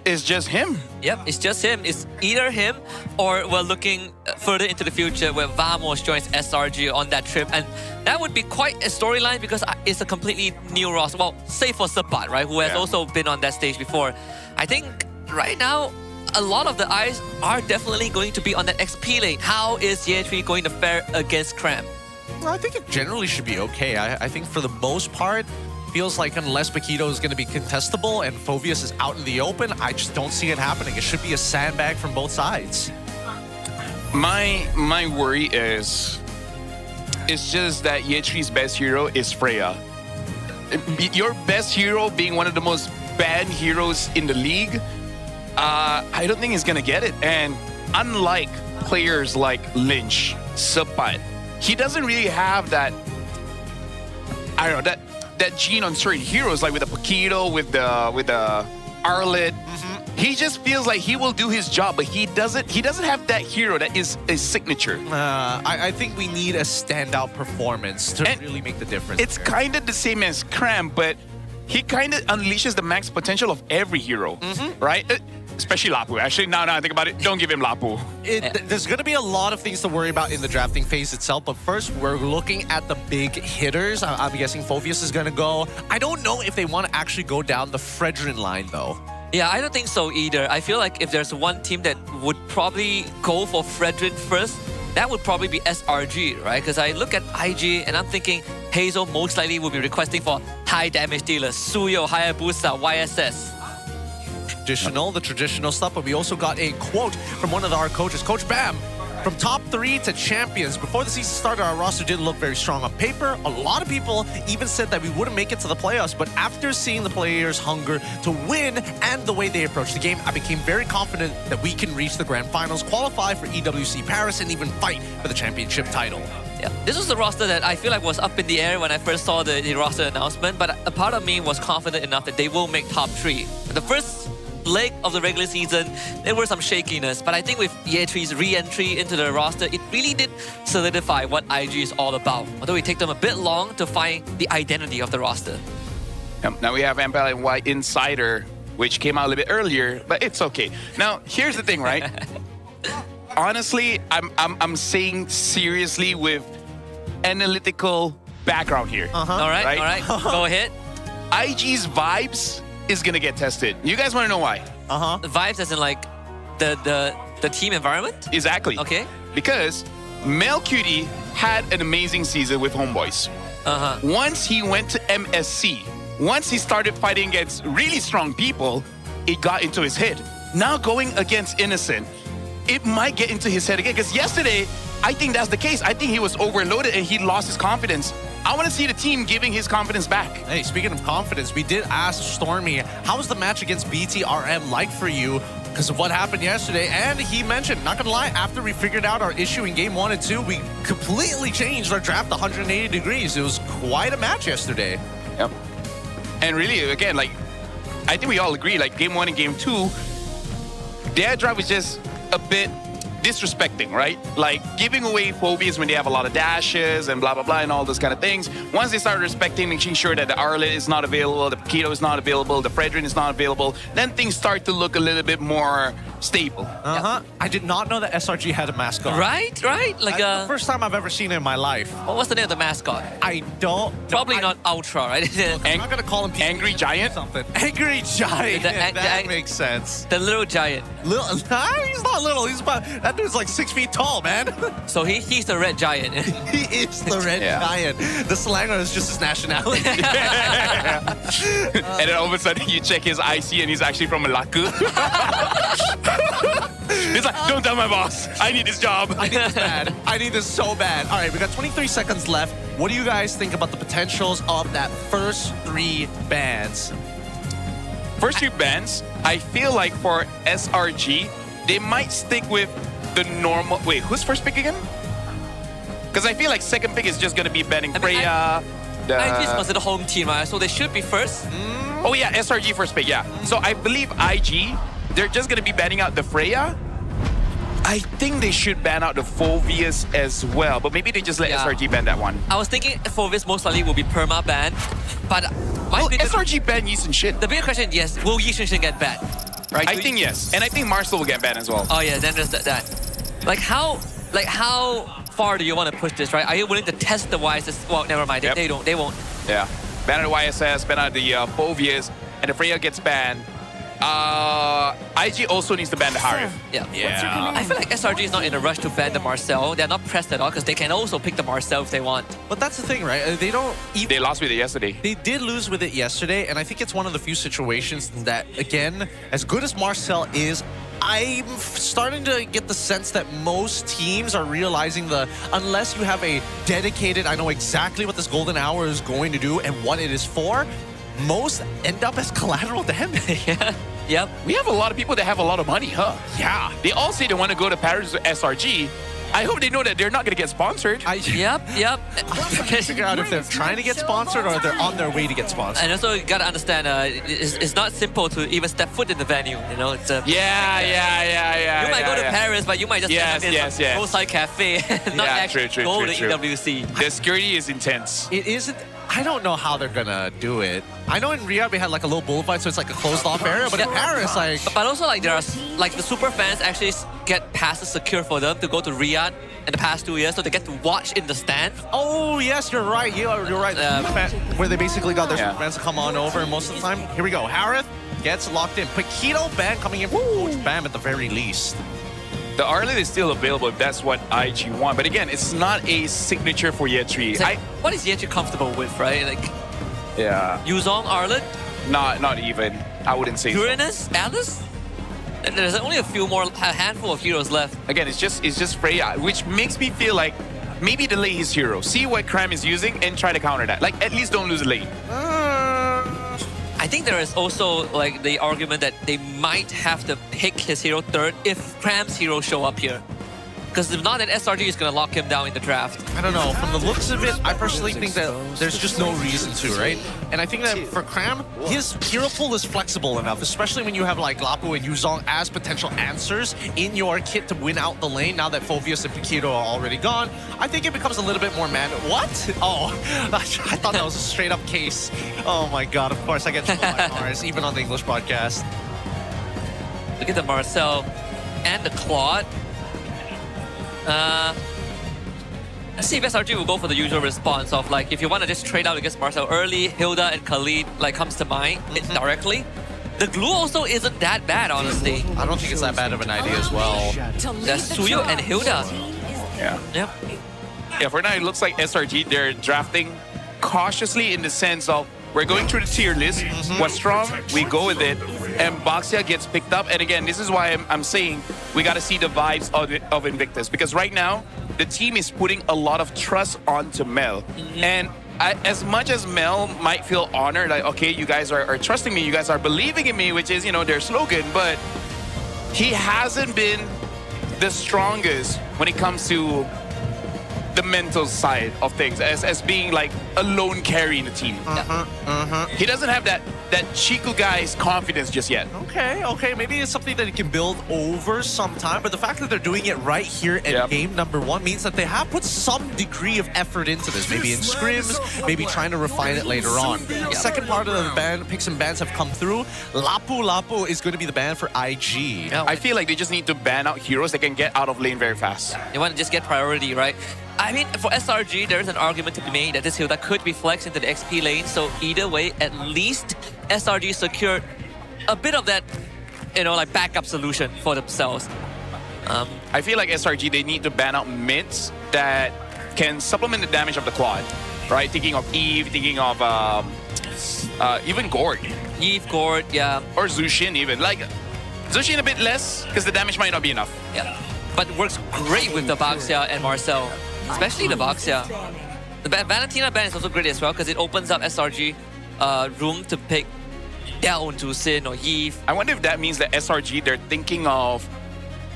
H: is just him.
I: Yep, it's just him. It's either him or we're looking further into the future where Vamos joins SRG on that trip. And that would be quite a storyline because it's a completely new roster. Well, save for Sepat, right? Who has also been on that stage before. I think right now, a lot of the eyes are definitely going to be on that XP lane. How is Ye3 going to fare against Cram?
G: Well, I think it generally should be okay. I think for the most part, feels like unless Paquito is going to be contestable and Phoveus is out in the open, I just don't see it happening. It should be a sandbag from both sides.
H: My worry is it's just that Ye3's best hero is Freya. Your best hero being one of the most banned heroes in the league, I don't think he's gonna get it. And unlike players like Lynch, Sepat, he doesn't really have that, I don't know, that gene on certain heroes, like with the Paquito, with the Arlet. He just feels like he will do his job, but he doesn't have that hero that is a signature.
G: I think we need a standout performance to really make the difference.
H: It's kind of the same as Cram, but he kind of unleashes the max potential of every hero, right? Especially Lapu. Actually, now I think about it, don't give him Lapu.
G: There's going to be a lot of things to worry about in the drafting phase itself, but first we're looking at the big hitters. I'm guessing Phoveus is going to go. I don't know if they want to actually go down the Fredrin line, though.
I: Yeah, I don't think so either. I feel like if there's one team that would probably go for Fredrin first, that would probably be SRG, right? Because I look at IG and I'm thinking Hazel most likely will be requesting for high damage dealers, Suyo, Hayabusa, YSS.
G: The traditional stuff, but we also got a quote from one of our coaches, Coach Bam. From top 3 to champions, before the season started, our roster didn't look very strong on paper. A lot of people even said that we wouldn't make it to the playoffs, but after seeing the players' hunger to win and the way they approached the game, I became very confident that we can reach the grand finals, qualify for EWC Paris, and even fight for the championship title.
I: Yeah, this was the roster that I feel like was up in the air when I first saw the roster announcement, but a part of me was confident enough that they will make top 3. The first leg of the regular season, there were some shakiness, but I think with Ye3's re-entry into the roster, it really did solidify what IG is all about. Although it took them a bit long to find the identity of the roster.
H: Now we have MPL MY Insider, which came out a little bit earlier, but it's okay. Now, here's the thing, right? Honestly, I'm saying seriously with analytical background here.
I: All right, go ahead.
H: IG's vibes is gonna get tested. You guys want to know why?
I: The vibes as in like the team environment?
H: Exactly.
I: Okay.
H: Because Mel Cutie had an amazing season with Homeboys. Once he went to MSC, once he started fighting against really strong people, it got into his head. Now going against Innocent, it might get into his head again. Because yesterday, I think that's the case. I think he was overloaded and he lost his confidence. I want to see the team giving his confidence back.
G: Hey, speaking of confidence, we did ask Stormy, how was the match against BTRM like for you because of what happened yesterday? And he mentioned, not gonna lie, after we figured out our issue in game 1 and 2, we completely changed our draft 180 degrees. It was quite a match yesterday.
H: Yep. And really, again, like, I think we all agree, like, game 1 and game 2, their draft was just a bit disrespecting, right? Like giving away phobias when they have a lot of dashes and blah, blah, blah, and all those kind of things. Once they start respecting, making sure that the Arlet is not available, the Paquito is not available, the Fredrin is not available, then things start to look a little bit more stable.
G: I did not know that SRG had a mascot.
I: Right? Like
G: the first time I've ever seen it in my life.
I: What's the name of the mascot?
G: I don't.
I: Probably not Ultra, right?
G: I'm not gonna call him
H: Angry Giant.
G: Something. Angry Giant. That makes sense.
I: The little giant.
G: He's not little. He's about, that dude's like 6 feet tall, man.
I: So he's the red giant.
G: He is the red giant. The slanger is just his nationality.
H: And then all of a sudden you check his IC and he's actually from Malacca. He's like, don't tell my boss. I need this job.
G: I need this bad. I need this so bad. All right, we got 23 seconds left. What do you guys think about the potentials of that first 3 bans?
H: First 3 bans, I feel like for SRG, they might stick with the normal... Wait, who's first pick again? Because I feel like second pick is just going to be banning Freya.
I: IG is considered home team, right? So they should be first.
H: Oh yeah, SRG first pick, yeah. So I believe IG, they're just going to be banning out the Freya. I think they should ban out the Phoveus as well, but maybe they just let SRG ban that one.
I: I was thinking Phoveus most likely will be perma-banned, but...
H: SRG ban Yi Sun Shin.
I: The bigger question, yes, will Yi Sun Shin get banned? right?
H: I think yes. And I think Marcel will get banned as well.
I: Oh yeah, then there's that. Like how far do you want to push this, right? Are you willing to test the YSS? Well, never mind. They won't.
H: Yeah. Ban out the YSS, ban out the Phobias, and if Freya gets banned, IG also needs to ban the Harith.
I: Yeah. I feel like SRG is not in a rush to ban the Marcel. They're not pressed at all because they can also pick the Marcel if they want.
G: But that's the thing, right? They don't even...
H: They lost with it yesterday.
G: They did lose with it yesterday, and I think it's one of the few situations that, again, as good as Marcel is, I'm starting to get the sense that most teams are realizing unless you have a dedicated, I know exactly what this golden hour is going to do and what it is for, most end up as collateral damage.
I: Yeah. Yep.
H: We have a lot of people that have a lot of money, huh?
G: Yeah.
H: They all say they want to go to Paris with SRG. I hope they know that they're not going to get sponsored.
I: Yep.
G: I'm trying to figure out if they're trying to get sponsored or they're on their way to get sponsored.
I: And also, you gotta understand, it's not simple to even step foot in the venue. You know, it's
H: Yeah.
I: You might go to Paris, but you might just end up in some roadside cafe, and not actually go to EWC.
H: The security is intense.
G: It isn't. I don't know how they're gonna do it. I know in Riyadh we had like a little bullfight, so it's like a closed-off area. But in Paris, like,
I: but also like there are like the super fans actually get passes secured for them to go to Riyadh in the past 2 years, so they get to watch in the stand.
G: Oh yes, you're right. You're right. Where they basically got their super fans to come on over most of the time. Here we go. Harith gets locked in. Paquito ban coming in. Woo! Bam at the very least.
H: The Arlet is still available if that's what IG want. But again, it's not a signature for Yetri.
I: Like, what is Yetri comfortable with, right? Like,
H: yeah.
I: Yuzong, Arlet?
H: Not even. I wouldn't say
I: Uranus? Alice? And there's only a handful of heroes left.
H: Again, it's just Freya, which makes me feel like maybe delay his hero. See what Cram is using and try to counter that. Like, at least don't lose the lane.
I: I think there is also like the argument that they might have to pick his hero third if Cram's heroes show up here. Because if not, then SRG is going to lock him down in the draft.
G: I don't know. From the looks of it, I personally think that there's just no reason to, right? And I think that for Cram, his hero pool is flexible enough, especially when you have like Lapu and Yuzong as potential answers in your kit to win out the lane now that Phobius and Paquito are already gone. I think it becomes a little bit more What? Oh, I thought that was a straight up case. Oh my god, of course I get trolled by Mars, even on the English podcast.
I: Look at the Marcel and the Claude. Let's see if SRG will go for the usual response of like, if you want to just trade out against Marcel early, Hilda and Khalid like comes to mind directly. The glue also isn't that bad, honestly.
G: I don't think it's that bad of an idea as well.
I: There's Suyo and Hilda.
H: Yeah.
I: Yep.
H: Yeah, for now it looks like SRG, they're drafting cautiously in the sense of we're going through the tier list. What's strong, we go with it. And Baxia gets picked up. And again, this is why I'm saying we got to see the vibes of Invictus. Because right now, the team is putting a lot of trust onto Mel. And as much as Mel might feel honored, like, okay, you guys are trusting me, you guys are believing in me, which is, you know, their slogan. But he hasn't been the strongest when it comes to the mental side of things, as being like a lone carry in the team. He doesn't have that Chiku guy's confidence just yet.
G: Okay, maybe it's something that he can build over some time, but the fact that they're doing it right here at game number 1 means that they have put some degree of effort into this, maybe in scrims, maybe trying to refine it later on. Second part of the ban, picks and bans have come through. Lapu is going to be the ban for IG.
H: I feel like they just need to ban out heroes that can get out of lane very fast.
I: They want to just get priority, right? I mean, for SRG, there's an argument to be made that this Hilda could be flexed into the XP lane, so either way, at least SRG secured a bit of that, you know, like backup solution for themselves.
H: I feel like SRG, they need to ban out mids that can supplement the damage of the quad, right? Thinking of Eve, thinking of even Gord.
I: Eve, Gord, yeah.
H: Or Zushin even. Like, Zushin a bit less, because the damage might not be enough.
I: Yeah. But it works great with the Baxia and Marcel. Especially the Baxia. The Valentina ban is also great as well because it opens up SRG room to pick down to Sin or Eve.
H: I wonder if that means that SRG, they're thinking of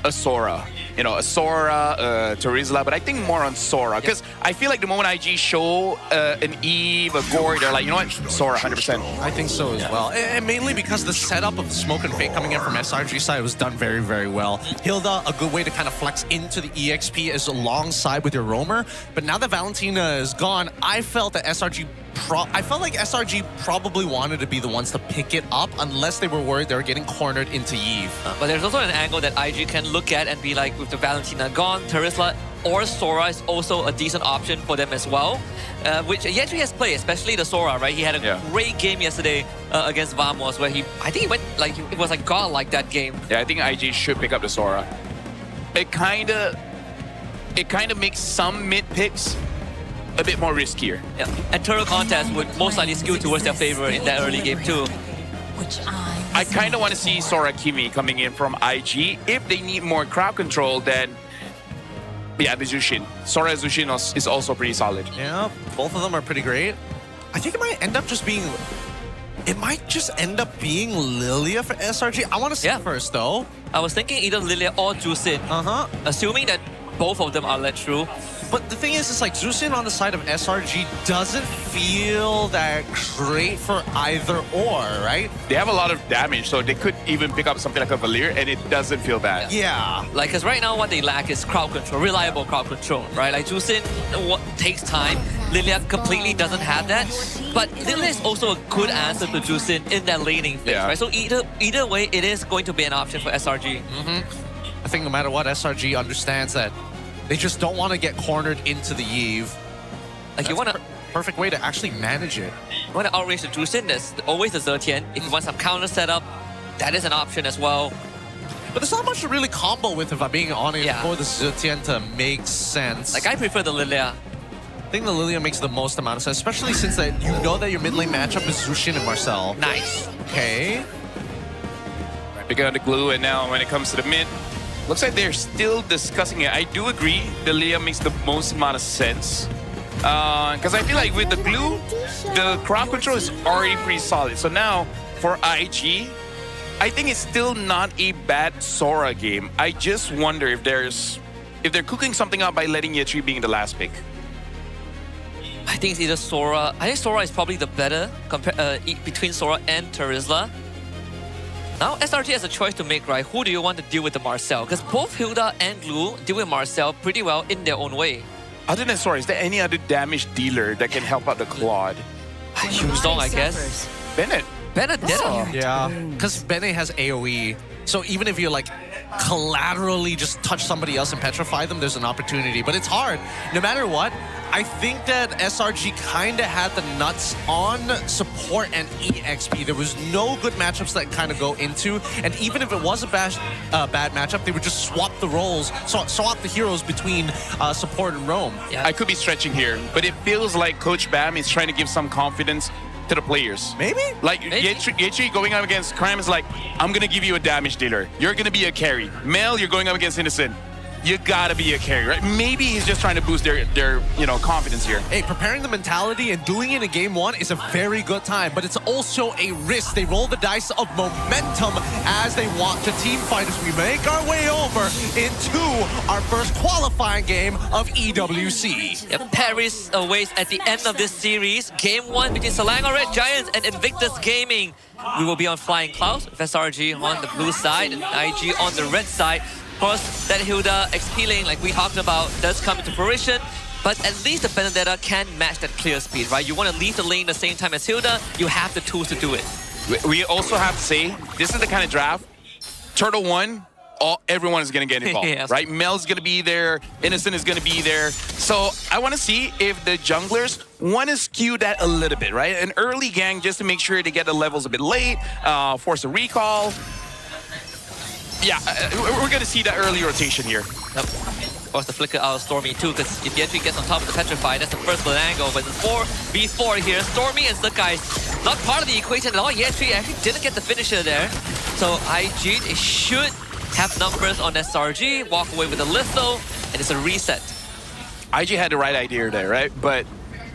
H: a Sora. You know, a Sora, Terizla, but I think more on Sora. Because I feel like the moment IG show an Eve, a Gore, they're like, you know what? Sora, 100%.
G: I think so as well. And mainly because the setup of the Smoke and Fake coming in from SRG side was done very, very well. Hilda, a good way to kind of flex into the EXP is alongside with your roamer. But now that Valentina is gone, I felt that SRG I felt like SRG probably wanted to be the ones to pick it up unless they were worried they were getting cornered into Eve.
I: But there's also an angle that IG can look at and be like, with the Valentina gone, Terizla or Sora is also a decent option for them as well, which Yetri has played, especially the Sora, right? He had a great game yesterday against Vamos, where I think he went like, it was like God like that game.
H: Yeah, I think IG should pick up the Sora. It kind of makes some mid picks a bit more riskier.
I: Yeah, and Turtle Contest would most likely skew towards their favor in that early game too.
H: I kind of want to see Sora Kimi coming in from IG. If they need more crowd control, then yeah, the Zushin. Sora Zushin is also pretty solid.
G: Yeah, both of them are pretty great. I think it might end up just being... It might just end up being Lilia for SRG. I want to see it first, though.
I: I was thinking either Lilia or Jusin. Assuming that both of them are let through.
G: But the thing is, it's like Zusin on the side of SRG doesn't feel that great for either or, right?
H: They have a lot of damage, so they could even pick up something like a Valir, and it doesn't feel bad.
G: Yeah.
I: Like, because right now what they lack is crowd control, reliable crowd control, right? Like, Jusin takes time. Lilia completely doesn't have that. But Lilia is also a good answer to Jusin in that laning phase, right? So either way, it is going to be an option for SRG.
G: I think no matter what, SRG understands that they just don't want to get cornered into the Eve.
I: Like, you want to...
G: Perfect way to actually manage it.
I: You want to outrage the Jusin, there's always the Zetian. If you want some counter setup, that is an option as well.
G: But there's not much to really combo with, if I'm being honest, for the Zetian to make sense.
I: Like, I prefer the Lilia.
G: I think the Lilia makes the most amount of sense, especially since that you know that your mid lane matchup is Zushin and Marcel.
I: Nice.
G: Okay.
H: Picking up the glue, and now when it comes to the mid, looks like they're still discussing it. I do agree the Lilia makes the most amount of sense. Because I feel like with the glue, the crowd control is already pretty solid. So now, for IG, I think it's still not a bad Sora game. I just wonder if they're cooking something up by letting Yetri being the last pick.
I: I think it's either Sora. I think Sora is probably the better between Sora and Terizla. Now SRG has a choice to make, right? Who do you want to deal with the Marcel? Because both Hilda and Glue deal with Marcel pretty well in their own way.
H: Other than Sora, is there any other damage dealer that can help out the Claude?
I: Yuzong, I guess.
H: Bennett.
I: Benedetto.
G: Yeah, because Bennett has AoE. So even if you like collaterally just touch somebody else and petrify them, there's an opportunity. But it's hard. No matter what, I think that SRG kind of had the nuts on support and EXP. There was no good matchups that kind of go into. And even if it was a bad matchup, they would just swap the roles, swap the heroes between support and roam.
H: Yeah. I could be stretching here, but it feels like Coach Bam is trying to give some confidence to the players.
G: Maybe?
H: Like, Yetri going up against Crime is like, I'm going to give you a damage dealer. You're going to be a carry. Mel, you're going up against Innocent. You gotta be a carry, right? Maybe he's just trying to boost their confidence here.
G: Hey, preparing the mentality and doing it in game one is a very good time, but it's also a risk. They roll the dice of momentum as they want to team fight as we make our way over into our first qualifying game of EWC.
I: Yeah, Paris awaits at the end of this series. Game 1 between Selangor Red Giants and Invictus Gaming. We will be on Flying Clouds with SRG on the blue side and IG on the red side. Of course, that Hilda XP lane, like we talked about, does come into fruition, but at least the Benedetta can match that clear speed, right? You want to leave the lane the same time as Hilda, you have the tools to do it.
H: We also have to say, this is the kind of draft, Turtle 1, everyone is going to get involved,
I: Yes.
H: right? Mel's going to be there, Innocent is going to be there. So I want to see if the junglers want to skew that a little bit, right? An early gang just to make sure they get the levels a bit late, force a recall. Yeah, we're going to see that early rotation here.
I: Yep. Of course, the flicker out of Stormy too, because if Yetri gets on top of the Petrify, that's the first blood angle. But it's 4v4 here. Stormy and Zekai not part of the equation at all. Yetri actually didn't get the finisher there. So IG, they should have numbers on SRG, walk away with a litho, and it's a reset.
H: IG had the right idea there, right? But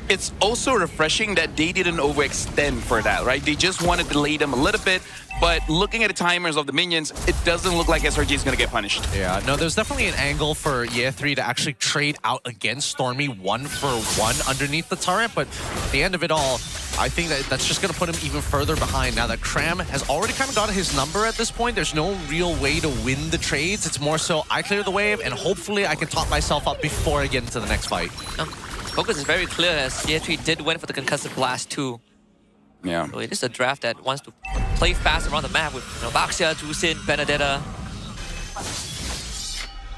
H: it's also refreshing that they didn't overextend for that, right? They just wanted to delay them a little bit. But looking at the timers of the minions, it doesn't look like SRG is going to get punished.
G: Yeah, no, there's definitely an angle for Ye3 to actually trade out against Stormy 1-for-1 underneath the turret. But at the end of it all, I think that that's just going to put him even further behind. Now that Cram has already kind of got his number at this point, there's no real way to win the trades. It's more so I clear the wave and hopefully I can top myself up before I get into the next fight.
I: focus is very clear as Yetri did win for the concussive blast too.
H: Yeah.
I: So it is a draft that wants to play fast around the map with Baxia, Jusin, Benedetta.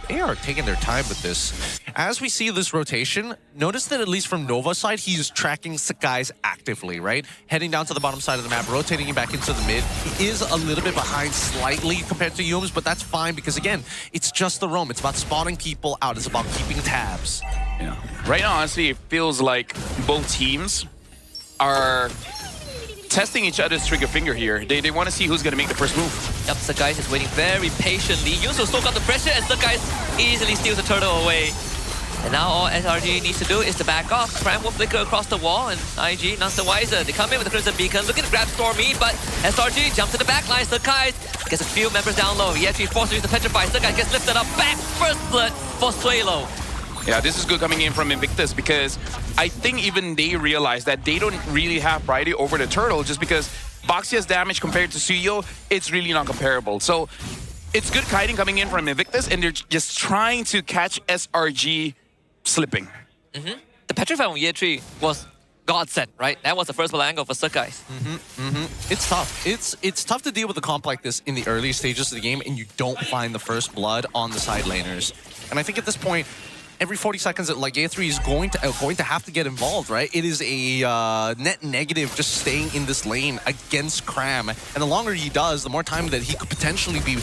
G: They are taking their time with this. As we see this rotation, notice that at least from Nova's side, he's tracking Sakai's actively, right? Heading down to the bottom side of the map, rotating him back into the mid. He is a little bit behind slightly compared to Yums, but that's fine because, again, it's just the roam. It's about spotting people out. It's about keeping tabs.
H: Yeah. Right now, honestly, it feels like both teams are testing each other's trigger finger here. They want to see who's going to make the first move.
I: Yep, Sakai is waiting very patiently. Yunso soak up the pressure and Sakai easily steals the turtle away. And now all SRG needs to do is to back off. Cram will flicker across the wall and IG none the wiser. They come in with the Crimson Beacon, looking to grab Stormy, but SRG jumps to the backline. Sakai gets a few members down low. He actually forced to use the Petrify. Sakai gets lifted up back. First blood for Suelo.
H: Yeah, this is good coming in from Invictus because I think even they realize that they don't really have priority over the turtle just because Baxia's damage compared to Suyo, it's really not comparable. So it's good kiting coming in from Invictus and they're just trying to catch SRG slipping.
I: The Petrify on Year 3 was godsend, right? That was the first blood angle for Sakai.
G: It's tough. It's tough to deal with a comp like this in the early stages of the game and you don't find the first blood on the side laners. And I think at this point, every 40 seconds, like A3 is going to have to get involved, right? It is a net negative just staying in this lane against Cram. And the longer he does, the more time that he could potentially be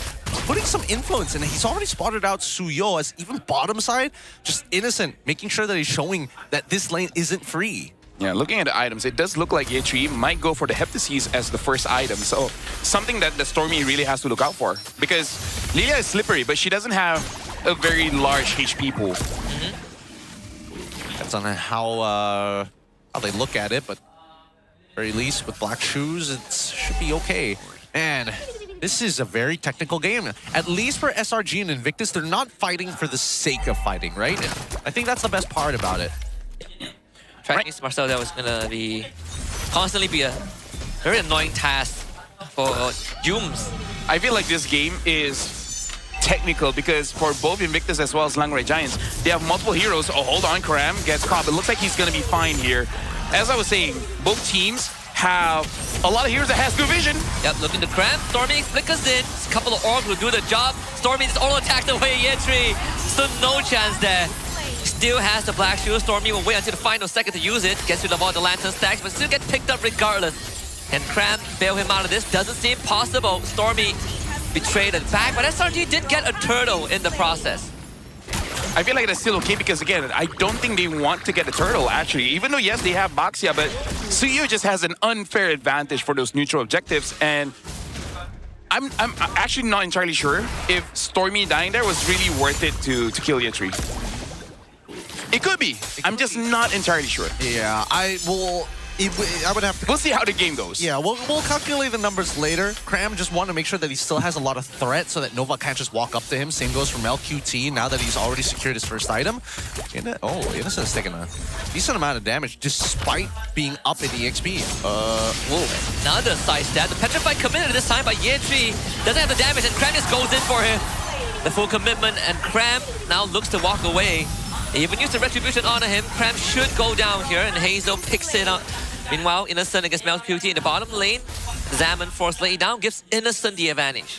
G: putting some influence. And he's already spotted out Suyo as even bottom side, just innocent, making sure that he's showing that this lane isn't free.
H: Yeah, looking at the items, it does look like Yetri might go for the Hep Disease as the first item. So something that the Stormy really has to look out for. Because Lilia is slippery, but she doesn't have a very large HP pool.
G: That's on how they look at it, but very least with black shoes, it should be okay. And this is a very technical game. At least for SRG and Invictus, they're not fighting for the sake of fighting, right? And I think that's the best part about it.
I: Tracking Marcel, that was gonna be constantly be a very annoying task for Yums.
H: I feel like this game is technical because for both Invictus as well as Langray Giants, they have multiple heroes. Oh, hold on, Karam gets caught. It looks like he's going to be fine here. As I was saying, both teams have a lot of heroes that has good vision.
I: Yep, looking to Karam. Stormy flickers in. A couple of orcs will do the job. Stormy is all attacked away. Yetri, still no chance there. Still has the black shoe. Stormy will wait until the final second to use it. Gets rid of all the lantern stacks, but still get picked up regardless. Can Cram bail him out of this? Doesn't seem possible. Stormy betrayed it back, but SRG did get a turtle in the process.
H: I feel like that's still okay because, again, I don't think they want to get a turtle, actually. Even though, yes, they have Baxia, but Suyu just has an unfair advantage for those neutral objectives. And I'm actually not entirely sure if Stormy dying there was really worth it to kill Yetri. It could be. I'm just not entirely sure.
G: Yeah, I would have to...
H: We'll see how the game goes.
G: Yeah, we'll calculate the numbers later. Cram just wanted to make sure that he still has a lot of threat so that Nova can't just walk up to him. Same goes for LQT now that he's already secured his first item. Innocent's taking a decent amount of damage despite being up in EXP.
I: Whoa, another side stab. The Petrify committed this time by Yetri. Doesn't have the damage and Cram just goes in for him. The full commitment and Cram now looks to walk away. They even used the Retribution onto him. Cram should go down here and Hazel picks it up. Meanwhile, Innocent against LQT in the bottom lane. Zaman force lay down, gives Innocent the advantage.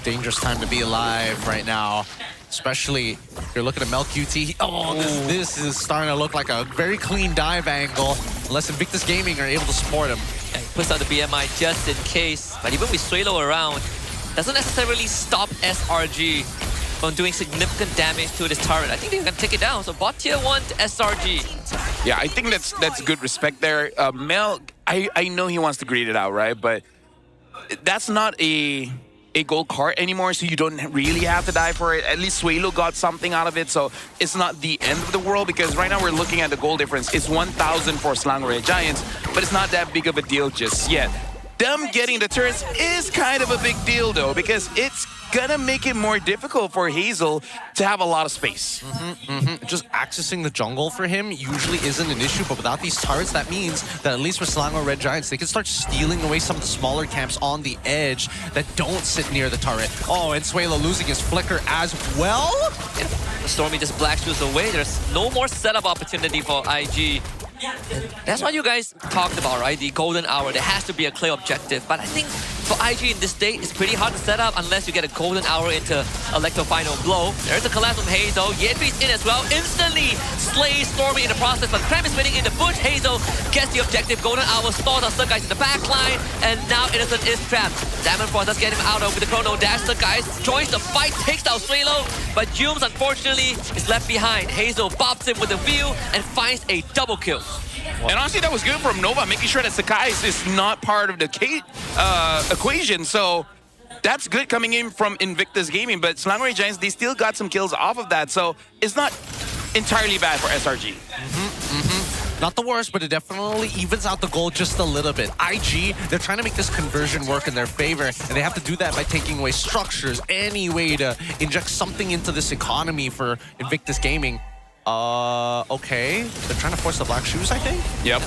G: Dangerous time to be alive right now. Especially if you're looking at MelQT. Oh, this is starting to look like a very clean dive angle. Unless Invictus Gaming are able to support him.
I: And he puts out the BMI just in case. But even with Suelo around, doesn't necessarily stop SRG from doing significant damage to this turret. I think they're gonna take it down. So bot tier 1 to SRG.
H: Yeah, I think that's good respect there. Mel, I know he wants to grade it out, right? But that's not a gold card anymore, so you don't really have to die for it. At least Suelo got something out of it, so it's not the end of the world because right now we're looking at the goal difference. It's 1,000 for Slangray Giants, but it's not that big of a deal just yet. them getting the turrets is kind of a big deal, though, because it's gonna make it more difficult for Hazel to have a lot of space.
G: Just accessing the jungle for him usually isn't an issue, but without these turrets, that means that at least for Selangor Red Giants, they can start stealing away some of the smaller camps on the edge that don't sit near the turret. Oh, and Suelo losing his flicker as well.
I: Stormy just black shoes away. There's no more setup opportunity for IG. And that's what you guys talked about, right? The golden hour. There has to be a clear objective. But I think for IG in this state, it's pretty hard to set up unless you get a golden hour into Electro Final Blow. There's a collapse from Hazel. Yentri's in as well. Instantly slays Stormy in the process, but Krem is waiting in the bush. Hazel gets the objective. Golden hour stalls our guys in the back line, and now Innocent is trapped. Diamond Frost does get him out of with the Chrono Dash. The guys joins the fight, takes out Suelo, but Humes unfortunately is left behind. Hazel bops him with a view and finds a double kill.
H: And honestly, that was good from Nova, making sure that Sakai is not part of the equation. So that's good coming in from Invictus Gaming. But Selangor Giants, they still got some kills off of that. So it's not entirely bad for SRG.
G: Not the worst, but it definitely evens out the goal just a little bit. IG, they're trying to make this conversion work in their favor, and they have to do that by taking away structures, any way to inject something into this economy for Invictus Gaming. Okay. They're trying to force the black shoes, I think?
H: Yep.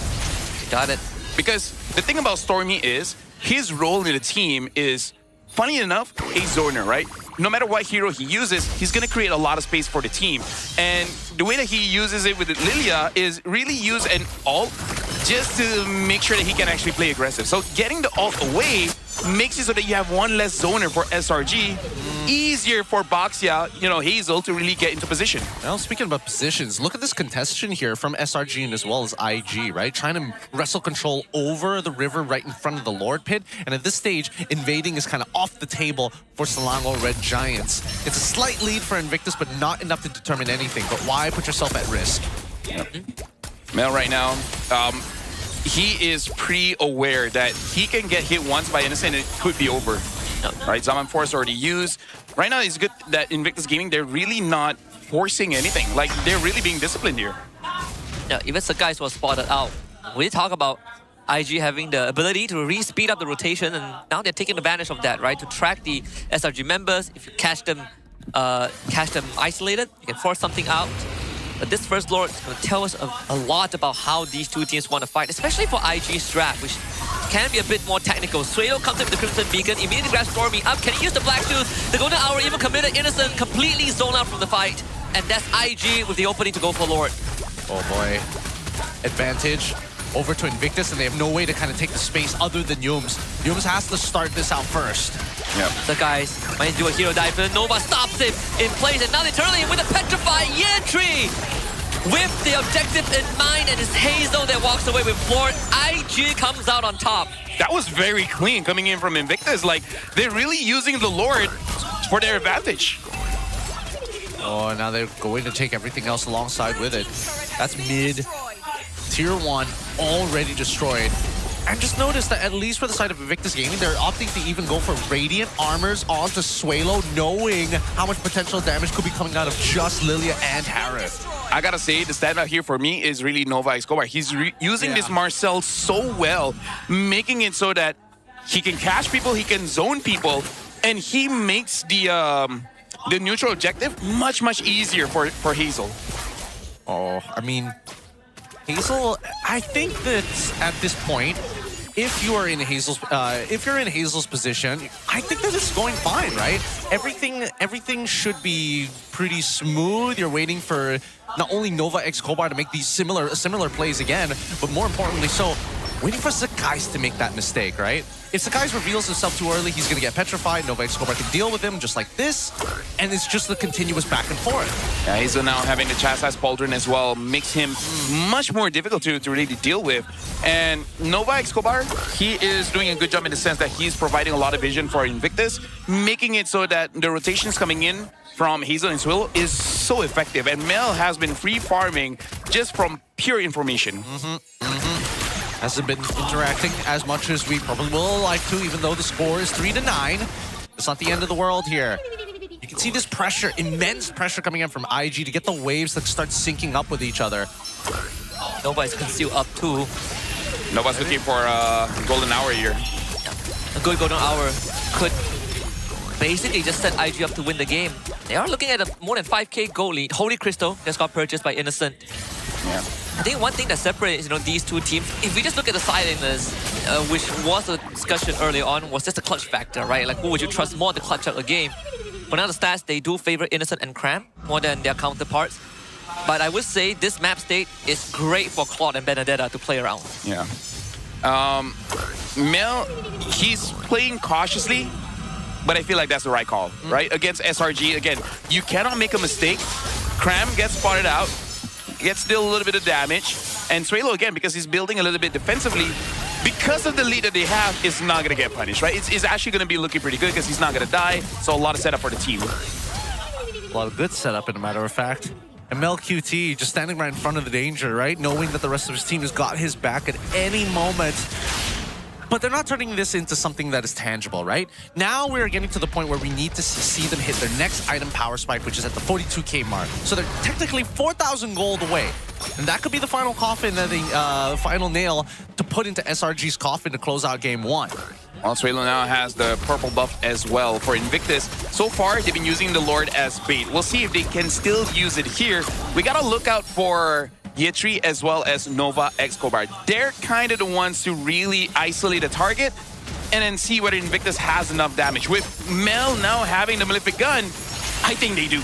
I: Got it.
H: Because the thing about Stormy is, his role in the team is, funny enough, a zoner, right? No matter what hero he uses, he's going to create a lot of space for the team. And the way that he uses it with Lilia is really use an ult just to make sure that he can actually play aggressive. So getting the ult away makes it so that you have one less zoner for SRG. Easier for Boxia, Hazel to really get into position.
G: Well, speaking about positions, look at this contestation here from SRG and as well as IG, right? Trying to wrestle control over the river right in front of the Lord Pit. And at this stage, invading is kind of off the table for Selangor Red Giants. It's a slight lead for Invictus, but not enough to determine anything. But why put yourself at risk?
H: Mel right now, he is pretty aware that he can get hit once by Innocent and it could be over. Right, Zaman Force already used. Right now, it's good that Invictus Gaming, they're really not forcing anything. Like, they're really being disciplined here.
I: Yeah, even Sakai was spotted out. We talk about IG having the ability to re-speed up the rotation, and now they're taking advantage of that, right? To track the SRG members. If you catch them isolated, you can force something out. But this first Lord is going to tell us a lot about how these two teams want to fight, especially for IG's strat, which can be a bit more technical. Suelo comes in with the Crimson Beacon, immediately grabs Stormy up. Can he use the Black Shoes? The Golden Hour even committed Innocent, completely zoned out from the fight. And that's IG with the opening to go for Lord.
G: Oh boy. Advantage over to Invictus, and they have no way to kind of take the space other than Yums. Yums has to start this out first.
H: Yep.
I: So guys, might do a hero dive, but Nova stops him in place, and now they turn him with a Petrify Yentry! With the objective in mind, and it's Hazel that walks away with Lord. IG comes out on top.
H: That was very clean coming in from Invictus. Like, they're really using the Lord for their advantage.
G: Oh, now they're going to take everything else alongside with it. That's mid. Tier 1 already destroyed. And just notice that at least for the side of Invictus Gaming, they're opting to even go for Radiant Armors onto Suelo, knowing how much potential damage could be coming out of just Lilia and Harith.
H: I gotta say, the standout here for me is really Nova Escobar. He's using this Marcel so well, making it so that he can catch people, he can zone people, and he makes the neutral objective much, much easier for Hazel.
G: Oh, I mean, Hazel, I think that at this point, if you're in Hazel's position, I think that it's going fine, right? Everything should be pretty smooth. You're waiting for not only Nova X Kobar to make these similar plays again, but more importantly so, waiting for Sakai's to make that mistake, right? If Sakai's reveals himself too early, he's going to get petrified. Nova X Kobar can deal with him just like this, and it's just the continuous back and forth.
H: Yeah, Hazel now having the chastise Pauldron as well makes him much more difficult to really deal with. And Nova Escobar, he is doing a good job in the sense that he's providing a lot of vision for Invictus, making it so that the rotations coming in from Hazel and Suelo is so effective. And Mel has been free farming just from pure information.
G: Hasn't been interacting as much as we probably will like to, even though the score is 3-9. It's not the end of the world here. You can see this pressure, immense pressure coming in from IG to get the waves that start syncing up with each other.
I: Nova's concealed up too.
H: Nova's looking for a golden hour here.
I: a good golden hour could basically just set IG up to win the game. They are looking at a more than 5k goal lead. Holy Crystal just got purchased by Innocent.
H: Yeah.
I: I think one thing that separates these two teams, if we just look at the sideliners, which was a discussion earlier on, was just the clutch factor, right? Like, who would you trust more to clutch out a game? But now the stats, they do favor Innocent and Cram more than their counterparts. But I would say this map state is great for Claude and Benedetta to play around.
H: Yeah. Mel, he's playing cautiously, but I feel like that's the right call, right? Against SRG, again, you cannot make a mistake. Cram gets spotted out, gets still a little bit of damage, and Suelo, again, because he's building a little bit defensively, because of the lead that they have, is not going to get punished, right? It's actually going to be looking pretty good because he's not going to die, so a lot of setup for the team.
G: A lot of good setup, in a matter of fact. And Mel QT just standing right in front of the danger, right? Knowing that the rest of his team has got his back at any moment. But they're not turning this into something that is tangible, right? Now we're getting to the point where we need to see them hit their next item power spike, which is at the 42k mark. So they're technically 4,000 gold away. And that could be the final coffin, the final nail to put into SRG's coffin to close out game one.
H: Well, Suelo now has the purple buff as well for Invictus. So far, they've been using the Lord as bait. We'll see if they can still use it here. We gotta look out for Yetri as well as Nova Escobar. They're kind of the ones to really isolate a target and then see whether Invictus has enough damage. With Mel now having the Malefic Gun, I think they do.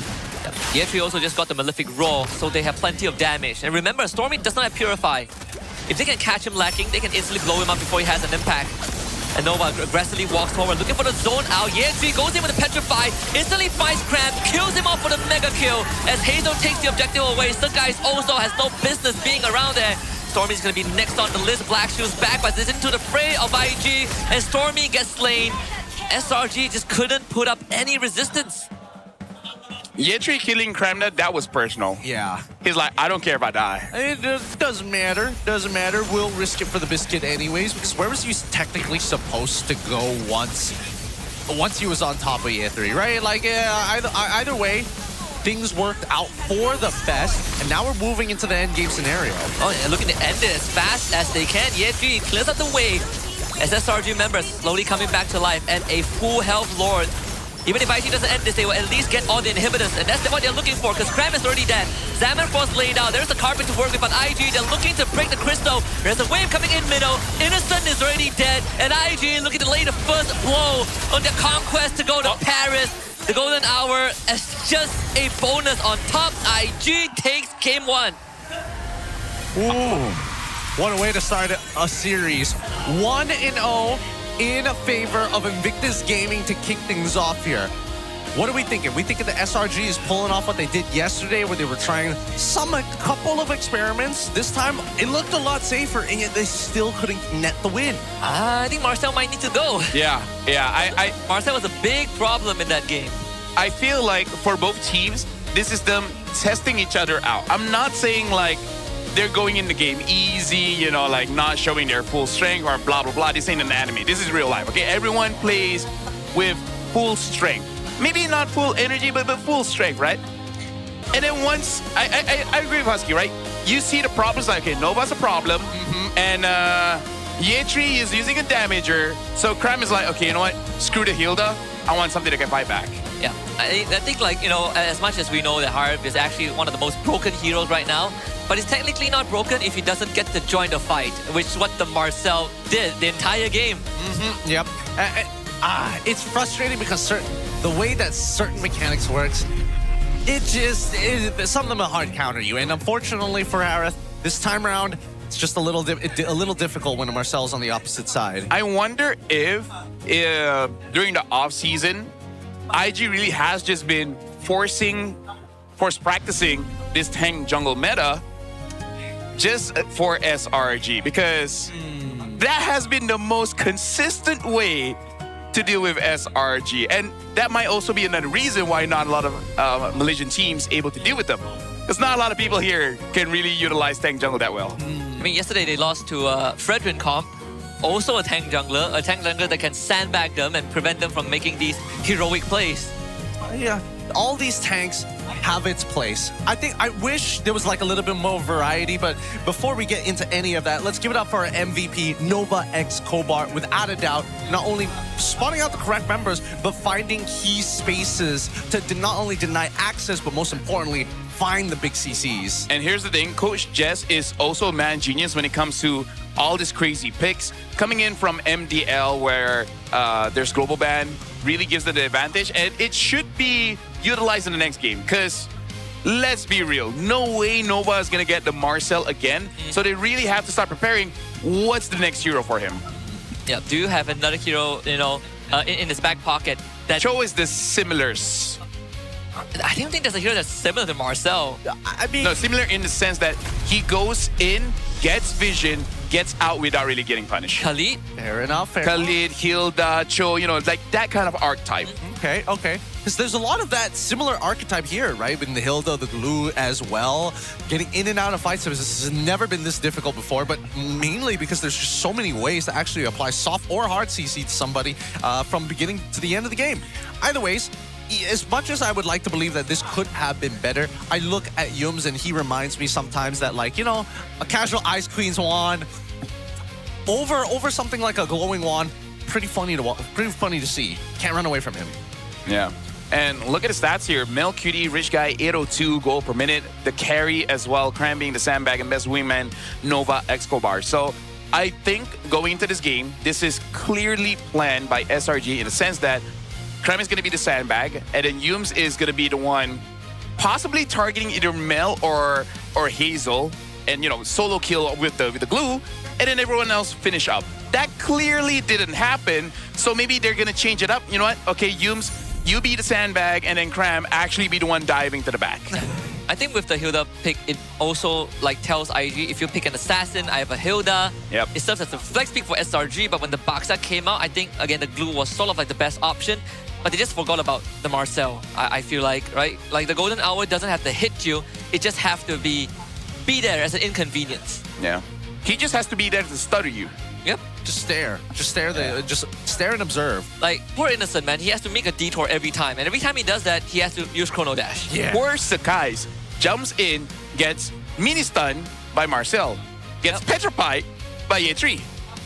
I: Yetri also just got the Malefic Roar, so they have plenty of damage. And remember, Stormy does not have Purify. If they can catch him lacking, they can instantly blow him up before he has an impact. And Nova aggressively walks forward, looking for the zone out. Yetri goes in with the Petrify, instantly finds Cram, kills him off for the mega kill. As Hazel takes the objective away, Guys also has no business being around there. Stormy's gonna be next on the list. Black Shoes back, but is into the fray of IG, and Stormy gets slain. SRG just couldn't put up any resistance.
H: Yetri killing Kremna, that was personal.
G: Yeah.
H: He's like, I don't care if I die.
G: It doesn't matter. Doesn't matter. We'll risk it for the biscuit anyways, because where was he technically supposed to go once he was on top of E3, right? Like, either way, things worked out for the best, and now we're moving into the end game scenario.
I: Oh, and looking to end it as fast as they can. Yetri clears up the way as SRG members slowly coming back to life, and a full health Lord. Even if IG doesn't end this, they will at least get all the inhibitors, and that's what they're looking for, because Cram is already dead. Zaman Frost laid out, there's the carpet to work with, but IG, they're looking to break the crystal. There's a wave coming in middle, Innocent is already dead, and IG looking to lay the first blow on their conquest to go to Paris. The golden hour as just a bonus on top. IG takes game one.
G: Ooh, what a way to start a series. 1-0. in favor of Invictus Gaming to kick things off here. What are we thinking? We thinking the SRG is pulling off what they did yesterday, where they were trying a couple of experiments. This time, it looked a lot safer, and yet they still couldn't net the win.
I: I think Marcel might need to go.
H: Yeah.
I: Marcel was a big problem in that game.
H: I feel like for both teams, this is them testing each other out. I'm not saying like they're going in the game easy, like not showing their full strength or blah, blah, blah. This ain't an anime. This is real life, okay? Everyone plays with full strength. Maybe not full energy, but full strength, right? And then once, I agree with Husky, right? You see the problems, like, okay, Nova's a problem, and Yetri is using a damager, so Cram is like, okay, you know what? Screw the Hilda. I want something that can fight back.
I: Yeah, I think like, as much as we know that Harv is actually one of the most broken heroes right now, but he's technically not broken if he doesn't get to join the fight, which is what the Marcel did the entire game.
G: Yep. It's frustrating because the way that certain mechanics works, some of them are hard counter you. And unfortunately for Harith, this time around, it's just a little difficult when Marcel's on the opposite side.
H: I wonder if during the off season, IG really has just been force practicing this tank jungle meta just for SRG, because that has been the most consistent way to deal with SRG. And that might also be another reason why not a lot of Malaysian teams able to deal with them. Because not a lot of people here can really utilize tank jungle that well.
I: I mean, yesterday they lost to Fredrin Comp, also a tank jungler that can sandbag them and prevent them from making these heroic plays.
G: Yeah, all these tanks have its place. I wish there was like a little bit more variety, but before we get into any of that, let's give it up for our MVP, Nova X Kobar, without a doubt, not only spotting out the correct members, but finding key spaces to not only deny access, but most importantly, find the big CCs.
H: And here's the thing, Coach Jess is also a man genius when it comes to all these crazy picks. Coming in from MDL where there's global ban really gives it the advantage, and it should be utilized in the next game because let's be real, no way Nova is going to get the Marcel again. So they really have to start preparing what's the next hero for him.
I: Yeah, do you have another hero, in his back pocket that...
H: Cho is the similars.
I: I don't think there's a hero that's similar to Marcel.
G: I mean...
H: No, similar in the sense that he goes in, gets vision, gets out without really getting punished.
I: Khalid?
G: Fair enough,
H: Khalid, Hilda, Cho, like that kind of archetype.
G: Okay. Because there's a lot of that similar archetype here, right? With the Hilda, the glue as well. Getting in and out of fights has never been this difficult before, but mainly because there's just so many ways to actually apply soft or hard CC to somebody from beginning to the end of the game. Either ways, as much as I would like to believe that this could have been better, I look at Yums and he reminds me sometimes that, like, a casual Ice Queen's wand over something like a glowing wand, pretty funny to see. Can't run away from him.
H: Yeah. And look at the stats here. Mel Cutie, Rich Guy, 802 goal per minute. The carry as well, Cram being the sandbag, and best wingman, Nova Escobar. So I think going into this game, this is clearly planned by SRG in the sense that Cram is going to be the sandbag, and then Yums is going to be the one possibly targeting either Mel or Hazel, and solo kill with the glue, and then everyone else finish up. That clearly didn't happen, so maybe they're going to change it up. You know what? Okay, Yums, you be the sandbag, and then Cram actually be the one diving to the back.
I: I think with the Hilda pick, it also tells IG, if you pick an assassin, I have a Hilda.
H: Yep.
I: It serves as a flex pick for SRG, but when the Baksa came out, I think, again, the glue was sort of the best option. But they just forgot about the Marcel, I feel like, right? Like the golden hour doesn't have to hit you, it just have to be there as an inconvenience.
H: Yeah. He just has to be there to stutter you.
I: Yep.
G: Just stare and observe.
I: Like, poor Innocent, man, he has to make a detour every time. And every time he does that, he has to use Chrono Dash.
H: Yeah. Poor Sakai's jumps in, gets mini stun by Marcel, gets petrified by Ye3,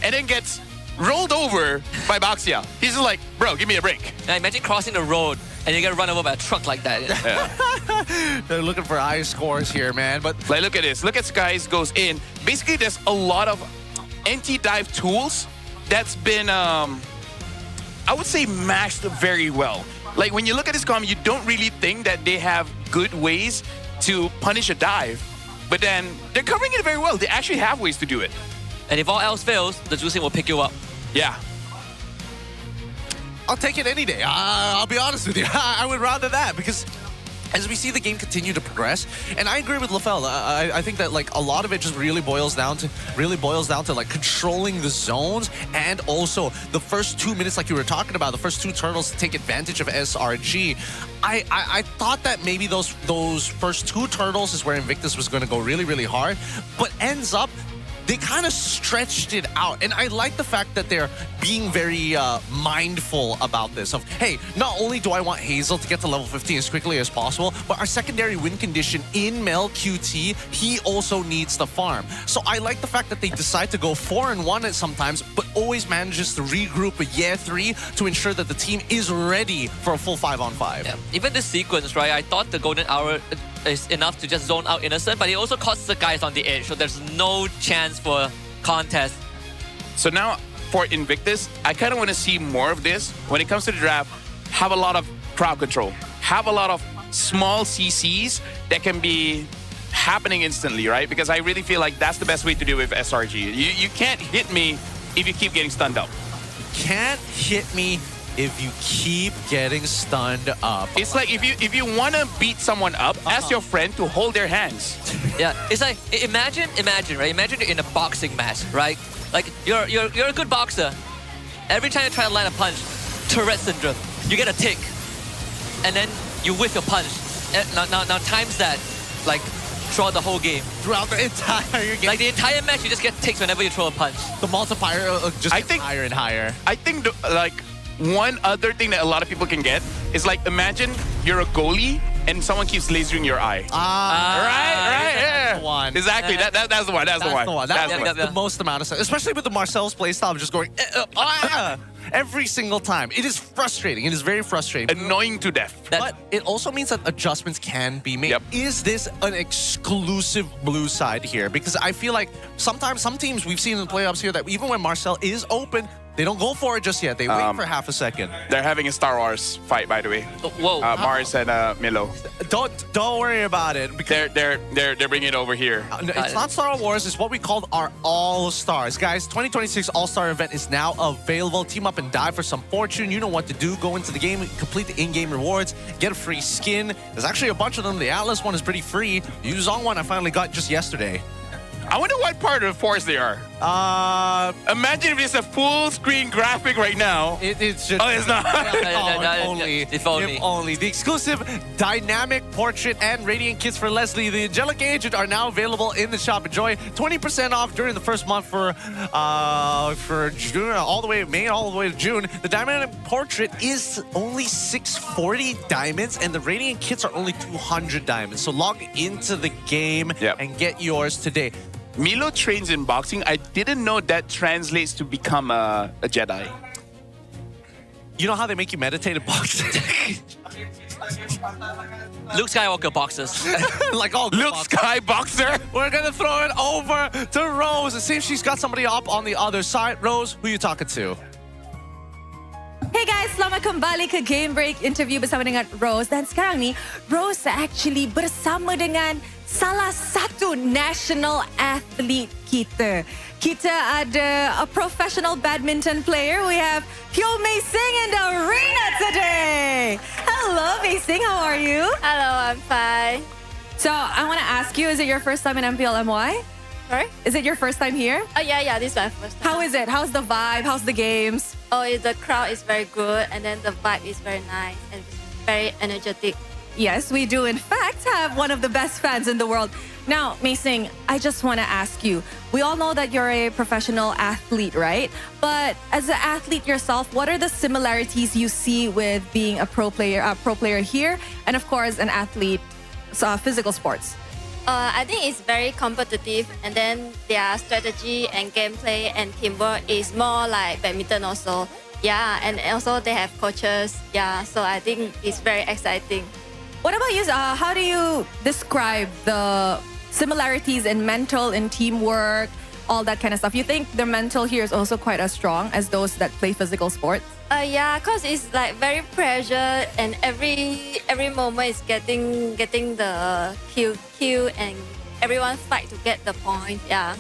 H: and then gets rolled over by Baxia. He's just like, bro, give me a break.
I: Now imagine crossing the road and you get run over by a truck like that.
H: Yeah.
G: They're looking for high scores here, man. But
H: look at this. Look at Skies goes in. Basically, there's a lot of anti-dive tools that's been, I would say, maxed very well. Like, when you look at this comp, you don't really think that they have good ways to punish a dive. But then, they're covering it very well. They actually have ways to do it.
I: And if all else fails, the juicing will pick you up.
H: Yeah.
G: I'll take it any day. I'll be honest with you. I would rather that because as we see the game continue to progress, and I agree with LaFell. I think that a lot of it just really boils down to controlling the zones, and also the first 2 minutes, like you were talking about, the first two turtles to take advantage of SRG. I thought that maybe those first two turtles is where Invictus was going to go really, really hard, but ends up they kind of stretched it out. And I like the fact that they're being very mindful about this. Of, hey, not only do I want Hazel to get to level 15 as quickly as possible, but our secondary win condition in Mel QT, he also needs the farm. So I like the fact that they decide to go 4-1 at sometimes, but always manages to regroup with Year 3 to ensure that the team is ready for a full 5-on-5.
I: Yeah. Even this sequence, right? I thought the golden hour is enough to just zone out Innocent, but he also caught the guys on the edge, so there's no chance for contest.
H: So now for Invictus, I kind of want to see more of this. When it comes to the draft, have a lot of crowd control. Have a lot of small CCs that can be happening instantly, right? Because I really feel like that's the best way to do it with SRG. You can't hit me if you keep getting stunned up.
G: Can't hit me if you keep getting stunned up.
H: It's like if you want to beat someone up, ask your friend to hold their hands.
I: Yeah, it's like imagine, right? Imagine you're in a boxing match, right? Like you're a good boxer. Every time you try to land a punch, Tourette syndrome. You get a tick, and then you whiff your punch. Now times that, like throughout the whole game.
G: Throughout the entire game.
I: Like the entire match, you just get ticks whenever you throw a punch.
G: The multiplier just gets higher and higher.
H: I think one other thing that a lot of people can get is like, imagine you're a goalie and someone keeps lasering your eye.
G: Right,
H: yeah.
G: the one.
H: Exactly. That's the one. That's the one.
G: That
H: That's
G: makes the most amount of sense, especially with the Marcel's playstyle of just going every single time. It is frustrating. It is very frustrating.
H: Annoying to death.
G: But it also means that adjustments can be made. Is this an exclusive blue side here? Because I feel like sometimes some teams we've seen in the playoffs here that even when Marcel is open, they don't go for it just yet. They wait for half a second.
H: They're having a Star Wars fight, by the way.
I: Whoa.
H: Mars and Milo.
G: Don't worry about it.
H: Because they're bringing it over here.
G: It's not Star Wars. It's what we call our All-Stars. Guys, 2026 All-Star event is now available. Team up and die for some fortune. You know what to do. Go into the game, complete the in-game rewards, get a free skin. There's actually a bunch of them. The Atlas one is pretty free. The Yuzong one I finally got just yesterday.
H: I wonder what part of the forest they are. Imagine if it's a full screen graphic right now.
G: It's just.
H: Oh, it's not.
I: If only.
G: The exclusive dynamic portrait and radiant kits for Leslie, the Angelic Agent, are now available in the shop. Enjoy 20% off during the first month for June, all the way May, all the way to June. The dynamic portrait is only 640 diamonds, and the radiant kits are only 200 diamonds. So log into the game and get yours today.
H: Milo trains in boxing. I didn't know that translates to become a Jedi.
G: You know how they make you meditate in boxing?
I: Luke Skywalker boxes.
G: Like all
H: Luke Sky boxer.
G: We're gonna throw it over to Rose. It seems she's got somebody up on the other side. Rose, who you talking to?
F: Hey guys, selamat kembali ke Game Break interview bersama dengan Rose. Dan sekarang ni, Rose actually bersama dengan salah satu national athlete kita. Kita ada a professional badminton player. We have Pyo Mei Sing in the arena today. Hello, Mei Sing. How are you?
X: Hello, I'm fine.
F: So, I want to ask you, is it your first time in MPL MY?
X: Sorry?
F: Is it your first time here?
X: Oh, yeah, this is my first time.
F: How is it? How's the vibe? How's the games?
X: Oh, the crowd is very good, and then the vibe is very nice and very energetic.
F: Yes, we do in fact have one of the best fans in the world. Now, Mei Sing, I just want to ask you, we all know that you're a professional athlete, right? But as an athlete yourself, what are the similarities you see with being a pro player here, and of course, an athlete, physical sports?
X: I think it's very competitive, and then their strategy and gameplay and teamwork is more like badminton also. Yeah, and also they have coaches. Yeah, so I think it's very exciting.
F: What about you? How do you describe the similarities in mental, in teamwork, all that kind of stuff? You think the mental here is also quite as strong as those that play physical sports?
X: Yeah, cause it's like very pressure, and every moment is getting the kill, and everyone fight to get the point. Yeah.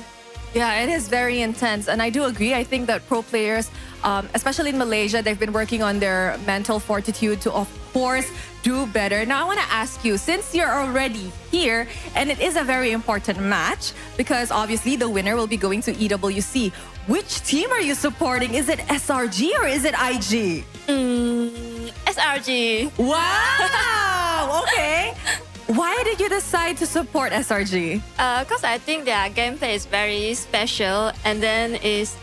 F: Yeah, it is very intense. And I do agree. I think that pro players, especially in Malaysia, they've been working on their mental fortitude to, of course, do better. Now, I want to ask you, since you're already here, and it is a very important match, because obviously the winner will be going to EWC. Which team are you supporting? Is it SRG or is it IG?
X: SRG.
F: Wow! Okay. Why did you decide to support SRG?
X: Because I think their gameplay is very special, and then it's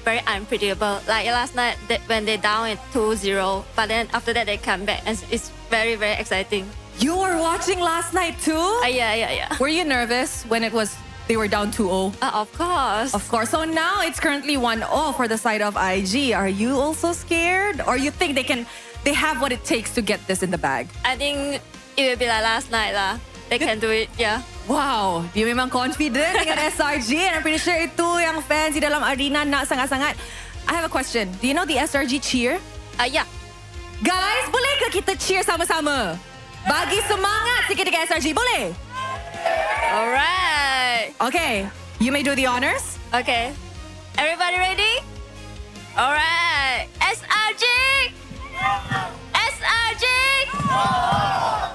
X: very unpredictable. Like last night when they down at 2-0, but then after that they come back, and it's very, very exciting.
F: You were watching last night too?
X: Yeah.
F: Were you nervous when they were down 2-0?
X: Of course.
F: Of course. So now it's currently 1-0 for the side of IG. Are you also scared? Or you think they have what it takes to get this in the bag?
X: I think it will be like last night lah. They can do it, yeah.
F: Wow, dia memang confident dengan SRG, and I'm pretty sure itu yang fans di dalam arena nak sangat-sangat. I have a question. Do you know the SRG cheer?
X: Yeah.
F: Guys, boleh ke kita cheer sama-sama? Bagi semangat sikit dekat SRG, boleh?
X: Alright.
F: Okay, you may do the honors.
X: Okay. Everybody ready? Alright. SRG! SRG!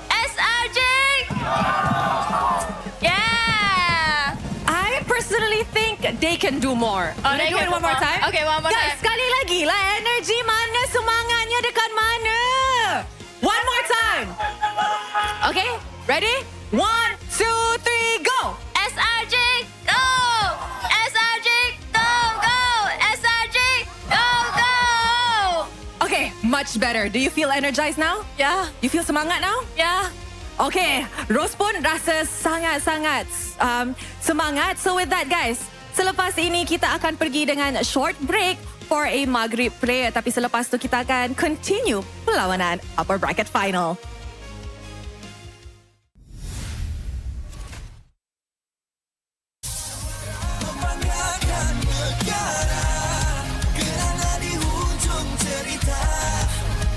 X: SRG! Yeah!
F: I personally think they can do more.
X: Oh,
F: they do it one more time?
X: Okay, one more
F: Guys,
X: time.
F: sekali lagi lah. Energy mana? Semangatnya dekat mana? One more time. Okay, ready? 1, 2, 3, go!
X: SRG, go! SRG, go, go! SRG, go, go!
F: Okay, much better. Do you feel energized now?
X: Yeah.
F: You feel semangat now?
X: Yeah.
F: Okay, Rose pun rasa sangat-sangat semangat. So with that guys, selepas ini kita akan pergi dengan short break for a Maghrib prayer. Tapi selepas tu kita akan continue perlawanan upper bracket final.
A: Mempertahankan negara, kerana di hujung cerita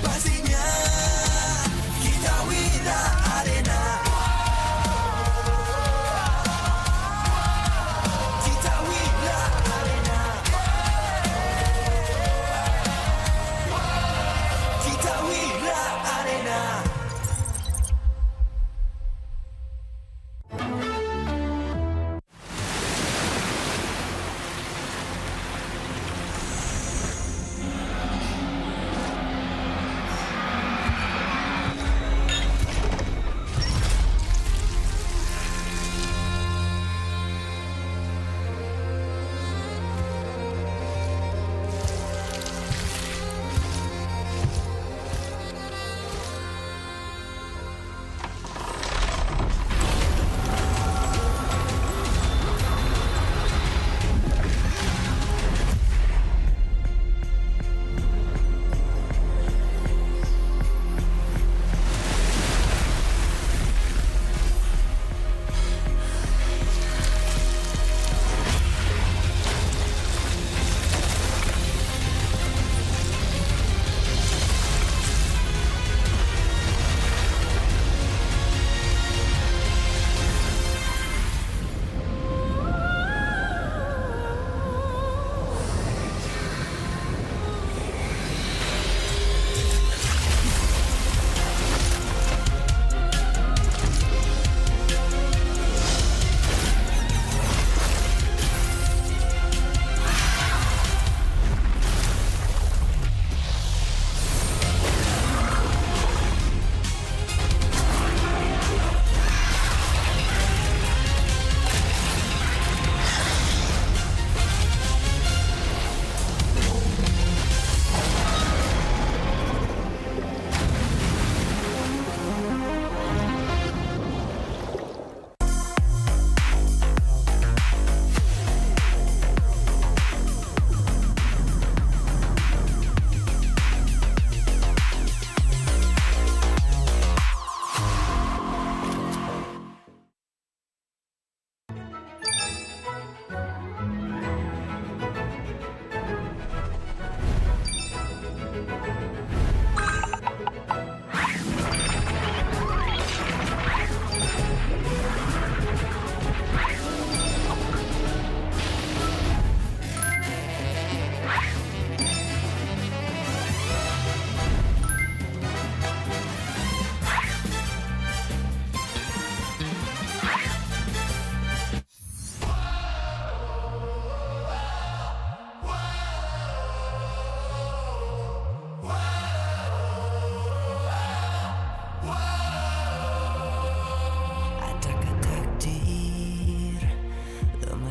A: pastinya kita wira arena. Kita wira arena. Kita wira arena.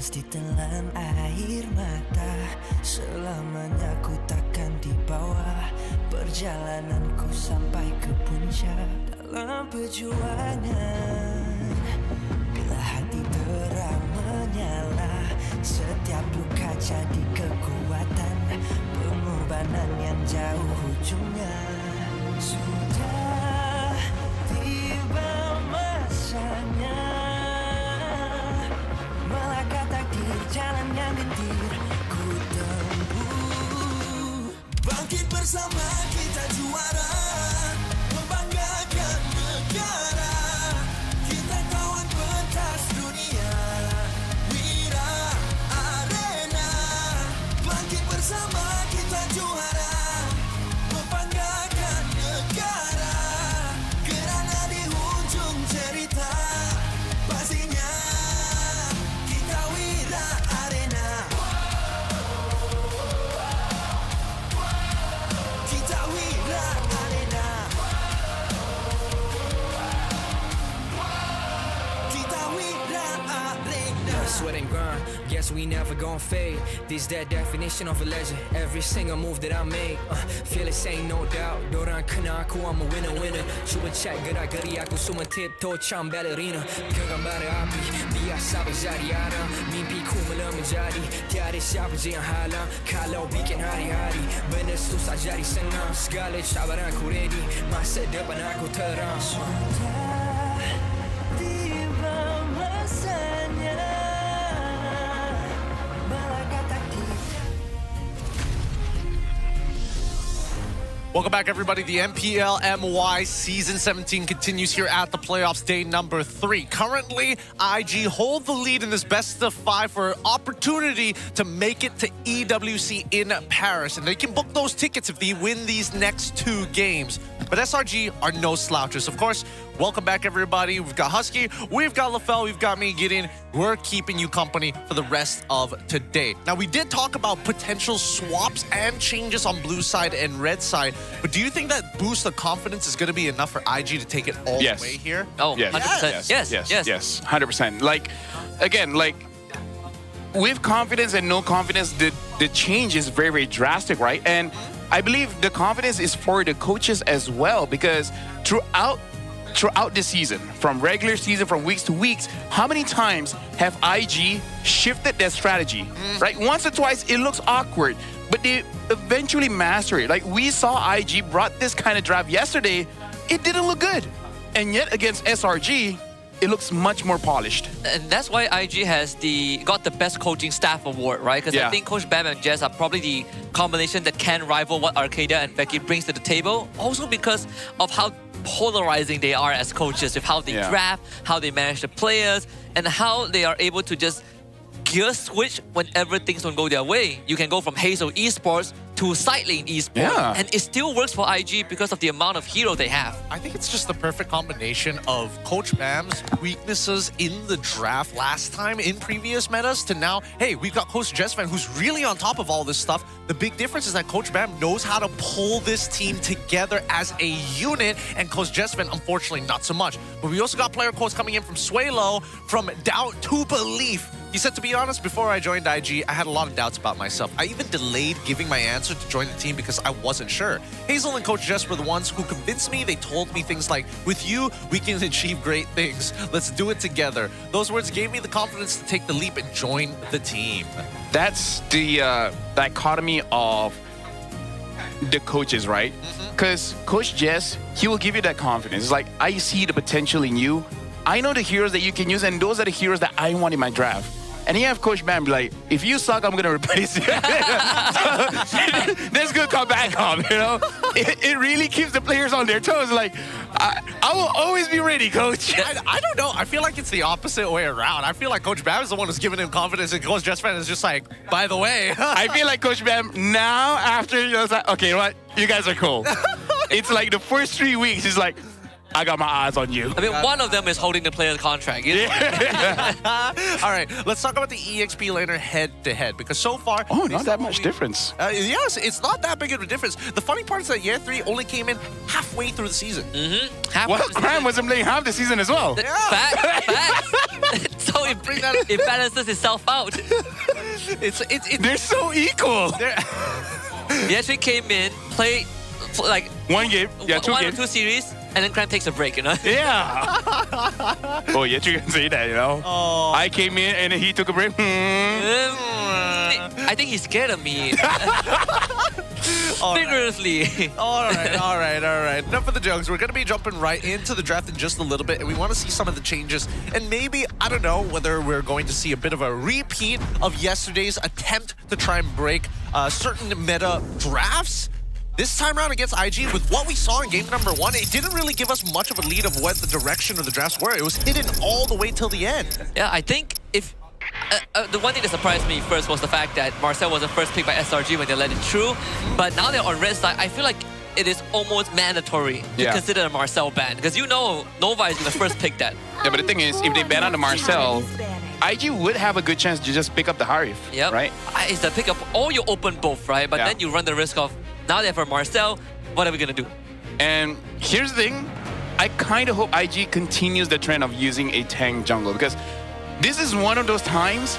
D: Ditelan air mata, selamanya ku takkan di bawah perjalananku sampai ke puncak. Dalam perjuangan, bila hati terang menyala, setiap luka jadi kekuatan, pengorbanan yang jauh ujungnya. Sudah tiba masanya melangkah takdir, jalan yang gendir ku tempuh.
A: Bangkit bersama kita juara, membanggakan negara. Kita kawan pentas dunia, wira arena. Bangkit bersama kita juara, membanggakan negara. Kerana di hujung cerita pastinya kita wira arena. Kita
K: sweat and grind. Guess we never gon' fade. This that definition of a legend. Every single move that I make, feel it ain't no doubt. Dorang kena aku, I'm a winner. Cuba check gerak-geri aku semua tiptoe macam ballerina. Genggam bara api, biasa berjadi ada. Mimpiku mula menjadi, tiada siapa je yang halang. Kalau bikin hari-hari, benda susah jadi senang. Segala cabaran aku ready, masa depan aku terang.
G: Welcome back, everybody. The MPL MY Season 17 continues here at the playoffs, day number 3. Currently, IG hold the lead in this best of 5 for an opportunity to make it to EWC in Paris. And they can book those tickets if they win these next 2 games. But SRG are no slouches. Of course, welcome back, everybody. We've got Husky, we've got LaFell, we've got me, Gideon. We're keeping you company for the rest of today. Now, we did talk about potential swaps and changes on blue side and red side. But do you think that boost of confidence is going to be enough for IG to take it all the way here?
I: Oh,
H: Yes.
I: 100%.
H: Yes. 100%. Like, again, like, with confidence and no confidence, the change is very, very drastic, right? And I believe the confidence is for the coaches as well, because throughout the season, from regular season, from weeks to weeks, how many times have IG shifted their strategy, right? Once or twice, it looks awkward, but they eventually master it. Like, we saw IG brought this kind of draft yesterday. It didn't look good. And yet, against SRG, it looks much more polished.
I: And that's why IG has got the best coaching staff award, right? Because I think Coach Bam and Jess are probably the combination that can rival what Arcadia and Becky brings to the table. Also because of how polarizing they are as coaches, with how they draft, how they manage the players, and how they are able to just gear switch whenever things don't go their way. You can go from Hazel Esports to Sidelane Esports, and it still works for IG because of the amount of hero they have.
G: I think it's just the perfect combination of Coach Bam's weaknesses in the draft last time in previous metas to now, hey, we've got Coach Jessvan who's really on top of all this stuff. The big difference is that Coach Bam knows how to pull this team together as a unit, and Coach Jessvan, unfortunately, not so much. But we also got player quotes coming in from Suelo, from doubt to belief. He said, to be honest, before I joined IG, I had a lot of doubts about myself. I even delayed giving my answer to join the team because I wasn't sure. Hazel and Coach Jess were the ones who convinced me. They told me things like, with you, we can achieve great things. Let's do it together. Those words gave me the confidence to take the leap and join the team.
H: That's the dichotomy of the coaches, right? Because Coach Jess, he will give you that confidence. It's like, I see the potential in you. I know the heroes that you can use, and those are the heroes that I want in my draft. And you have Coach Bam be like, if you suck, I'm going to replace you. That's good come back on, you know? It really keeps the players on their toes. Like, I will always be ready, Coach.
G: I don't know. I feel like it's the opposite way around. I feel like Coach Bam is the one who's giving him confidence, and Coach Jessvan is just like, by the way.
H: I feel like Coach Bam now, after, you know, it's like, okay, what? You guys are cool. It's like the first 3 weeks, he's like, I got my eyes on you.
I: I mean, one of them is holding the player's contract.
G: All right, let's talk about the EXP laner head-to-head, because so far...
H: Oh, not that much difference.
G: Yes, it's not that big of a difference. The funny part is that Year 3 only came in halfway through the season.
H: Well, Cram wasn't playing half the season as well.
I: Fact. So it balances itself out.
H: They're so equal.
I: He actually came in, played like...
H: One game, yeah, 2
I: one
H: games.
I: or 2 series, and then Cram takes a break, you know?
H: Yeah. Oh, yeah, you can say that, you know?
G: Oh.
H: I came in and he took a break.
I: I think he's scared of me. Vigorously.
G: All right. Enough of the jokes. We're going to be jumping right into the draft in just a little bit, and we want to see some of the changes. And maybe, I don't know, whether we're going to see a bit of a repeat of yesterday's attempt to try and break certain meta drafts. This time around against IG, with what we saw in game number 1, it didn't really give us much of a lead of what the direction of the drafts were. It was hidden all the way till the end.
I: Yeah, I think if... the one thing that surprised me first was the fact that Marcel was the first pick by SRG when they let it through. But now they're on red side, I feel like it is almost mandatory to consider a Marcel ban. Because you know Nova is going to first pick that.
H: Yeah, but the thing is, if they ban on the Marcel, IG would have a good chance to just pick up the Harif, right?
I: It's the pick up, or you open both, right? But then you run the risk of, now they have a Marcel, what are we going to do?
H: And here's the thing, I kind of hope IG continues the trend of using a tank jungle, because this is one of those times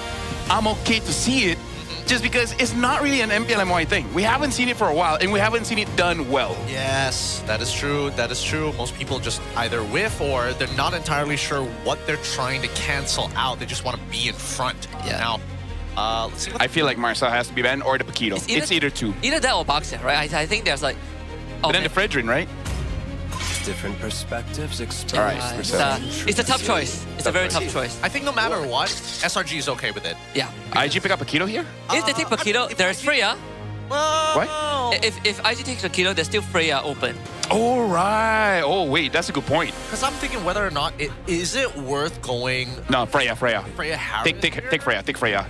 H: I'm okay to see it just because it's not really an MPL MY thing. We haven't seen it for a while, and we haven't seen it done well.
G: Yes, that is true. That is true. Most people just either whiff or they're not entirely sure what they're trying to cancel out. They just want to be in front.
I: Yeah.
G: Now, let's see.
H: I feel like Marcel has to be banned or the Paquito. It's either two.
I: Either that or Baxia, right? I think there's like...
H: But then the Fredrin, right?
A: Different perspectives expressed.
H: All right,
I: it's a tough choice. It's a very tough choice.
G: I think no matter what, SRG is okay with it.
I: Yeah.
H: IG pick up Paquito here?
I: If they take Paquito, there's Freya.
H: What?
I: If IG takes Paquito, there's still Freya open.
H: Oh, right. Oh, wait, that's a good point.
G: Because I'm thinking whether or not is it worth going...
H: No, Freya.
G: Freya Harris?
H: Take Freya.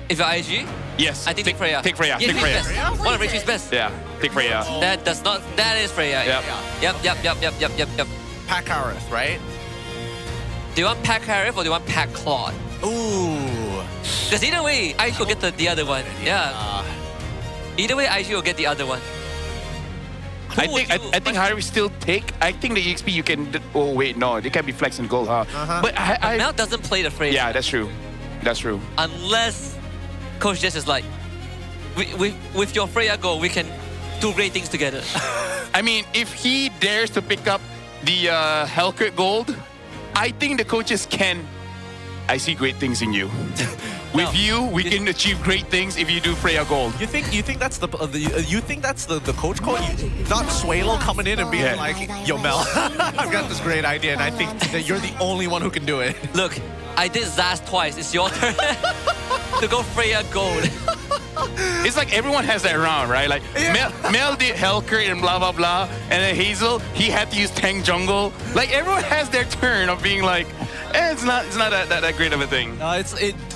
I: If you're IG?
H: Yes.
I: I think take Freya.
H: Take Freya.
I: Yeah,
H: Take Freya.
I: best. One of Richie's best.
H: Yeah, take Freya.
I: That is Freya. Yep.
G: Pack Harris, right?
I: Do you want Pack Harif or do you want Pack Claude?
G: Ooh.
I: Because either way, IG will get the other one. Yeah. Either way, IG will get the other one.
H: I think Harry still take. I think the EXP you can. Oh wait, no, they can be flex and gold, huh? But
I: Mel doesn't play the Freya.
H: Yeah, that's true. That's true.
I: Unless Coach Jess is like, with your Freya goal, we can do great things together.
H: I mean, if he dares to pick up the Hellcrit gold, I think the coaches can. I see great things in you. With you, we can achieve great things if you do Freya gold.
G: You think that's the coach call? Not Suelo coming in and being like, "Yo, Mel, I've got this great idea, and I think that you're the only one who can do it."
I: Look, I did Zaz twice. It's your turn to go Freya gold.
H: It's like everyone has that round, right? Like Mel did Hellcrit and blah blah blah, and then Hazel, he had to use tank jungle. Like everyone has their turn of being like, it's not that great of a thing.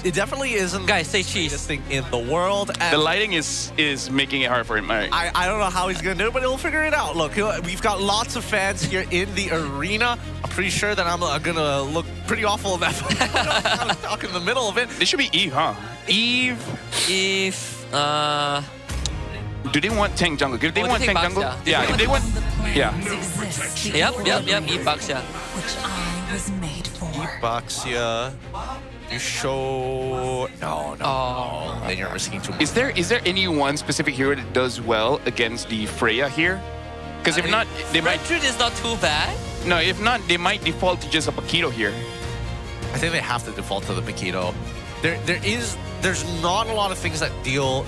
G: It definitely isn't.
I: Guys, say cheese.
G: This thing in the world. And
H: the lighting is making it hard for him. Right.
G: I don't know how he's gonna do it, but he'll figure it out. Look, we've got lots of fans here in the arena. I'm pretty sure that I'm gonna look pretty awful in that. I'm stuck in the middle of it.
H: It should be Eve, huh? Eve. Do they want tank jungle? If they want tank jungle, yeah. If they want, yeah.
I: Yep. Eve Baxia.
D: Which I was made for.
G: Baxia. You show no. Then you're risking too much.
H: Is there any one specific hero that does well against the Freya here? Because if not, they might.
I: Fredrin is not too bad.
H: No, if not, they might default to just a Paquito here.
G: I think they have to default to the Paquito. There's not a lot of things that deal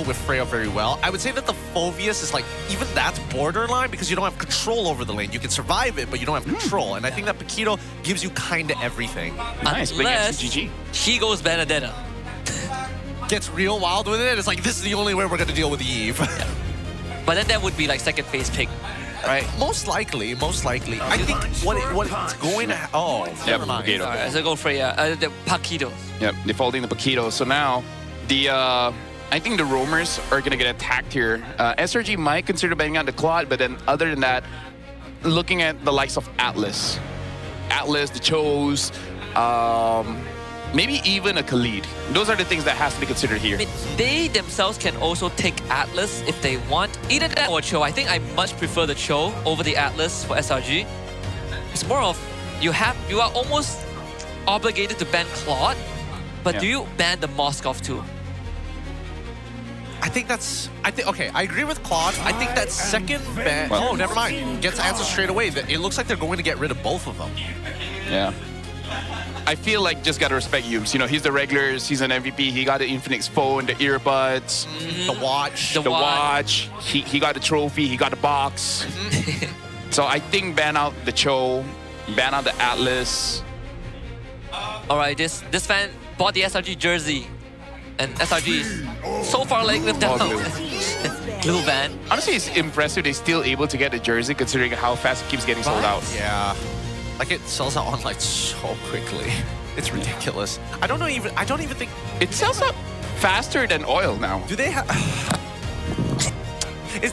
G: with Freya very well. I would say that the Phoveus is like, even that's borderline because you don't have control over the lane. You can survive it, but you don't have control. And I think that Paquito gives you kind of everything.
H: Nice,
I: Unless
H: GG.
I: She goes Benedetta.
G: Gets real wild with it. It's like, this is the only way we're going to deal with Eve.
I: But then that would be like second phase pick, right?
G: Most likely. I think what it's going to... Oh, never mind.
H: Paquito.
I: Alright, so go Freya. The Paquitos.
H: Yep, defaulting the Paquito. So now, I think the roamers are going to get attacked here. SRG might consider banning out the Claude, but then other than that, looking at the likes of Atlas, the Chose, maybe even a Khalid. Those are the things that has to be considered here.
I: I mean, they themselves can also take Atlas if they want. Either that or Cho. I think I much prefer the Cho over the Atlas for SRG. It's more of, you are almost obligated to ban Claude, but do you ban the Moskov too?
G: Okay, I agree with Claude. I think that second ban... Oh, never mind. Gets answered straight away. It looks like they're going to get rid of both of them.
H: Yeah. I feel like just gotta respect Yumes. You know, he's the regular season MVP. He got the Infinix phone, the earbuds,
G: the watch.
H: The watch. He got the trophy. He got the box. So I think ban out the Cho, ban out the Atlas.
I: Alright, this fan bought the SRG jersey. And SRG is so far like them down. Little van.
H: Honestly, it's impressive they're still able to get the jersey considering how fast it keeps getting sold out.
G: Yeah. Like, it sells out online so quickly. It's ridiculous. I don't even think...
H: It sells out faster than oil now.
G: Do they have...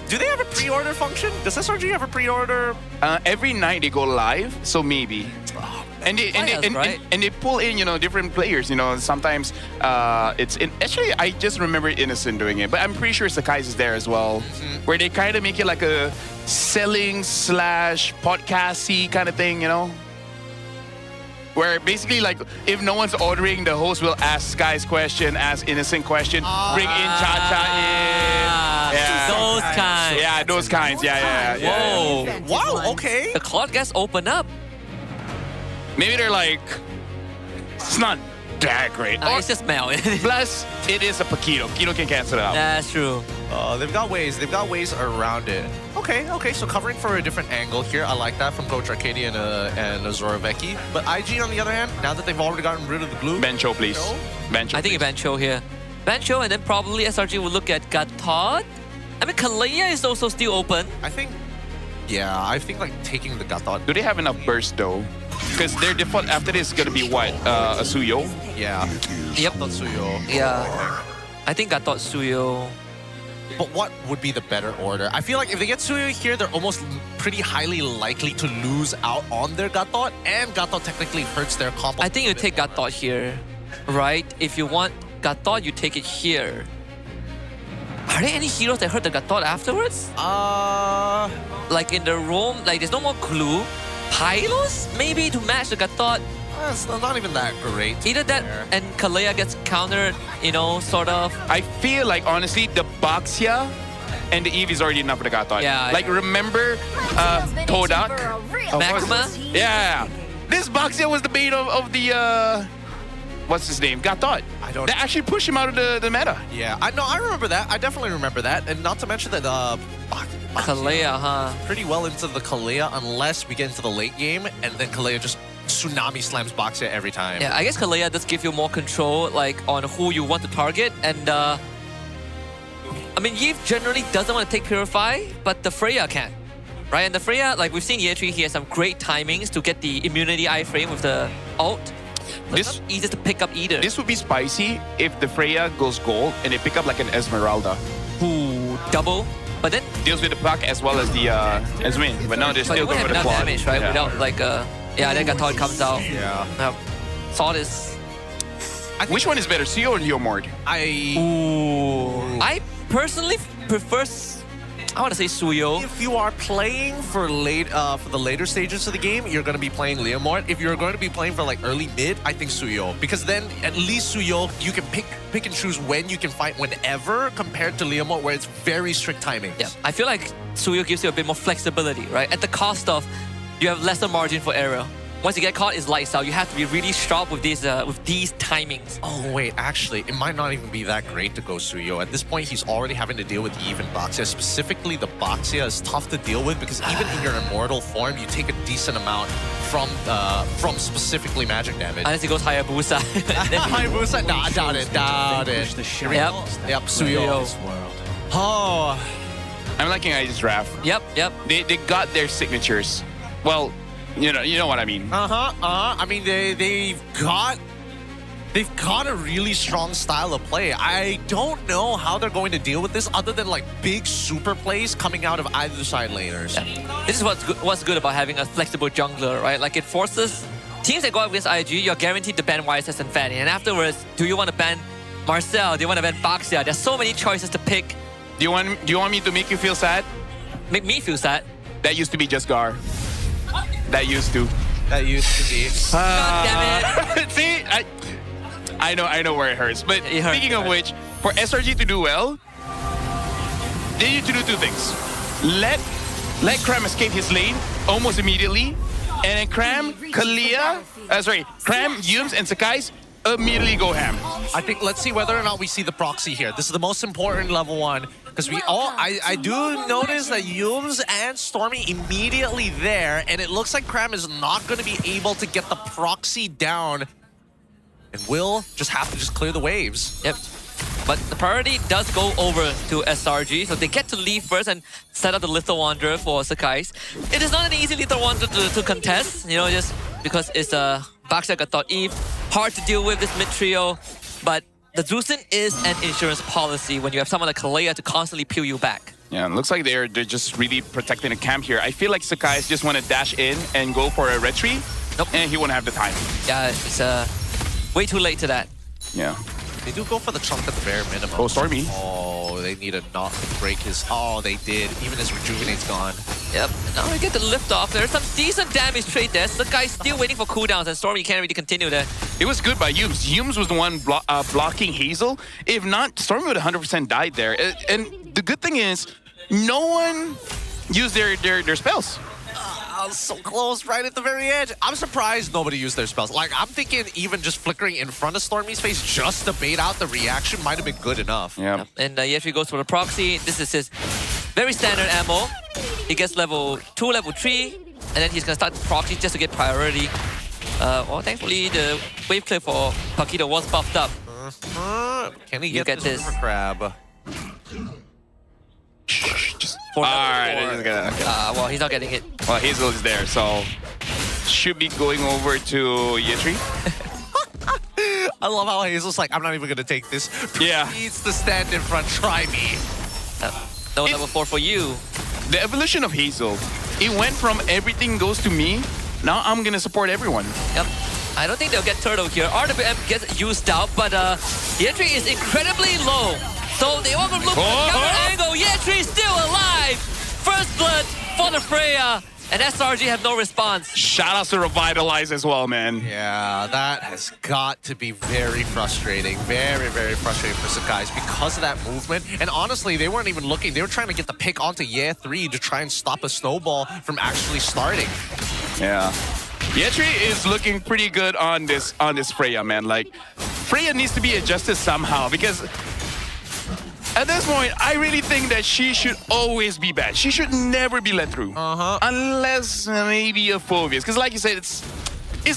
G: Do they have a pre-order function? Does SRG have a pre-order?
H: Every night they go live, so maybe. And they pull in, you know, different players. You know, sometimes it's in. Actually, I just remember Innocent doing it, but I'm pretty sure Sakai's is there as well, where they kind of make it like a selling / podcasty kind of thing. You know. where basically like if no one's ordering, the host will ask Sky's question, ask innocent question, bring in Cha-Cha in. Yeah.
I: Those kinds.
H: Yeah, those kinds. Yeah.
I: Whoa.
G: Wow, okay.
I: The cloud gets open up.
H: Maybe they're like, it's not that great.
I: It's just Mel.
H: Plus, it is a Paquito. Paquito can cancel it out.
I: That's true.
G: They've got ways around it. Okay, so covering for a different angle here. I like that from Coach Arcadia and Zoravecki. But IG, on the other hand, now that they've already gotten rid of the blue.
H: Bencho, please. Bencho,
I: I think Bencho here. Bencho, and then probably SRG will look at Gatot. I mean, Kalah is also still open.
G: I think like taking the Gatot.
H: Do they have enough burst though? Because their default after this is going to be what? A Suyo?
G: Yeah.
I: Yep.
G: Not Suyo.
I: Yeah. I think Gatot Suyo.
G: But what would be the better order? I feel like if they get Suyo here, they're almost pretty highly likely to lose out on their Gatot, and Gatot technically hurts their comp.
I: I think you take Gatot here, right? If you want Gatot, you take it here. Are there any heroes that hurt the Gatot afterwards? Like in the roam, like there's no more clue. Pylos, maybe, to match the Gatot.
G: It's not even that great.
I: Either that and Kalah gets countered, you know, sort of.
H: I feel like, honestly, the Baxia and the Eve is already enough for the Gatot.
I: Yeah.
H: Like, remember Todak?
I: Magma?
H: Yeah. This Baxia was the bait of the, what's his name? Gatot.
G: I don't.
H: That actually pushed him out of the meta.
G: Yeah, I remember that. I definitely remember that. And not to mention that
I: Kalah, huh?
G: Pretty well into the Kalah unless we get into the late game, and then Kalah just tsunami slams Baxia every time.
I: Yeah, I guess Kalah does give you more control, like, on who you want to target. And, I mean, Yves generally doesn't want to take Purify, but the Freya can. Right? And the Freya, like, we've seen year 3, he has some great timings to get the immunity iframe with the ult. It's not easy to pick up either.
H: This would be spicy if the Freya goes gold and they pick up like an Esmeralda.
I: Ooh, double. But then
H: deals with the puck as well as the Eswin. But now they're still going for the
I: enough
H: quad.
I: damage, right?
H: Yeah.
I: Without like then Gatot comes out.
G: Yeah.
I: Saw this.
H: Which one is better, Suyo or Leomord?
I: I personally prefer. I want to say Suyo.
G: If you are playing for the later stages of the game, you're going to be playing Leomord. If you're going to be playing for like early mid, I think Suyo. Because then at least Suyo, you can pick and choose when you can fight whenever, compared to Leomord where it's very strict timings.
I: Yeah, I feel like Suyo gives you a bit more flexibility, right? At the cost of you have lesser margin for error. Once you get caught, it's lights out. You have to be really sharp with these timings.
G: Oh wait, actually, it might not even be that great to go Suyo. At this point, he's already having to deal with Eve and Baxia. Specifically, the Baxia is tough to deal with because even in your immortal form, you take a decent amount from specifically magic damage.
I: Unless he goes Hayabusa.
G: Hayabusa? Nah, doubt it. Yep, Suyo.
H: Oh, I'm liking IG's draft.
I: Yep.
H: They got their signatures. Well, you know what I mean.
G: I mean, they've got a really strong style of play. I don't know how they're going to deal with this other than like big super plays coming out of either side laners.
I: Yeah. This is what's good about having a flexible jungler, right? Like it forces teams that go up against IG, you're guaranteed to ban YSS and Fanny. And afterwards, do you want to ban Marcel? Do you want to ban Baxia? There's so many choices to pick.
H: Do you want me to make you feel sad?
I: Make me feel sad?
H: That used to be just Gar. That used to be.
I: God damn it.
H: See, I know where it hurts. But speaking of which, for SRG to do well, they need to do two things. Let Cram escape his lane almost immediately, and then Cram, Yums, and Sakai's immediately go ham.
G: I think let's see whether or not we see the proxy here. This is the most important level 1. Because I do notice that Yums and Stormy immediately there, and it looks like Cram is not going to be able to get the proxy down, and will just have to clear the waves.
I: Yep. But the priority does go over to SRG, so they get to leave first and set up the Lethal Wanderer for Sakai's. It is not an easy Lethal Wanderer to contest, you know, just because it's a Baxia Gatot Eve. Hard to deal with this mid trio, but the Drusin is an insurance policy when you have someone like Kalah to constantly peel you back.
H: Yeah, it looks like they're just really protecting the camp here. I feel like Sakai's just want to dash in and go for a retreat, and he won't have the time.
I: Yeah, it's way too late to that.
H: Yeah.
G: They do go for the chunk at the bare minimum.
H: Oh, Stormy.
G: Oh, they need to not break his... Oh, they did. Even his rejuvenate's gone.
I: Yep, now we get the lift off. There's some decent damage trade there. So the guy's still waiting for cooldowns, and Stormy can't really continue there.
H: It was good by Yums. Yums was the one blocking Hazel. If not, Stormy would have 100% died there. And the good thing is, no one used their spells.
G: So close, right at the very edge. I'm surprised nobody used their spells. Like, I'm thinking even just flickering in front of Stormy's face just to bait out the reaction might have been good enough.
H: Yeah.
I: And Yetri goes for the proxy. This is his very standard ammo. He gets level 2, level 3, and then he's gonna start the proxy just to get priority. Well, thankfully the wave clear for Paquito was buffed up.
G: Can he get this river crab?
H: Alright,
I: well, he's not getting it.
H: Well, Hazel is there, so should be going over to Yetri.
G: I love how Hazel's like, I'm not even gonna take this.
H: Yeah.
G: Needs to stand in front, try me.
I: No level 4 for you.
H: The evolution of Hazel, it went from everything goes to me, now I'm gonna support everyone.
I: Yep. I don't think they'll get turtle here. RWM gets used out, but Yetri is incredibly low. So they all gonna look for the counter angle. Yetri's still alive. First blood for the Freya. And SRG have no response.
H: Shout out to Revitalize as well, man.
G: Yeah, that has got to be very frustrating. Very, very frustrating for some guys because of that movement. And honestly, they weren't even looking. They were trying to get the pick onto Year 3 to try and stop a snowball from actually starting.
H: Yeah. Yetri is looking pretty good on this Freya, man. Like, Freya needs to be adjusted somehow because at this point, I really think that she should always be bad. She should never be let through. Unless maybe a Phobias. Because like you said, it's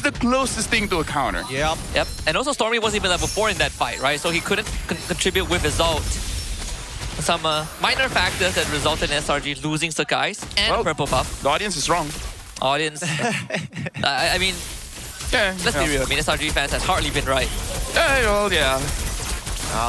H: the closest thing to a counter.
G: Yep.
I: Yep. And also Stormy wasn't even level 4 in that fight, right? So he couldn't contribute with his ult. Some minor factors that resulted in SRG losing Sakai's and purple buff.
H: The audience is wrong.
I: Audience. I mean, let's be real. I mean, SRG fans has hardly been right.
H: Well, yeah.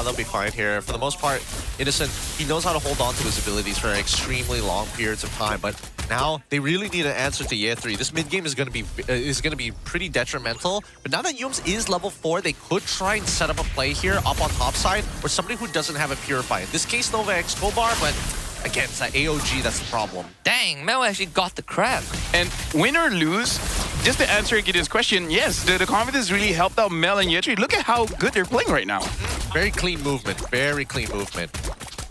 G: They'll be fine here. For the most part, Innocent, he knows how to hold on to his abilities for extremely long periods of time, but now they really need an answer to Year 3. This mid game is going to be pretty detrimental, but now that Yums is level 4, they could try and set up a play here up on top side or somebody who doesn't have a Purify. In this case, Nova X Kobar, but again, it's that AOG that's the problem.
I: Dang, Mel actually got the crab.
H: And win or lose, just to answer Gideon's question, yes, the confidence really helped out Mel and Yetri. Look at how good they're playing right now.
G: Very clean movement. Very clean movement.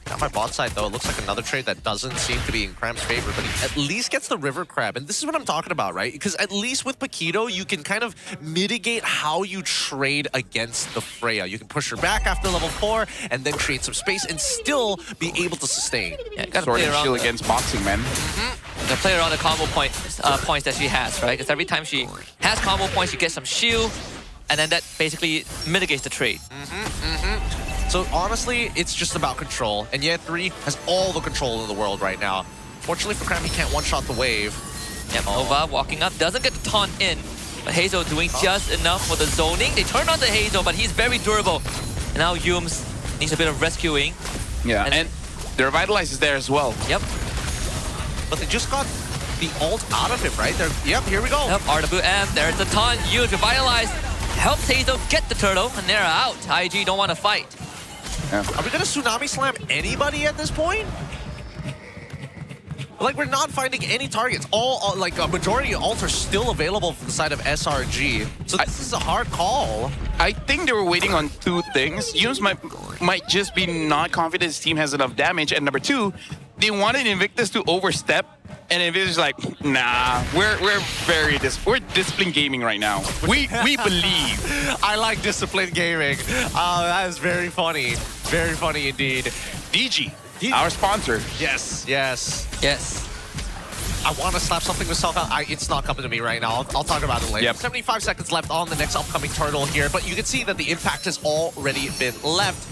G: Now my bot side, though, it looks like another trade that doesn't seem to be in Cram's favor, but he at least gets the River Crab. And this is what I'm talking about, right? Because at least with Paquito, you can kind of mitigate how you trade against the Freya. You can push her back after level 4 and then create some space and still be able to sustain.
I: Yeah, gotta
H: Sword
I: play
H: and
I: around
H: shield against boxing, man.
I: Gotta play around the combo points that she has, right? Because every time she has combo points, she gets some shield, and then that basically mitigates the trade.
G: So honestly, it's just about control, and Year 3 has all the control in the world right now. Fortunately for Cram, he can't one-shot the wave.
I: Yeah, Nova walking up, doesn't get the taunt in, but Hazel doing just enough for the zoning. They turn on the Hazel, but he's very durable. And now Yums needs a bit of rescuing.
H: Yeah, and the Revitalize is there as well.
I: Yep.
G: But they just got the ult out of him, right? Yep, here we go.
I: Yep, RWM, there's the taunt, used, Revitalize, helps Hazel get the turtle, and they're out. IG don't want to fight.
G: Yeah. Are we gonna Tsunami Slam anybody at this point? Like, we're not finding any targets. All like a majority of ults are still available from the side of SRG. So this is a hard call.
H: I think they were waiting on two things. Yums might just be not confident his team has enough damage, and number two, they wanted Invictus to overstep, and Invictus is like, nah, we're disciplined gaming right now. We believe.
G: I like disciplined gaming. That is very funny. Very funny indeed.
H: DG, our sponsor.
G: Yes. I want to slap something with self. It's not coming to me right now. I'll talk about it later.
H: Yep.
G: 75 seconds left on the next upcoming turtle here, but you can see that the impact has already been left.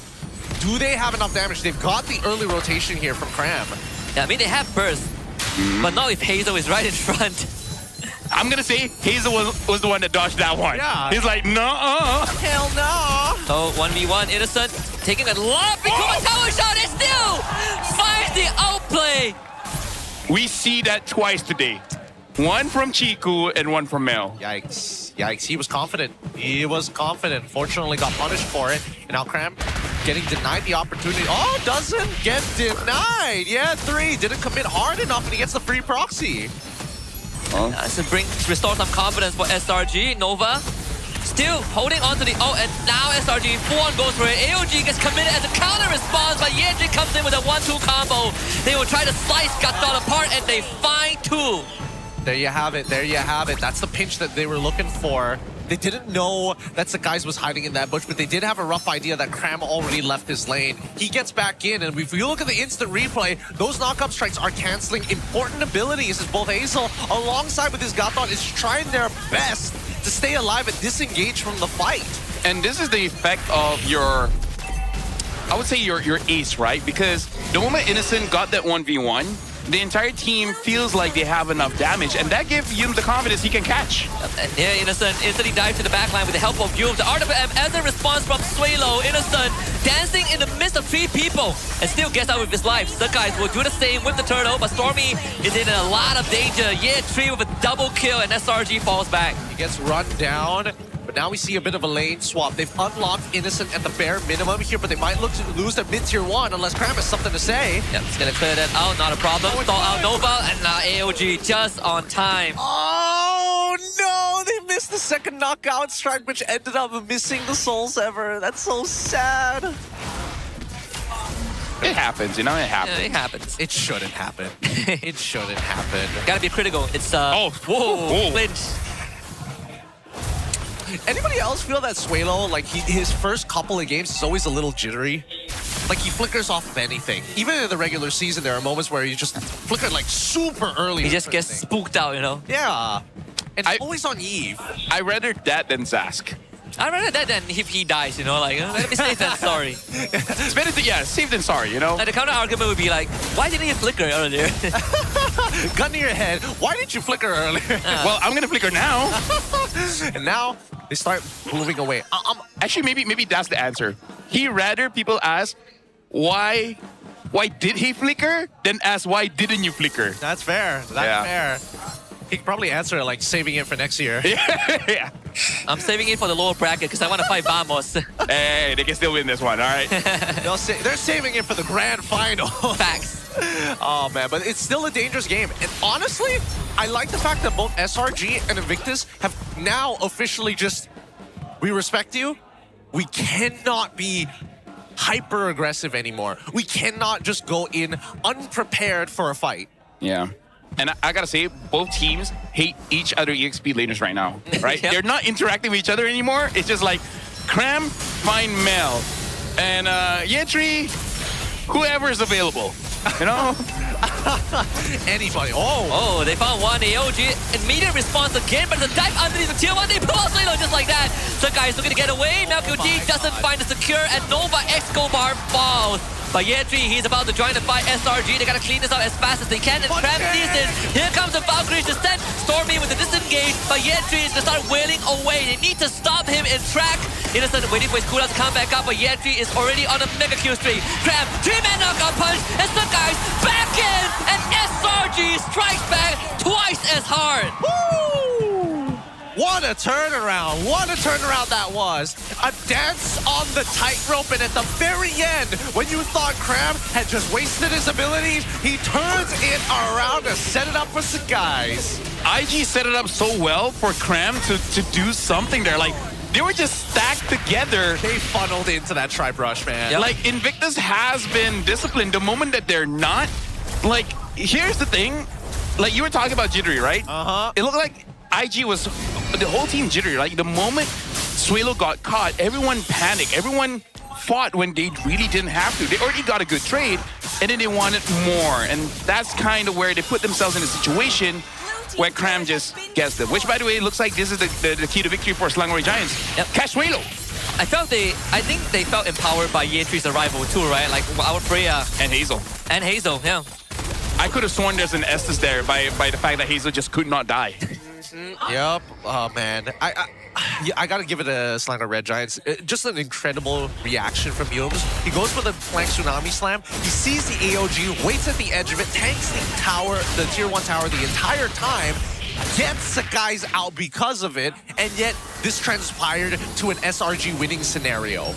G: Do they have enough damage? They've got the early rotation here from Cram.
I: Yeah, I mean, they have burst, but not if Hazel is right in front.
H: I'm gonna say Hazel was the one that dodged that one.
G: Yeah.
H: He's like, no.
G: Hell no.
I: So 1v1, Innocent taking a lot into a tower shot and still finds the outplay.
H: We see that twice today. One from Chiku and one from Mel.
G: Yikes. He was confident. Fortunately got punished for it. And now Cram getting denied the opportunity. Oh, doesn't get denied. Yeah, 3. Didn't commit hard enough, and he gets the free proxy.
I: So restore some confidence for SRG. Nova still holding on to the ult, and now SRG full-on goes for it. AOG gets committed as a counter response, but Yedri comes in with a 1-2 combo. They will try to slice Gatot apart, and they find 2.
G: There you have it. There you have it. That's the pinch that they were looking for. They didn't know that Sakai's was hiding in that bush, but they did have a rough idea that Cram already left his lane. He gets back in, and if you look at the instant replay, those knock-up strikes are canceling important abilities as both Hazel, alongside with his Gatot, is trying their best to stay alive and disengage from the fight.
H: And this is the effect of your, I would say your ace, right? Because the moment Innocent got that 1v1, the entire team feels like they have enough damage, and that gives Yum the confidence he can catch.
I: And yeah, Innocent instantly dives to the backline with the help of Yum. The RWM as a response from Suelo. Innocent dancing in the midst of 3 people and still gets out with his life. Sakai's will do the same with the turtle, but Stormy is in a lot of danger. Yeah, 3 with a double kill, and SRG falls back.
G: He gets run down. But now we see a bit of a lane swap. They've unlocked Innocent at the bare minimum here, but they might look to lose their mid-tier 1 unless Cram has something to say.
I: Yep, it's gonna clear that out, not a problem. Stall out Nova, and now AOG just on time.
G: Oh no, they missed the second knockout strike, which ended up missing the Soul Sever. That's so sad.
H: It happens, you know, it happens.
I: Yeah, it happens.
G: It shouldn't happen. It shouldn't happen.
I: Gotta be critical. It's
H: whoa.
I: Flinch.
G: Anybody else feel that Suelo, like his first couple of games is always a little jittery? Like he flickers off of anything. Even in the regular season, there are moments where he just flickered like super early.
I: He just gets spooked out, you know?
G: Yeah. And it's always on Eve.
H: I rather that than Zask.
I: I'd rather that than if he dies, you know? Like, let me safe than sorry.
H: It's better to, yeah, safe than sorry, you know?
I: Like, the counter argument would be like, why didn't you flicker earlier?
G: Gun to your head. Why didn't you flicker earlier?
H: Well, I'm gonna flicker now.
G: And now they start moving away.
H: Actually, maybe that's the answer. He rather people ask, why did he flicker? Than ask, why didn't you flicker?
G: That's fair. Fair. He could probably answer like saving it for next year.
H: Yeah.
I: I'm saving it for the lower bracket because I want to fight Vamos.
H: Hey, they can still win this one, all right?
G: They're saving it for the grand final.
I: Facts.
G: Oh, man, but it's still a dangerous game. And honestly, I like the fact that both SRG and Invictus have now officially just, we respect you. We cannot be hyper aggressive anymore. We cannot just go in unprepared for a fight.
H: Yeah. And I gotta say, both teams hate each other EXP laners right now, right?
I: Yep.
H: They're not interacting with each other anymore. It's just like, Cram, find Mel. And Yetri, whoever is available, you know?
G: Anybody.
I: Oh, they found one. AOG, immediate response again, but the dive underneath the tier 1, they pull out Suelo just like that. Sakai is looking to get away. Now QG doesn't find the secure, and Nova Escobar falls. But Yetri, he's about to join the fight. SRG, they gotta clean this up as fast as they can. And Cram sees this. Here comes the Valkyrie's descent. Stormy with the disengage. But Yetri is gonna start wailing away. They need to stop him in track. Innocent waiting for his cooldown to come back up. But Yetri is already on a mega kill streak. Cram, 3-man knockout punch. And Sakai's back in. And SRG strikes back twice as hard.
G: Woo! What a turnaround. What a turnaround that was. A dance on the tightrope, and at the very end, when you thought Cram had just wasted his abilities, he turns it around to set it up for Sakai's.
H: IG set it up so well for Cram to do something there. Like, they were just stacked together.
G: They funneled into that tri-brush, man.
H: Yep. Like, Invictus has been disciplined. The moment that they're not, like, here's the thing. Like, you were talking about jittery, right? It looked like IG was, the whole team jittery. Like, the moment Suelo got caught, everyone panicked. Everyone fought when they really didn't have to. They already got a good trade, and then they wanted more. And that's kind of where they put themselves in a situation where Cram just gets them. Which, by the way, looks like this is the key to victory for Slangori Giants.
I: Yep.
H: Catch Suelo.
I: I think they felt empowered by Yetri's arrival too, right? Like our Freya.
H: And Hazel.
I: And Hazel, yeah.
H: I could have sworn there's an Estes there by the fact that Hazel just could not die.
G: Yep. Oh, man. I gotta give it a Slanger Red Giants. Just an incredible reaction from Yums. He goes for the flank tsunami slam. He sees the AOG, waits at the edge of it, tanks the tower, the tier 1 tower the entire time, gets Sakai's out because of it, and yet this transpired to an SRG winning scenario.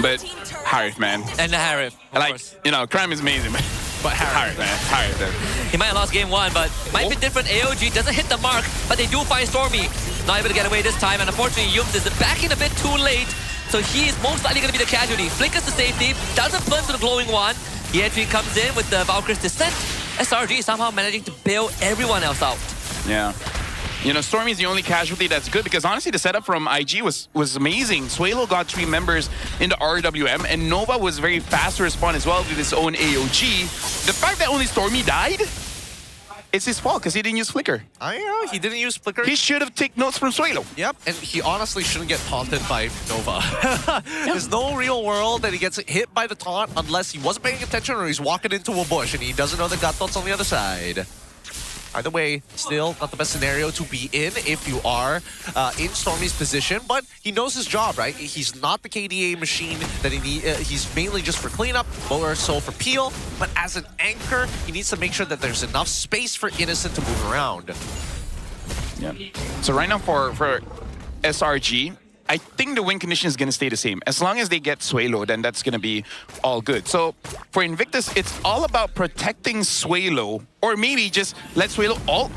H: but Harif, man.
I: And the Harif,
H: like, you know, Crime is amazing, man. But Harif, man. Harif, man.
I: He might have lost game 1, but it might be different. AOG doesn't hit the mark, but they do find Stormy. Not able to get away this time, and unfortunately, Yums is backing a bit too late. So he is most likely going to be the casualty. Flickers to safety, doesn't burn to the glowing one. Yetri comes in with the Valkyrie's descent. SRG somehow managing to bail everyone else out.
H: Yeah. You know, Stormy is the only casualty that's good because honestly, the setup from IG was amazing. Suelo got 3 members in the RWM, and Nova was very fast to respond as well with his own AOG. The fact that only Stormy died, it's his fault because he didn't use Flicker.
G: I know, he didn't use Flicker.
H: He should have taken notes from Suelo.
G: Yep, and he honestly shouldn't get taunted by Nova. There's no real world that he gets hit by the taunt unless he wasn't paying attention or he's walking into a bush and he doesn't know that Gatot's on the other side. Either way, still not the best scenario to be in if you are in Stormy's position, but he knows his job, right? He's not the KDA machine that he needs. He's mainly just for cleanup, more so for peel, but as an anchor, he needs to make sure that there's enough space for Innocent to move around.
H: Yeah. So right now for SRG, I think the win condition is going to stay the same. As long as they get Suelo, then that's going to be all good. So for Invictus, it's all about protecting Suelo, or maybe just let Suelo ult,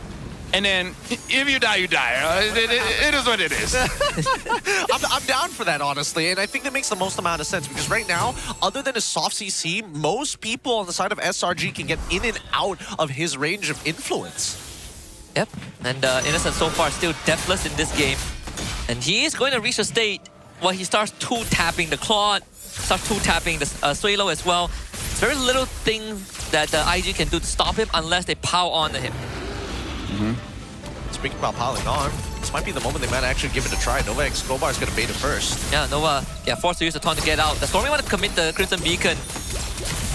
H: and then if you die, you die. It is what it is.
G: I'm down for that, honestly, and I think that makes the most amount of sense because right now, other than a soft CC, most people on the side of SRG can get in and out of his range of influence.
I: Yep, and Innocent so far still deathless in this game. And he is going to reach a state where he starts two-tapping the Claude, starts two-tapping the Suelo as well. It's very little things that IG can do to stop him unless they power on to him.
G: Speaking about piling on, this might be the moment they might actually give it a try. Nova X Crowbar is going to bait it first.
I: Yeah, Nova, forced to use the taunt to get out. The Stormy want to commit the Crimson Beacon.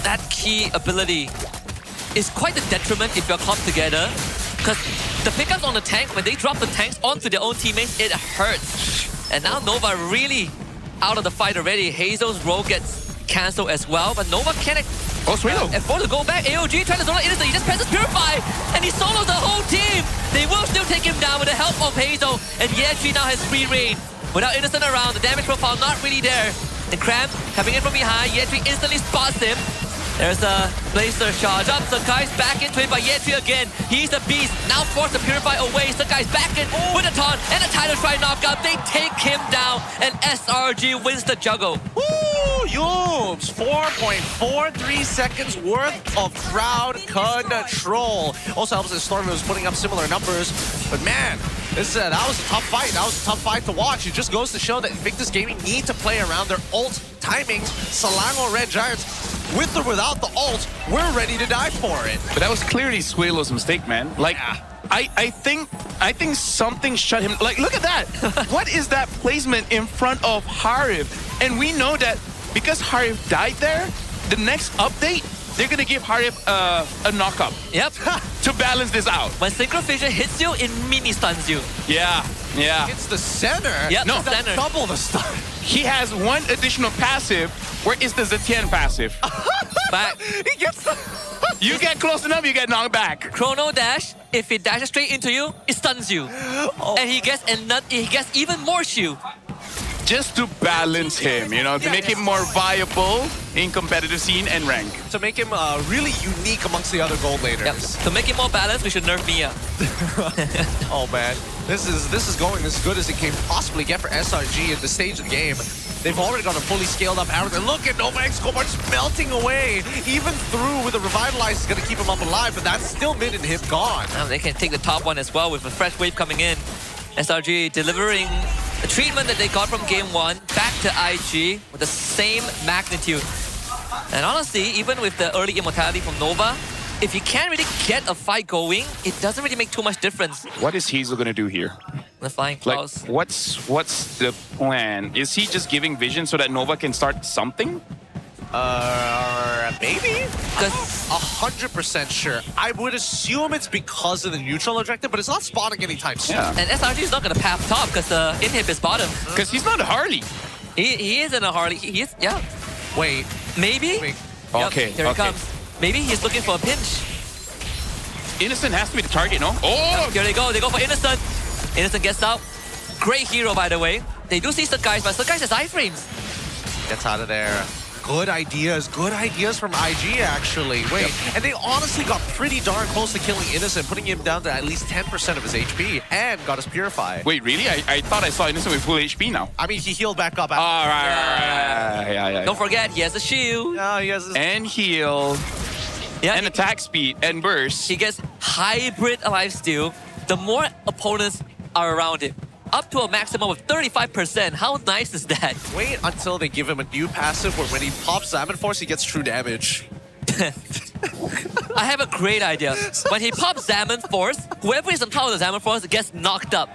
I: That key ability is quite a detriment if you're clumped together. Because the pickups on the tank, when they drop the tanks onto their own teammates, it hurts. And now Nova really out of the fight already. Hazel's roll gets cancelled as well, but Nova can't afford to go back. AOG trying to zone out Innocent. He just presses Purify, and he solos the whole team. They will still take him down with the help of Hazel, and Yetri now has free reign. Without Innocent around, the damage profile not really there. And Cram coming in from behind, Yetri instantly spots him. There's a Blazer charge up. Sakai's back into it by Yetri again. He's the beast. Now forced to Purify away. Sakai's back in with a taunt and a title try knockout. They take him down, and SRG wins the juggle.
G: Woo! Yums! 4.43 seconds worth of crowd control. Also helps that Stormy was putting up similar numbers. But man, that was a tough fight. That was a tough fight to watch. It just goes to show that Invictus Gaming need to play around their ult timings. Salango Red Giants, with or without the ult, we're ready to die for it.
H: But that was clearly Suelo's mistake, man. Like, I think something shut him. Like, look at that. What is that placement in front of Harif? And we know that because Harif died there, the next update, they're gonna give Harif a knock-up.
I: Yep.
H: To balance this out.
I: When Synchro Fissure hits you, it mini stuns you.
H: Yeah.
G: It's the center.
I: Yep,
H: no,
I: the center.
G: Double the stun.
H: He has one additional passive, where it's the Zetian passive.
I: Back.
G: He gets the...
H: You get close enough, you get knocked back.
I: Chrono Dash, if it dashes straight into you, it stuns you. And he gets even more shield.
H: Just to balance him, you know, to make him more viable in competitive scene and rank.
G: To make him really unique amongst the other gold laners.
I: Yep. To make him more balanced, we should nerf Mia.
G: Oh man, this is going as good as it can possibly get for SRG at this stage of the game. They've already got a fully scaled up arrow. Look at Nova X Crowbar just melting away. Even through with the Revitalize is going to keep him up alive, but that's still mid and him gone.
I: Now they can take the top one as well with a fresh wave coming in. SRG delivering the treatment that they got from game 1 back to IG with the same magnitude. And honestly, even with the early immortality from Nova, if you can't really get a fight going, it doesn't really make too much difference.
H: What is Hazel gonna do here?
I: The flying
H: like,
I: claws.
H: What's the plan? Is he just giving vision so that Nova can start something?
G: Maybe? 100% sure. I would assume it's because of the neutral objective, but it's not spawning anytime soon.
H: Yeah.
I: And SRG is not going to path top because the inhib is bottom.
H: Because he's not a Harley.
I: He isn't a Harley. He is, yeah.
G: Wait.
I: Maybe?
G: Wait.
I: Yep,
H: Okay,
I: here he comes. Maybe he's looking for a pinch.
H: Innocent has to be the target, no? Oh!
I: Here they go. They go for Innocent. Innocent gets out. Great hero, by the way. They do see Sakai's, but Sakai's has iframes.
G: Gets out of there. Good ideas from IG actually. Wait, and they honestly got pretty darn close to killing Innocent, putting him down to at least 10% of his HP, and got his Purify.
H: Wait, really? I thought I saw Innocent with full HP now.
G: I mean, he healed back up.
H: All right. Yeah.
I: Don't forget, he has a shield.
G: He has his...
H: And heal.
I: Yeah,
H: and attack speed and burst.
I: He gets hybrid lifesteal. The more opponents are around him, up to a maximum of 35%. How nice is that?
G: Wait until they give him a new passive where when he pops Salmon Force, he gets true damage.
I: I have a great idea. When he pops Salmon Force, whoever is on top of the Salmon Force gets knocked up.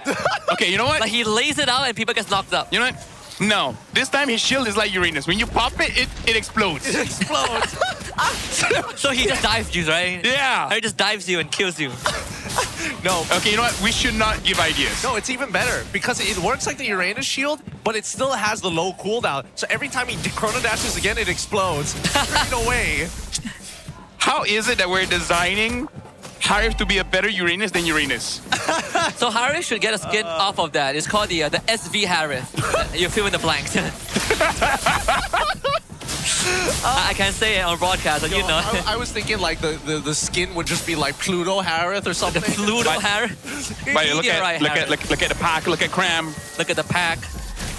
H: Okay, you know what?
I: Like he lays it out and people get knocked up.
H: You know what? No. This time his shield is like Uranus. When you pop it, it explodes.
G: It explodes.
I: So he just dives you, right?
H: Yeah.
I: Or he just dives you and kills you.
G: No.
H: Okay, you know what? We should not give ideas.
G: No, it's even better because it works like the Uranus shield, but it still has the low cooldown. So every time he chrono dashes again, it explodes straight away.
H: How is it that we're designing Harif to be a better Uranus than Uranus?
I: So Harif should get a skin off of that. It's called the SV Harif. You fill in the blanks. I can't say it on broadcast, but you know.
G: I was thinking like the skin would just be like Pluto Harith or something.
I: The Pluto Harith?
H: But look at the pack, look at Cram.
I: Look at the pack.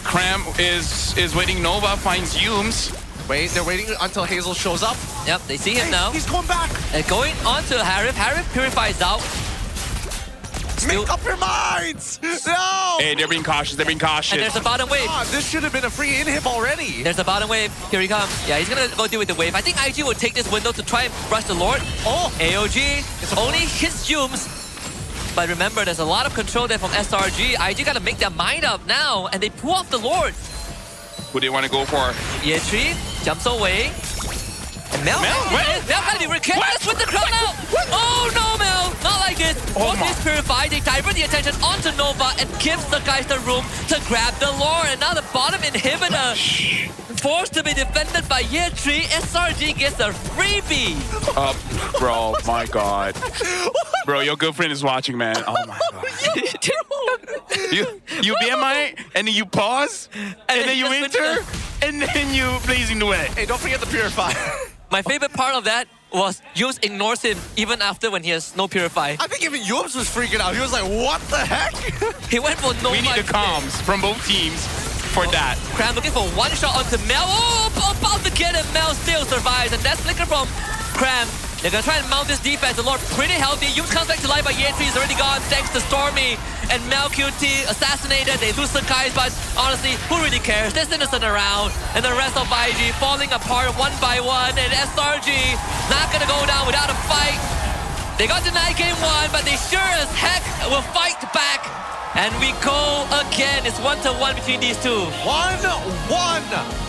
H: Cram is waiting. Nova finds Yumes.
G: Wait, they're waiting until Hazel shows up.
I: Yep, they see him now.
G: He's going back.
I: And going on to Harif. Harif purifies out.
G: Make up your minds! No!
H: Hey, they're being cautious.
I: And there's a bottom wave.
G: God, this should have been a free inhib already.
I: There's a bottom wave. Here he comes. Yeah, he's gonna go deal with the wave. I think IG will take this window to try and rush the Lord.
G: Oh!
I: AOG only hits Yumes. But remember, there's a lot of control there from SRG. IG gotta make their mind up now, and they pull off the Lord.
H: Who do they want to go for?
I: Yetri jumps away. And Mel gotta be careless with the crown out. Oh no, Mel! Not like this. Both is purified. They divert the attention onto Nova and gives the guys the room to grab the lore. And now the bottom inhibitor forced to be defended by Year 3. SRG gets a freebie.
H: Bro, my God. Bro, your girlfriend is watching, man. Oh my God. you BMI and then you pause and then you enter and then you blazing the way.
G: Hey, don't forget the purify.
I: My favorite part of that was Yumes ignores him even after when he has no purify.
G: I think even Yumes was freaking out. He was like, what the heck?
I: He went for no.
H: We need the comms from both teams for that.
I: Cram looking for one shot onto Mel. Oh, about to get him. Mel still survives. And that's flicker from Cram. They're gonna try and mount this defense. The Lord pretty healthy. Yumes comes back to life, but Year 3 is already gone thanks to Stormy. And Mel QT assassinated. They lose the guys, but honestly, who really cares? There's Innocent around. And the rest of IG falling apart one by one. And SRG not gonna go down without a fight. They got denied game 1, but they sure as heck will fight back. And we go again. It's 1-1 between these two.
G: 1-1.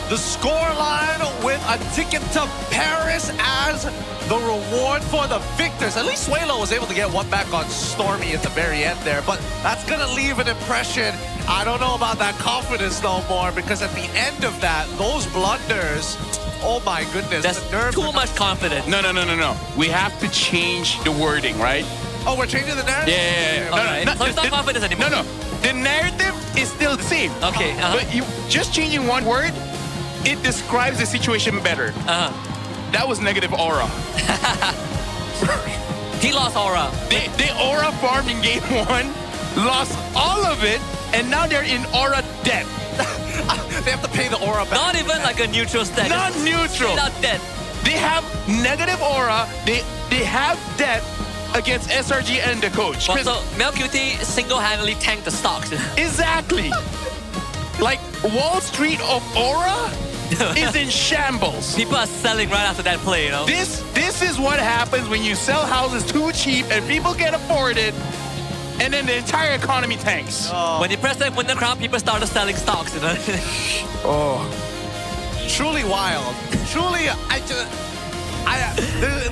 G: The scoreline with a ticket to Paris as the reward for the victors. At least Suelo was able to get one back on Stormy at the very end there, but that's going to leave an impression. I don't know about that confidence no more, because at the end of that, those blunders, oh my goodness.
I: That's too much confidence.
H: No. We have to change the wording, right?
G: Oh, we're changing the narrative?
H: Yeah.
I: So it's not confidence anymore.
H: No. The narrative is still the same.
I: Okay.
H: But you just changing one word, it describes the situation better. That was negative aura.
I: He lost aura.
H: They aura farmed in game 1, lost all of it, and now they're in aura debt.
G: They have to pay the aura back.
I: Not even like a neutral status.
H: Not neutral.
I: Not debt.
H: They have negative aura. They have debt against SRG and the coach.
I: Well, so Mel QT single-handedly tanked the stocks.
H: Exactly. Like Wall Street of aura is in shambles.
I: People are selling right after that play, you know?
H: This is what happens when you sell houses too cheap and people can't afford it, and then the entire economy tanks.
I: When you press that winner crown, people started selling stocks, you know?
G: Truly wild. Truly,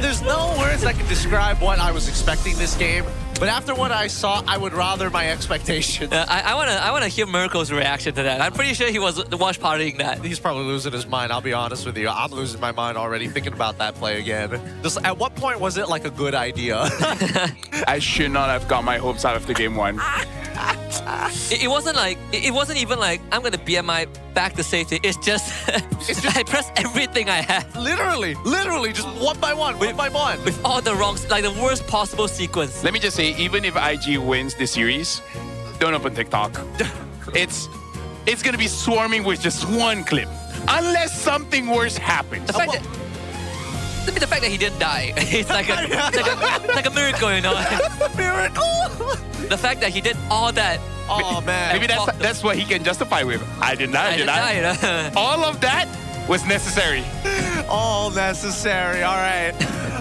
G: there's no words that can describe what I was expecting this game. But after what I saw, I would rather my expectations.
I: I wanna hear Mirko's reaction to that. I'm pretty sure he was watch partying that.
G: He's probably losing his mind. I'll be honest with you. I'm losing my mind already thinking about that play again. Just at what point was it like a good idea?
H: I should not have got my hopes out after game 1.
I: It wasn't even like I'm gonna BMI back to safety. It's just I pressed everything I had.
G: Literally, just one by one.
I: With all the wrongs, like the worst possible sequence.
H: Let me just say, even if IG wins this series, don't open TikTok. It's gonna be swarming with just one clip, unless something worse happens.
I: The fact that he didn't die, it's like a miracle, you know.
G: Miracle.
I: The fact that he did all that.
G: Oh man.
H: Maybe that's what he can justify with. I did not. All of that was necessary.
G: All necessary. All right.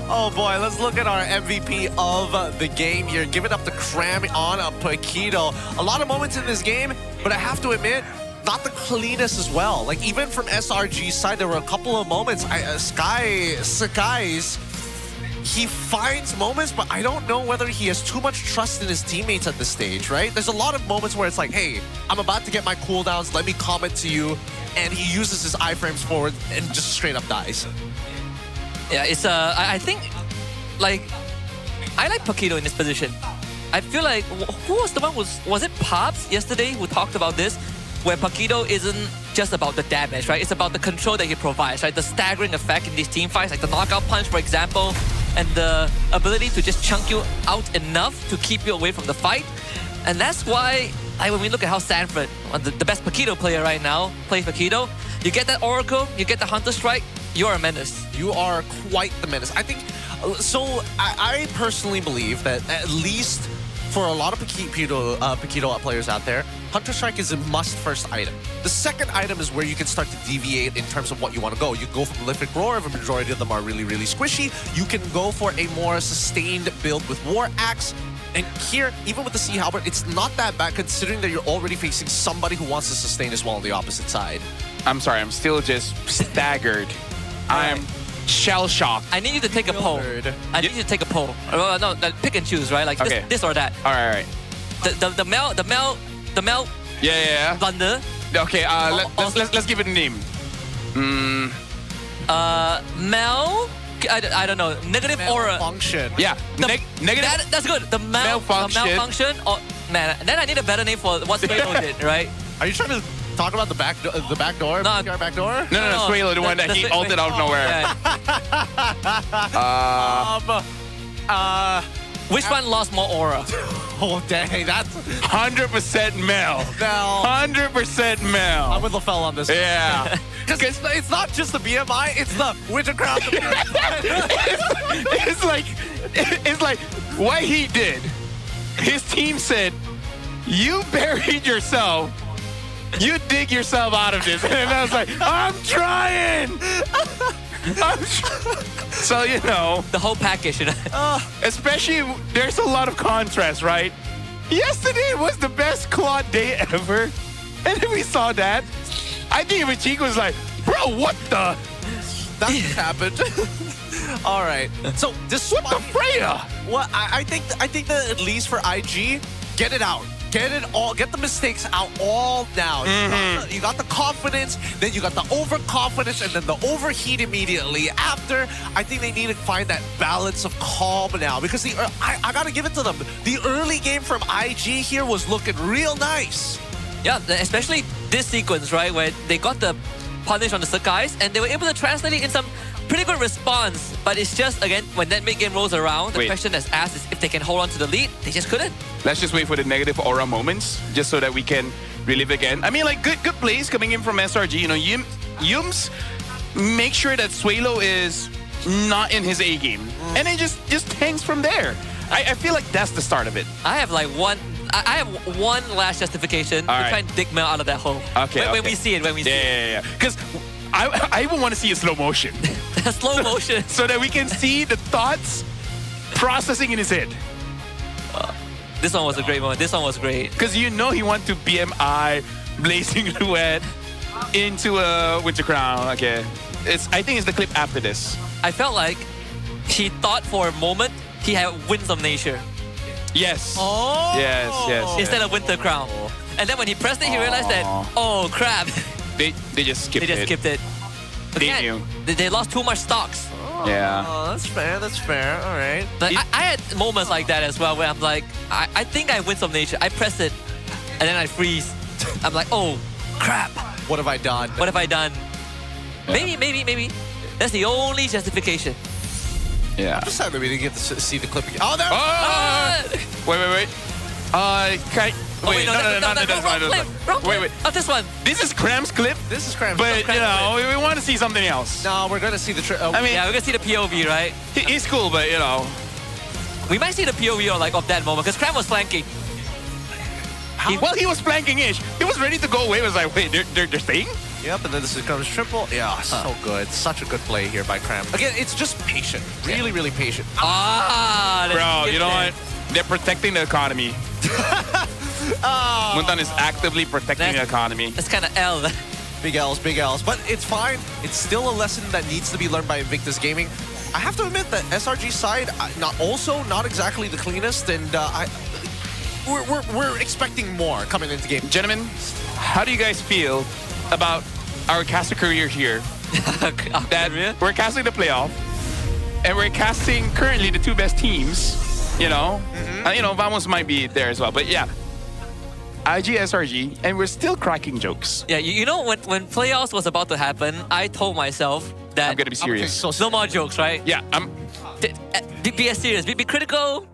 G: Oh boy, let's look at our MVP of the game here. Give it up to Cram on Paquito. A lot of moments in this game, but I have to admit, not the cleanest as well. Like even from SRG's side, there were a couple of moments. Sakai's, he finds moments, but I don't know whether he has too much trust in his teammates at this stage, right? There's a lot of moments where it's like, hey, I'm about to get my cooldowns, let me comment to you, and he uses his iframes forward and just straight up dies.
I: Yeah, it's I think, like, I like Paquito in this position. I feel like, who was the one, was it Pops yesterday who talked about this? Where Paquito isn't just about the damage, right? It's about the control that he provides, right? The staggering effect in these team fights, like the knockout punch, for example, and the ability to just chunk you out enough to keep you away from the fight. And that's why, like, when we look at how Sanford, the best Paquito player right now, plays Paquito, you get that Oracle, you get the Hunter Strike, you're a menace.
G: You are quite the menace. I think, so I personally believe that at least for a lot of Paquito players out there, Hunter Strike is a must first item. The second item is where you can start to deviate in terms of what you want to go. You go for Prolific Roar if a majority of them are really, really squishy. You can go for a more sustained build with War Axe. And here, even with the Sea Halberd, it's not that bad considering that you're already facing somebody who wants to sustain as well on the opposite side.
H: I'm sorry, I'm still just staggered. I'm shell-shocked.
I: I need you to take a poll. I need you to take a poll. No, pick and choose, right? Like this or that.
H: All right.
I: The Mel.
H: Yeah.
I: Blunder.
H: Okay. Let's give it a name.
I: Mel. I don't know. Negative aura.
G: Malfunction.
H: Yeah. Negative.
I: That's good. The malfunction. Or man, then I need a better name for what Swaylo did, right?
G: Are you trying to talk about the back door?
I: No,
G: BTR back door?
H: No, Swaylo, the one that he ulted out of nowhere.
I: Which one lost more aura?
G: Oh, dang, that's
H: 100% Mel. 100% Mel.
G: I'm with LaFell on this.
H: Yeah.
G: Because it's not just the BMI, it's the Winter Crown.
H: It's like what he did. His team said, you buried yourself. You dig yourself out of this. And I was like, I'm trying. So, you know.
I: The whole package.
H: Especially, there's a lot of contrast, right? Yesterday was the best Claude day ever. And then we saw that. I think even Chico was like, bro, what the?
G: That happened. All right. So, despite
H: what the Freya?
G: Well, I think that at least for IG, get it out. Get it all. Get the mistakes out all now. You got the confidence, then you got the overconfidence, and then the overheat immediately after. I think they need to find that balance of calm now because I gotta give it to them. The early game from IG here was looking real nice.
I: Yeah, especially this sequence, right, where they got the punish on the Sakai's and they were able to translate it in some pretty good response. But it's just, again, when that mid-game rolls around, the question that's asked is if they can hold on to the lead. They just couldn't.
H: Let's just wait for the negative aura moments, just so that we can relive again. I mean, like, good plays coming in from SRG. You know, Yums make sure that Swaylo is not in his A game. And it just tanks from there. I feel like that's the start of it.
I: I have like one last justification to try and dig Mel out of that hole.
H: Okay,
I: when we see it,
H: Yeah. Because I even want to see a slow motion.
I: Slow motion.
H: So that we can see the thoughts processing in his head.
I: This one was a great one. This one was great.
H: Because you know he went to BMI, Blazing Duet, into a Winter Crown. Okay. I think it's the clip after this.
I: I felt like he thought for a moment he had Winds of Nature.
H: Yes.
G: Oh.
H: Yes.
I: Instead of Winter Crown. And then when he pressed it, he realized that, oh crap.
H: They just skipped it.
I: They just skipped it.
H: They knew.
I: They lost too much stocks.
H: Yeah.
G: Oh, that's fair. All right.
I: But I had moments like that as well where I'm like, I think I Winds of Nature. I pressed it. And then I freeze. I'm like, oh, crap.
G: What have I done?
I: What have I done? Maybe. That's the only justification.
H: Yeah.
G: I'm just sad that we didn't get to see the clip again. Oh, there!
H: Wait. Wait.
I: Oh, this one.
H: This is Cram's clip.
G: This is Cram's.
H: But, you know, we want to see something else.
G: No, we're going to see the...
I: I mean, yeah, we're going to see the POV, right?
H: He's cool, but, you know.
I: We might see the POV of that moment, because Cram was flanking.
H: He was flanking-ish. He was ready to go away. He was like, wait, they're staying?
G: Yep, and then this becomes triple. Yeah, so good. Such a good play here by Cram. Again, it's just patient. Really patient.
H: Bro, you know what? They're protecting the economy. Muntan is actively protecting the economy.
I: That's kind of L.
G: Big L's. But it's fine. It's still a lesson that needs to be learned by Invictus Gaming. I have to admit that SRG side, not exactly the cleanest, and we're expecting more coming into game.
H: Gentlemen, how do you guys feel about our caster career here? That we're casting the playoff, and we're casting currently the 2 best teams. You know, Vamos might be there as well, but yeah. IG, SRG, and we're still cracking jokes.
I: Yeah, you know, when playoffs was about to happen, I told myself that
H: I'm gonna be serious.
I: No more jokes, right?
H: Yeah,
I: be as serious, be critical,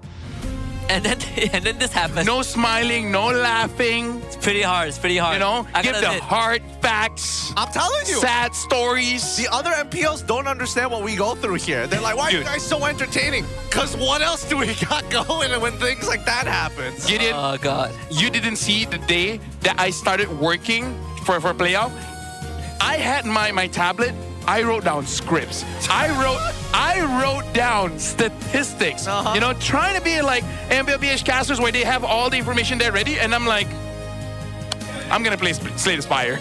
I: and then this happens.
H: No smiling, no laughing.
I: It's pretty hard.
H: You know, give the hard facts.
G: I'm telling you.
H: Sad stories.
G: The other MPLs don't understand what we go through here. They're like, why are you guys so entertaining? Because what else do we got going when things like that happen?
I: Oh, God.
H: You didn't see the day that I started working for playoff? I had my tablet. I wrote down scripts. I wrote down statistics. You know, trying to be like MPLBH casters where they have all the information there ready, and I'm like, I'm gonna play Slay the Spire.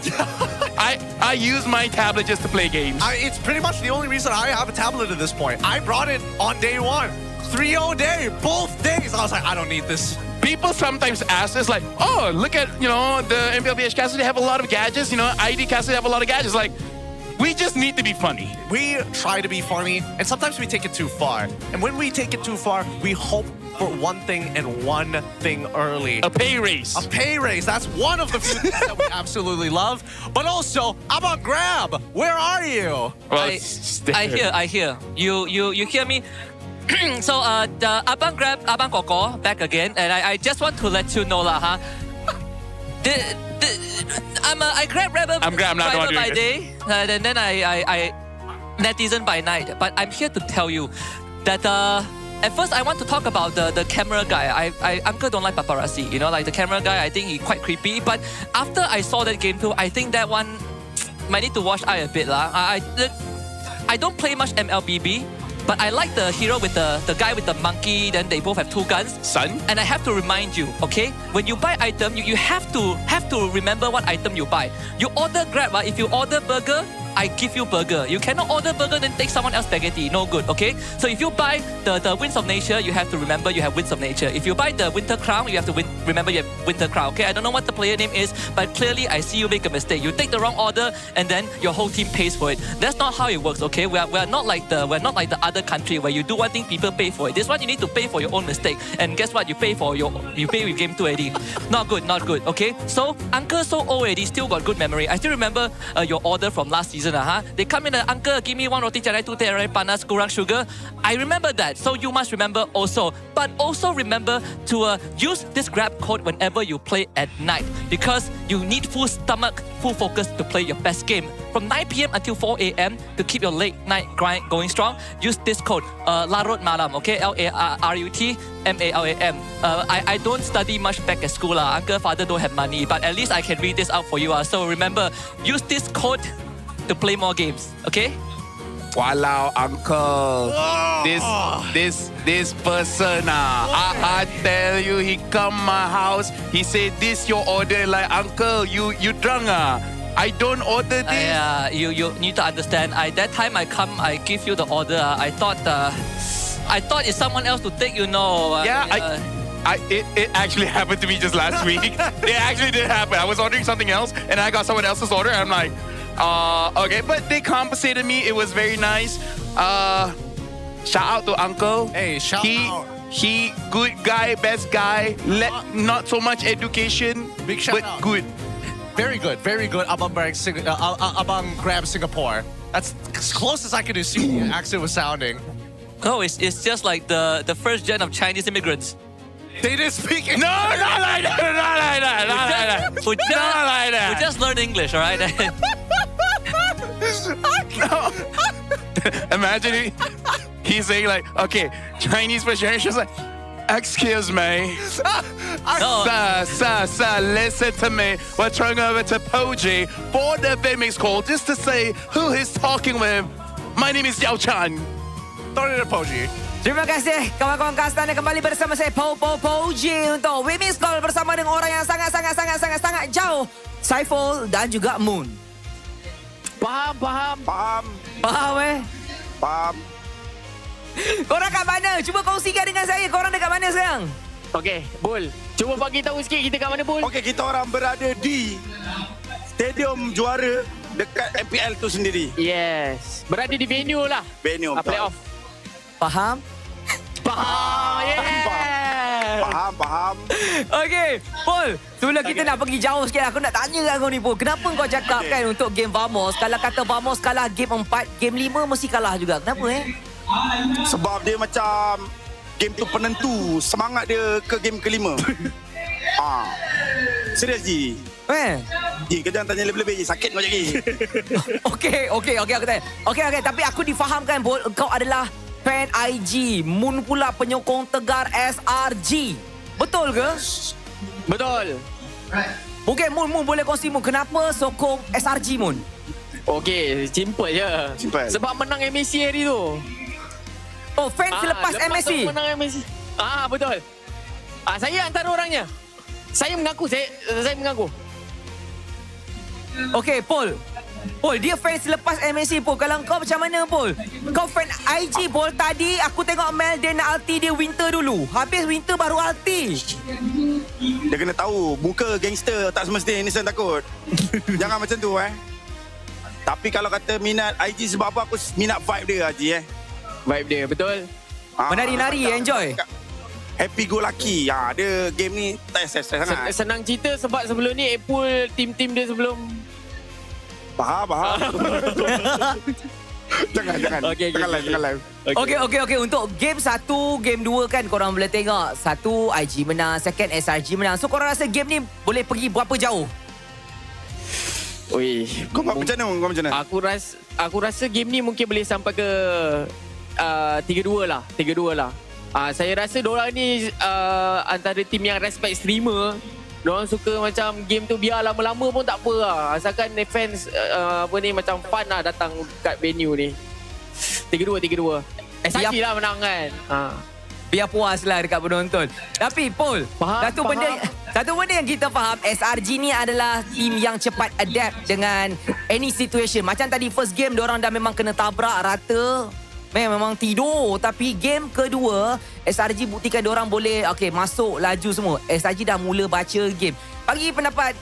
H: I use my tablet just to play games.
G: It's pretty much the only reason I have a tablet at this point. I brought it on day 1. 3-0 day, both days. I was like, I don't need this.
H: People sometimes ask us like, oh, look at, you know, the MPLBH casters, they have a lot of gadgets. You know, ID casters have a lot of gadgets. Like, we just need to be funny.
G: We try to be funny, and sometimes we take it too far. And when we take it too far, we hope for one thing and one thing early.
H: A pay raise.
G: A pay raise. That's one of the few things that we absolutely love. But also, Abang Grab, where are you?
I: Well, I hear. You hear me? So, the Abang Grab, Abang Koko, back again. And I just want to let you know, I grab Rebel by day, and then I netizen by night. But I'm here to tell you that at first I want to talk about the camera guy. Uncle don't like paparazzi, you know, like the camera guy. I think he quite creepy. But after I saw that game too, I think that one might need to wash eye a bit lah. I don't play much MLBB. But I like the hero with the guy with the monkey, then they both have 2 guns.
H: Son?
I: And I have to remind you, okay? When you buy item, you have to remember what item you buy. You order Grab, if you order burger, I give you burger. You cannot order burger then take someone else spaghetti. No good, okay? So if you buy the Winds of Nature, you have to remember you have Winds of Nature. If you buy the Winter Crown, you have to remember you have Winter Crown, okay? I don't know what the player name is, but clearly I see you make a mistake. You take the wrong order and then your whole team pays for it. That's not how it works, okay? We're not like the other country where you do one thing, people pay for it. This one you need to pay for your own mistake. And guess what? You pay with game 2 already. Not good, okay? So Uncle so old already, still got good memory. I still remember your order from last season. They come in, Uncle, give me 1 roti canai, 2 teh tarik panas, kurang sugar. I remember that. So you must remember also. But also remember to use this Grab code whenever you play at night, because you need full stomach, full focus to play your best game. From 9 p.m. until 4 a.m. to keep your late night grind going strong, use this code, Larut Malam, okay? LARUT MALAM. I don't study much back at school. Uncle, father don't have money, but at least I can read this out for you. So remember, use this code to play more games, okay?
H: Walao, Uncle. This person, I tell you, he come my house, he say, this your order, like, Uncle, you drunk, I don't order this.
I: You need to understand, that time I come, I give you the order, I thought it's someone else to take, you know.
H: It actually happened to me just last week. It actually did happen. I was ordering something else, and I got someone else's order, and I'm like, okay, but they compensated me. It was very nice. Shout out to Uncle.
G: Hey, shout out.
H: He good guy, best guy. Not so much education,
G: Big shout
H: but
G: out.
H: good.
G: Very good. Abang Grab Singapore. That's as close as I could assume the accent was sounding.
I: No, it's just like the first gen of Chinese immigrants.
G: They didn't speak English.
H: No, not like that. Not like that. Not like that. Not like that.
I: We just learned English, all right?
H: No. Imagine he's saying like, okay, Chinese first generation is like, excuse me. Sir, listen to me. We're turning over to Poji for the Vimix call just to say who he's talking with. My name is Yao Chan.
G: Turn it to Poji.
L: Terima kasih kawan-kawan Kastana kembali bersama saya Poji untuk Women's Call bersama dengan orang yang sangat jauh, Saiful dan juga Moon.
Q: Faham.
L: Faham. Korang kat mana? Cuba kongsikan dengan saya. Korang dekat mana sekarang?
Q: Okey, Bul. Cuba bagi tahu sikit kita kat mana, Bul?
R: Okey, kita orang berada di Stadium Juara dekat MPL tu sendiri.
Q: Yes. Berada di venue lah.
R: Venue.
Q: Playoff.
L: Faham?
Q: Yeah.
R: Faham.
L: Okey, Paul. Sebelum kita nak pergi jauh sikit, aku nak tanya kat kau ni, Paul. Kenapa kau cakap kan untuk game Vamos, kalau kata Vamos kalah game 4, game 5 mesti kalah juga. Kenapa
R: Sebab dia macam game tu penentu semangat dia ke game kelima. Serius Ji. Ji, kau jangan tanya lebih-lebih Ji. Sakit kau Ji.
L: Okey, aku tanya. Okey, tapi aku difahamkan, Paul, kau adalah fan IG. Moon pula penyokong tegar SRG. Betul ke?
Q: Betul.
L: Mungkin Moon boleh kongsi Moon kenapa sokong SRG Moon?
Q: Okey, simple je. Sebab menang MSC hari tu.
L: Oh, fans selepas MSC.
Q: Menang MSC. Betul. Saya antara orangnya. Saya mengaku.
L: Okey, Paul, dia fans selepas MSC, Paul. Kalau kau macam mana, Paul? Kau fan IG, Paul. Tadi aku tengok Mel dia nak ulti dia winter dulu. Habis winter baru ulti.
R: Dia kena tahu muka gangster tak semestinya innocent takut. Jangan macam tu Tapi kalau kata minat IG sebab apa, aku minat vibe dia Haji
Q: Vibe dia, betul.
L: Menari-nari, enjoy.
R: Happy go lucky. Dia game ni tak stress sangat.
Q: Senang cerita sebab sebelum ni Apple tim dia sebelum.
R: Faham. Jangan. Jangan live.
L: Okey. Untuk game 1, game 2 kan korang boleh tengok. 1 IG menang, second SRG menang. So korang rasa game ni boleh pergi berapa jauh?
R: Kau macam mana?
Q: Aku rasa game ni mungkin boleh sampai ke 3-2 lah. Saya rasa diorang ni antara tim yang respect streamer. Diorang suka macam game tu biar lama-lama pun tak apa lah. Asalkan fans macam fun lah datang kat venue ni. 3-2. SRG lah menang kan.
L: Biar puas lah dekat penonton. Tapi Paul, satu benda yang kita faham, SRG ni adalah tim yang cepat adapt dengan any situation. Macam tadi first game diorang dah memang kena tabrak rata. Memang tidur. Tapi game kedua, SRG buktikan diorang boleh masuk laju semua. SRG dah mula baca game. Bagi pendapat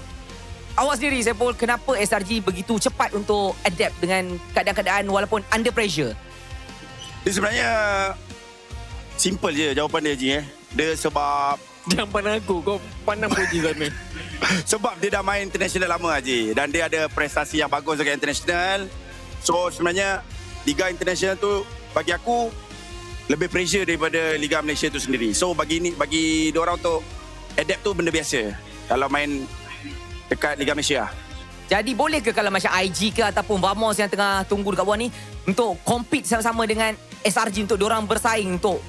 L: awak sendiri, Paul, kenapa SRG begitu cepat untuk adapt dengan keadaan-keadaan walaupun under pressure?
R: Dia sebenarnya simple je jawapan dia Ji Dia sebab
Q: jangan pandang aku, kau pandang Poji sana.
R: Sebab dia dah main international lama Haji. Dan dia ada prestasi yang bagus dekat international. So sebenarnya Liga International tu bagi aku lebih pressure daripada Liga Malaysia tu sendiri. So bagi diorang untuk adapt tu benda biasa kalau main dekat Liga Malaysia.
L: Jadi boleh ke kalau macam IG ke ataupun Vamos yang tengah tunggu dekat bawah ni untuk compete sama-sama dengan SRG untuk diorang bersaing untuk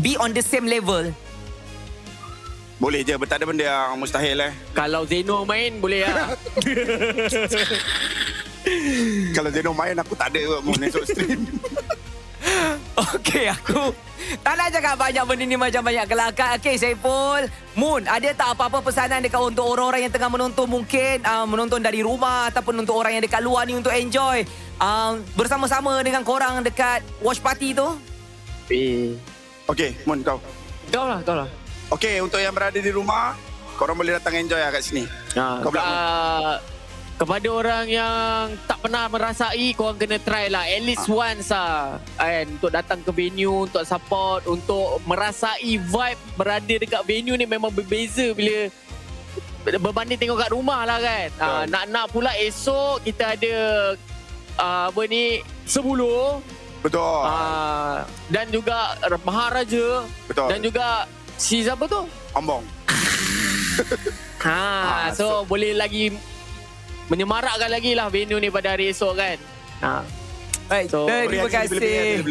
L: be on the same level?
R: Boleh je, tak ada benda yang mustahil
Q: Kalau Zeno main boleh lah.
R: Kalau Zeno main aku tak ada mau esok stream.
L: Okey, aku tak nak cakap banyak benda ni macam banyak kelakar. Okey, Saiful, Moon, ada tak apa-apa pesanan dekat untuk orang-orang yang tengah menonton, mungkin menonton dari rumah ataupun untuk orang yang dekat luar ni untuk enjoy bersama-sama dengan korang dekat watch party tu?
R: Okey, Moon, kau
Q: lah.
R: Okey, untuk yang berada di rumah, korang boleh datang enjoy kat sini.
Q: Kau Kepada orang yang tak pernah merasai, korang kena try lah. At least once lah. Kan? Untuk datang ke venue, untuk support, untuk merasai vibe berada dekat venue ni memang berbeza bila berbanding tengok kat rumah lah kan. Nak pula esok kita ada apa ni 10.
R: Betul.
Q: Dan juga Maharaja.
R: Betul.
Q: Dan juga si siapa tu?
R: Ambong.
Q: So boleh lagi menyemarakkan lagi lah venue ni pada hari esok kan.
L: Baik,
Q: So,
L: terima kasih.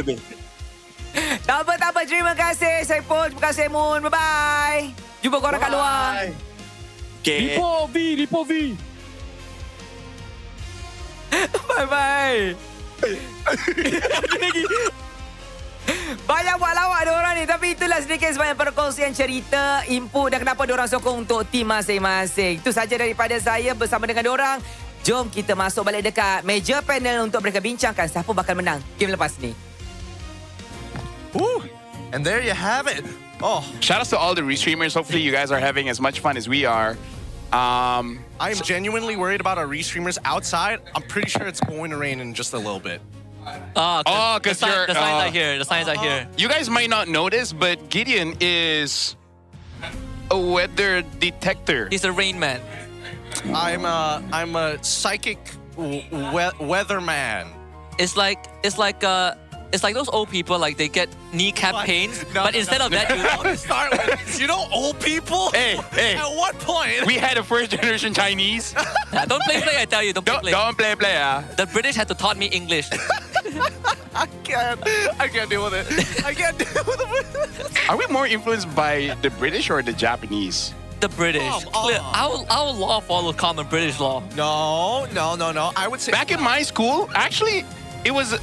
L: Tak apa. Terima kasih Saiful. Terima kasih Moon. Bye-bye. Jumpa korang kat luar.
R: Okay.
Q: Lipo V.
L: Bye-bye. Banyak buat lawak diorang ni. Tapi itulah sedikit sebanyak perkongsian cerita, input dan kenapa diorang sokong untuk tim masing-masing. Itu saja daripada saya bersama dengan diorang. Jom kita masuk balik dekat meja panel untuk mereka bincangkan siapa bakal menang game lepas ni.
G: And there you have it.
H: Shout out to all the restreamers. Hopefully you guys are having as much fun as we are.
G: I'm genuinely worried about our restreamers outside. I'm pretty sure it's going to rain in just a little bit.
H: Because
I: the signs are here. The signs are here.
H: You guys might not notice, but Gideon is a weather detector.
I: He's a rain man.
G: I'm a psychic weatherman.
I: It's like those old people, like they get kneecap pains, but instead of that,
G: you know old people?
H: Hey.
G: At what point?
H: We had a first generation Chinese.
I: Don't play, I tell you. Don't play.
H: Don't play.
I: The British had to taught me English.
G: I can't deal with it. I can't deal with it.
H: Are we more influenced by the British or the Japanese?
I: The British. Our law follows common British law.
G: No. I would say
H: back in my school, actually, it was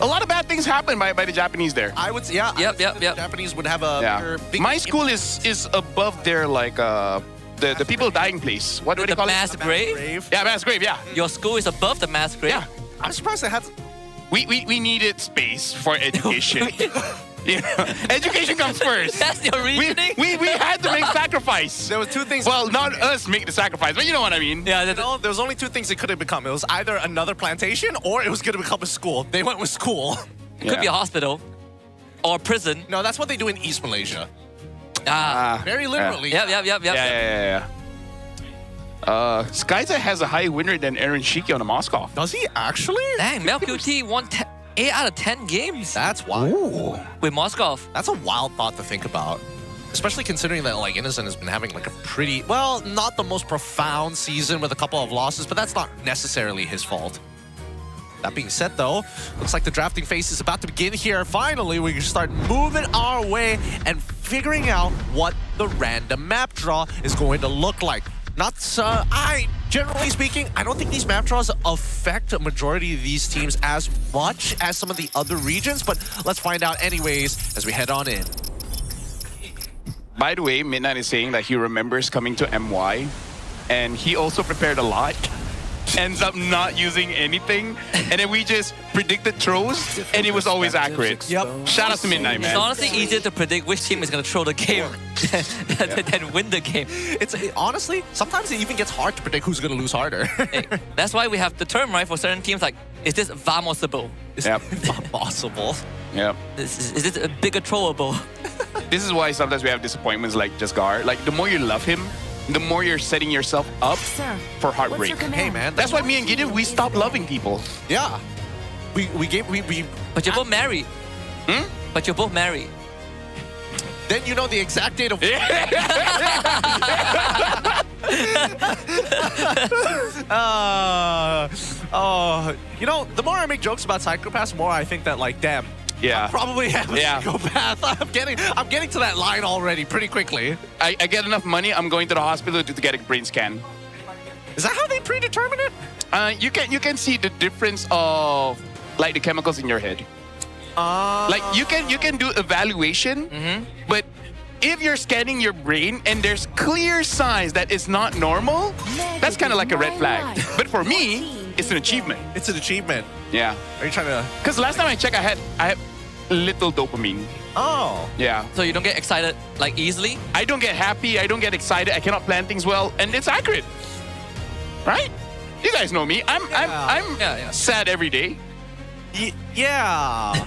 H: a lot of bad things happened by the Japanese there.
G: I would say, yeah.
I: Yep.
G: The Japanese would have a big
H: My school is above their like the people dying place. What do they call
I: mass
H: it?
I: grave?
H: Yeah, mass grave. Yeah.
I: Your school is above the mass grave.
H: Yeah.
G: I'm surprised they had.
H: We needed space for education. You know, education comes first.
I: That's your reasoning?
H: We had to make sacrifice.
G: There were two things.
H: Well, not us make the sacrifice, but you know what I mean.
I: Yeah.
G: There was only two things it could have become. It was either another plantation or it was going to become a school. They went with school.
I: It could be a hospital or a prison.
G: No, that's what they do in East Malaysia. Very literally.
I: Yep.
H: Yeah. Skyza has a higher win rate than Aaron Shiki on the Moscow.
G: Does he actually?
I: Dang, Mel QT won 8 out of 10 games.
G: That's wild.
I: With Moscow.
G: That's a wild thought to think about. Especially considering that like Innocent has been having like a pretty, well, not the most profound season with a couple of losses, but that's not necessarily his fault. That being said though, looks like the drafting phase is about to begin here. Finally, we can start moving our way and figuring out what the random map draw is going to look like. Generally speaking, I don't think these map draws affect a majority of these teams as much as some of the other regions, but let's find out anyways as we head on in.
H: By the way, Midnight is saying that he remembers coming to MY, and he also prepared a lot. Ends up not using anything, and then we just predicted throws, and it was always accurate.
G: Yep.
H: Shout out to Midnight, man.
I: It's honestly easier to predict which team is going to throw the game than win the game.
G: Honestly, sometimes it even gets hard to predict who's going to lose harder.
I: Hey, that's why we have the term, right, for certain teams, like, is this vamosable?
H: Yep.
G: Possible.
H: Yep.
I: Is this a bigger throwable?
H: This is why sometimes we have disappointments like Jasgar. Like, the more you love him, the more you're setting yourself up for heartbreak.
G: Hey, man.
H: That's why me and Gideon, we stopped loving people.
G: Yeah. We
I: But you're both married. But you're both married.
G: Then you know the exact date of... you know, the more I make jokes about psychopaths, the more I think that, like, damn,
H: yeah,
G: I probably have a psychopath. I'm getting to that line already pretty quickly.
H: I get enough money, I'm going to the hospital to get a brain scan.
G: Is that how they predetermine it?
H: You can see the difference of like the chemicals in your head. Like you can do evaluation, but if you're scanning your brain and there's clear signs that it's not normal, that's kind of like a red flag. But for me, it's an achievement.
G: It's an achievement.
H: Yeah.
G: Are you trying to?
H: Because last time I checked, I had little dopamine.
G: Oh.
H: Yeah.
I: So you don't get excited like easily?
H: I don't get happy. I don't get excited. I cannot plan things well, and it's accurate, right? You guys know me. I'm sad every day.
G: Yeah.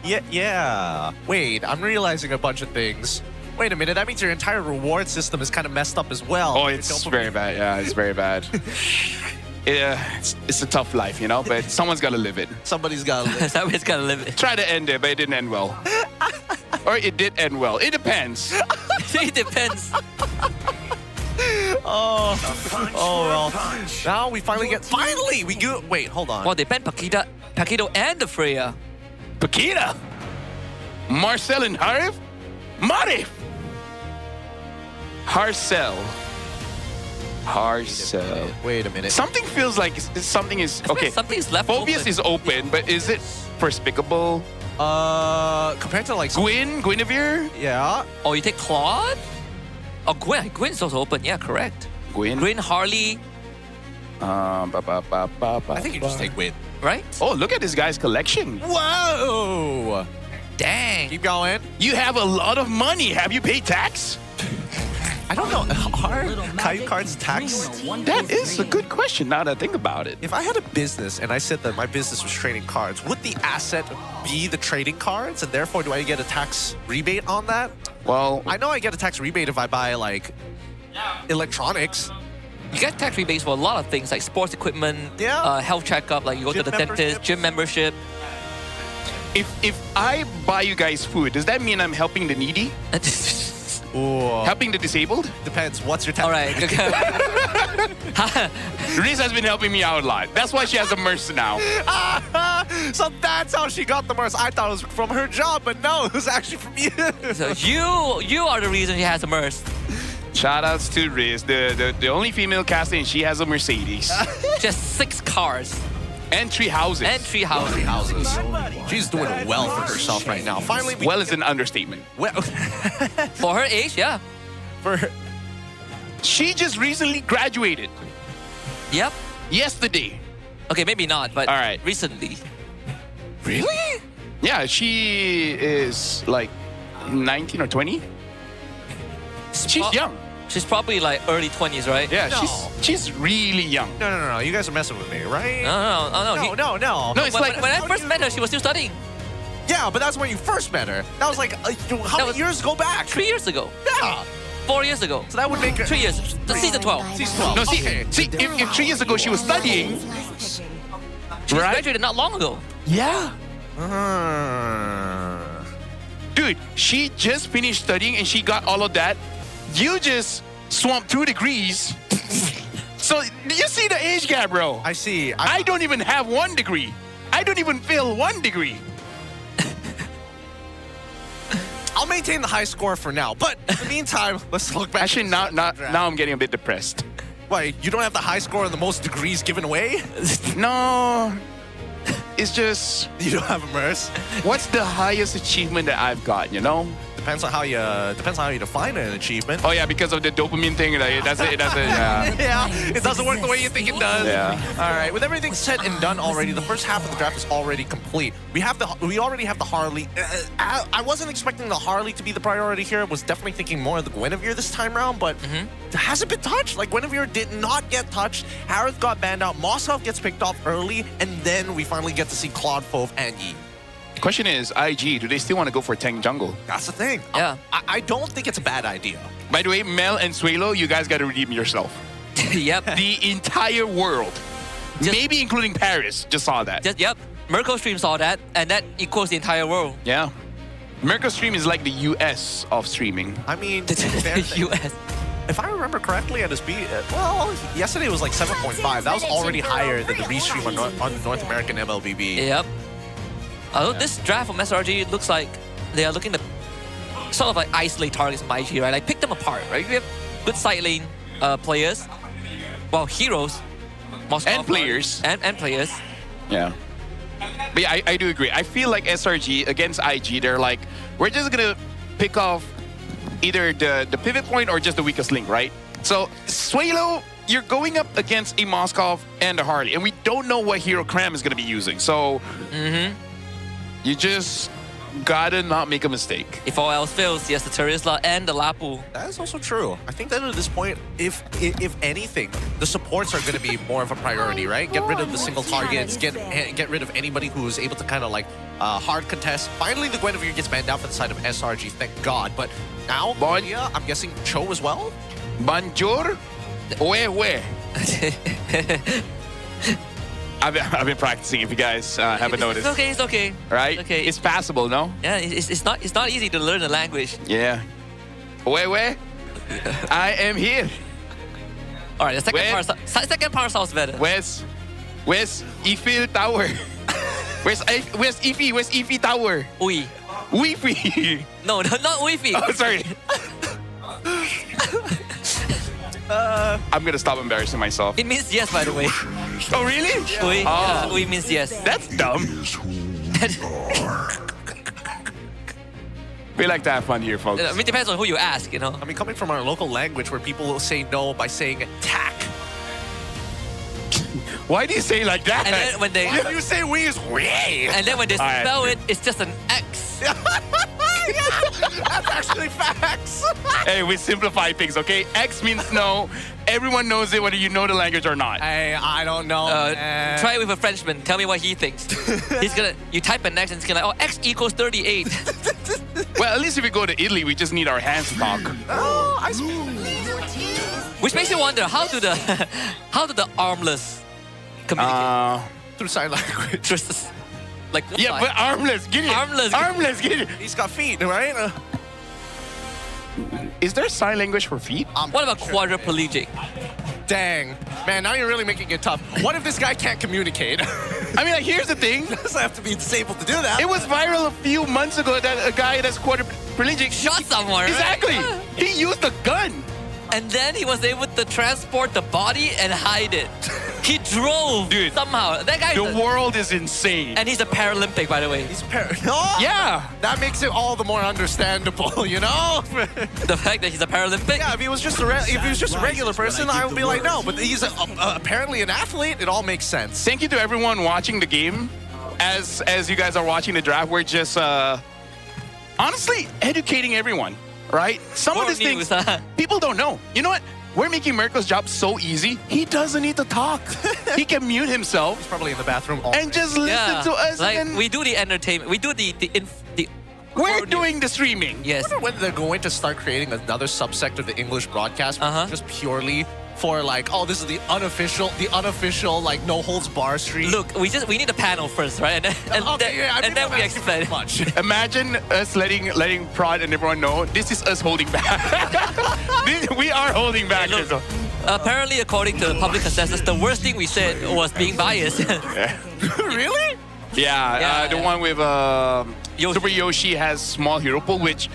G: Yeah. Wait, I'm realizing a bunch of things. Wait a minute, that means your entire reward system is kind of messed up as well.
H: Oh, it's very bad. Yeah, it's very bad. It's a tough life, you know, but someone's got to live it.
G: Somebody's got to live it.
I: Somebody's got to live it.
H: Try to end it, but it didn't end well. Or it did end well. It depends.
I: It depends.
G: Oh well. Now we finally we go. Wait, hold on.
I: Well, they banned Paquito and the Freya.
H: Paquita? Marcel and Harif? Marif! Harcel.
G: Wait a minute.
H: Something feels like something is okay.
I: Something's left
H: Phobias
I: open.
H: is open, but is it Perspicable?
G: Compared to like
H: Guinevere?
G: Yeah.
I: Oh, you take Claude? Oh, Gwyn's also open. Yeah, correct. Gwyn, Harley.
G: I think you just take Gwyn.
I: Right?
H: Oh, look at this guy's collection.
G: Whoa!
I: Dang.
G: Keep going.
H: You have a lot of money. Have you paid tax?
G: I don't know. Are Caillou cards tax?
H: That is a good question now that I think about it.
G: If I had a business and I said that my business was trading cards, would the asset be the trading cards? And therefore, do I get a tax rebate on that?
H: Well,
G: I know I get a tax rebate if I buy like electronics.
I: You get tax rebates for a lot of things like sports equipment, health checkup, like you go to the dentist, gym membership.
H: If I buy you guys food, does that mean I'm helping the needy? Helping the disabled?
G: Depends. What's your tax?
I: All right.
H: Reese has been helping me out a lot. That's why she has a MERS now.
G: So that's how she got the MERS. I thought it was from her job, but no, it was actually from you.
I: So you are the reason she has a MERS.
H: Shout outs to Riz, the only female casting. She has a Mercedes.
I: Just 6 cars.
H: And 3 houses.
I: And 3 houses.
G: She's doing well for herself right now. Finally,
H: well is an understatement.
G: Well,
I: for her age, yeah.
G: For her.
H: She just recently graduated.
I: Yep.
H: Yesterday.
I: Okay, maybe not, but
H: all right.
I: Recently.
H: Really? Yeah, she is like 19 or 20. She's young.
I: She's probably like early 20s, right?
H: Yeah, she's really young.
G: No. You guys are messing with me, right?
I: No.
G: No.
H: No, it's like
I: when I first met her, she was still studying.
G: Yeah, but that's when you first met her. That was like how many years go back?
I: 3 years ago.
G: Yeah.
I: 4 years ago.
G: So that would make her
I: 3 years. Season 12.
G: Season 12.
H: No,
G: Okay.
H: see, if 3 years ago she was studying,
I: she graduated not long ago.
H: Yeah. Dude, she just finished studying and she got all of that. You just swamped 2 degrees. So you see the age gap, bro.
G: I see.
H: I don't even have 1 degree. I don't even feel 1 degree.
G: I'll maintain the high score for now. But in the meantime, let's look back.
H: Actually, now I'm getting a bit depressed.
G: Why, you don't have the high score and the most degrees given away?
H: No. It's just...
G: You don't have a MERS?
H: What's the highest achievement that I've got, you know?
G: Depends on how you define an achievement.
H: Oh yeah, because of the dopamine thing. Like, it doesn't. Yeah.
G: Yeah, it doesn't work the way you think it does.
H: Yeah.
G: All right, with everything said and done already, the first half of the draft is already complete. We already have the Harley. I wasn't expecting the Harley to be the priority here. Was definitely thinking more of the Guinevere this time around, but it hasn't been touched. Like Guinevere did not get touched. Harith got banned out. Mosshoff gets picked off early, and then we finally get to see Claude, Fove, and Yi.
H: Question is, IG, do they still want to go for tank jungle?
G: That's the thing.
I: Yeah.
G: I don't think it's a bad idea.
H: By the way, Mel and Suelo, you guys got to redeem yourself.
I: Yep.
H: The entire world, maybe including Paris, just saw that.
I: Yep. Merco Stream saw that, and that equals the entire world.
H: Yeah. Merco Stream is like the US of streaming.
G: I mean,
I: the US.
G: If I remember correctly, at his speed, well, yesterday was like 7.5. That was already higher than the restream on the North American MLBB.
I: Yep. Although this draft from SRG looks like they are looking to sort of like isolate targets from IG, right? Like pick them apart, right? We have good side lane players, well, heroes,
H: and players,
I: and players.
H: Yeah. But yeah, I do agree. I feel like SRG against IG, they're like, we're just gonna pick off either the pivot point or just the weakest link, right? So Suelo, you're going up against a Moskov and a Harley, and we don't know what hero Cram is gonna be using. So you just gotta not make a mistake.
I: If all else fails, he has the Seterusnya and the Lapu.
G: That is also true. I think that at this point, if anything, the supports are going to be more of a priority, right? Get rid of the single targets, get rid of anybody who is able to kind of like hard contest. Finally, the Guinevere gets banned out for the side of SRG, thank God. But now, yeah, I'm guessing Cho as well?
H: Banjur? Where? I've been practicing. If you guys haven't noticed,
I: It's okay.
H: right?
I: Okay.
H: It's passable, no?
I: Yeah, it's not easy to learn the language.
H: Yeah. Where? I am here.
I: All right, the second part sounds better.
H: Where's Eiffel Tower? Where's Eiffel Tower?
I: Oui.
H: Wi-Fi.
I: No, not Wi-Fi.
H: Oh, sorry. I'm gonna stop embarrassing myself.
I: It means yes, by the way.
H: Oh, really?
I: Oui,
H: Oh.
I: oui means yes.
H: That's dumb. We like to have fun here, folks.
I: I mean, it depends on who you ask, you know.
G: I mean, coming from our local language where people will say no by saying tack.
H: Why do you say it like that?
I: And then when they
G: Why do you say we is we?
I: and then when they
H: All right.
I: spell it, it's just an X.
G: That's actually facts.
H: Hey, we simplify things, okay? X means no. Everyone knows it whether you know the language or not.
G: Hey, I don't know.
I: Try it with a Frenchman. Tell me what he thinks. You type an X and it's gonna like, oh, X equals 38.
H: Well, at least if we go to Italy, we just need our hands to talk.
G: Oh, I see.
I: Which makes you wonder how do the armless communicate?
G: Through sign language.
I: Like
H: Yeah, but armless, get it. Armless, get it.
G: He's got feet, right?
H: Is there sign language for feet?
I: What about quadriplegic?
G: Dang. Man, now you're really making it tough. What if this guy can't communicate?
H: I mean, like, here's the thing.
G: Doesn't have to be disabled to do that.
H: It was viral a few months ago that a guy that's quadriplegic
I: shot someone.
H: Exactly.
I: Right?
H: He used a gun.
I: And then he was able to transport the body and hide it. He drove somehow. That guy.
H: The world is insane.
I: And he's a Paralympic, by the way.
G: He's Yeah. That makes it all the more understandable, you know?
I: The fact that he's a Paralympic?
G: Yeah, if he was just a regular person, I would be like, no. But he's apparently an athlete. It all makes sense.
H: Thank you to everyone watching the game. As you guys are watching the draft, we're just honestly educating everyone, right? Some of these things people don't know. You know what? We're making Merco's job so easy. He doesn't need to talk. He can mute himself.
G: He's probably in the bathroom
H: and just listen to us.
I: Like,
H: and
I: we do the entertainment. We do the
H: we're doing the streaming.
I: Yes.
G: I wonder when they're going to start creating another subsect of the English broadcast, just purely for like, oh, this is the unofficial, like no holds bar stream.
I: Look, we need a panel first, right? And then we explain.
G: Much.
H: Imagine us letting Prod and everyone know this is us holding back. We are holding back.
I: Look, apparently, according to the public consensus, the worst thing we said was being biased.
G: Really?
H: Yeah, the one with Super Yoshi has small hero pool, which,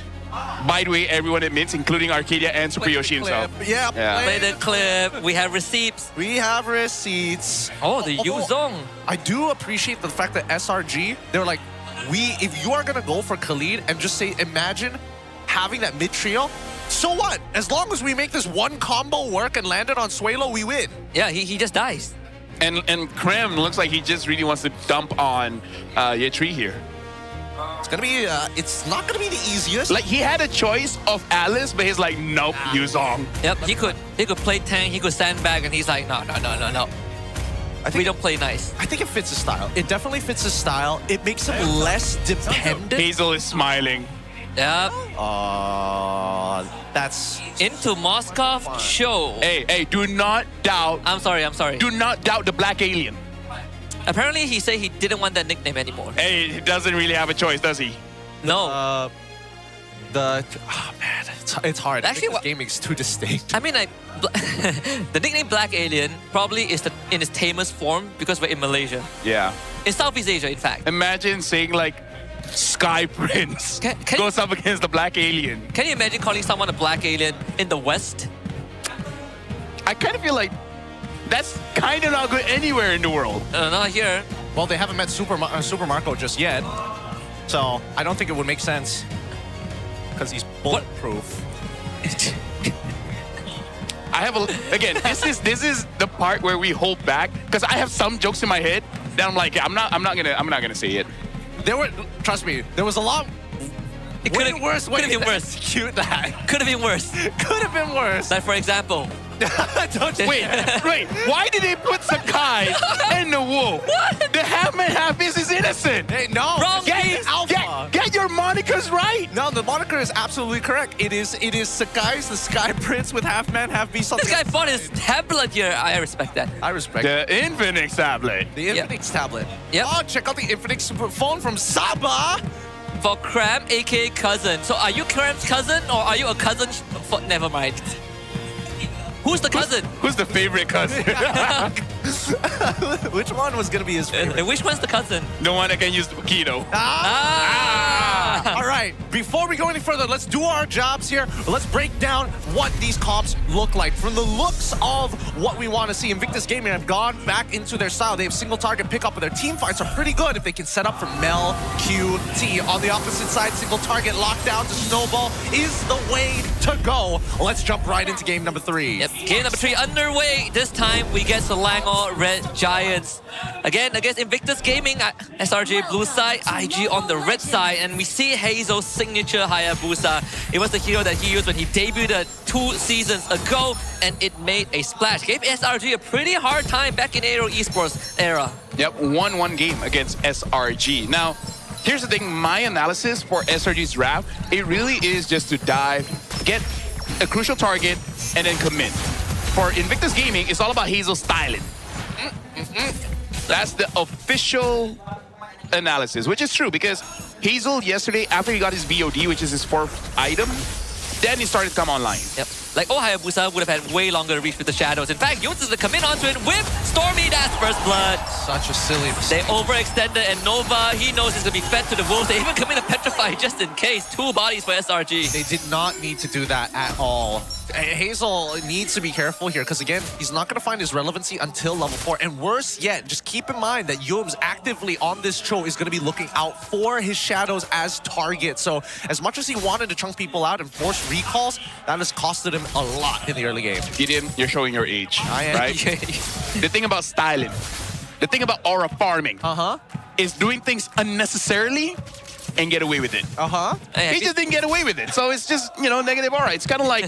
H: by the way, everyone admits, including Arcadia and Super Yoshi himself.
G: Yeah.
I: Play the clip. We have receipts.
G: We have receipts.
I: Oh, the Yuzong.
G: I do appreciate the fact that SRG, they were like, if you are going to go for Khalid and just say, imagine having that mid trio, so what? As long as we make this one combo work and land it on Suelo, we win.
I: Yeah, he just dies.
H: And Krem looks like he just really wants to dump on Yetri here.
G: It's not gonna be the easiest.
H: Like, he had a choice of Alice, but he's like, nope, Yuzong.
I: Yep, he could play tank, he could sandbag, and he's like, no. We don't play nice.
G: I think it fits his style. It definitely fits his style. It makes him less dependent.
H: Hazel is smiling.
I: Yep.
G: That's
I: into Moscow show.
H: Hey, do not doubt.
I: I'm sorry.
H: Do not doubt the black alien.
I: Apparently, he said he didn't want that nickname anymore.
H: Hey, he doesn't really have a choice, does he?
I: No.
G: Man, it's hard.
I: Actually,
G: this game is too distinct.
I: I mean, like, the nickname Black Alien probably is in its tamest form because we're in Malaysia.
H: Yeah.
I: In Southeast Asia, in fact.
H: Imagine saying like Sky Prince goes up against the Black Alien.
I: Can you imagine calling someone a Black Alien in the West?
H: I kind of feel like that's kind of not good anywhere in the world.
I: Not here.
G: Well, they haven't met Super Marco just yet, so I don't think it would make sense because he's bulletproof.
H: I have again. This is the part where we hold back because I have some jokes in my head that I'm like, I'm not gonna say it.
G: Trust me, there was a lot.
I: It could have
G: worse.
I: Could have been worse.
G: Execute that.
I: Could have been worse.
G: Could have been worse.
I: Like for example.
H: Wait. Why did they put Sakai and the wolf?
I: What?
H: The half-man half-beast is innocent.
G: Hey, no.
I: Wrong
H: Get your monikers right.
G: No, the moniker is absolutely correct. It is Sakai's the Sky Prince with half-man, half-beast.
I: This guy fought his tablet here. I respect that.
G: I respect
H: the Infinix tablet.
G: The Infinix tablet.
I: Yep.
G: Oh, check out the Infinix phone from Saba.
I: For Cram, aka cousin. So are you Cram's cousin or are you a cousin? Never mind. Who's the cousin?
H: Who's the favorite cousin?
G: Which one was going to be his favorite?
I: Which one's the cousin?
H: The one that can use the keto.
G: All right, before we go any further, let's do our jobs here. Let's break down what these comps look like. From the looks of what we want to see, Invictus Gaming have gone back into their style. They have single target pickup, but their team fights are pretty good if they can set up for Mel, Q, T. On the opposite side, single target lockdown to Snowball is the way to go. Let's jump right into game number 3.
I: Yep, game number 3 underway. This time we get Selangor Red Giants. Again, against Invictus Gaming, SRG blue side, IG on the red side, and we see Hazel's signature Hayabusa. It was the hero that he used when he debuted 2 seasons ago, and it made a splash. Gave SRG a pretty hard time back in Aero Esports era.
H: Yep, 1-1 game against SRG. Now, here's the thing, my analysis for SRG's draft, it really is just to dive, get a crucial target, and then commit. For Invictus Gaming, it's all about Hazel's styling. That's the official analysis, which is true because Hazel yesterday, after he got his VOD, which is his 4th item, then he started to come online.
I: Yep. Like, Hayabusa would have had way longer reach with the shadows. In fact, Yoons is to come in onto it with Stormy, that's first blood.
G: Such a silly mistake.
I: They overextended, and Nova, he knows he's going to be fed to the wolves. They even come in to petrify just in case. 2 bodies for SRG.
G: They did not need to do that at all. Hazel needs to be careful here because, again, he's not going to find his relevancy until level 4. And worse yet, just keep in mind that Yums actively on this Cho is going to be looking out for his shadows as targets. So as much as he wanted to chunk people out and force recalls, that has costed him a lot in the early game.
H: Gideon, you're showing your age,
G: I am.
H: right? The thing about styling, the thing about aura farming is doing things unnecessarily and get away with it. He just didn't get away with it. So it's just, you know, negative aura. It's kind of like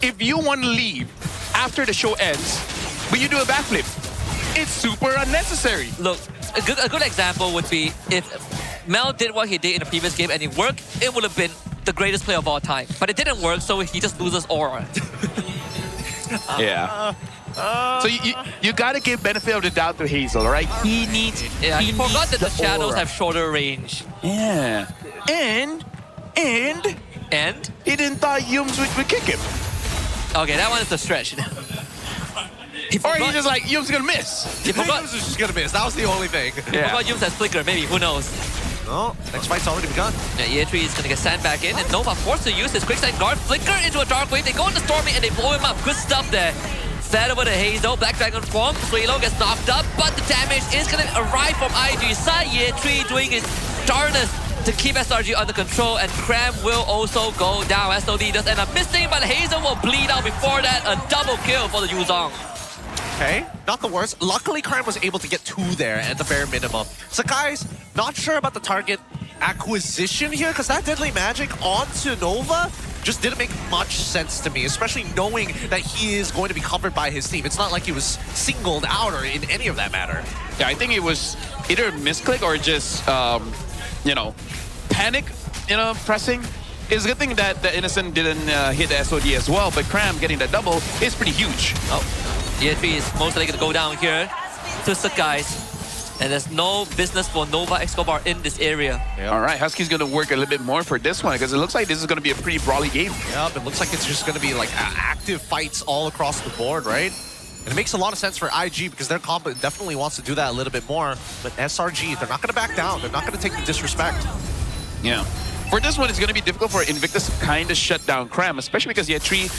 H: if you want to leave after the show ends, but you do a backflip, it's super unnecessary.
I: Look, a good example would be if Mel did what he did in the previous game and it worked, it would have been the greatest player of all time. But it didn't work, so he just loses aura.
H: Yeah. So you gotta give benefit of the doubt to Hazel, right? He needs.
I: Yeah, he forgot that the shadows
H: aura.
I: have shorter range.
H: Yeah. And he didn't thought Yums would kick him.
I: Okay, that one is a stretch.
H: Or he's just like, Yums gonna miss.
I: He forgot.
G: Yums was just gonna miss. That was the only thing.
I: He forgot Yums has flicker, maybe, who knows?
G: No, next fight's already begun.
I: Yeah, Yeatri is gonna get sand back in, and Nova forced to use his quicksand guard flicker into a dark wave. They go into Stormy and they blow him up. Good stuff there. Fed over to Hazel, Black Dragon form. Suelo gets knocked up, but the damage is gonna arrive from IG's side. Yeatri doing his darnest to keep SRG under control, and Cram will also go down. SOD does end up missing, but Hazel will bleed out before that. A double kill for the Yuzong.
G: Okay, not the worst. Luckily, Crime was able to get 2 there at the bare minimum. Sakai's not sure about the target acquisition here, because that Deadly Magic onto Nova just didn't make much sense to me, especially knowing that he is going to be covered by his team. It's not like he was singled out or in any of that matter.
H: Yeah, I think it was either misclick or just, you know, panic, you know, pressing. It's a good thing that the Innocent didn't hit the SOD as well, but Cram getting that double is pretty huge.
I: Oh, ESP is most likely going to go down here to Sakai's. And there's no business for Nova Escobar in this area.
H: Yep. All right, Husky's going to work a little bit more for this one because it looks like this is going to be a pretty brawly game.
G: Yep, it looks like it's just going to be like active fights all across the board, right? And it makes a lot of sense for IG because their comp definitely wants to do that a little bit more. But SRG, they're not going to back down. They're not going to take the disrespect.
H: Yeah. For this one, it's going to be difficult for Invictus to kind of shut down Cram, especially because Yetri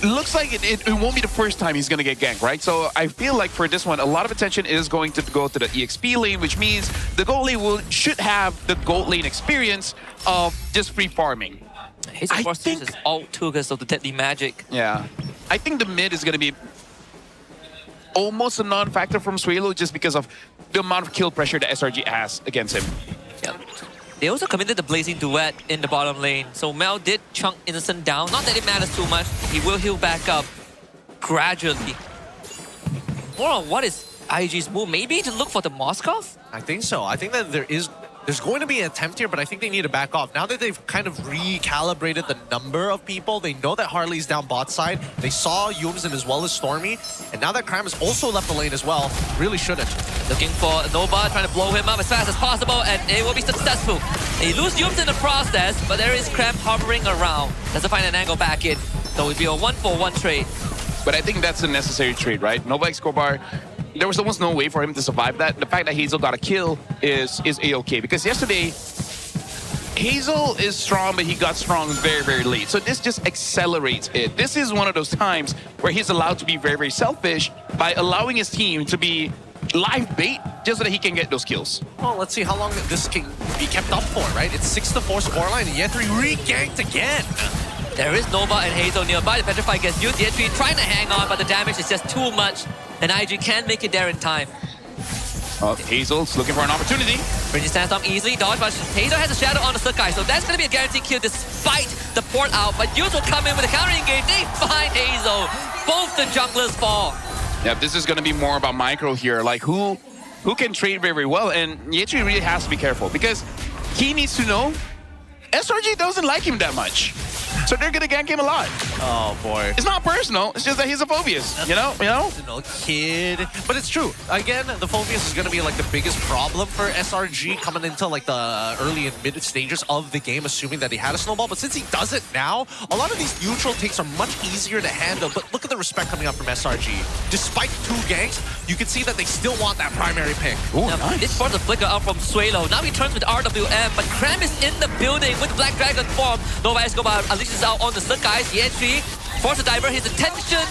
H: looks like it won't be the first time he's going to get ganked, right? So I feel like for this one, a lot of attention is going to go to the EXP lane, which means the gold lane should have the gold lane experience of just free farming.
I: His force is all too because of the Deadly Magic.
H: Yeah. I think the mid is going to be almost a non-factor from Suelo just because of the amount of kill pressure that SRG has against him.
I: Yeah. They also committed the blazing duet in the bottom lane. So Mel did chunk Innocent down. Not that it matters too much. He will heal back up gradually. More on what is IG's move? Maybe to look for the Moskov?
G: I think so. I think that there's going to be an attempt here, but I think they need to back off. Now that they've kind of recalibrated the number of people, they know that Harley's down bot side. They saw Yumsen as well as Stormy. And now that Cram has also left the lane as well, really shouldn't.
I: Looking for Nova, trying to blow him up as fast as possible, and it will be successful. They lose Yums in the process, but there is Cram hovering around. Doesn't find an angle back in. So it'll be a 1-for-1 trade.
H: But I think that's a necessary trade, right? Nova Escobar, there was almost no way for him to survive that. The fact that Hazel got a kill is A-okay. Because yesterday, Hazel is strong, but he got strong very, very late. So this just accelerates it. This is one of those times where he's allowed to be very, very selfish by allowing his team to be live bait just so that he can get those kills.
G: Well, let's see how long this can be kept up for, right? It's 6-4 scoreline, and Yetri re-ganked again.
I: There is Nova and Hazel nearby. The Petrify gets used. Yetri trying to hang on, but the damage is just too much. And IG can't make it there in time.
H: Hazel's looking for an opportunity.
I: Bridget Sandstorm easily dodged, but Hazel has a shadow on the Sakai, so that's going to be a guaranteed kill despite the port out. But Yuz will come in with a counter engage. They find Hazel. Both the junglers fall.
H: Yeah, this is going to be more about micro here. Like who can trade very, very well. And Yetri really has to be careful because he needs to know SRG doesn't like him that much. So they're gonna gank him a lot.
G: Oh boy.
H: It's not personal, it's just that he's a Phobius, you know?
G: Kid. But it's true. Again, the Phobius is gonna be like the biggest problem for SRG coming into like the early and mid stages of the game, assuming that he had a snowball. But since he doesn't now, a lot of these neutral takes are much easier to handle. But look at the respect coming up from SRG. Despite 2 ganks, you can see that they still want that primary pick.
H: Ooh, nice.
I: This part of the flicker out from Suelo. Now he turns with RWM, but Cram is in the building with the Black Dragon form. Nova Escobar unleashes out on the Sakai. Yetri forces to divert his attention.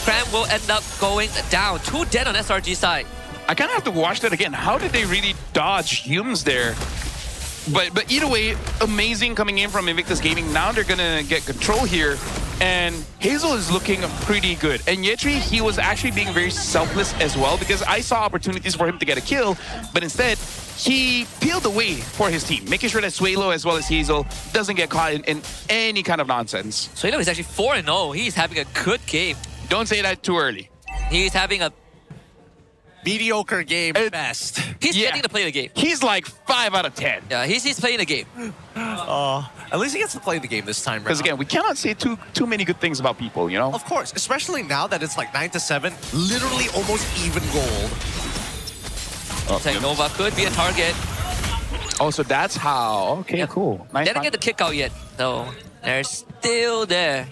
I: Cram will end up going down. 2 dead on SRG side.
H: I kind of have to watch that again. How did they really dodge Humes there? But either way, amazing coming in from Invictus Gaming. Now they're gonna get control here. And Hazel is looking pretty good. And Yetri, he was actually being very selfless as well because I saw opportunities for him to get a kill, but instead, he peeled away for his team, making sure that Suelo as well as Hazel doesn't get caught in any kind of nonsense.
I: Suelo is actually 4-0. He's having a good game.
H: Don't say that too early.
I: He's having a
G: mediocre game at best.
I: He's getting to play the game.
H: He's like 5 out of 10.
I: Yeah, he's playing the game.
G: At least he gets to play the game this time.
H: Because again, we cannot say too many good things about people, you know?
G: Of course, especially now that it's like 9-7, literally almost even gold.
I: Nova could be a target.
H: Oh, so that's how. Okay, yeah. Cool. Nice.
I: They didn't get the kick out yet, so they're still there.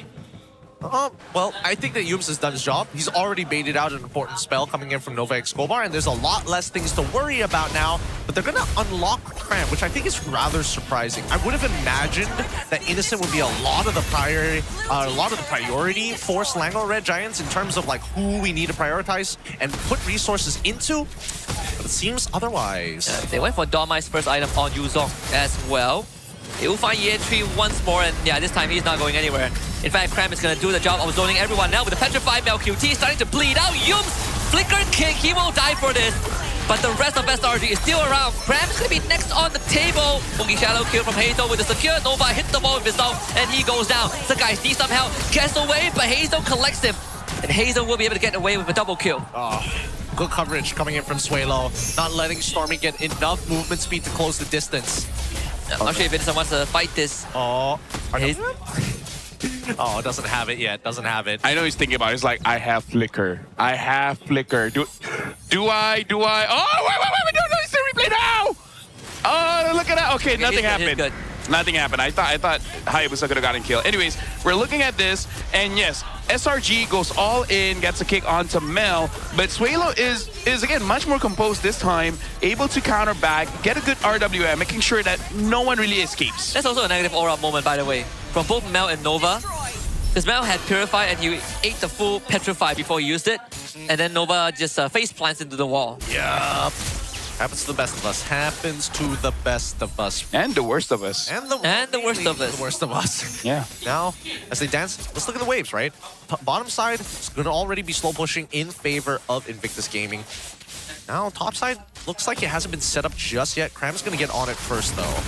G: Well, I think that Yums has done his job. He's already baited out an important spell coming in from Nova Escobar, and there's a lot less things to worry about now. But they're going to unlock Cram, which I think is rather surprising. I would have imagined that Innocent would be a lot of the priority for Selangor Red Giants in terms of like who we need to prioritize and put resources into. But it seems otherwise.
I: They went for Domai's first item on Yuzong as well. They will find Yetri once more, and yeah, this time he's not going anywhere. In fact, Cram is going to do the job of zoning everyone now with the Petrified Mel QT starting to bleed out. Yums, flickered kick, he will die for this. But the rest of SRG is still around. Cram is going to be next on the table. Boogie Shadow kill from Hazel with the secure. Nova hits the wall with Vissal, and he goes down. Sakai needs some help, gets away, but Hazel collects him. And Hazel will be able to get away with a double kill.
G: Good coverage coming in from Suelo. Not letting Stormy get enough movement speed to close the distance.
I: I'm not sure if Vincent wants to fight this.
G: Doesn't have it yet. Doesn't have it.
H: I know he's thinking about it. He's like, I have flicker. I have flicker. Do I? Oh, wait, no, it's the replay now! Oh, look at that. Okay, nothing happened. Nothing happened. I thought Hayabusa could have gotten killed. Anyways, we're looking at this, and yes, SRG goes all in, gets a kick onto Mel, but Suelo is again much more composed this time, able to counter back, get a good RWM, making sure that no one really escapes.
I: That's also a negative aura moment, by the way, from both Mel and Nova. Because Mel had Purify and he ate the full Petrify before he used it, and then Nova just face plants into the wall.
G: Yup. Happens to the best of us. Happens to the best of us.
H: And the worst of us.
G: And the
I: worst of us.
G: The worst of us.
H: Yeah.
G: Now, as they dance, let's look at the waves, right? Bottom side is going to already be slow pushing in favor of Invictus Gaming. Now, top side looks like it hasn't been set up just yet. Cram's going to get on it first, though.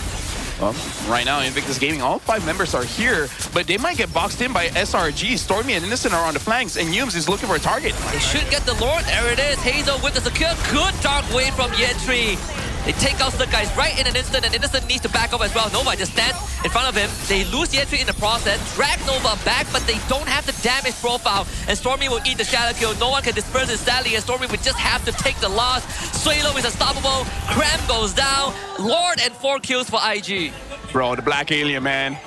H: Well, right now, Invictus Gaming, all 5 members are here, but they might get boxed in by SRG. Stormy and Innocent are on the flanks, and Yums is looking for a target.
I: They should get the Lord. There it is. Hazel with the secure. Good dark wave from Yetri. They take out the guys right in an instant, and Innocent needs to back up as well. Nova just stands in front of him. They lose Yetri in the process. Drag Nova back, but they don't have the damage profile. And Stormy will eat the shadow kill. No one can disperse it sadly, and Stormy would just have to take the loss. Suelo is unstoppable. Cram goes down. Lord and 4 kills for IG.
H: Bro, the Black Alien, man.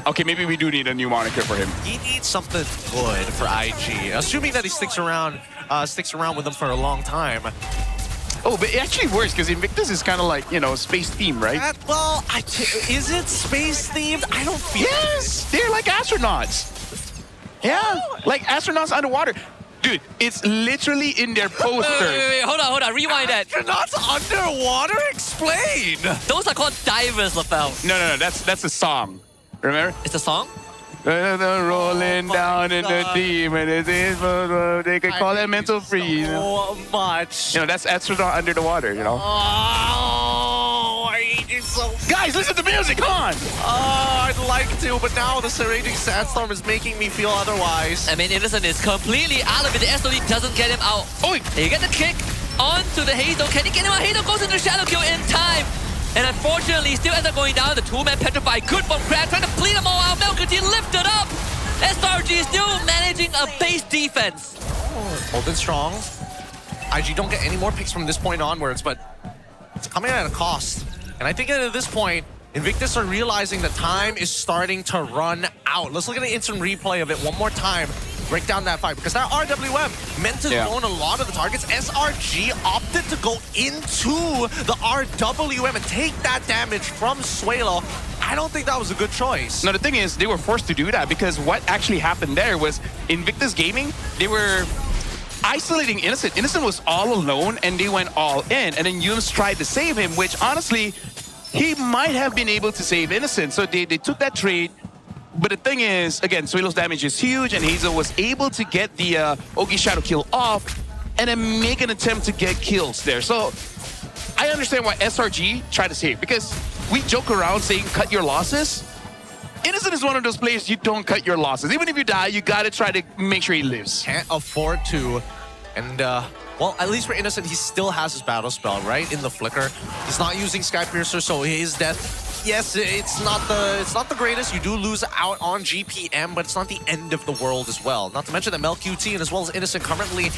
H: Okay, maybe we do need a new moniker for him.
G: He needs something good for IG, assuming that he sticks around with them for a long time.
H: Oh, but it actually works because Invictus is kind of like, you know, space themed, right?
G: Well, is it space themed? I don't feel
H: Yes! They're like astronauts. Yeah, like astronauts underwater. Dude, it's literally in their poster.
I: Wait, hold on. Rewind that.
G: Astronauts underwater? Explain.
I: Those are called divers, Lapel.
H: No, that's a song. Remember?
I: It's a song?
H: Rolling down in the deep, and they could call it mental freeze.
G: So much.
H: You know, that's astronaut under the water, you know?
G: Oh, it's so...
H: Guys, listen to music, come on!
G: Oh, I'd like to, but now the raging sandstorm is making me feel otherwise.
I: I mean, Innocent is completely out of it. The SOD doesn't get him out.
H: Oh,
I: you get the kick onto the Hazel. Can he get him out? Hazel goes into shadow kill in time. And unfortunately, he still ends up going down. The 2-man petrified. Good from Crab, trying to bleed them all out. Melkuti lifted up. SRG is still managing a base defense.
G: Holding strong. IG don't get any more picks from this point onwards, but it's coming at a cost. And I think at this point, Invictus are realizing that time is starting to run out. Let's look at the instant replay of it one more time. Break down that fight, because that RWM meant to zone a lot of the targets. SRG opted to go into the RWM and take that damage from Suelo. I don't think that was a good choice.
H: No, the thing is, they were forced to do that because what actually happened there was Invictus Gaming, they were isolating Innocent. Innocent was all alone and they went all in. And then Yums tried to save him, which honestly, he might have been able to save Innocent. So they took that trade. But the thing is, again, Suelo's damage is huge, and Hazel was able to get the Ogi Shadow kill off and then make an attempt to get kills there. So I understand why SRG tried to save, because we joke around saying cut your losses. Innocent is one of those players you don't cut your losses. Even if you die, you gotta try to make sure he lives.
G: Can't afford to. And, well, at least for Innocent, he still has his battle spell, right? In the flicker. He's not using Skypiercer, so his death... Yes, it's not the greatest. You do lose out on GPM, but it's not the end of the world as well. Not to mention that MelQT and as well as Innocent currently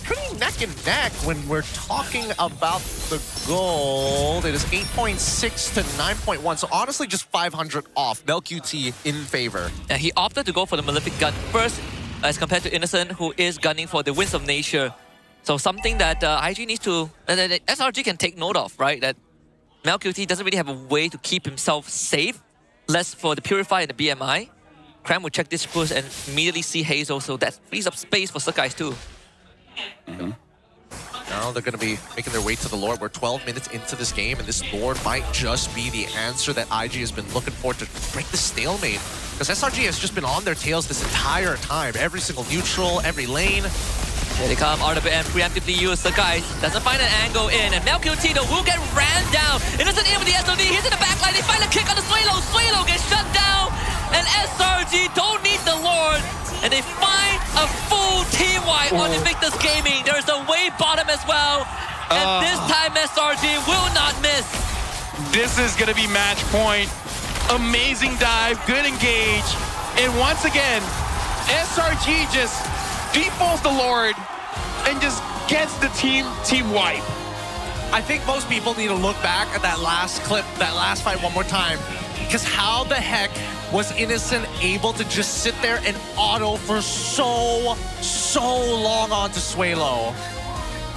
G: pretty neck and neck when we're talking about the gold. It is 8.6 to 9.1, so honestly just 500 off. MelQT in favor.
I: And he opted to go for the Malefic Gun first as compared to Innocent, who is gunning for the Winds of Nature. So something that IG needs to... that SRG can take note of, right? That MelQT doesn't really have a way to keep himself safe, less for the Purify and the BMI. Cram will check this push and immediately see Hazel, so that frees up space for Sakai's too.
G: Now they're going to be making their way to the Lord. We're 12 minutes into this game, and this Lord might just be the answer that IG has been looking for to break the stalemate. Because SRG has just been on their tails this entire time. Every single neutral, every lane.
I: Here they come, RWM preemptively use the guys. Doesn't find an angle in, and MelQT will get ran down. Innocent in with the SOD, he's in the backline. They find a kick on the Suelo. Suelo gets shut down, and SRG don't need the Lord. And they find a full team wipe on Invictus Gaming. There's a wave bottom as well. And this time SRG will not miss.
H: This is gonna be match point. Amazing dive, good engage. And once again, SRG just defaults the Lord and just gets the team wipe.
G: I think most people need to look back at that last clip, that last fight one more time. Because how the heck was Innocent able to just sit there and auto for so long onto Suelo?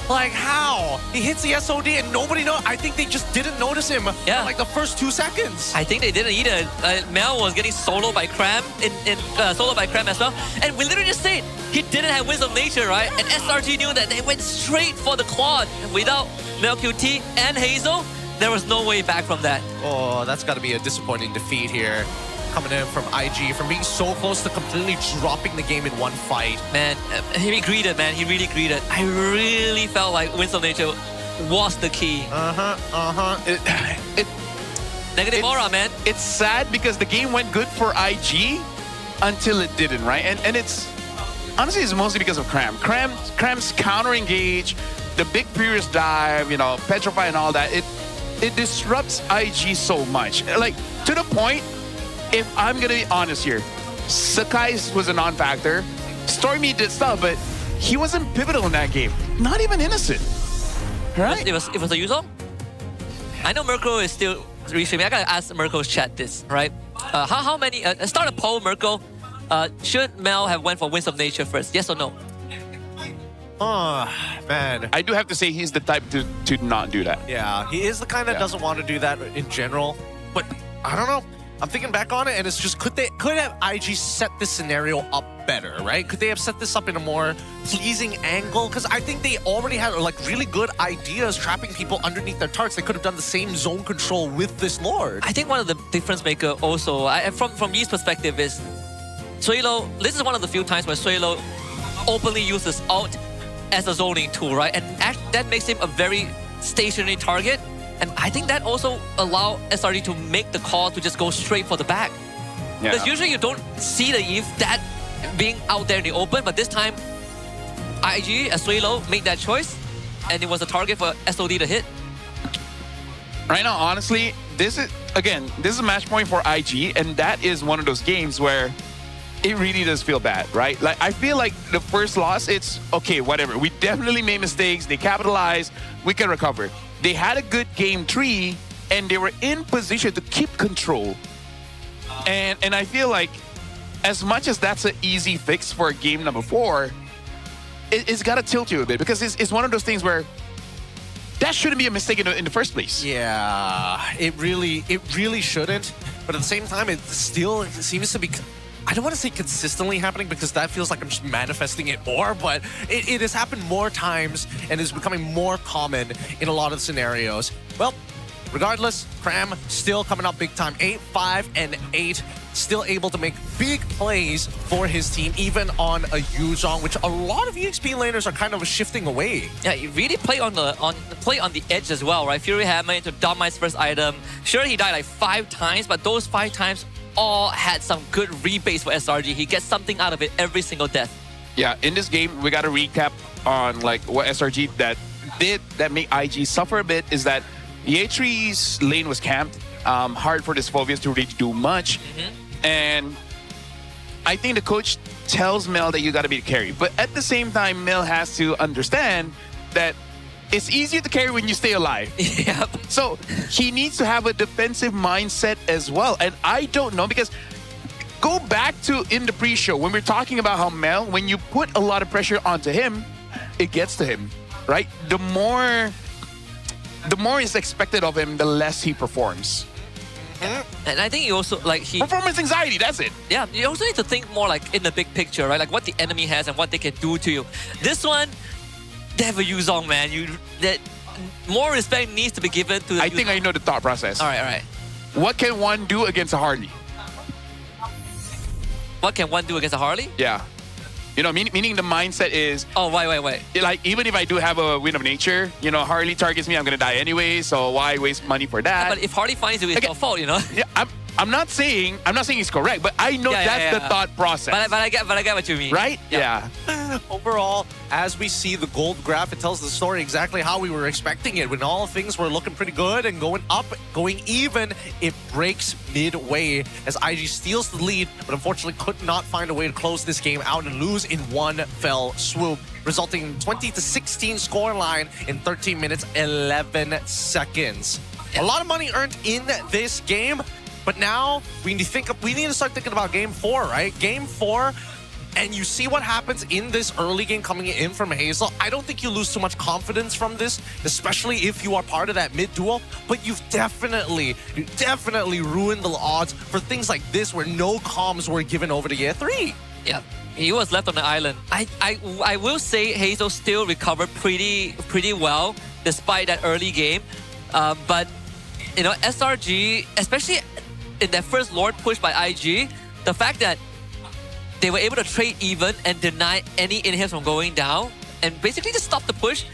G: Like how? He hits the SOD and nobody knows. I think they just didn't notice him for like the first 2 seconds.
I: I think they didn't either. Mel was getting soloed by Cram soloed by Cram as well. And we literally just said he didn't have Winds of Nature, right? And SRG knew that they went straight for the quad. Without Mel QT and Hazel, there was no way back from that.
G: Oh, that's got to be a disappointing defeat here. Coming in from IG, from being so close to completely dropping the game in one fight.
I: Man, he greeted, man. He really greeted. I really felt like Winds of Nature was the key. Negative aura, man.
H: It's sad because the game went good for IG until it didn't, right? And it's honestly it's mostly because of Cram's counter engage, the big previous dive, you know, petrify and all that. It disrupts IG so much, like to the point. If I'm gonna be honest here, Sakai was a non-factor. Stormy did stuff, but he wasn't pivotal in that game. Not even innocent. Right?
I: It was a Yuzong? I know Mirko is still restreaming. I gotta ask Mirko's chat this, right? How many? Start a poll, Mirko. Should Mel have went for Winds of Nature first? Yes or no?
G: Oh, man.
H: I do have to say he's the type to not do that.
G: Yeah, he is the kind that doesn't want to do that in general. But I don't know. I'm thinking back on it, and it's just could have IG set this scenario up better, right? Could they have set this up in a more pleasing angle? Because I think they already had like really good ideas trapping people underneath their turrets. They could have done the same zone control with this Lord.
I: I think one of the difference maker also, from Yi's perspective, is Suelo. This is one of the few times where Suelo openly uses ult as a zoning tool, right? And that makes him a very stationary target. And I think that also allowed SRG to make the call to just go straight for the back. Because usually you don't see the Eve that being out there in the open, but this time IG, Asuelo, made that choice, and it was a target for SOD to hit.
H: Right now, honestly, this is a match point for IG, and that is one of those games where it really does feel bad, right? Like I feel like the first loss, it's okay, whatever. We definitely made mistakes. They capitalized. We can recover. They had a good game 3, and they were in position to keep control. And I feel like as much as that's an easy fix for game number 4, it's got to tilt you a bit because it's one of those things where that shouldn't be a mistake in the first place.
G: Yeah, it really shouldn't. But at the same time, it still seems to be... I don't want to say consistently happening because that feels like I'm just manifesting it more, but it has happened more times and is becoming more common in a lot of scenarios. Well, regardless, Cram still coming up big time. 8, 5, and 8. Still able to make big plays for his team, even on a Yuzong, which a lot of EXP laners are kind of shifting away.
I: Yeah, you really play on the edge as well, right? Fury Hammer into Dharma's first item. Sure, he died like 5 times, but those 5 times all had some good rebates for SRG. He gets something out of it every single death.
H: Yeah, in this game, we got to recap on like what SRG that made IG suffer a bit is that the A3's lane was camped. Hard for the Phobians to really do much. And I think the coach tells Mel that you got to be the carry. But at the same time, Mel has to understand that it's easier to carry when you stay alive.
I: Yep.
H: So he needs to have a defensive mindset as well. And I don't know, because go back to in the pre-show when we're talking about how Mel, when you put a lot of pressure onto him, it gets to him, right? The more is expected of him, the less he performs.
I: And I think you also
H: performance anxiety, that's it.
I: Yeah, you also need to think more like in the big picture, right? Like what the enemy has and what they can do to you. This one, they have a Yuzong, man. That more respect needs to be given to the
H: I think I know the thought process.
I: All right.
H: What can one do against a Harley?
I: What can one do against a Harley?
H: Yeah. You know, meaning the mindset is...
I: Oh, wait.
H: Like, even if I do have a Wind of Nature, you know, Harley targets me, I'm going to die anyway, so why waste money for that?
I: Yeah, but if Harley finds you, it's your fault, you know?
H: Yeah, I'm not saying it's correct, but I know that's the thought process.
I: But I get what you mean.
H: Right? Yeah.
G: Overall, as we see the gold graph, it tells the story exactly how we were expecting it. When all things were looking pretty good and going up, going even, it breaks midway as IG steals the lead, but unfortunately could not find a way to close this game out and lose in one fell swoop, resulting in 20-16 scoreline in 13 minutes, 11 seconds. A lot of money earned in this game. But now we need to start thinking about game 4, right? Game 4, and you see what happens in this early game coming in from Hazel, I don't think you lose too much confidence from this, especially if you are part of that mid duel. But you've definitely ruined the odds for things like this where no comms were given over to year 3.
I: Yeah. He was left on the island. I will say Hazel still recovered pretty well despite that early game. But you know, SRG, especially in that first Lord push by IG, the fact that they were able to trade even and deny any inhibs from going down and basically just stop the push,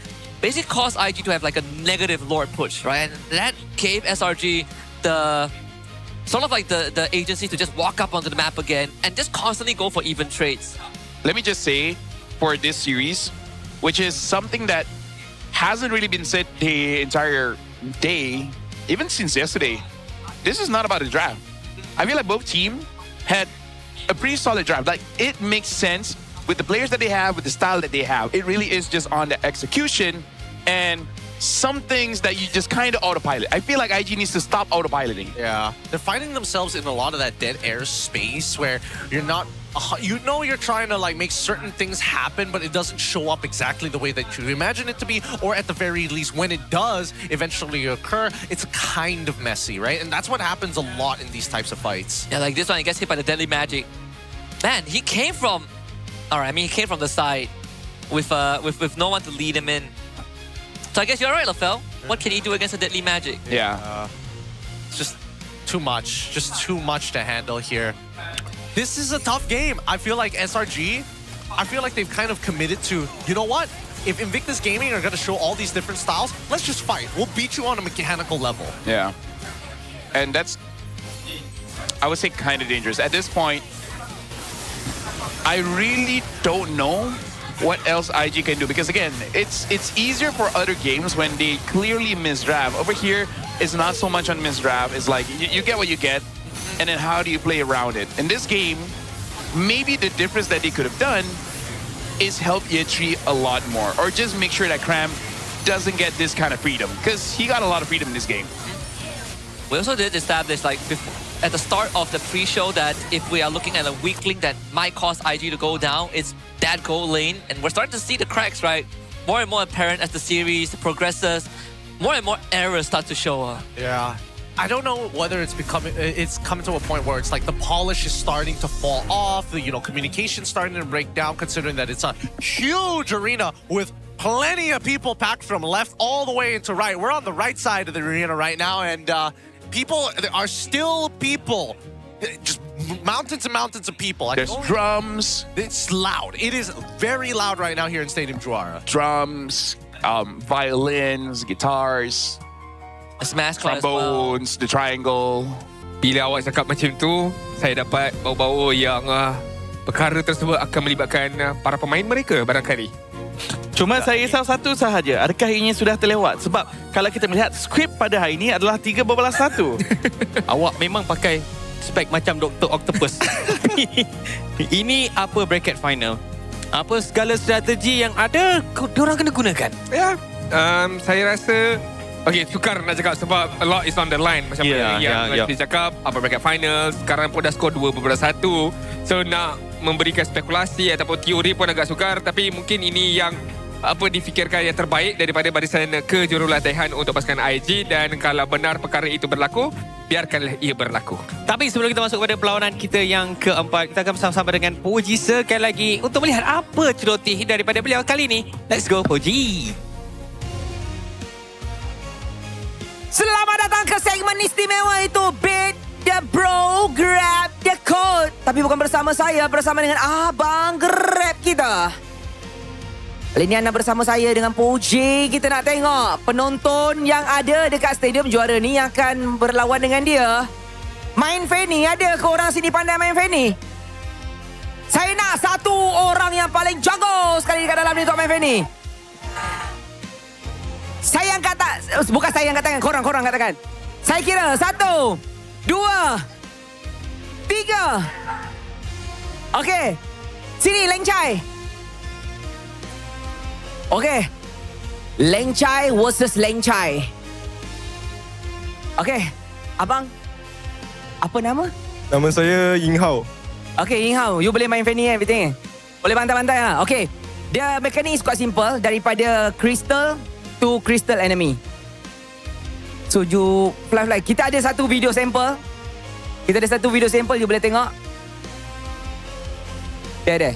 I: basically caused IG to have like a negative Lord push, right? And that gave SRG the sort of like the agency to just walk up onto the map again and just constantly go for even trades.
H: Let me just say, for this series, which is something that hasn't really been said the entire day, even since yesterday, this is not about a draft. I feel like both teams had a pretty solid draft. Like, it makes sense with the players that they have, with the style that they have. It really is just on the execution and some things that you just kind of autopilot. I feel like IG needs to stop autopiloting.
G: Yeah. They're finding themselves in a lot of that dead air space where you're not, you know, you're trying to like make certain things happen, but it doesn't show up exactly the way that you imagine it to be, or at the very least, when it does eventually occur, it's kind of messy, right? And that's what happens a lot in these types of fights.
I: Yeah, like this one, he gets hit by the deadly magic. Man, he came from, alright, I mean, he came from the side with no one to lead him in. So I guess you're right, Lafel. What can he do against a deadly magic?
H: Yeah.
G: It's just too much. Just too much to handle here. This is a tough game. I feel like SRG, I feel like they've kind of committed to, you know what? If Invictus Gaming are going to show all these different styles, let's just fight. We'll beat you on a mechanical level.
H: Yeah. And that's, I would say, kind of dangerous. At this point, I really don't know what else IG can do, because again, it's easier for other games when they clearly misdraft. Over here, it's not so much on misdraft. It's like you get what you get, and then how do you play around it? In this game, maybe the difference that they could have done is help Year 3 a lot more, or just make sure that Cram doesn't get this kind of freedom, because he got a lot of freedom in this game.
I: We also did establish, like, at the start of the pre-show, that if we are looking at a weak link that might cause IG to go down, it's that goal lane. And we're starting to see the cracks, right? More and more apparent as the series progresses. More and more errors start to show up.
G: Yeah. I don't know whether it's coming to a point where it's like the polish is starting to fall off, the, you know, communication starting to break down, considering that it's a huge arena with plenty of people packed from left all the way into right. We're on the right side of the arena right now, and there are still people. Just mountains and mountains of people.
H: There's drums.
G: It's loud. It is very loud right now here in Stadium Juara.
H: Drums, violins, guitars,
I: smash
H: trombones, the triangle.
T: Bila awak cakap macam tu, saya dapat bau-bau yang perkara tersebut akan melibatkan para pemain mereka barangkali.
U: Cuma saya risau satu sahaja, adakah ini sudah terlewat? Sebab kalau kita melihat skrip pada hari ini adalah 3-1.
Q: Awak memang pakai spek macam Dr. Octopus. Ini apa bracket final? Apa segala strategi yang ada, diorang kena gunakan?
T: Ya, saya rasa okay, sukar nak cakap sebab a lot is on the line. Macam yang kita cakap, apa bracket final, sekarang pun dah skor 2-1. So nak memberikan spekulasi ataupun teori pun agak sukar, tapi mungkin ini yang difikirkan yang terbaik daripada barisan kejurulatihan untuk pasukan IG, dan kalau benar perkara itu berlaku, biarkanlah ia berlaku.
L: Tapi sebelum kita masuk kepada perlawanan kita yang keempat, kita akan bersama-sama dengan Poji sekali lagi untuk melihat apa celoteh daripada beliau kali ini. Let's go Poji. Selamat datang ke segmen istimewa itu, Beat the Bro, Grab the Code. Tapi bukan bersama saya, bersama dengan Abang Grab kita. Kali ini anda bersama saya dengan Poji. Kita nak tengok penonton yang ada dekat Stadium Juara ni yang akan berlawan dengan dia. Main Fanny, ada ke orang sini pandai main Fanny? Saya nak satu orang yang paling jago sekali dekat dalam ni untuk main Fanny. Saya angkat tak, bukan saya angkat tangan, korang angkat tangan. Saya kira 1, 2, 3. Okey. Sini Leng Chai. Okey. Leng Chai versus Leng Chai. Okey. Abang, apa nama?
V: Nama saya Ying Hao.
L: Okey, Ying Hao, you boleh main Fanny everything? Boleh bantai-bantai lah. Okay. Dia mekanik is quite simple. Daripada crystal to crystal enemy. So you fly. Kita ada satu video sampel. You boleh tengok. Dia ada.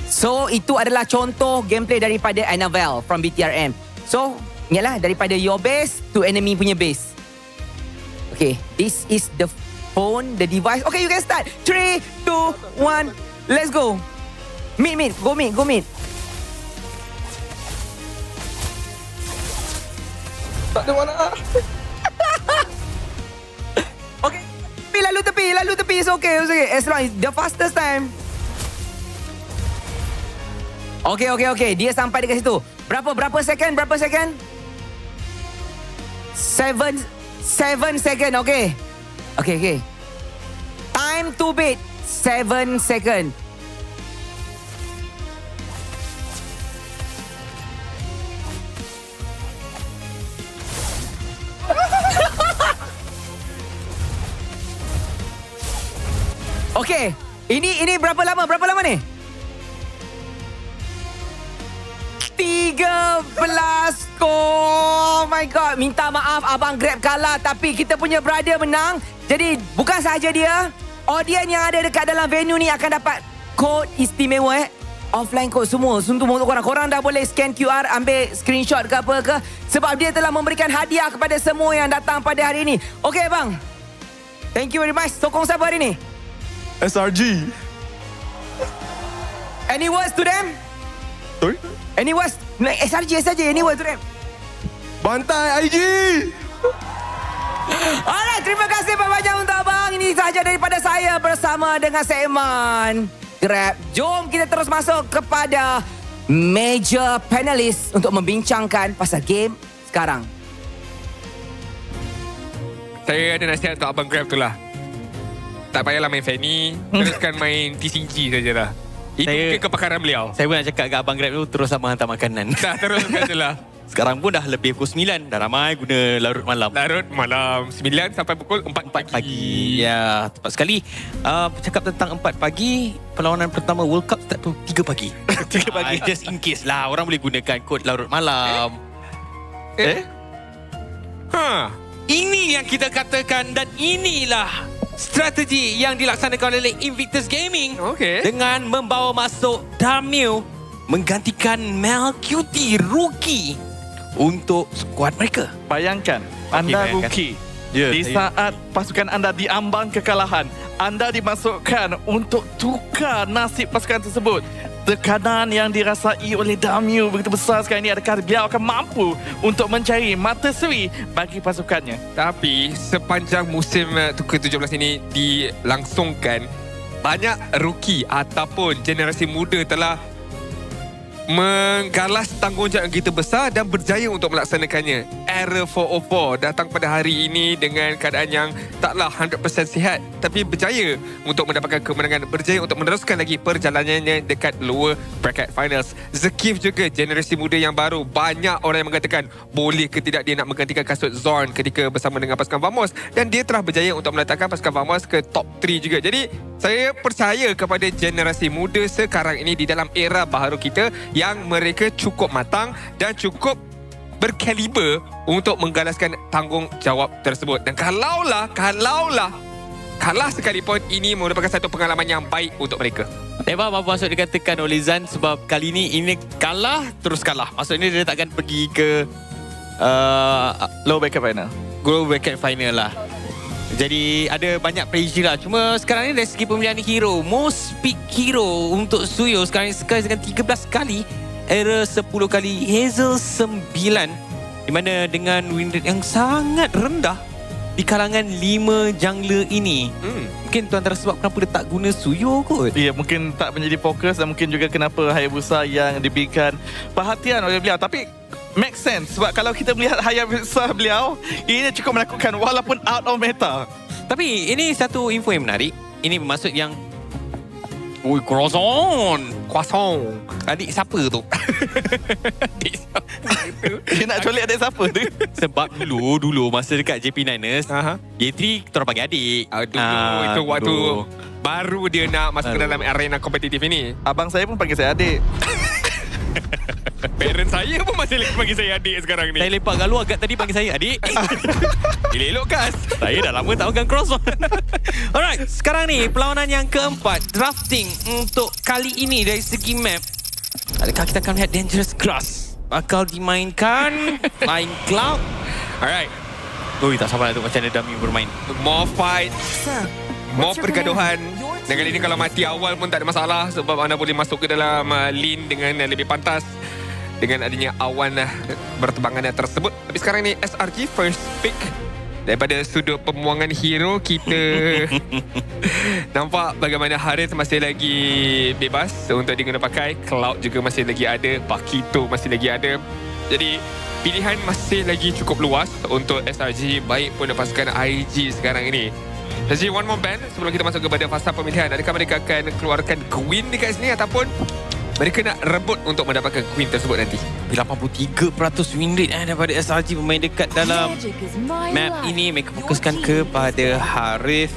L: So itu adalah contoh gameplay daripada Annabelle from BTRM. So ingatlah daripada your base to enemy punya base. Okay, this is the phone, the device. Okay, you can start. 3, 2, 1, let's go. Mid, go mid.
N: Tak ada mana.
L: Okay, lalu tepi. It's okay. As long as the fastest time. Okay. Dia sampai dekat situ. Berapa second? 7 second, okay. Time to beat 7 second. Okay, ini berapa lama ni? 13. Oh my god. Minta maaf Abang Grab kalah. Tapi kita punya brother menang. Jadi bukan sahaja dia, audience yang ada dekat dalam venue ni akan dapat kod istimewa offline code semua. Untuk korang dah boleh scan QR, ambil screenshot ke apa ke. Sebab dia telah memberikan hadiah kepada semua yang datang pada hari ini. Okay bang, thank you very much. Sokong siapa hari ni?
U: SRG.
L: Any words to them?
U: Sorry?
L: Any words? SRG. Any words to them?
U: Bantai IG.
L: Alright, terima kasih banyak untuk abang. Ini sahaja daripada saya bersama dengan segmen Grab. Jom kita terus masuk kepada major panelis untuk membincangkan pasal game sekarang.
T: Saya ada nasihat untuk Abang Grab tu lah. Tak payahlah main Fanny, teruskan main TCG sajalah. Itu mungkin kepakaran beliau.
E: Saya pun nak cakap kat Abang Grab tu, terus abang hantar makanan.
T: Tak, teruskan je lah.
E: Sekarang pun dah lebih pukul 9. Dah ramai guna larut malam.
T: 9 sampai pukul 4 pagi.
E: Ya, tepat sekali. Cakap tentang 4 pagi, perlawanan pertama World Cup start pukul 3 pagi. 3 pagi. Just in case lah, orang boleh gunakan kod larut malam.
T: Ini yang kita katakan dan inilah strategi yang dilaksanakan oleh Invictus Gaming
E: dengan membawa masuk demi menggantikan Melcuti rookie untuk skuad mereka.
U: Bayangkan, anda rookie. Di saat pasukan anda diambang kekalahan, anda dimasukkan untuk tukar nasib pasukan tersebut. Tekanan yang dirasai oleh Damiu begitu besar sekarang ini. Adakah beliau akan mampu untuk mencari mata seri bagi pasukannya?
T: Tapi sepanjang musim ke-17 ini dilangsungkan, banyak rookie ataupun generasi muda telah menggalas tanggungjawab yang begitu besar dan berjaya untuk melaksanakannya. Era 404 datang pada hari ini dengan keadaan yang taklah 100% sihat, tapi berjaya untuk mendapatkan kemenangan, berjaya untuk meneruskan lagi perjalanannya dekat lower bracket finals. Zakif juga generasi muda yang baru. Banyak orang yang mengatakan boleh ke tidak dia nak menggantikan kasut Zorn ketika bersama dengan pasukan Vamos, dan dia telah berjaya untuk meletakkan pasukan Vamos ke top 3 juga. Jadi saya percaya kepada generasi muda sekarang ini di dalam era baharu kita yang mereka cukup matang dan cukup berkaliber untuk menggalaskan tanggungjawab tersebut. Dan kalaulah kalah sekalipun, ini merupakan satu pengalaman yang baik untuk mereka.
E: Apa maksud dikatakan oleh Zan, sebab kali ini kalah terus kalah. Maksudnya dia takkan pergi ke
U: low bracket final.
E: Low bracket final lah. Jadi ada banyak pressure lah. Cuma sekarang ni dari segi pemilihan hero, most pick hero untuk Suyo sekarang ni dengan 13 kali, Era 10 kali, Hazel 9, di mana dengan win rate yang sangat rendah di kalangan 5 jungler ini. Mungkin tu antara sebab kenapa dia tak guna Suyo kot.
U: Ya, mungkin tak menjadi fokus, dan mungkin juga kenapa Hayabusa yang diberikan perhatian oleh beliau. Tapi make sense, sebab kalau kita melihat Hayabusa beliau, ini cukup menakutkan walaupun out of meta.
E: Tapi ini satu info yang menarik. Ini bermaksud yang Cross
T: kosong.
E: Adik siapa tu?
U: Dia nak colek adik siapa tu?
E: Sebab dulu masa dekat JP Niners, Year 3 kita orang panggil adik.
T: Dulu itu waktu baru dia nak masuk ke dalam arena kompetitif ini.
U: Abang saya pun panggil saya adik.
T: Parent saya pun masih lagi panggil saya adik sekarang ni.
E: Saya lepak kat luar agak tadi panggil saya adik.
T: Elok kas.
E: Saya dah lama tak pegang cross. Alright, sekarang ni perlawanan yang keempat, drafting untuk kali ini dari segi map. Adakah kita akan melihat Dangerous Grass bakal dimainkan? Flying Cloud.
T: Alright.
E: Ui, tak sabar nak tengok macam mana Demi bermain.
T: More fight, more pergaduhan. Dan kali ini kalau mati awal pun tak ada masalah sebab anda boleh masuk ke dalam lane dengan lebih pantas dengan adanya awan berterbangan tersebut. Tapi sekarang ni SRG first pick daripada sudut pembuangan hero kita. Nampak bagaimana Harith masih lagi bebas untuk diguna pakai. Cloud juga masih lagi ada, Pakito masih lagi ada. Jadi pilihan masih lagi cukup luas untuk SRG, baik pun pasukan IG sekarang ini. Jadi one more band sebelum kita masuk kepada fasa pemilihan. Adakah mereka akan keluarkan Queen dekat sini ataupun mereka nak rebut untuk mendapatkan Queen tersebut nanti?
E: 83% win rate daripada SRG bermain dekat dalam map ini. Mereka fokuskan kepada Harith.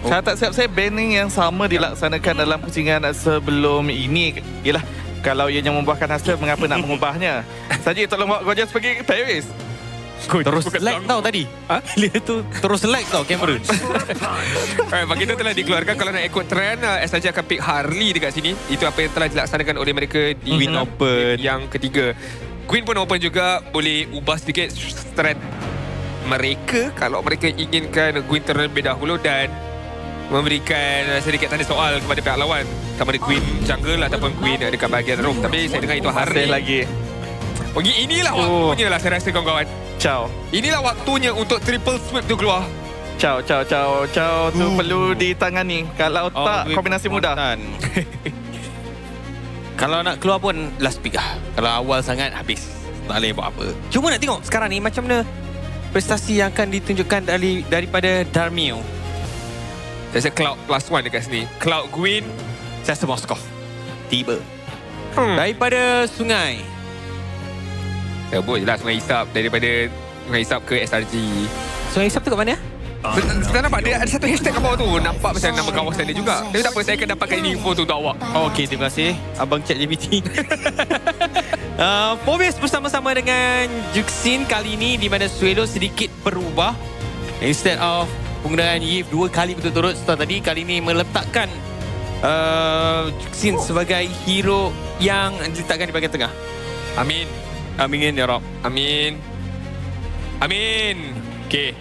U: Saya tak siap saya banning yang sama dilaksanakan dalam pusingan sebelum ini. Yelah, kalau ianya membuahkan hasil, mengapa nak mengubahnya? Saja tolong bawa Gorgeous pergi ke Paris.
E: Terus lag tau tadi. Dia tu terus lag tau kamera.
T: Bagi itu telah dikeluarkan. Kalau nak ikut trend, SRG akan pick Harley dekat sini. Itu apa yang telah dilaksanakan oleh mereka di
E: Queen open
T: yang ketiga. Queen pun open juga. Boleh ubah sedikit strat mereka kalau mereka inginkan Queen terlebih dahulu dan memberikan sedikit tanda soal kepada pihak lawan, sama ada Queen jungle ataupun Queen dekat bahagian roam. Tapi saya dengar itu Harley
U: lagi.
T: Inilah waktunya lah saya rasa kawan-kawan.
U: Ciao.
T: Inilah waktunya untuk triple sweep tu keluar.
U: Ciao tu perlu ditangani. Kalau tak, kombinasi mudah.
E: Kalau nak keluar pun last pick lah. Kalau awal sangat habis, tak boleh buat apa. Cuma nak tengok sekarang ni macam mana prestasi yang akan ditunjukkan daripada Darmio.
T: Saya rasa Cloud +1 dekat sini. Cloud Queen,
E: saya rasa Moskov tiba daripada Sungai.
T: Ya boleh je lah Sungai Hisap. Daripada Sungai Hisap ke SRG.
E: Sungai Hisap tu kat mana?
T: Kita nampak dia ada satu hashtag kat bawah tu. Nampak macam nama kawasan dia juga. Tapi tak apa, saya akan dapatkan ini info tu untuk awak.
E: Okey, terima kasih Abang Chat GPT. Fobias bersama-sama dengan Juxin kali ini di mana Suelo sedikit berubah. Instead of penggunaan Yif 2 kali berturut-turut setelah tadi, kali ini meletakkan Juxin sebagai hero yang diletakkan di bahagian tengah.
T: Amin.
E: Amin ya Rob.
T: Amin. Okay.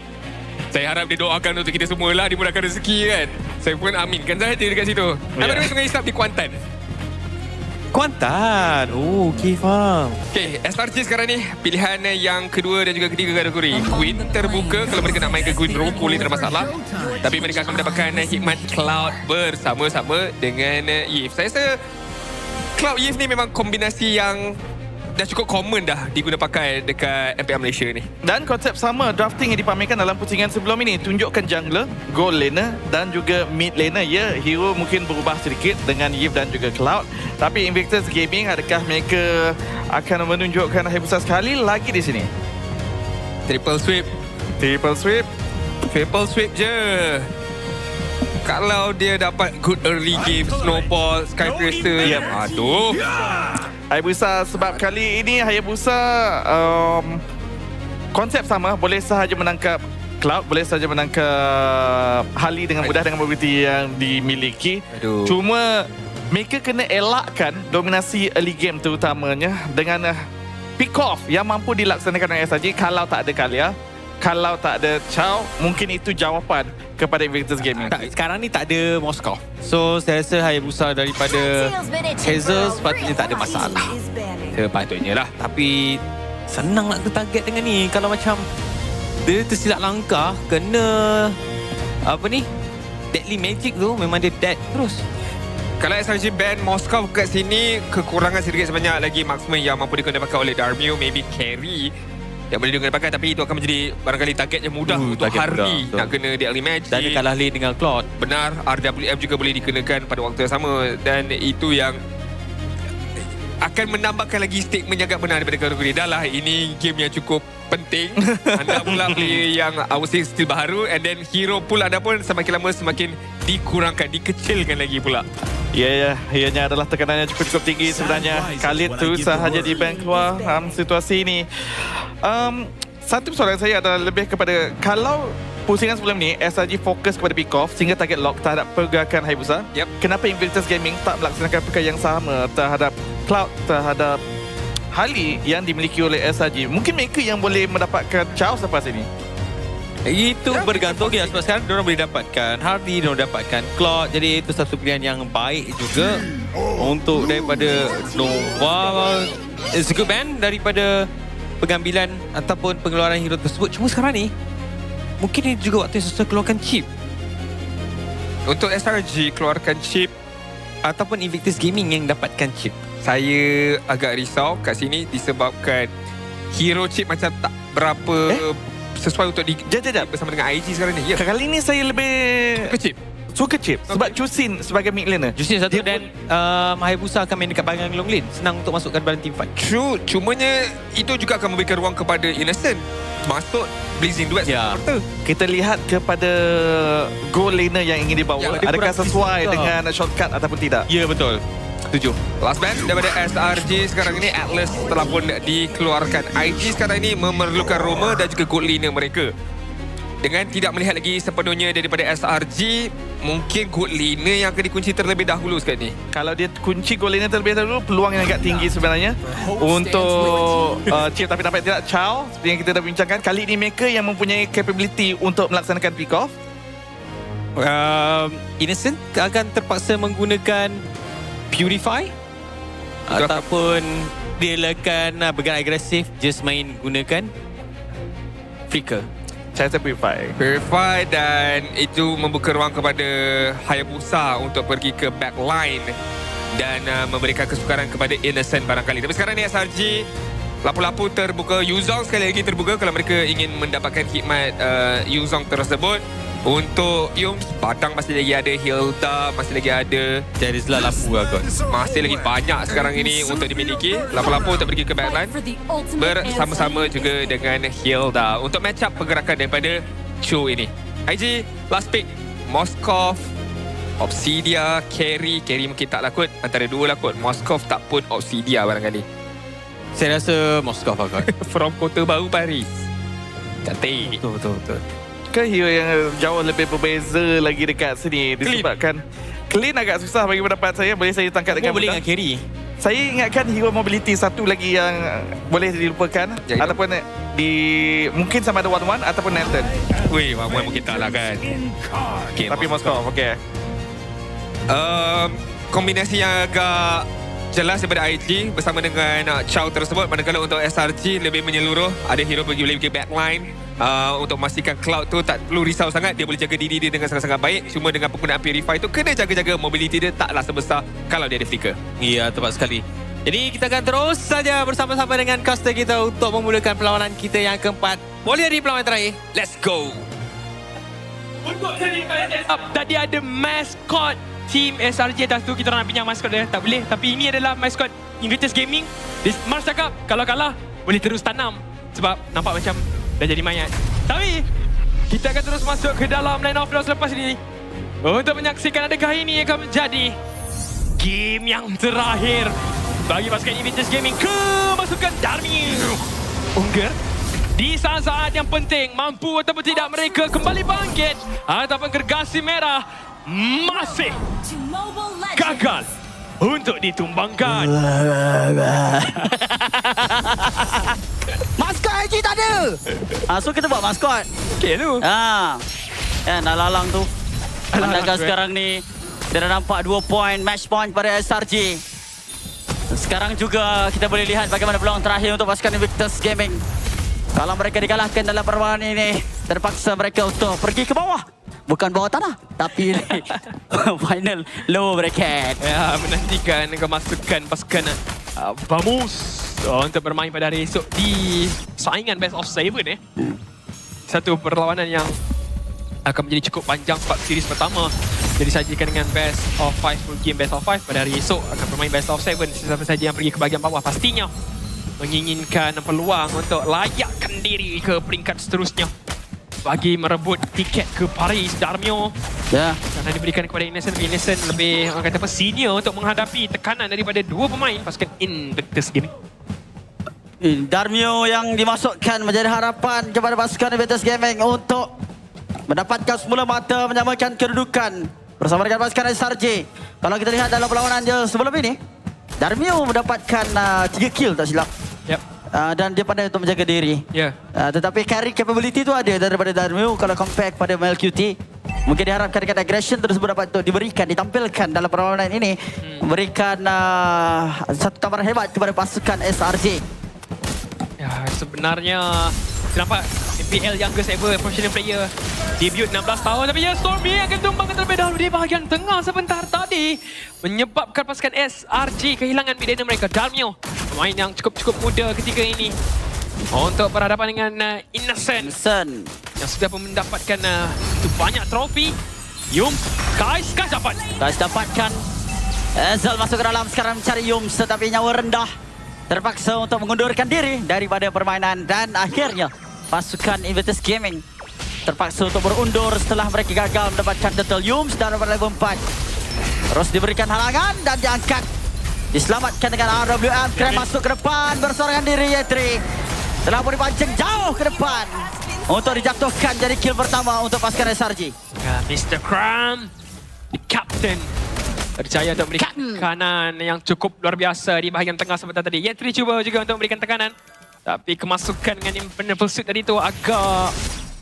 T: Saya harap dia doakan untuk kita semua lah, dimudahkan rezeki kan. Saya pun aminkan saja dekat situ. Apa dia Sungai Hisap di Kuantan?
E: Kuantan. Oh, okey, faham.
T: Okay, SRG sekarang ni pilihan yang kedua dan juga ketiga kategori. Queen terbuka, kalau mereka nak main ke Queen Room boleh, tak ada masalah. Tapi mereka akan mendapatkan hikmat Cloud bersama-sama dengan Yif. Saya rasa Cloud Yif ni memang kombinasi yang dah cukup common dah diguna pakai dekat MPL Malaysia ni.
U: Dan konsep sama drafting yang dipamerkan dalam pusingan sebelum ini. Tunjukkan jungler, gold laner dan juga mid laner. Ya, hero mungkin berubah sedikit dengan Yif dan juga Cloud. Tapi Invictus Gaming, adakah mereka akan menunjukkan Hayabusa sekali lagi di sini?
T: Triple sweep.
U: Triple sweep.
T: Triple sweep je. Kalau dia dapat good early game, snowball, skytracer. Aduh.
U: Hayabusa, sebab kali ini Hayabusa konsep sama, boleh sahaja menangkap Cloud, boleh sahaja menangkap Harley dengan mudah dengan mobility yang dimiliki. Cuma mereka kena elakkan dominasi early game terutamanya dengan pick off yang mampu dilaksanakan oleh SRG. Kalau tak ada Kalah, kalau tak ada Chow, mungkin itu jawapan kepada Invictus Gaming.
E: Sekarang ni tak ada Moskov. So saya rasa Hayabusa daripada Hazel sepatutnya tak ada masalah. Sepatutnya lah. Tapi senang nak target dengan ni. Kalau macam dia tersilap langkah, kena apa ni, deadly magic tu, memang dia dead terus.
T: Kalau SRG ban Moskov kat sini, kekurangan sedikit sebanyak lagi marksman yang mampu digunakan oleh Darmio, maybe carry yang boleh digunakan pakai, tapi itu akan menjadi barangkali target yang mudah untuk Harley nak kena deadly magic.
E: Dan dia kalah lane dengan Cloud.
T: Benar, RWM juga boleh dikenakan pada waktu yang sama, dan itu yang akan menambahkan lagi statement yang agak benar daripada kategori. Dah lah, ini game yang cukup penting. Anda pula player yang I would say still baharu, and then hero pula anda pun semakin lama semakin dikurangkan, dikecilkan lagi pula.
U: Ya, ianya adalah tekanan yang cukup tinggi sebenarnya. Khalid tu sahaja di bank keluar situasi ini. Satu soalan saya adalah lebih kepada, kalau pusingan sebelum ni SRG fokus kepada pick off sehingga target lock terhadap pergerakan Hayabusa, kenapa Invictus Gaming tak melaksanakan perkara yang sama terhadap Cloud, terhadap Harley yang dimiliki oleh SRG? Mungkin mereka yang boleh mendapatkan Charles lepas ini.
E: Itu bergantung ya, sebab sekarang diorang boleh dapatkan Hardy, diorang dapatkan Claude. Jadi itu satu pilihan yang baik juga untuk daripada Nova. It's a good band daripada pengambilan ataupun pengeluaran hero tersebut. Cuma sekarang ni mungkin ini juga waktu yang sesuai keluarkan chip.
T: Untuk SRG keluarkan chip
E: ataupun Invictus Gaming yang dapatkan chip.
T: Saya agak risau kat sini disebabkan hero chip macam tak berapa sesuai untuk bersama dengan IG sekarang ni.
U: Kali ni saya lebih suka chip sebab Chusin sebagai mid laner.
E: Chusin satu dan Hayabusa akan main dekat bahagian long lane, senang untuk masukkan dalam team fight.
T: True, cumanya itu juga akan memberikan ruang kepada Innocent masuk Blazing Duet.
U: Kita lihat kepada goal laner yang ingin dibawa, adakah sesuai dengan shortcut ataupun tidak.
E: Ya, betul. Setuju.
T: Last band daripada SRG sekarang ini, Atlas telah pun dikeluarkan. IG sekarang ini memerlukan Roma dan juga gold laner mereka. Dengan tidak melihat lagi sepenuhnya daripada SRG, mungkin gold laner yang akan dikunci terlebih dahulu sekarang ni.
U: Kalau dia kunci gold laner terlebih dahulu, peluang yang agak tinggi sebenarnya untuk chip. Tapi dapat tidak Chow, seperti yang kita dah bincangkan, kali ini mereka yang mempunyai capability untuk melaksanakan pick off.
E: Innocent akan terpaksa menggunakan Purify ataupun dia akan bergerak agresif, just main gunakan Flicker.
U: Saya
T: Purify dan itu membuka ruang kepada Hayabusa untuk pergi ke backline dan memberikan kesukaran kepada Innocent barangkali. Tapi sekarang ni SRG lapu-lapu terbuka, Yuzong sekali lagi terbuka kalau mereka ingin mendapatkan khidmat Yuzong tersebut. Untuk Yums, Padang masih lagi ada, Hilda masih lagi ada,
E: Jarizla lapu lah kot.
T: Masih lagi banyak sekarang ini untuk dimiliki. Lapu-lapu untuk pergi ke backline bersama-sama juga dengan Hilda untuk match up pergerakan daripada Chu ini. IG, last pick, Moskov, Obsidia, Carry mungkin tak lah kot. Antara dua lah kot, Moskov tak pun Obsidia barangkali.
E: Saya rasa Moskov lah kot.
T: From kota baru Paris. Cantik.
E: Betul.
U: Hero yang jauh lebih berbeza lagi dekat sini disebabkan Clean agak susah bagi pendapat saya. Boleh saya tangkap dengan
E: boleh dengan Carry.
U: Saya ingatkan hero mobility satu lagi yang boleh dilupakan ataupun mungkin sama ada One ataupun Nathan.
T: Wih, One mungkin tak lah kan.
U: Okay, tapi Moskov, okay.
T: Kombinasi yang agak jelas daripada IG bersama dengan Chow tersebut. Manakala untuk SRG lebih menyeluruh, ada hero pergi ke backline. Untuk memastikan Cloud tu tak perlu risau sangat, dia boleh jaga diri dia dengan sangat-sangat baik. Cuma dengan penggunaan Purify tu kena jaga-jaga mobility dia taklah sebesar kalau dia ada flicker.
E: Ya, tepat sekali. Jadi kita akan terus saja bersama-sama dengan caster kita untuk memulakan perlawanan kita yang keempat. Boleh di perlawanan terakhir. Let's go.
C: Untuk tadi ada mascot team SRG atas tu, kita nak pinjam mascot dia. Tak boleh. Tapi ini adalah mascot Invictus Gaming. Mars cakap kalau kalah boleh terus tanam. Sebab nampak macam dah jadi mayat. Tapi kita akan terus masuk ke dalam line of playoffs lepas ini untuk menyaksikan adakah ini akan menjadi game yang terakhir bagi pasukan Invictus Gaming ke pasukan demi. Ungger di saat-saat yang penting, mampu ataupun tidak mereka kembali bangkit ataupun gergasi merah masih gagal untuk ditumbangkan.
L: Maskot IG tak ada. So kita buat maskot.
C: Okay tu.
L: Kan lalang tu. Mandakan sekarang ni dia dah nampak 2 point, match point pada SRG. Sekarang juga kita boleh lihat bagaimana peluang terakhir untuk pasukan Invictus Gaming. Kalau mereka dikalahkan dalam perlawanan ini, terpaksa mereka untuk pergi ke bawah. Bukan bawah tanah, tapi final low bracket.
C: Ya, menantikan kemasukan pasukan Vamos untuk bermain pada hari esok di saingan best of 7 Satu perlawanan yang akan menjadi cukup panjang sebab series pertama jadi disajikan dengan best of 5 full game best of 5. Pada hari esok akan bermain best of 7. Siapa saja yang pergi ke bahagian bawah pastinya menginginkan peluang untuk layakkan diri ke peringkat seterusnya bagi merebut tiket ke Paris. Darmio karena diberikan kepada Innocent. Innocent lebih orang kata apa senior untuk menghadapi tekanan daripada dua pemain pasukan Invictus Gaming.
J: Darmio yang dimasukkan menjadi harapan kepada pasukan Invictus Gaming untuk mendapatkan semula mata menyamakan kedudukan bersama dengan pasukan SRJ. Kalau kita lihat dalam perlawanan dia sebelum ini, Darmio mendapatkan 3 kill tak silap. Dan dia pandai untuk menjaga diri. Tetapi carry capability tu ada daripada Darmio kalau compare kepada MLQT. Mungkin diharapkan dengan aggression tersebut dapat untuk diberikan, ditampilkan dalam perlawanan ini. Memberikan satu tambahan hebat kepada pasukan SRJ.
C: Ya, sebenarnya nampak MPL youngest ever professional player. Debut 16 tahun tapi ya Stormy akan tumbang terlebih dahulu di bahagian tengah sebentar tadi. Menyebabkan pasukan SRJ kehilangan bidana mereka. Darmio, pemain yang cukup muda ketika ini. Untuk berhadapan dengan Innocent yang sudah mendapatkan banyak trofi. Yums, Guys
J: dapatkan. Ezel masuk ke dalam sekarang mencari Yums tetapi nyawa rendah. Terpaksa untuk mengundurkan diri daripada permainan dan akhirnya pasukan Invictus Gaming terpaksa untuk berundur setelah mereka gagal mendapatkan Turtle Yums dan level 4. Terus diberikan halangan dan diangkat. Diselamatkan dengan RWM. Keren masuk ke depan bersorangan diri Yetri. Telah pun dipancing jauh ke depan untuk dijatuhkan jadi kill pertama untuk pasukan SRJ.
C: Mr. Cram, the captain, percaya untuk memberikan tekanan yang cukup luar biasa di bahagian tengah sebentar tadi. Yetri cuba juga untuk memberikan tekanan. Tapi kemasukan dengan Impian pursuit tadi tu agak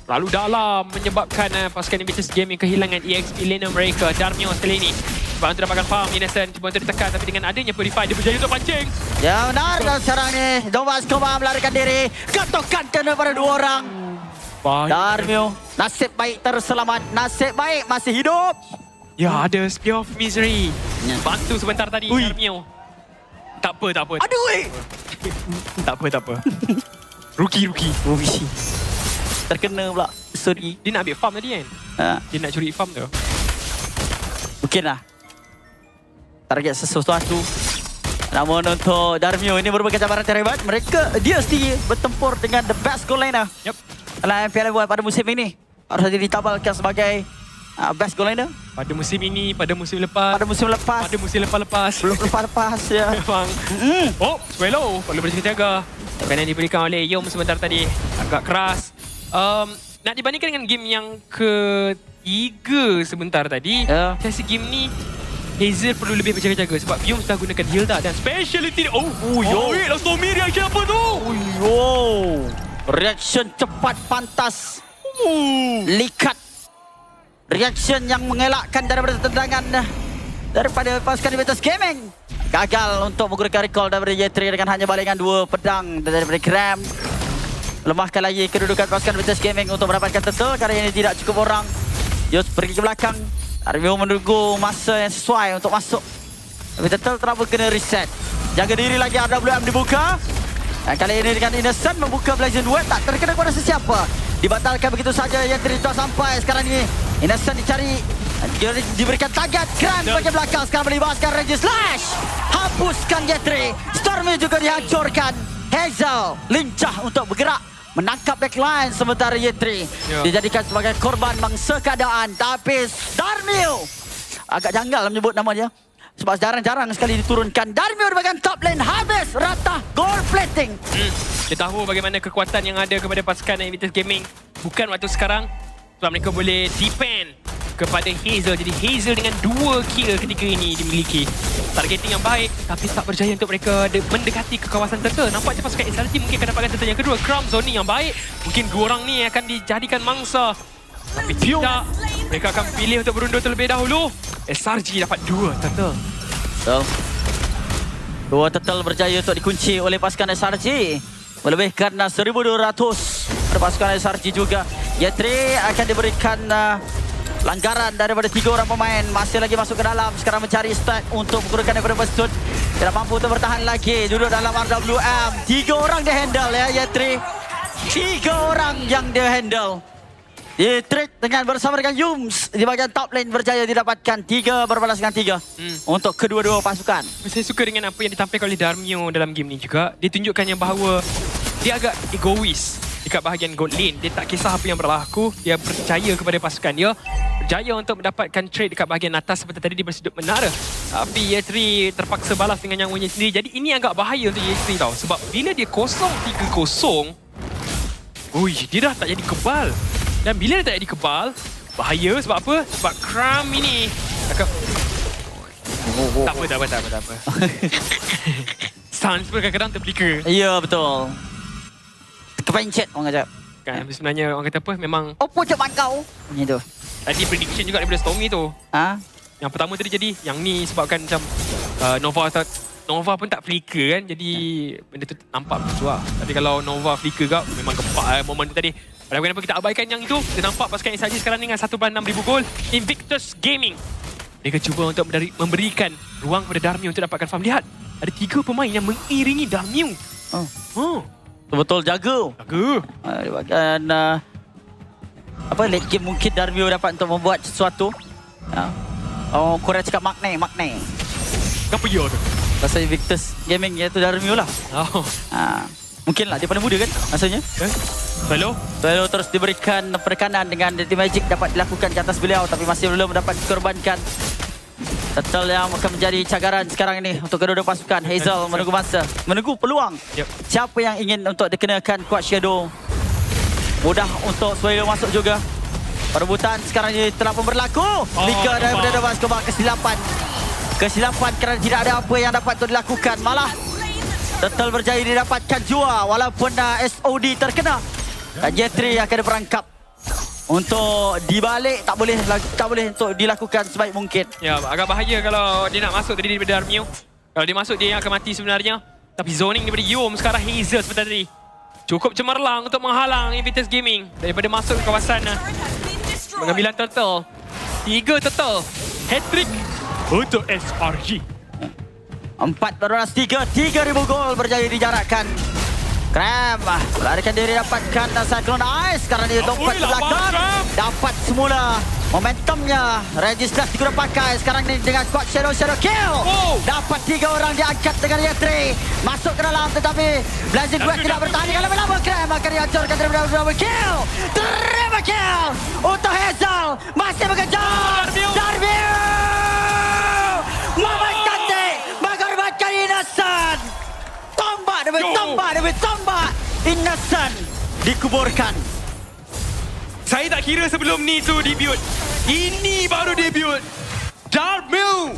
C: lalu dalam menyebabkan pasukan Invictus Gaming kehilangan EXP laner mereka. Darmio sekali ini sebab untuk dapatkan farm. Innocent cuba untuk ditekan tapi dengan adanya Purify dia berjaya untuk pancing.
J: Ya benar dan sekarang ni Domas Koma melarikan diri. Ketukan kena pada 2 orang. Darmio nasib baik terselamat. Nasib baik masih hidup.
C: Ya ada Spear of Misery. Bantu sebentar tadi Darmio. Tak apa.
J: Aduh
C: Tak apa. Rookie.
J: Terkena pula. Sorry.
C: Dia nak ambil farm tadi kan? Dia nak curi farm tu.
J: Mungkinlah. Target sesuatu. Namun untuk Darmio ini merupakan cabaran terhebat. Dia sendiri bertempur dengan the best goal laner. Dalam MPL MY pada musim ini. Harus saja ditabalkan sebagai best goal laner.
C: Pada musim ini, pada musim lepas.
J: Pada musim lepas. Belum lepas ya.
C: Memang. Oh, Swallow. Perlu berjaga-jaga. Tekanan yang diberikan oleh Yom sebentar tadi. Agak keras. Nak dibandingkan dengan game yang ketiga sebentar tadi. Saya rasa game ni Hazel perlu lebih berjaga-jaga sebab Yom sudah gunakan Hilda dan speciality. Wait, Stormy reaction apa tu?
J: Reaction cepat pantas. Likat. Reaction yang mengelakkan daripada tendangan daripada pasukan Invictus Gaming. Gagal untuk menggunakan recall daripada Yetri dengan hanya balingan 2 pedang daripada Gram. Lemahkan lagi kedudukan pasukan Invictus Gaming untuk mendapatkan turtle. Kerana ini tidak cukup orang. Yus pergi ke belakang. Darmio menunggu masa yang sesuai untuk masuk. Tapi turtle telah pun kena reset. Jaga diri lagi, RWM dibuka. Dan kali ini dengan Innocent membuka Blazing Duet. Tak terkena kepada sesiapa. Dibatalkan begitu saja. Yetri telah sampai. Sekarang ini Innocent dicari. Diberikan target. Kran bagian belakang. Sekarang melibaskan Range Slash. Hapuskan Yetri. Stormy juga dihancurkan. Hazel lincah untuk bergerak menangkap backline sementara Yetri dijadikan sebagai korban mangsa keadaan. Tapi Darmio agak janggal menyebut nama dia sebab jarang-jarang sekali diturunkan. Darmio di bahagian top lane habis rata gold plating.
C: Kita tahu bagaimana kekuatan yang ada kepada pasukan Invictus Gaming. Bukan waktu sekarang sebab mereka boleh depend kepada Hazel. Jadi Hazel dengan 2 kill ketika ini dimiliki. Targeting yang baik tapi tak berjaya untuk mereka mendekati ke kawasan turtle. Nampaknya pasukan SRT mungkin akan dapatkan turtle yang kedua. Cram zoning yang baik. Mungkin 2 orang ni akan dijadikan mangsa. Tapi tidak. Mereka akan pilih untuk berundur terlebih dahulu. SRG dapat 2 turtle.
J: So, 2 turtle berjaya untuk dikunci oleh pasukan SRG. Melebihkan 1,200 pada pasukan SRG juga. Yetri akan diberikan pelanggaran daripada 3 orang pemain. Masih lagi masuk ke dalam. Sekarang mencari stack untuk menggunakan daripada pursuit. Tidak mampu untuk bertahan lagi. Duduk dalam RWM. 3 orang dia handle ya Yetri. 3 orang yang dia handle. Di-trade dengan bersama dengan Yums di bahagian top lane berjaya didapatkan 3 berbalas dengan 3 untuk kedua-dua pasukan.
C: Saya suka dengan apa yang ditampilkan oleh Darmio dalam game ni juga. Dia tunjukkan yang bahawa dia agak egois dekat bahagian gold lane. Dia tak kisah apa yang berlaku. Dia percaya kepada pasukan dia. Berjaya untuk mendapatkan trade dekat bahagian atas seperti tadi dia bersedut menara. Tapi Yetri terpaksa balas dengan nyawanya sendiri. Jadi ini agak bahaya untuk Yetri tau. Sebab bila dia kosong 3-0, dia dah tak jadi kebal. Dan bila dia tak jadi kebal, bahaya sebab apa? Sebab Kram ini akan... Tak apa. Sans pun kadang-kadang terpelika.
J: Ya, betul. Kepencet orang kata.
C: Kan, sebenarnya orang kata apa? Memang...
J: Apa cakap kau? Macam tu.
C: Tadi prediction juga daripada Stormy tu. Yang pertama tadi jadi, yang ni sebabkan macam Nova pun tak flicker kan. Jadi benda tu nampak betul lah. Tapi kalau Nova flicker kau, memang gempak momen tu tadi. Pada kenapa kita abaikan yang itu, kita nampak pasukan SRG sekarang ni dengan 1.6,000 gol. Invictus Gaming. Mereka cuba untuk memberikan ruang kepada Darmio untuk dapatkan farm. Lihat, ada 3 pemain yang mengiringi Darmio.
J: Betul jaga. Di bahagian late game mungkin Darmio dapat untuk membuat sesuatu. Korang cakap makna.
C: Apa dia tu?
J: Pasal Invictus Gaming iaitu Darmio lah. Mungkin lah, dia paling muda kan maksudnya. Suelo terus diberikan perekanan dengan Dirty Magic dapat dilakukan ke atas beliau tapi masih belum dapat dikorbankan. Turtle yang akan menjadi cagaran sekarang ini untuk kedua-dua pasukan. Hazel menunggu masa, menunggu peluang. Siapa yang ingin untuk dikenakan Quad Shadow. Mudah untuk Suelo masuk juga. Perebutan sekarang ini telah pun berlaku. Liga daripada Debaran Escobar kesilapan kerana tidak ada apa yang dapat untuk dilakukan. Malah Turtle berjaya didapatkan jua walaupun SOD terkena. Dan Jetri akan diperangkap untuk dibalik, tak boleh untuk dilakukan sebaik mungkin.
C: Ya, agak bahaya kalau dia nak masuk tadi daripada Darmio. Kalau dia masuk, dia yang akan mati sebenarnya. Tapi zoning daripada Yum sekarang Hazel seperti tadi. Cukup cemerlang untuk menghalang Invictus Gaming daripada masuk ke kawasan pengambilan Turtle. 3 Turtle. Hat-trick untuk SRG.
J: 4-3, 3,000 gol berjaya dijarakkan. Kram melarikan diri dapatkan Cyclone Ice. Sekarang dia lompat ke belakang. Dapat semula momentumnya. Registrar diguna pakai. Sekarang ni dengan squad Shadow Kill. Dapat 3 orang diangkat dengan Yetri. Masuk ke dalam tetapi Blazing Web tidak bertahan dengan lama-lama. Kram akan dihancurkan daripada double kill. Triple kill untuk Hazel. Masih mengejar Darmio. Momen cantik mengorbankan Innocent. Tombak Innocent dikuburkan.
C: Saya tak kira sebelum ni tu debut. Ini baru debut. Darmio.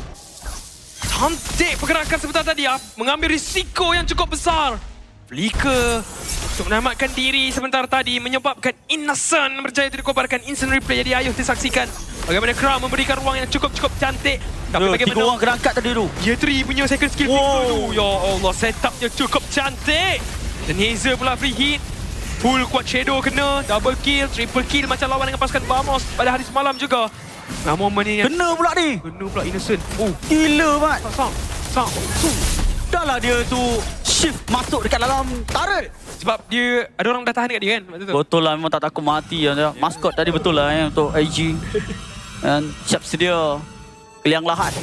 C: Cantik pergerakan sebentar tadi. Mengambil risiko yang cukup besar. Flicker untuk menyelamatkan diri sebentar tadi menyebabkan Innocent berjaya dikobarkan. Instant replay jadi ayuh disaksikan. Bagaimana Crown memberikan ruang yang cukup cantik. Tapi bagaimana
J: 3 orang kena angkat tadi tu.
C: Yetri punya second skill tu. Ya Allah, setupnya cukup cantik. Dan Hazel pula free hit. Full quad shadow kena. Double kill, triple kill macam lawan dengan pasukan Vamos pada hari semalam juga. Nah, momen ni
J: kena pula ni.
C: Kena pula Innocent.
J: Gila mat.
C: Sang.
J: Dah lah dia tu shift masuk dekat dalam turret.
C: Sebab dia ada orang dah tahan dekat dia kan.
J: Betul lah, memang tak takut mati. Maskot tadi betul lah untuk IG. Dan siap sedia ke liang lahat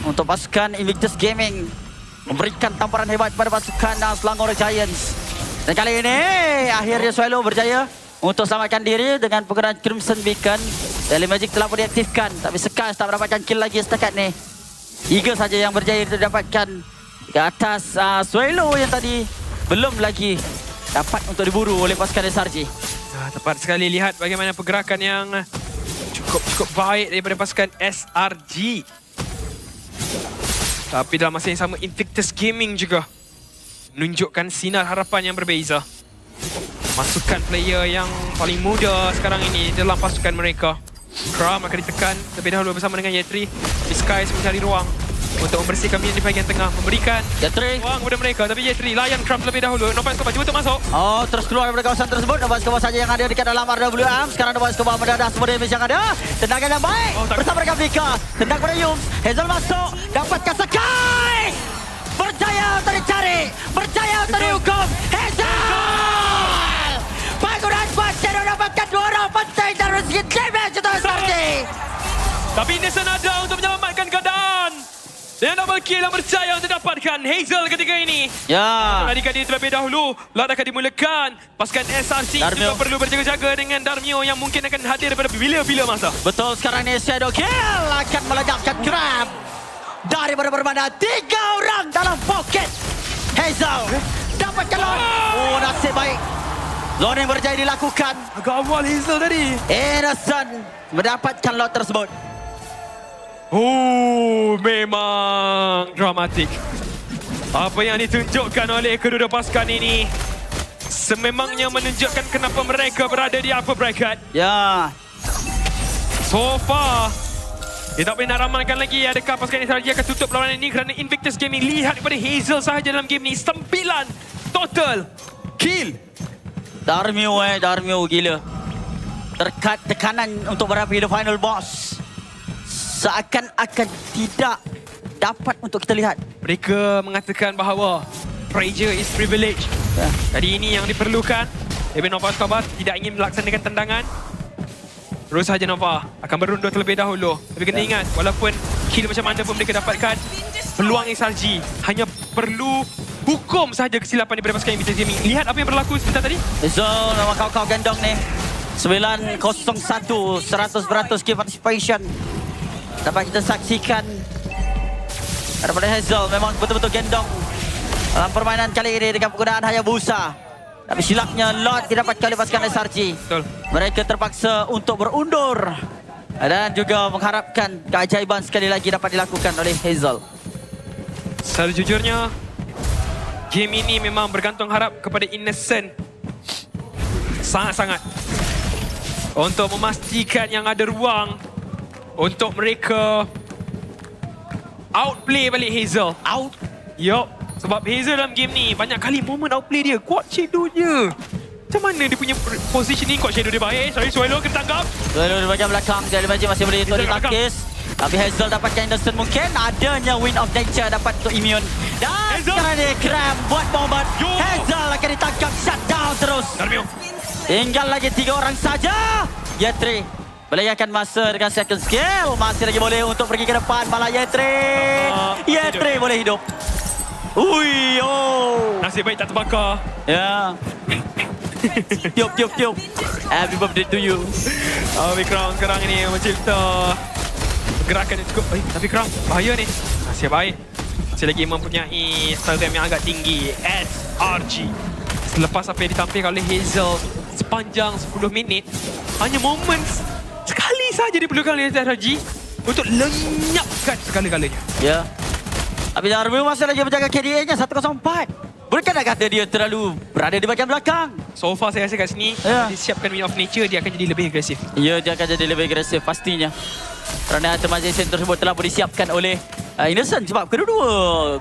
J: untuk pasukan Invictus Gaming memberikan tamparan hebat pada pasukan Selangor Giants. Dan kali ini akhirnya Suelo berjaya untuk selamatkan diri dengan penggunaan Crimson Beacon. Daily Magic telah pun diaktifkan tapi Sekas tak mendapatkan kill lagi setakat ni. 3 saja yang berjaya didapatkan ke atas Suelo yang tadi belum lagi dapat untuk diburu oleh pasukan SRG.
C: Tepat sekali, lihat bagaimana pergerakan yang cukup baik daripada pasukan SRG. Tapi dalam masa yang sama Invictus Gaming juga menunjukkan sinar harapan yang berbeza. Masukkan player yang paling muda sekarang ini dalam pasukan mereka. Kram akan ditekan terlebih dahulu bersama dengan Yetri. Skies mencari ruang untuk membersihkan minion di bahagian tengah, memberikan ruang kepada mereka. Tapi Yetri layan Kram terlebih dahulu. Nova Escobar cuba untuk masuk.
J: Terus keluar daripada kawasan tersebut. Nova Escobar saja yang ada dekat dalam RWM. Sekarang Nova Escobar mendadah semua damage yang ada. Tendangan yang baik bersama dengan Vika. Tendang kepada Yums. Hazel masuk. Dapatkan Sakai. Berjaya untuk dicari. Berjaya untuk dihukum. Hazel. Penggunaan kuat Shadow dapat menyelamatkan dua orang penting dari segi damage untuk SRG.
C: Tapi Innocent ada untuk menyelamatkan keadaan. Dan double kill yang berjaya untuk dapatkan Hazel ketika ini.
J: Ya.
C: Melarikan diri terlebih dahulu. Lot akan dimulakan. Pasukan SRC juga perlu berjaga-jaga dengan Darmio yang mungkin akan hadir pada bila-bila masa.
J: Betul, sekarang ni Shadow Kill akan meledakkan grab. Daripada bermakna 3 orang dalam pocket. Hazel dapatkan lot. Oh, nasib baik. Zoning berjaya dilakukan.
C: Agak awal Hazel tadi.
J: Innocent mendapatkan lot tersebut.
C: Oh, memang dramatik. Apa yang ditunjukkan oleh kedua pasukan ini sememangnya menunjukkan kenapa mereka berada di upper bracket.
J: Ya.
C: So far, kita tak boleh nak ramalkan lagi adakah pasukan SRG akan tutup perlawanan ini kerana Invictus Gaming lihat daripada Hazel sahaja dalam game ni 9 total kill.
J: Darmio gila. Terkat tekanan untuk berapi the final boss. Seakan-akan tidak dapat untuk kita lihat.
C: Mereka mengatakan bahawa pressure is privilege. Jadi ini yang diperlukan. Eben Nova Escobar tidak ingin melaksanakan tendangan. Terus saja Nova akan berundur terlebih dahulu. Tapi kena ingat, walaupun kill macam mana pun mereka dapatkan, peluang SRG hanya perlu hukum sahaja kesilapan daripada pasukan Invictus Gaming. Lihat apa yang berlaku sebentar tadi.
J: So, nama kau-kau gendong ni. 901, 100% kill participation. Dapat kita saksikan daripada Hazel memang betul-betul gendong dalam permainan kali ini dengan penggunaan Hayabusa. Tapi silapnya lot didapatkan oleh pasukan SRG.
C: Betul.
J: Mereka terpaksa untuk berundur dan juga mengharapkan keajaiban sekali lagi dapat dilakukan oleh Hazel.
C: Sejujurnya, game ini memang bergantung harap kepada Innocent sangat-sangat untuk memastikan yang ada ruang untuk mereka outplay balik Hazel.
J: Out?
C: Yup. Sebab Hazel dalam game ni banyak kali momen outplay dia. Quad shadow dia. Macam mana dia punya positioning? Quad shadow dia baik. Sorry, Swallow kena tangkap.
J: Swallow di bahagian belakang. Dia masih boleh untuk ditangkis. Tapi Hazel dapatkan Innocent mungkin. Adanya Wind of Nature dapat untuk immune. Dan sekarang dia Cram buat moment. Hazel akan ditangkap. Shutdown terus. Tinggal lagi 3 orang saja. Yetri belayarkan masa dengan second skill. Masih lagi boleh untuk pergi ke depan. Malah Yetri boleh hidup. Ui, oh.
C: Nasib baik tak terbakar.
J: Ya. Tiup. Happy birthday to you.
C: Crown sekarang ini mencipta gerakan yang cukup baik. Tapi Crown bahaya ni. Nasib baik masih lagi mempunyai style game yang agak tinggi. SRG. Selepas apa yang ditampilkan oleh Hazel sepanjang 10 minit, hanya momen sekali saja diperlukan oleh SRG untuk lenyapkan segala-galanya.
J: Ya. Tapi Darmio masih lagi menjaga KDA-nya 104. Bukan nak kata dia terlalu berada di bahagian belakang.
C: So far saya rasa kat sini, disiapkan Wind of Nature, dia akan jadi lebih agresif.
J: Ya, dia akan jadi lebih agresif pastinya. Kerana optimization tersebut telah disiapkan oleh Innocent. Sebab kedua-dua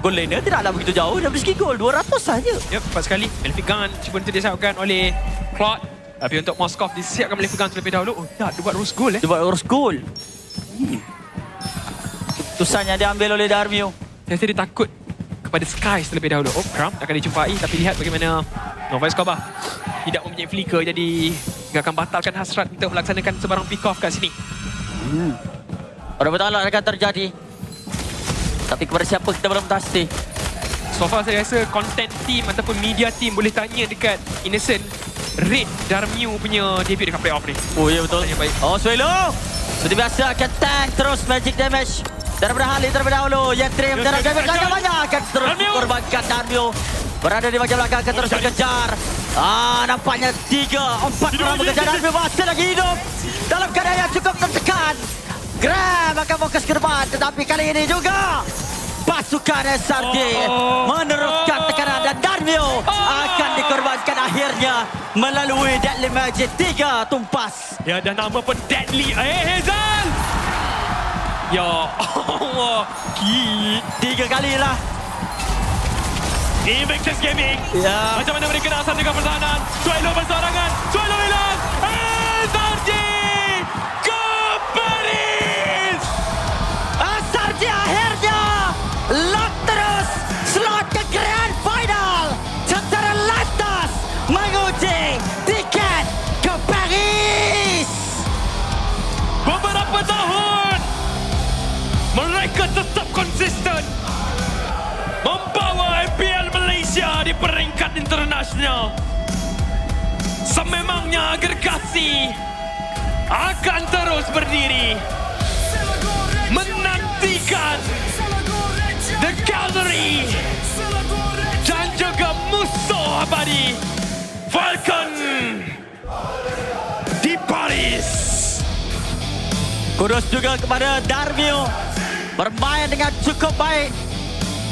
J: goal laner tidaklah begitu jauh. Dari segi gol 200 saja.
C: Ya, tepat sekali. Malefic Gun cuba untuk disiapkan oleh Claude. Tapi untuk Moskov disiapkan Malefic Gun terlebih dahulu. Oh tak, dia buat rose goal
J: Dia buat rose goal. Keputusan yang diambil oleh Darmio.
C: Saya rasa dia takut kepada Skies terlebih dahulu. Oh, Cram akan dijumpai. Tapi lihat bagaimana Nova Escobar tidak mempunyai flicker. Jadi dia akan batalkan hasrat untuk melaksanakan sebarang pick off kat sini.
J: Orang bertalak akan terjadi. Tapi kepada siapa kita belum pasti.
C: So far saya rasa content team ataupun media team boleh tanya dekat Innocent rate Darmio punya debut dekat playoff ni.
J: Oh ya betul. Oh Swallow. Seperti biasa akan tank terus magic damage. Daripada Halil terlebih dahulu. Yetri mendarat damage banyak-banyak. Akan terus dikorbankan Darmio. Berada di bahagian belakang akan terus dikejar. Nampaknya 3-4 orang mengejar Darmio. Masih lagi hidup. Dalam keadaan yang cukup tertekan. Grab akan fokus ke depan. Tetapi kali ini juga pasukan SRG meneruskan tekanan dan Darmio akan dikorbankan akhirnya melalui Deadly Magic 3 tumpas.
C: Ya, dan nama pun Deadly. Hazel! Ya Allah.
J: 3 kali lah.
C: Invictus Gaming.
J: Ya.
C: Macam mana mereka nak asal dengan pertahanan. Swallow bersorangan. Swallow hilang. SRG! Keparis!
J: SRG akhirnya lock terus slot ke Grand Final secara lantas menguji tiket ke Paris.
C: di peringkat internasional. Sememangnya gergasi akan terus berdiri menantikan The Gallery dan juga musuh abadi Falcon di Paris.
J: Kurus juga kepada Darmio. Bermain dengan cukup baik.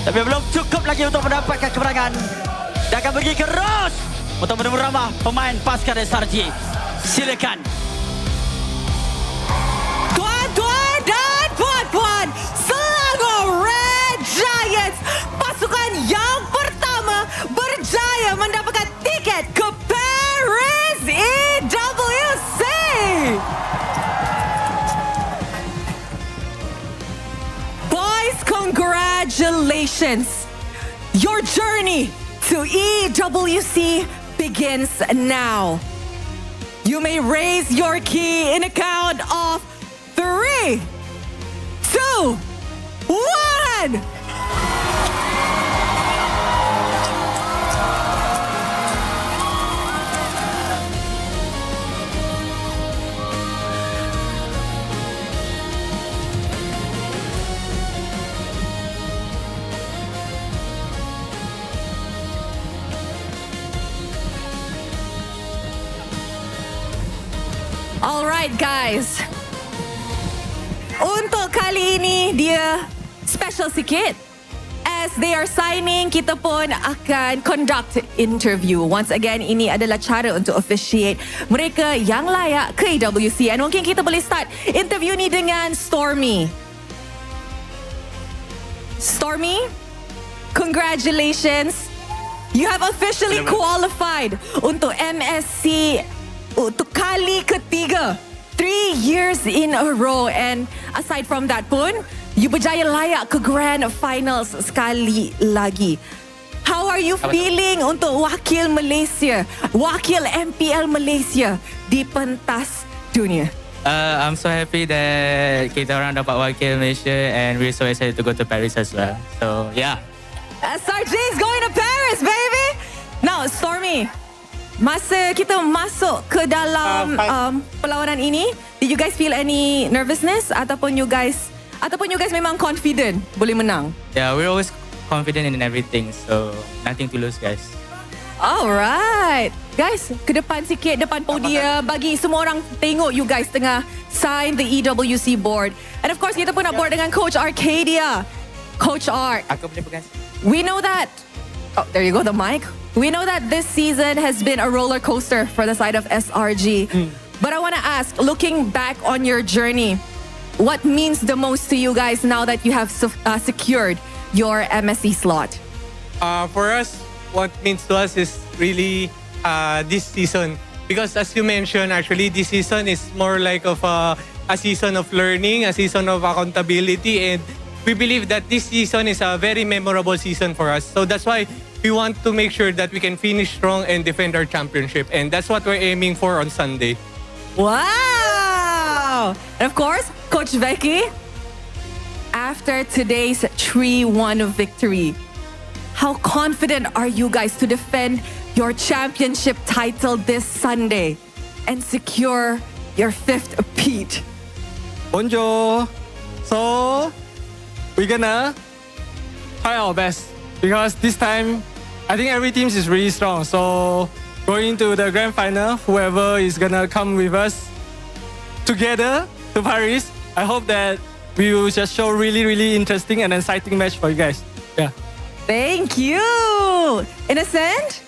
J: Tapi belum cukup lagi untuk mendapatkan kemenangan. Dia akan pergi ke Ros untuk menemu ramah pemain pasukan SRG. Silakan.
F: Tuan-tuan dan puan-puan, Selangor Red Giants, pasukan yang pertama berjaya mendapatkan tiket ke Paris EWC. Boys, congratulations. Your journey to EWC begins now. You may raise your key in a count of 3, 2, 1. Alright guys, untuk kali ini dia special sikit. As they are signing, kita pun akan conduct interview. Once again, ini adalah cara untuk officiate mereka yang layak ke EWC. And mungkin kita boleh start interview ni dengan Stormy. Stormy, congratulations. You have officially qualified untuk MSC untuk kali ketiga. 3 years in a row. And aside from that pun, you berjaya layak ke Grand Finals sekali lagi. How are you feeling untuk wakil Malaysia, wakil MPL Malaysia di pentas dunia?
O: I'm so happy that kita orang dapat wakil Malaysia and we're so excited to go to Paris as well. So yeah.
F: SRG is going to Paris, baby! Now, Stormy, masa kita masuk ke dalam perlawanan ini, did you guys feel any nervousness ataupun you guys memang confident boleh menang?
O: Yeah, we're always confident in everything, so nothing to lose, guys.
F: Alright, guys, ke depan sikit, depan podium, bagi semua orang tengok you guys tengah sign the EWC board. And of course, kita pun nak board dengan Coach Arcadia. Coach Arc.
O: Aku boleh pegang.
F: We know that. Oh, there you go, the mic. We know that this season has been a roller coaster for the side of SRG. But I want to ask, looking back on your journey, what means the most to you guys now that you have secured your MSC slot?
S: For us, what means to us is really this season. Because as you mentioned, actually, this season is more like of a season of learning, a season of accountability. And we believe that this season is a very memorable season for us. So that's why we want to make sure that we can finish strong and defend our championship. And that's what we're aiming for on Sunday.
F: Wow! And of course, Coach Becky, after today's 3-1 victory, how confident are you guys to defend your championship title this Sunday and secure your 5th peat?
V: Bonjour. So, we're gonna try our best because this time, I think every team is really strong. So, going to the grand final, whoever is gonna come with us together to Paris, I hope that we will just show really, really interesting and exciting match for you guys. Yeah.
F: Thank you. Innocent?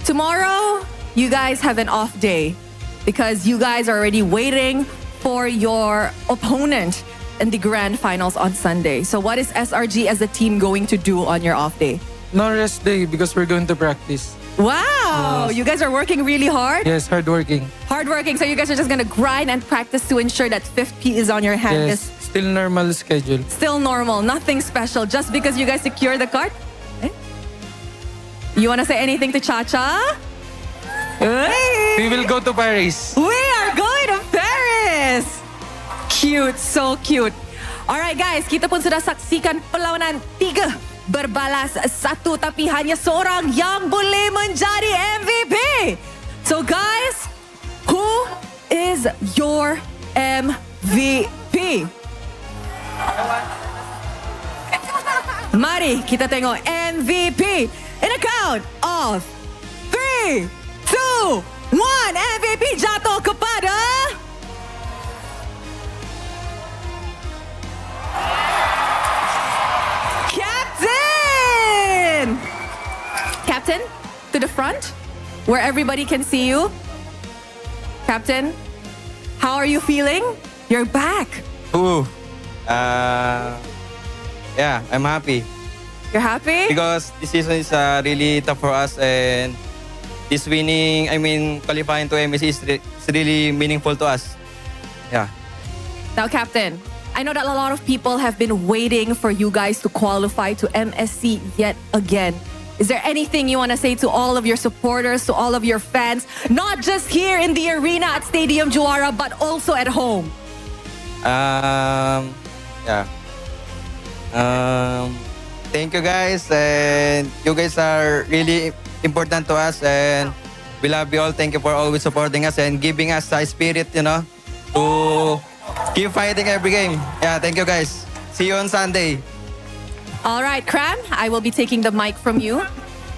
F: Tomorrow, you guys have an off day because you guys are already waiting for your opponent in the grand finals on Sunday. So what is SRG as a team going to do on your off day?
N: No rest day because we're going to practice.
F: Wow,
N: Yes.
F: you guys are working really hard?
N: Yes, hardworking.
F: Hardworking, so you guys are just gonna grind and practice to ensure that 5th P is on your hand.
N: Yes, still normal schedule.
F: Still normal, nothing special, just because you guys secure the card? Eh? You wanna say anything to Cha-Cha? Hey!
N: We will go to Paris.
F: We are going to Paris! Cute, so cute. Alright guys, kita pun sudah saksikan perlawanan 3 berbalas satu, tapi hanya seorang yang boleh menjadi MVP. So guys, who is your MVP? Mari kita tengok MVP in a count of 3, 2, 1. MVP jatuh kepada Captain, to the front, where everybody can see you. Captain, how are you feeling? You're back.
B: Yeah, I'm happy.
F: You're happy?
B: Because this season is really tough for us, and this winning, qualifying to MSC is really meaningful to us. Yeah.
F: Now, Captain, I know that a lot of people have been waiting for you guys to qualify to MSC yet again. Is there anything you want to say to all of your supporters, to all of your fans, not just here in the arena at Stadium Juara, but also at home?
B: Thank you guys, and you guys are really important to us, and we love you all. Thank you for always supporting us and giving us a spirit, to keep fighting every game. Yeah, thank you guys. See you on Sunday.
F: All right, Cran, I will be taking the mic from you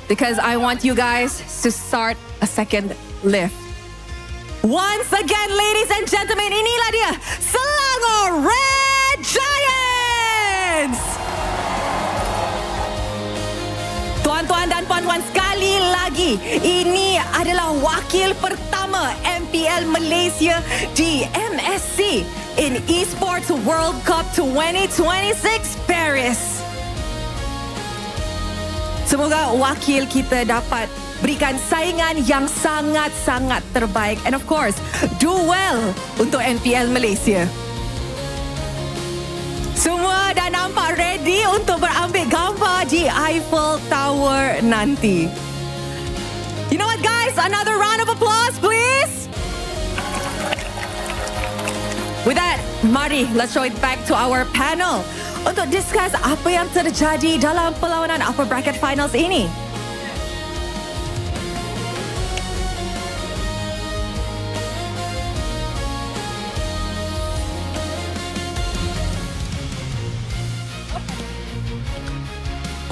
F: because I want you guys to start a second lift. Once again, ladies and gentlemen, inilah dia Selangor Red Giants! Tuan-tuan dan puan-puan, sekali lagi, ini adalah wakil pertama MPL Malaysia di MSC in Esports World Cup 2026 Paris. Semoga wakil kita dapat berikan saingan yang sangat-sangat terbaik. And of course, do well untuk MPL Malaysia. Semua dah nampak ready untuk berambil gambar di Eiffel Tower nanti. You know what, guys? Another round of applause, please. With that, mari, let's show it back to our panel untuk discuss apa yang terjadi dalam perlawanan upper bracket finals ini.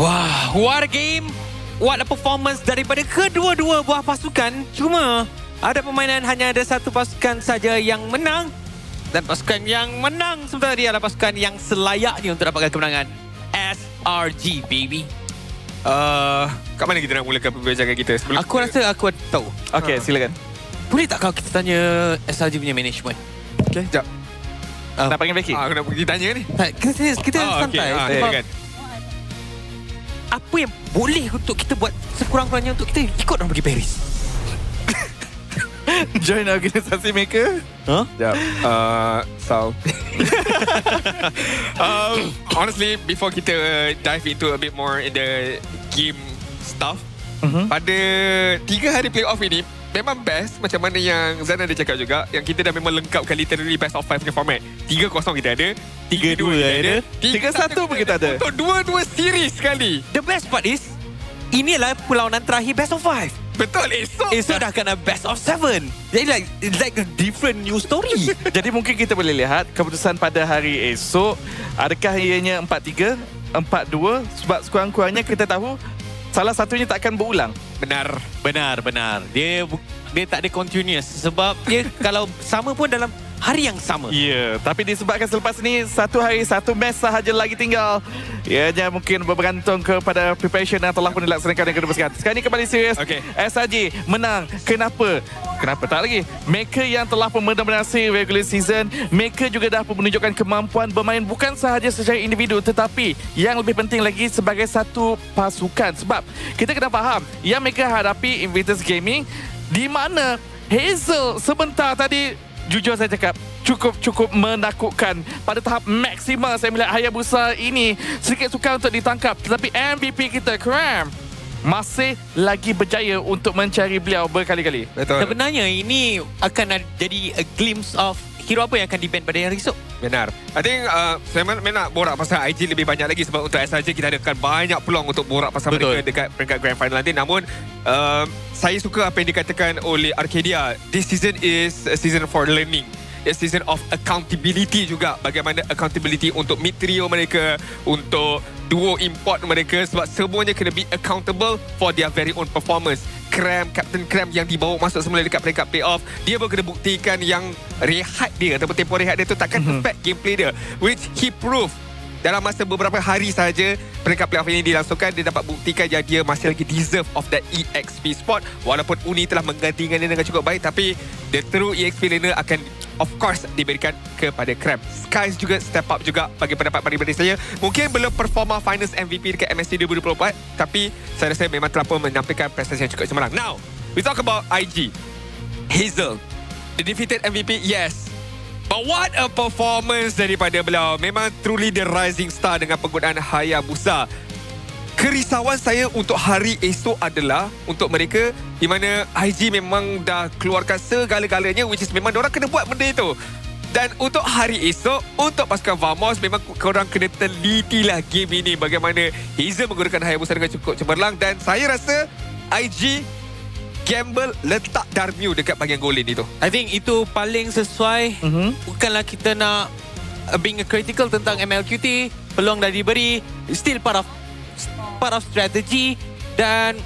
E: Wah, what a game. What a performance daripada kedua-dua buah pasukan. Cuma ada permainan hanya ada satu pasukan saja yang menang. Dan pasukan yang menang sebenarnya dia adalah pasukan yang selayaknya untuk dapatkan kemenangan. SRG, baby.
T: Kat mana kita nak mulakan perbincangan kita? Sebelum
E: aku rasa aku tahu.
U: Okay, silakan.
E: Boleh tak kalau kita tanya SRG punya management?
T: Okay, sekejap.
U: Nak panggil Becky?
T: Aku nak pergi tanya ni.
E: Kita santai.
T: Okay.
E: Apa yang boleh untuk kita buat sekurang-kurangnya untuk kita ikut orang pergi Paris?
U: Join organisasi mereka?
E: Huh?
T: Yeah. Honestly, before kita dive into a bit more in the game stuff, pada 3 hari playoff ini memang best macam mana yang Zana ada cakap juga, yang kita dah memang lengkapkan literally best of 5 punya format. 3-0 kita ada, 3-2 kita ada,
U: 3-1 pun kita ada.
T: Untuk 2-2 series sekali.
E: The best part is, inilah perlawanan terakhir best of 5.
T: Betul,
E: Esok dah kena best of 7. Jadi it's like a different new story.
U: Jadi mungkin kita boleh lihat keputusan pada hari esok, adakah ianya 4-3, 4-2, sebab sekurang-kurangnya kita tahu salah satunya tak akan berulang.
E: Benar. Dia tak ada continuous sebab dia kalau sama pun dalam hari yang sama.
U: Ya, tapi disebabkan selepas ni satu hari satu match sahaja lagi tinggal. Ianya mungkin bergantung kepada preparation yang telah pun dilaksanakan dan kedua pasukan. Sekarang ni kembali serius.
T: Okay.
U: SRG menang. Kenapa? Kenapa tak lagi? Mereka yang telah pun mendominasi regular season, mereka juga dah pun menunjukkan kemampuan bermain bukan sahaja secara individu, tetapi yang lebih penting lagi sebagai satu pasukan. Sebab kita kena faham yang mereka hadapi Invictus Gaming, di mana Hazel sebentar tadi, jujur saya cakap, cukup menakutkan. Pada tahap maksimal saya melihat Hayabusa ini sedikit sukar untuk ditangkap. Tetapi MVP kita, Cram, masih lagi berjaya untuk mencari beliau berkali-kali.
E: Betul. Sebenarnya ini akan jadi a glimpse of hero apa yang akan di-ban pada hari esok?
T: Benar. I think saya nak borak pasal IG lebih banyak lagi sebab untuk SRJ kita ada banyak peluang untuk borak pasal mereka dekat peringkat Grand Final nanti. Namun saya suka apa yang dikatakan oleh Arcadia. This season is a season for learning. A season of accountability juga. Bagaimana accountability untuk mid trio mereka, untuk duo import mereka, sebab semuanya kena be accountable for their very own performance. Captain Cram yang dibawa masuk semula dekat peringkat playoff, dia pun kena buktikan yang rehat dia ataupun tempoh rehat dia tu takkan affect gameplay dia, which he proved dalam masa beberapa hari saja peringkat playoff ini dilangsungkan. Dia dapat buktikan yang dia masih lagi deserve of that EXP spot, walaupun Uni telah menggantikan dia dengan cukup baik, tapi the true EXP laner akan of course diberikan kepada Cram. Skies juga step up juga bagi pendapat pribadi saya. Mungkin belum performa finals MVP dekat MSC 2024, tapi saya rasa memang telah pun menyampaikan prestasi yang cukup cemerlang. Now, we talk about IG. Hazel, the defeated MVP, yes. But what a performance daripada beliau. Memang truly the rising star dengan penggunaan Hayabusa. Kerisauan saya untuk hari esok adalah untuk mereka di mana IG memang dah keluarkan segala-galanya, which is memang diorang kena buat benda itu. Dan untuk hari esok, untuk pasukan Vamos, memang korang kena telitilah game ini. Bagaimana Hazel menggunakan Hayabusa dengan cukup cemerlang. Dan saya rasa IG gamble letak Darmio dekat bahagian goal lane itu.
E: I think itu paling sesuai. Bukanlah kita nak being critical tentang MLQT. Peluang dah diberi. Still part of strategy. Dan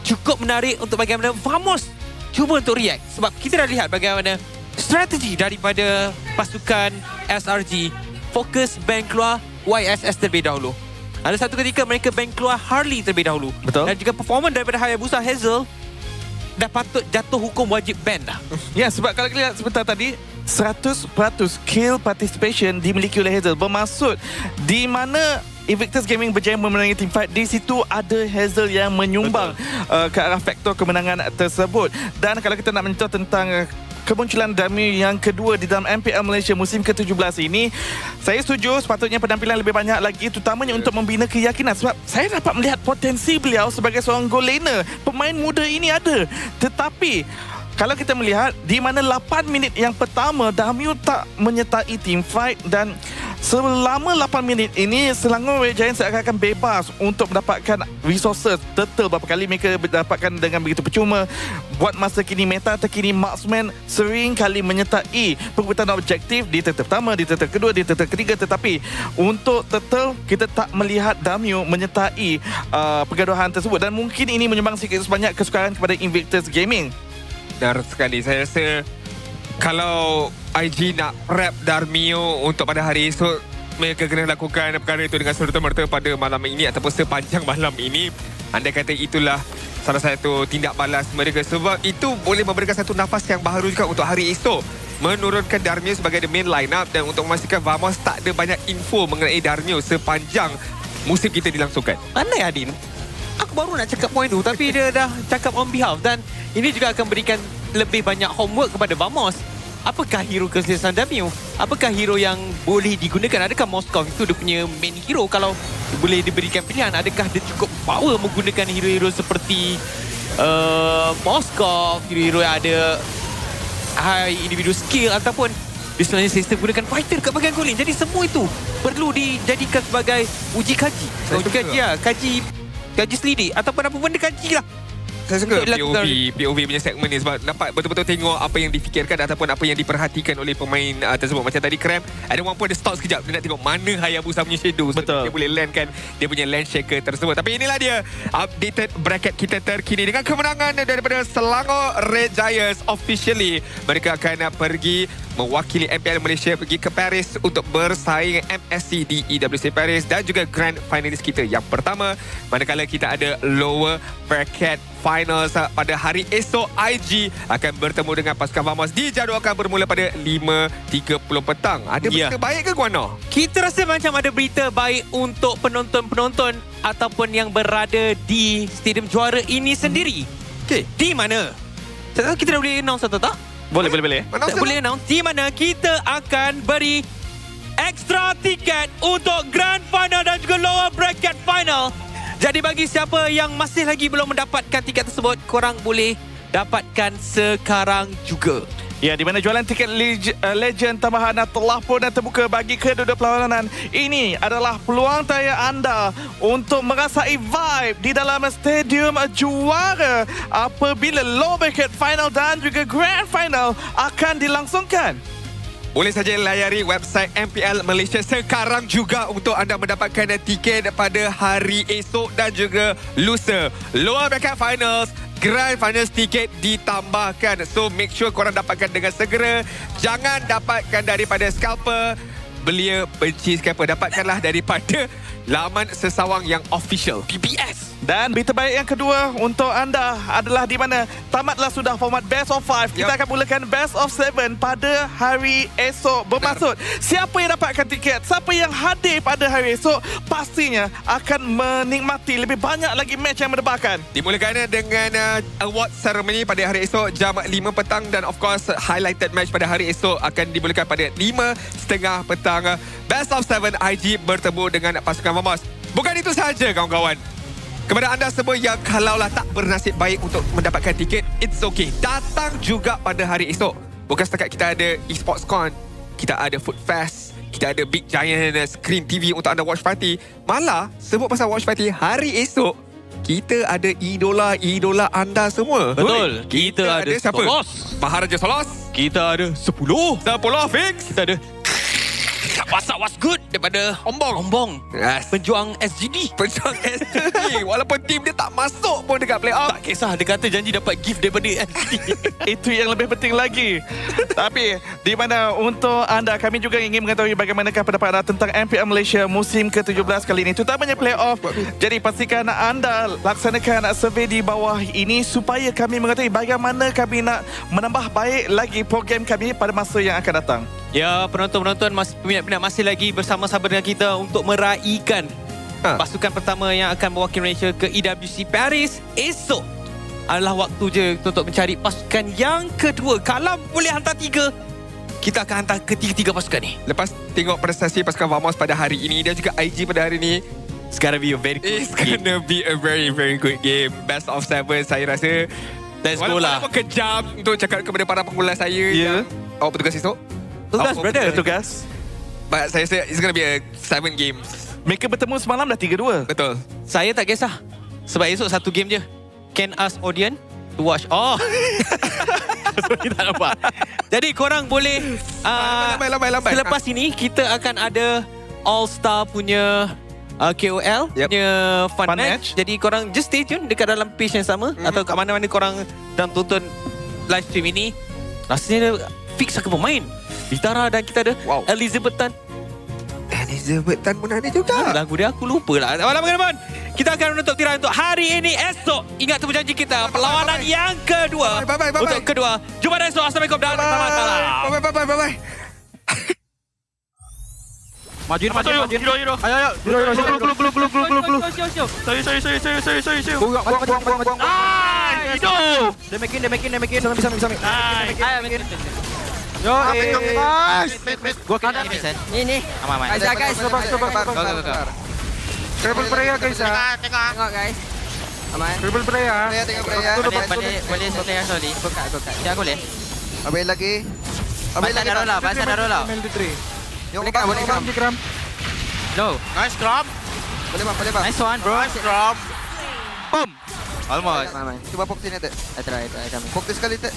E: cukup menarik untuk bagaimana Vamos cuba untuk react. Sebab kita dah lihat bagaimana strategi daripada pasukan SRG. Fokus bank keluar YSS terlebih dahulu. Ada satu ketika mereka bank keluar Harley terlebih dahulu.
U: Betul.
E: Dan juga performance daripada Hayabusa Hazel dah patut jatuh hukum wajib ban dah.
U: Ya, sebab kalau kita lihat sebentar tadi 100% kill participation dimiliki oleh Hazel. Bermaksud di mana Invictus Gaming berjaya memenangi teamfight, di situ ada Hazel yang menyumbang ke arah faktor kemenangan tersebut. Dan kalau kita nak menyentuh tentang kemunculan Demi yang kedua di dalam MPL Malaysia musim ke-17 ini, saya setuju sepatutnya penampilan lebih banyak lagi, terutamanya untuk membina keyakinan. Sebab saya dapat melihat potensi beliau sebagai seorang goal laner. Pemain muda ini ada. Tetapi kalau kita melihat di mana 8 minit yang pertama Dami tak menyertai team fight, dan selama 8 minit ini Selangor Red Giants akan bebas untuk mendapatkan resources. Total berapa kali mereka mendapatkan dengan begitu percuma. Buat masa kini meta terkini, marksman sering kali menyertai perbuatan objektif di turtle pertama, di turtle kedua, di turtle ketiga. Tetapi untuk turtle kita tak melihat Damio menyertai pergaduhan tersebut, dan mungkin ini menyumbang sikit sebanyak kesukaran kepada Invictus Gaming.
T: Benar sekali. Saya rasa kalau IG nak prep Darmio untuk pada hari esok, mereka kena lakukan perkara itu dengan serta-merta pada malam ini ataupun sepanjang malam ini. Andai kata itulah salah satu tindak balas mereka, sebab itu boleh memberikan satu nafas yang baru juga untuk hari esok. Menurunkan Darmio sebagai the main line-up, dan untuk memastikan Vamos tak ada banyak info mengenai Darmio sepanjang musim kita dilangsungkan.
E: Pandai Adin. Aku baru nak cakap point tu, tapi dia dah cakap on behalf. Dan ini juga akan berikan lebih banyak homework kepada Vamos. Apakah hero kesihatan Damio? Apakah hero yang boleh digunakan? Adakah Moskov itu dia punya main hero? Kalau boleh diberikan pilihan, adakah dia cukup power menggunakan hero-hero seperti Moskov, hero-hero yang ada high individual skill, ataupun dia sebenarnya sistem gunakan fighter kat bahagian goal lane. Jadi semua itu perlu dijadikan sebagai uji kaji. Kaji selidik ataupun apa benda kaji lah.
T: Saya suka POV punya segmen ni sebab dapat betul-betul tengok apa yang difikirkan ataupun apa yang diperhatikan oleh pemain tersebut. Macam tadi Cram, ada orang pun dia stop sekejap, dia nak tengok mana Hayabusa punya shadow. Betul. Dia boleh landkan dia punya land shaker tersebut. Tapi inilah dia updated bracket kita terkini dengan kemenangan daripada Selangor Red Giants. Officially mereka akan pergi mewakili MPL Malaysia pergi ke Paris untuk bersaing MSC di EWC Paris dan juga grand finalist kita yang pertama. Manakala kita ada lower bracket finals pada hari esok, IG akan bertemu dengan pasukan Vamos, dijadualkan bermula pada 5.30 petang. Ada berita baik ke Guana?
E: Kita rasa macam ada berita baik untuk penonton-penonton ataupun yang berada di Stadium Juara ini sendiri. Okay. Di mana? Tak tahu kita dah boleh announce atau tak?
U: Boleh.
E: Boleh announce di mana kita akan beri extra tiket untuk Grand Final dan juga Lower Bracket Final. Jadi bagi siapa yang masih lagi belum mendapatkan tiket tersebut, korang boleh dapatkan sekarang juga.
U: Ya, di mana jualan tiket legend tambahan telah pun terbuka bagi kedua-dua perlawanan. Ini adalah peluang tayar anda untuk merasai vibe di dalam stadium juara apabila low bracket final dan juga grand final akan dilangsungkan.
T: Boleh saja layari website MPL Malaysia sekarang juga untuk anda mendapatkan tiket pada hari esok dan juga lusa. Lower bracket finals, Grand Finals tiket ditambahkan. So make sure korang dapatkan dengan segera. Jangan dapatkan daripada scalper. Belia benci scalper. Dapatkanlah daripada laman sesawang yang official, PBS.
U: Dan berita baik yang kedua untuk anda adalah di mana tamatlah sudah format Best of 5. Kita akan mulakan Best of 7 pada hari esok. Bermaksud, siapa yang dapatkan tiket, siapa yang hadir pada hari esok, pastinya akan menikmati lebih banyak lagi match yang mendebarkan.
T: Dimulakan dengan award ceremony pada hari esok jam 5 petang dan of course highlighted match pada hari esok akan dimulakan pada 5:30 petang. Best of 7 IG bertemu dengan pasukan Vamos. Bukan itu sahaja kawan-kawan. Kepada anda semua yang kalaulah tak bernasib baik untuk mendapatkan tiket, it's okay. Datang juga pada hari esok. Bukan setakat kita ada eSports Con, kita ada Food Fest, kita ada Big Giant Screen TV untuk anda watch party. Malah, sebut pasal watch party, hari esok, kita ada idola-idola anda semua.
E: Betul.
T: Kita ada siapa?
E: Solos.
T: Maharaja Solos.
E: Kita ada 10
T: fix.
E: Kita ada what's good daripada Ombong.
T: Yes.
E: Penjuang SGD.
T: Walaupun tim dia tak masuk pun dekat playoff.
E: Tak kisah, dia kata janji dapat gift daripada SGD.
U: Itu yang lebih penting lagi. Tapi di mana untuk anda, kami juga ingin mengetahui bagaimanakah pendapat anda tentang MPL Malaysia musim ke-17 kali ini, terutamanya playoff. Jadi pastikan anda laksanakan survey di bawah ini supaya kami mengetahui bagaimana kami nak menambah baik lagi program kami pada masa yang akan datang.
E: Ya, penonton-penonton, peminat-peminat masih lagi bersama-sama dengan kita untuk meraihkan pasukan pertama yang akan mewakili Malaysia ke EWC Paris. Esok adalah waktu je untuk mencari pasukan yang kedua. Kalau boleh hantar 3, kita akan hantar ketiga-tiga pasukan ni.
T: Lepas tengok prestasi pasukan Vamos pada hari ini dan juga IG pada hari ini,
E: it's gonna be a very good
T: It's gonna be a very, very good game. Best of 7 saya rasa.
E: Let's go lah.
T: Walaupun kejam untuk cakap kepada para pengulas saya yang awak bertugas esok.
E: Tugas, brother.
U: Tugas.
T: But saya rasa it's gonna be a 7 games.
U: Mereka bertemu semalam dah 3-2.
T: Betul.
E: Saya tak kisah. Sebab esok satu game je. Can ask audience to watch. Oh. Sorry, tak nampak. Jadi korang boleh
T: lambai.
E: Selepas ini kita akan ada All-Star punya KOL punya fun match. Jadi korang just stay tune dekat dalam page yang sama atau kat mana-mana korang dalam tonton live stream ini. Rasanya fix akan pemain Debaran dan kita ada Elizabeth Tan pun ada juga. Lagu dia aku lupa lah. Teman-teman, kita akan menutup tirai untuk hari ini. Esok, ingat temu janji kita, perlawanan yang kedua.
T: Bye.
E: Untuk kedua. Jumpa esok. Assalamualaikum dan selamat malam.
T: Bye.
U: Maju. Ayo. Gulu. Saya. Buang.
L: Hidup. Dia makin. Sami. Ayo, Yo, gua kena ni. Aman. Guys, coba.
N: Triple prayer guys
L: Tengok guys. Aman.
N: Triple prayer.
L: Boleh saya sorry. Buka. Saya boleh.
B: Ambil lagi.
L: Bahasa darola. Boleh kram. No.
U: Nice grab.
B: Boleh bang.
L: Nice one, bro.
U: Nice grab.
E: Boom. Almost.
B: Cuba pok sini tak.
L: I try.
B: Pok sekali tak.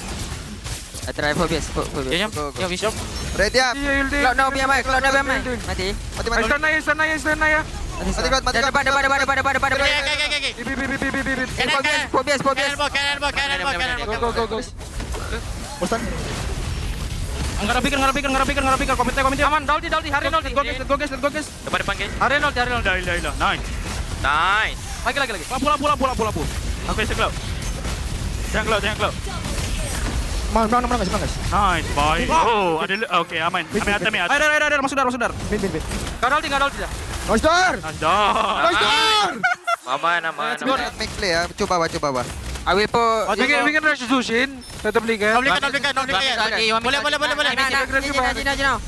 L: I try Phobias.
E: Yo, Bishop.
B: Ready up.
L: Cloud now biar mai. Mati.
N: Sana ya.
B: Mati.
L: Depan. Phobias.
N: Go.
B: Bosan.
L: Ngarap pikir. Komite. Aman, Daldi. Hari Daldi. Go guys.
E: Depan guys.
L: Hari Daldi.
E: Nice.
L: Lagi.
N: Bola.
L: Aku isi Cloud.
N: Jangan Cloud.
L: Mana guys.
N: Nice, boy. Oh, ada okay, aman.
L: Ada, masuk dar. Bin. Daldi dah.
B: Nice door.
E: Aman.
B: Make play ya. Coba.
L: I will put.
N: We can rush Zushin. Tetap liga.
L: Boleh. Now.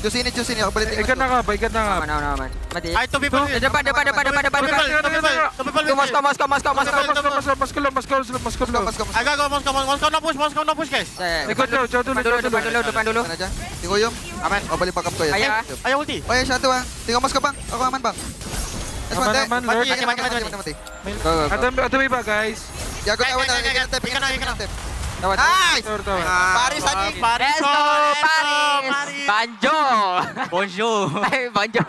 M: Choose sini. Aku balik tengok.
N: Ikan nangap, ikan nangap.
L: Aman. Mati.
M: Ay, two people.
L: Depan. Moskau.
M: Agak Moskau no push guys.
N: Ikut jauh dulu.
L: Depan dulu.
M: Aja. Tengok Yum. Aman. Oh balik backup kau ya.
L: Ayah.
M: ulti. Oh ya satu bang. Tengok Moskau bang. Aku aman bang.
N: Aman.
M: Mati.
N: Atau beba guys.
M: Ya aku tahu. Ikan.
L: Nice.
M: Paris anjing.
L: Paris. Banjo.
J: Bonjour.
L: Banjo.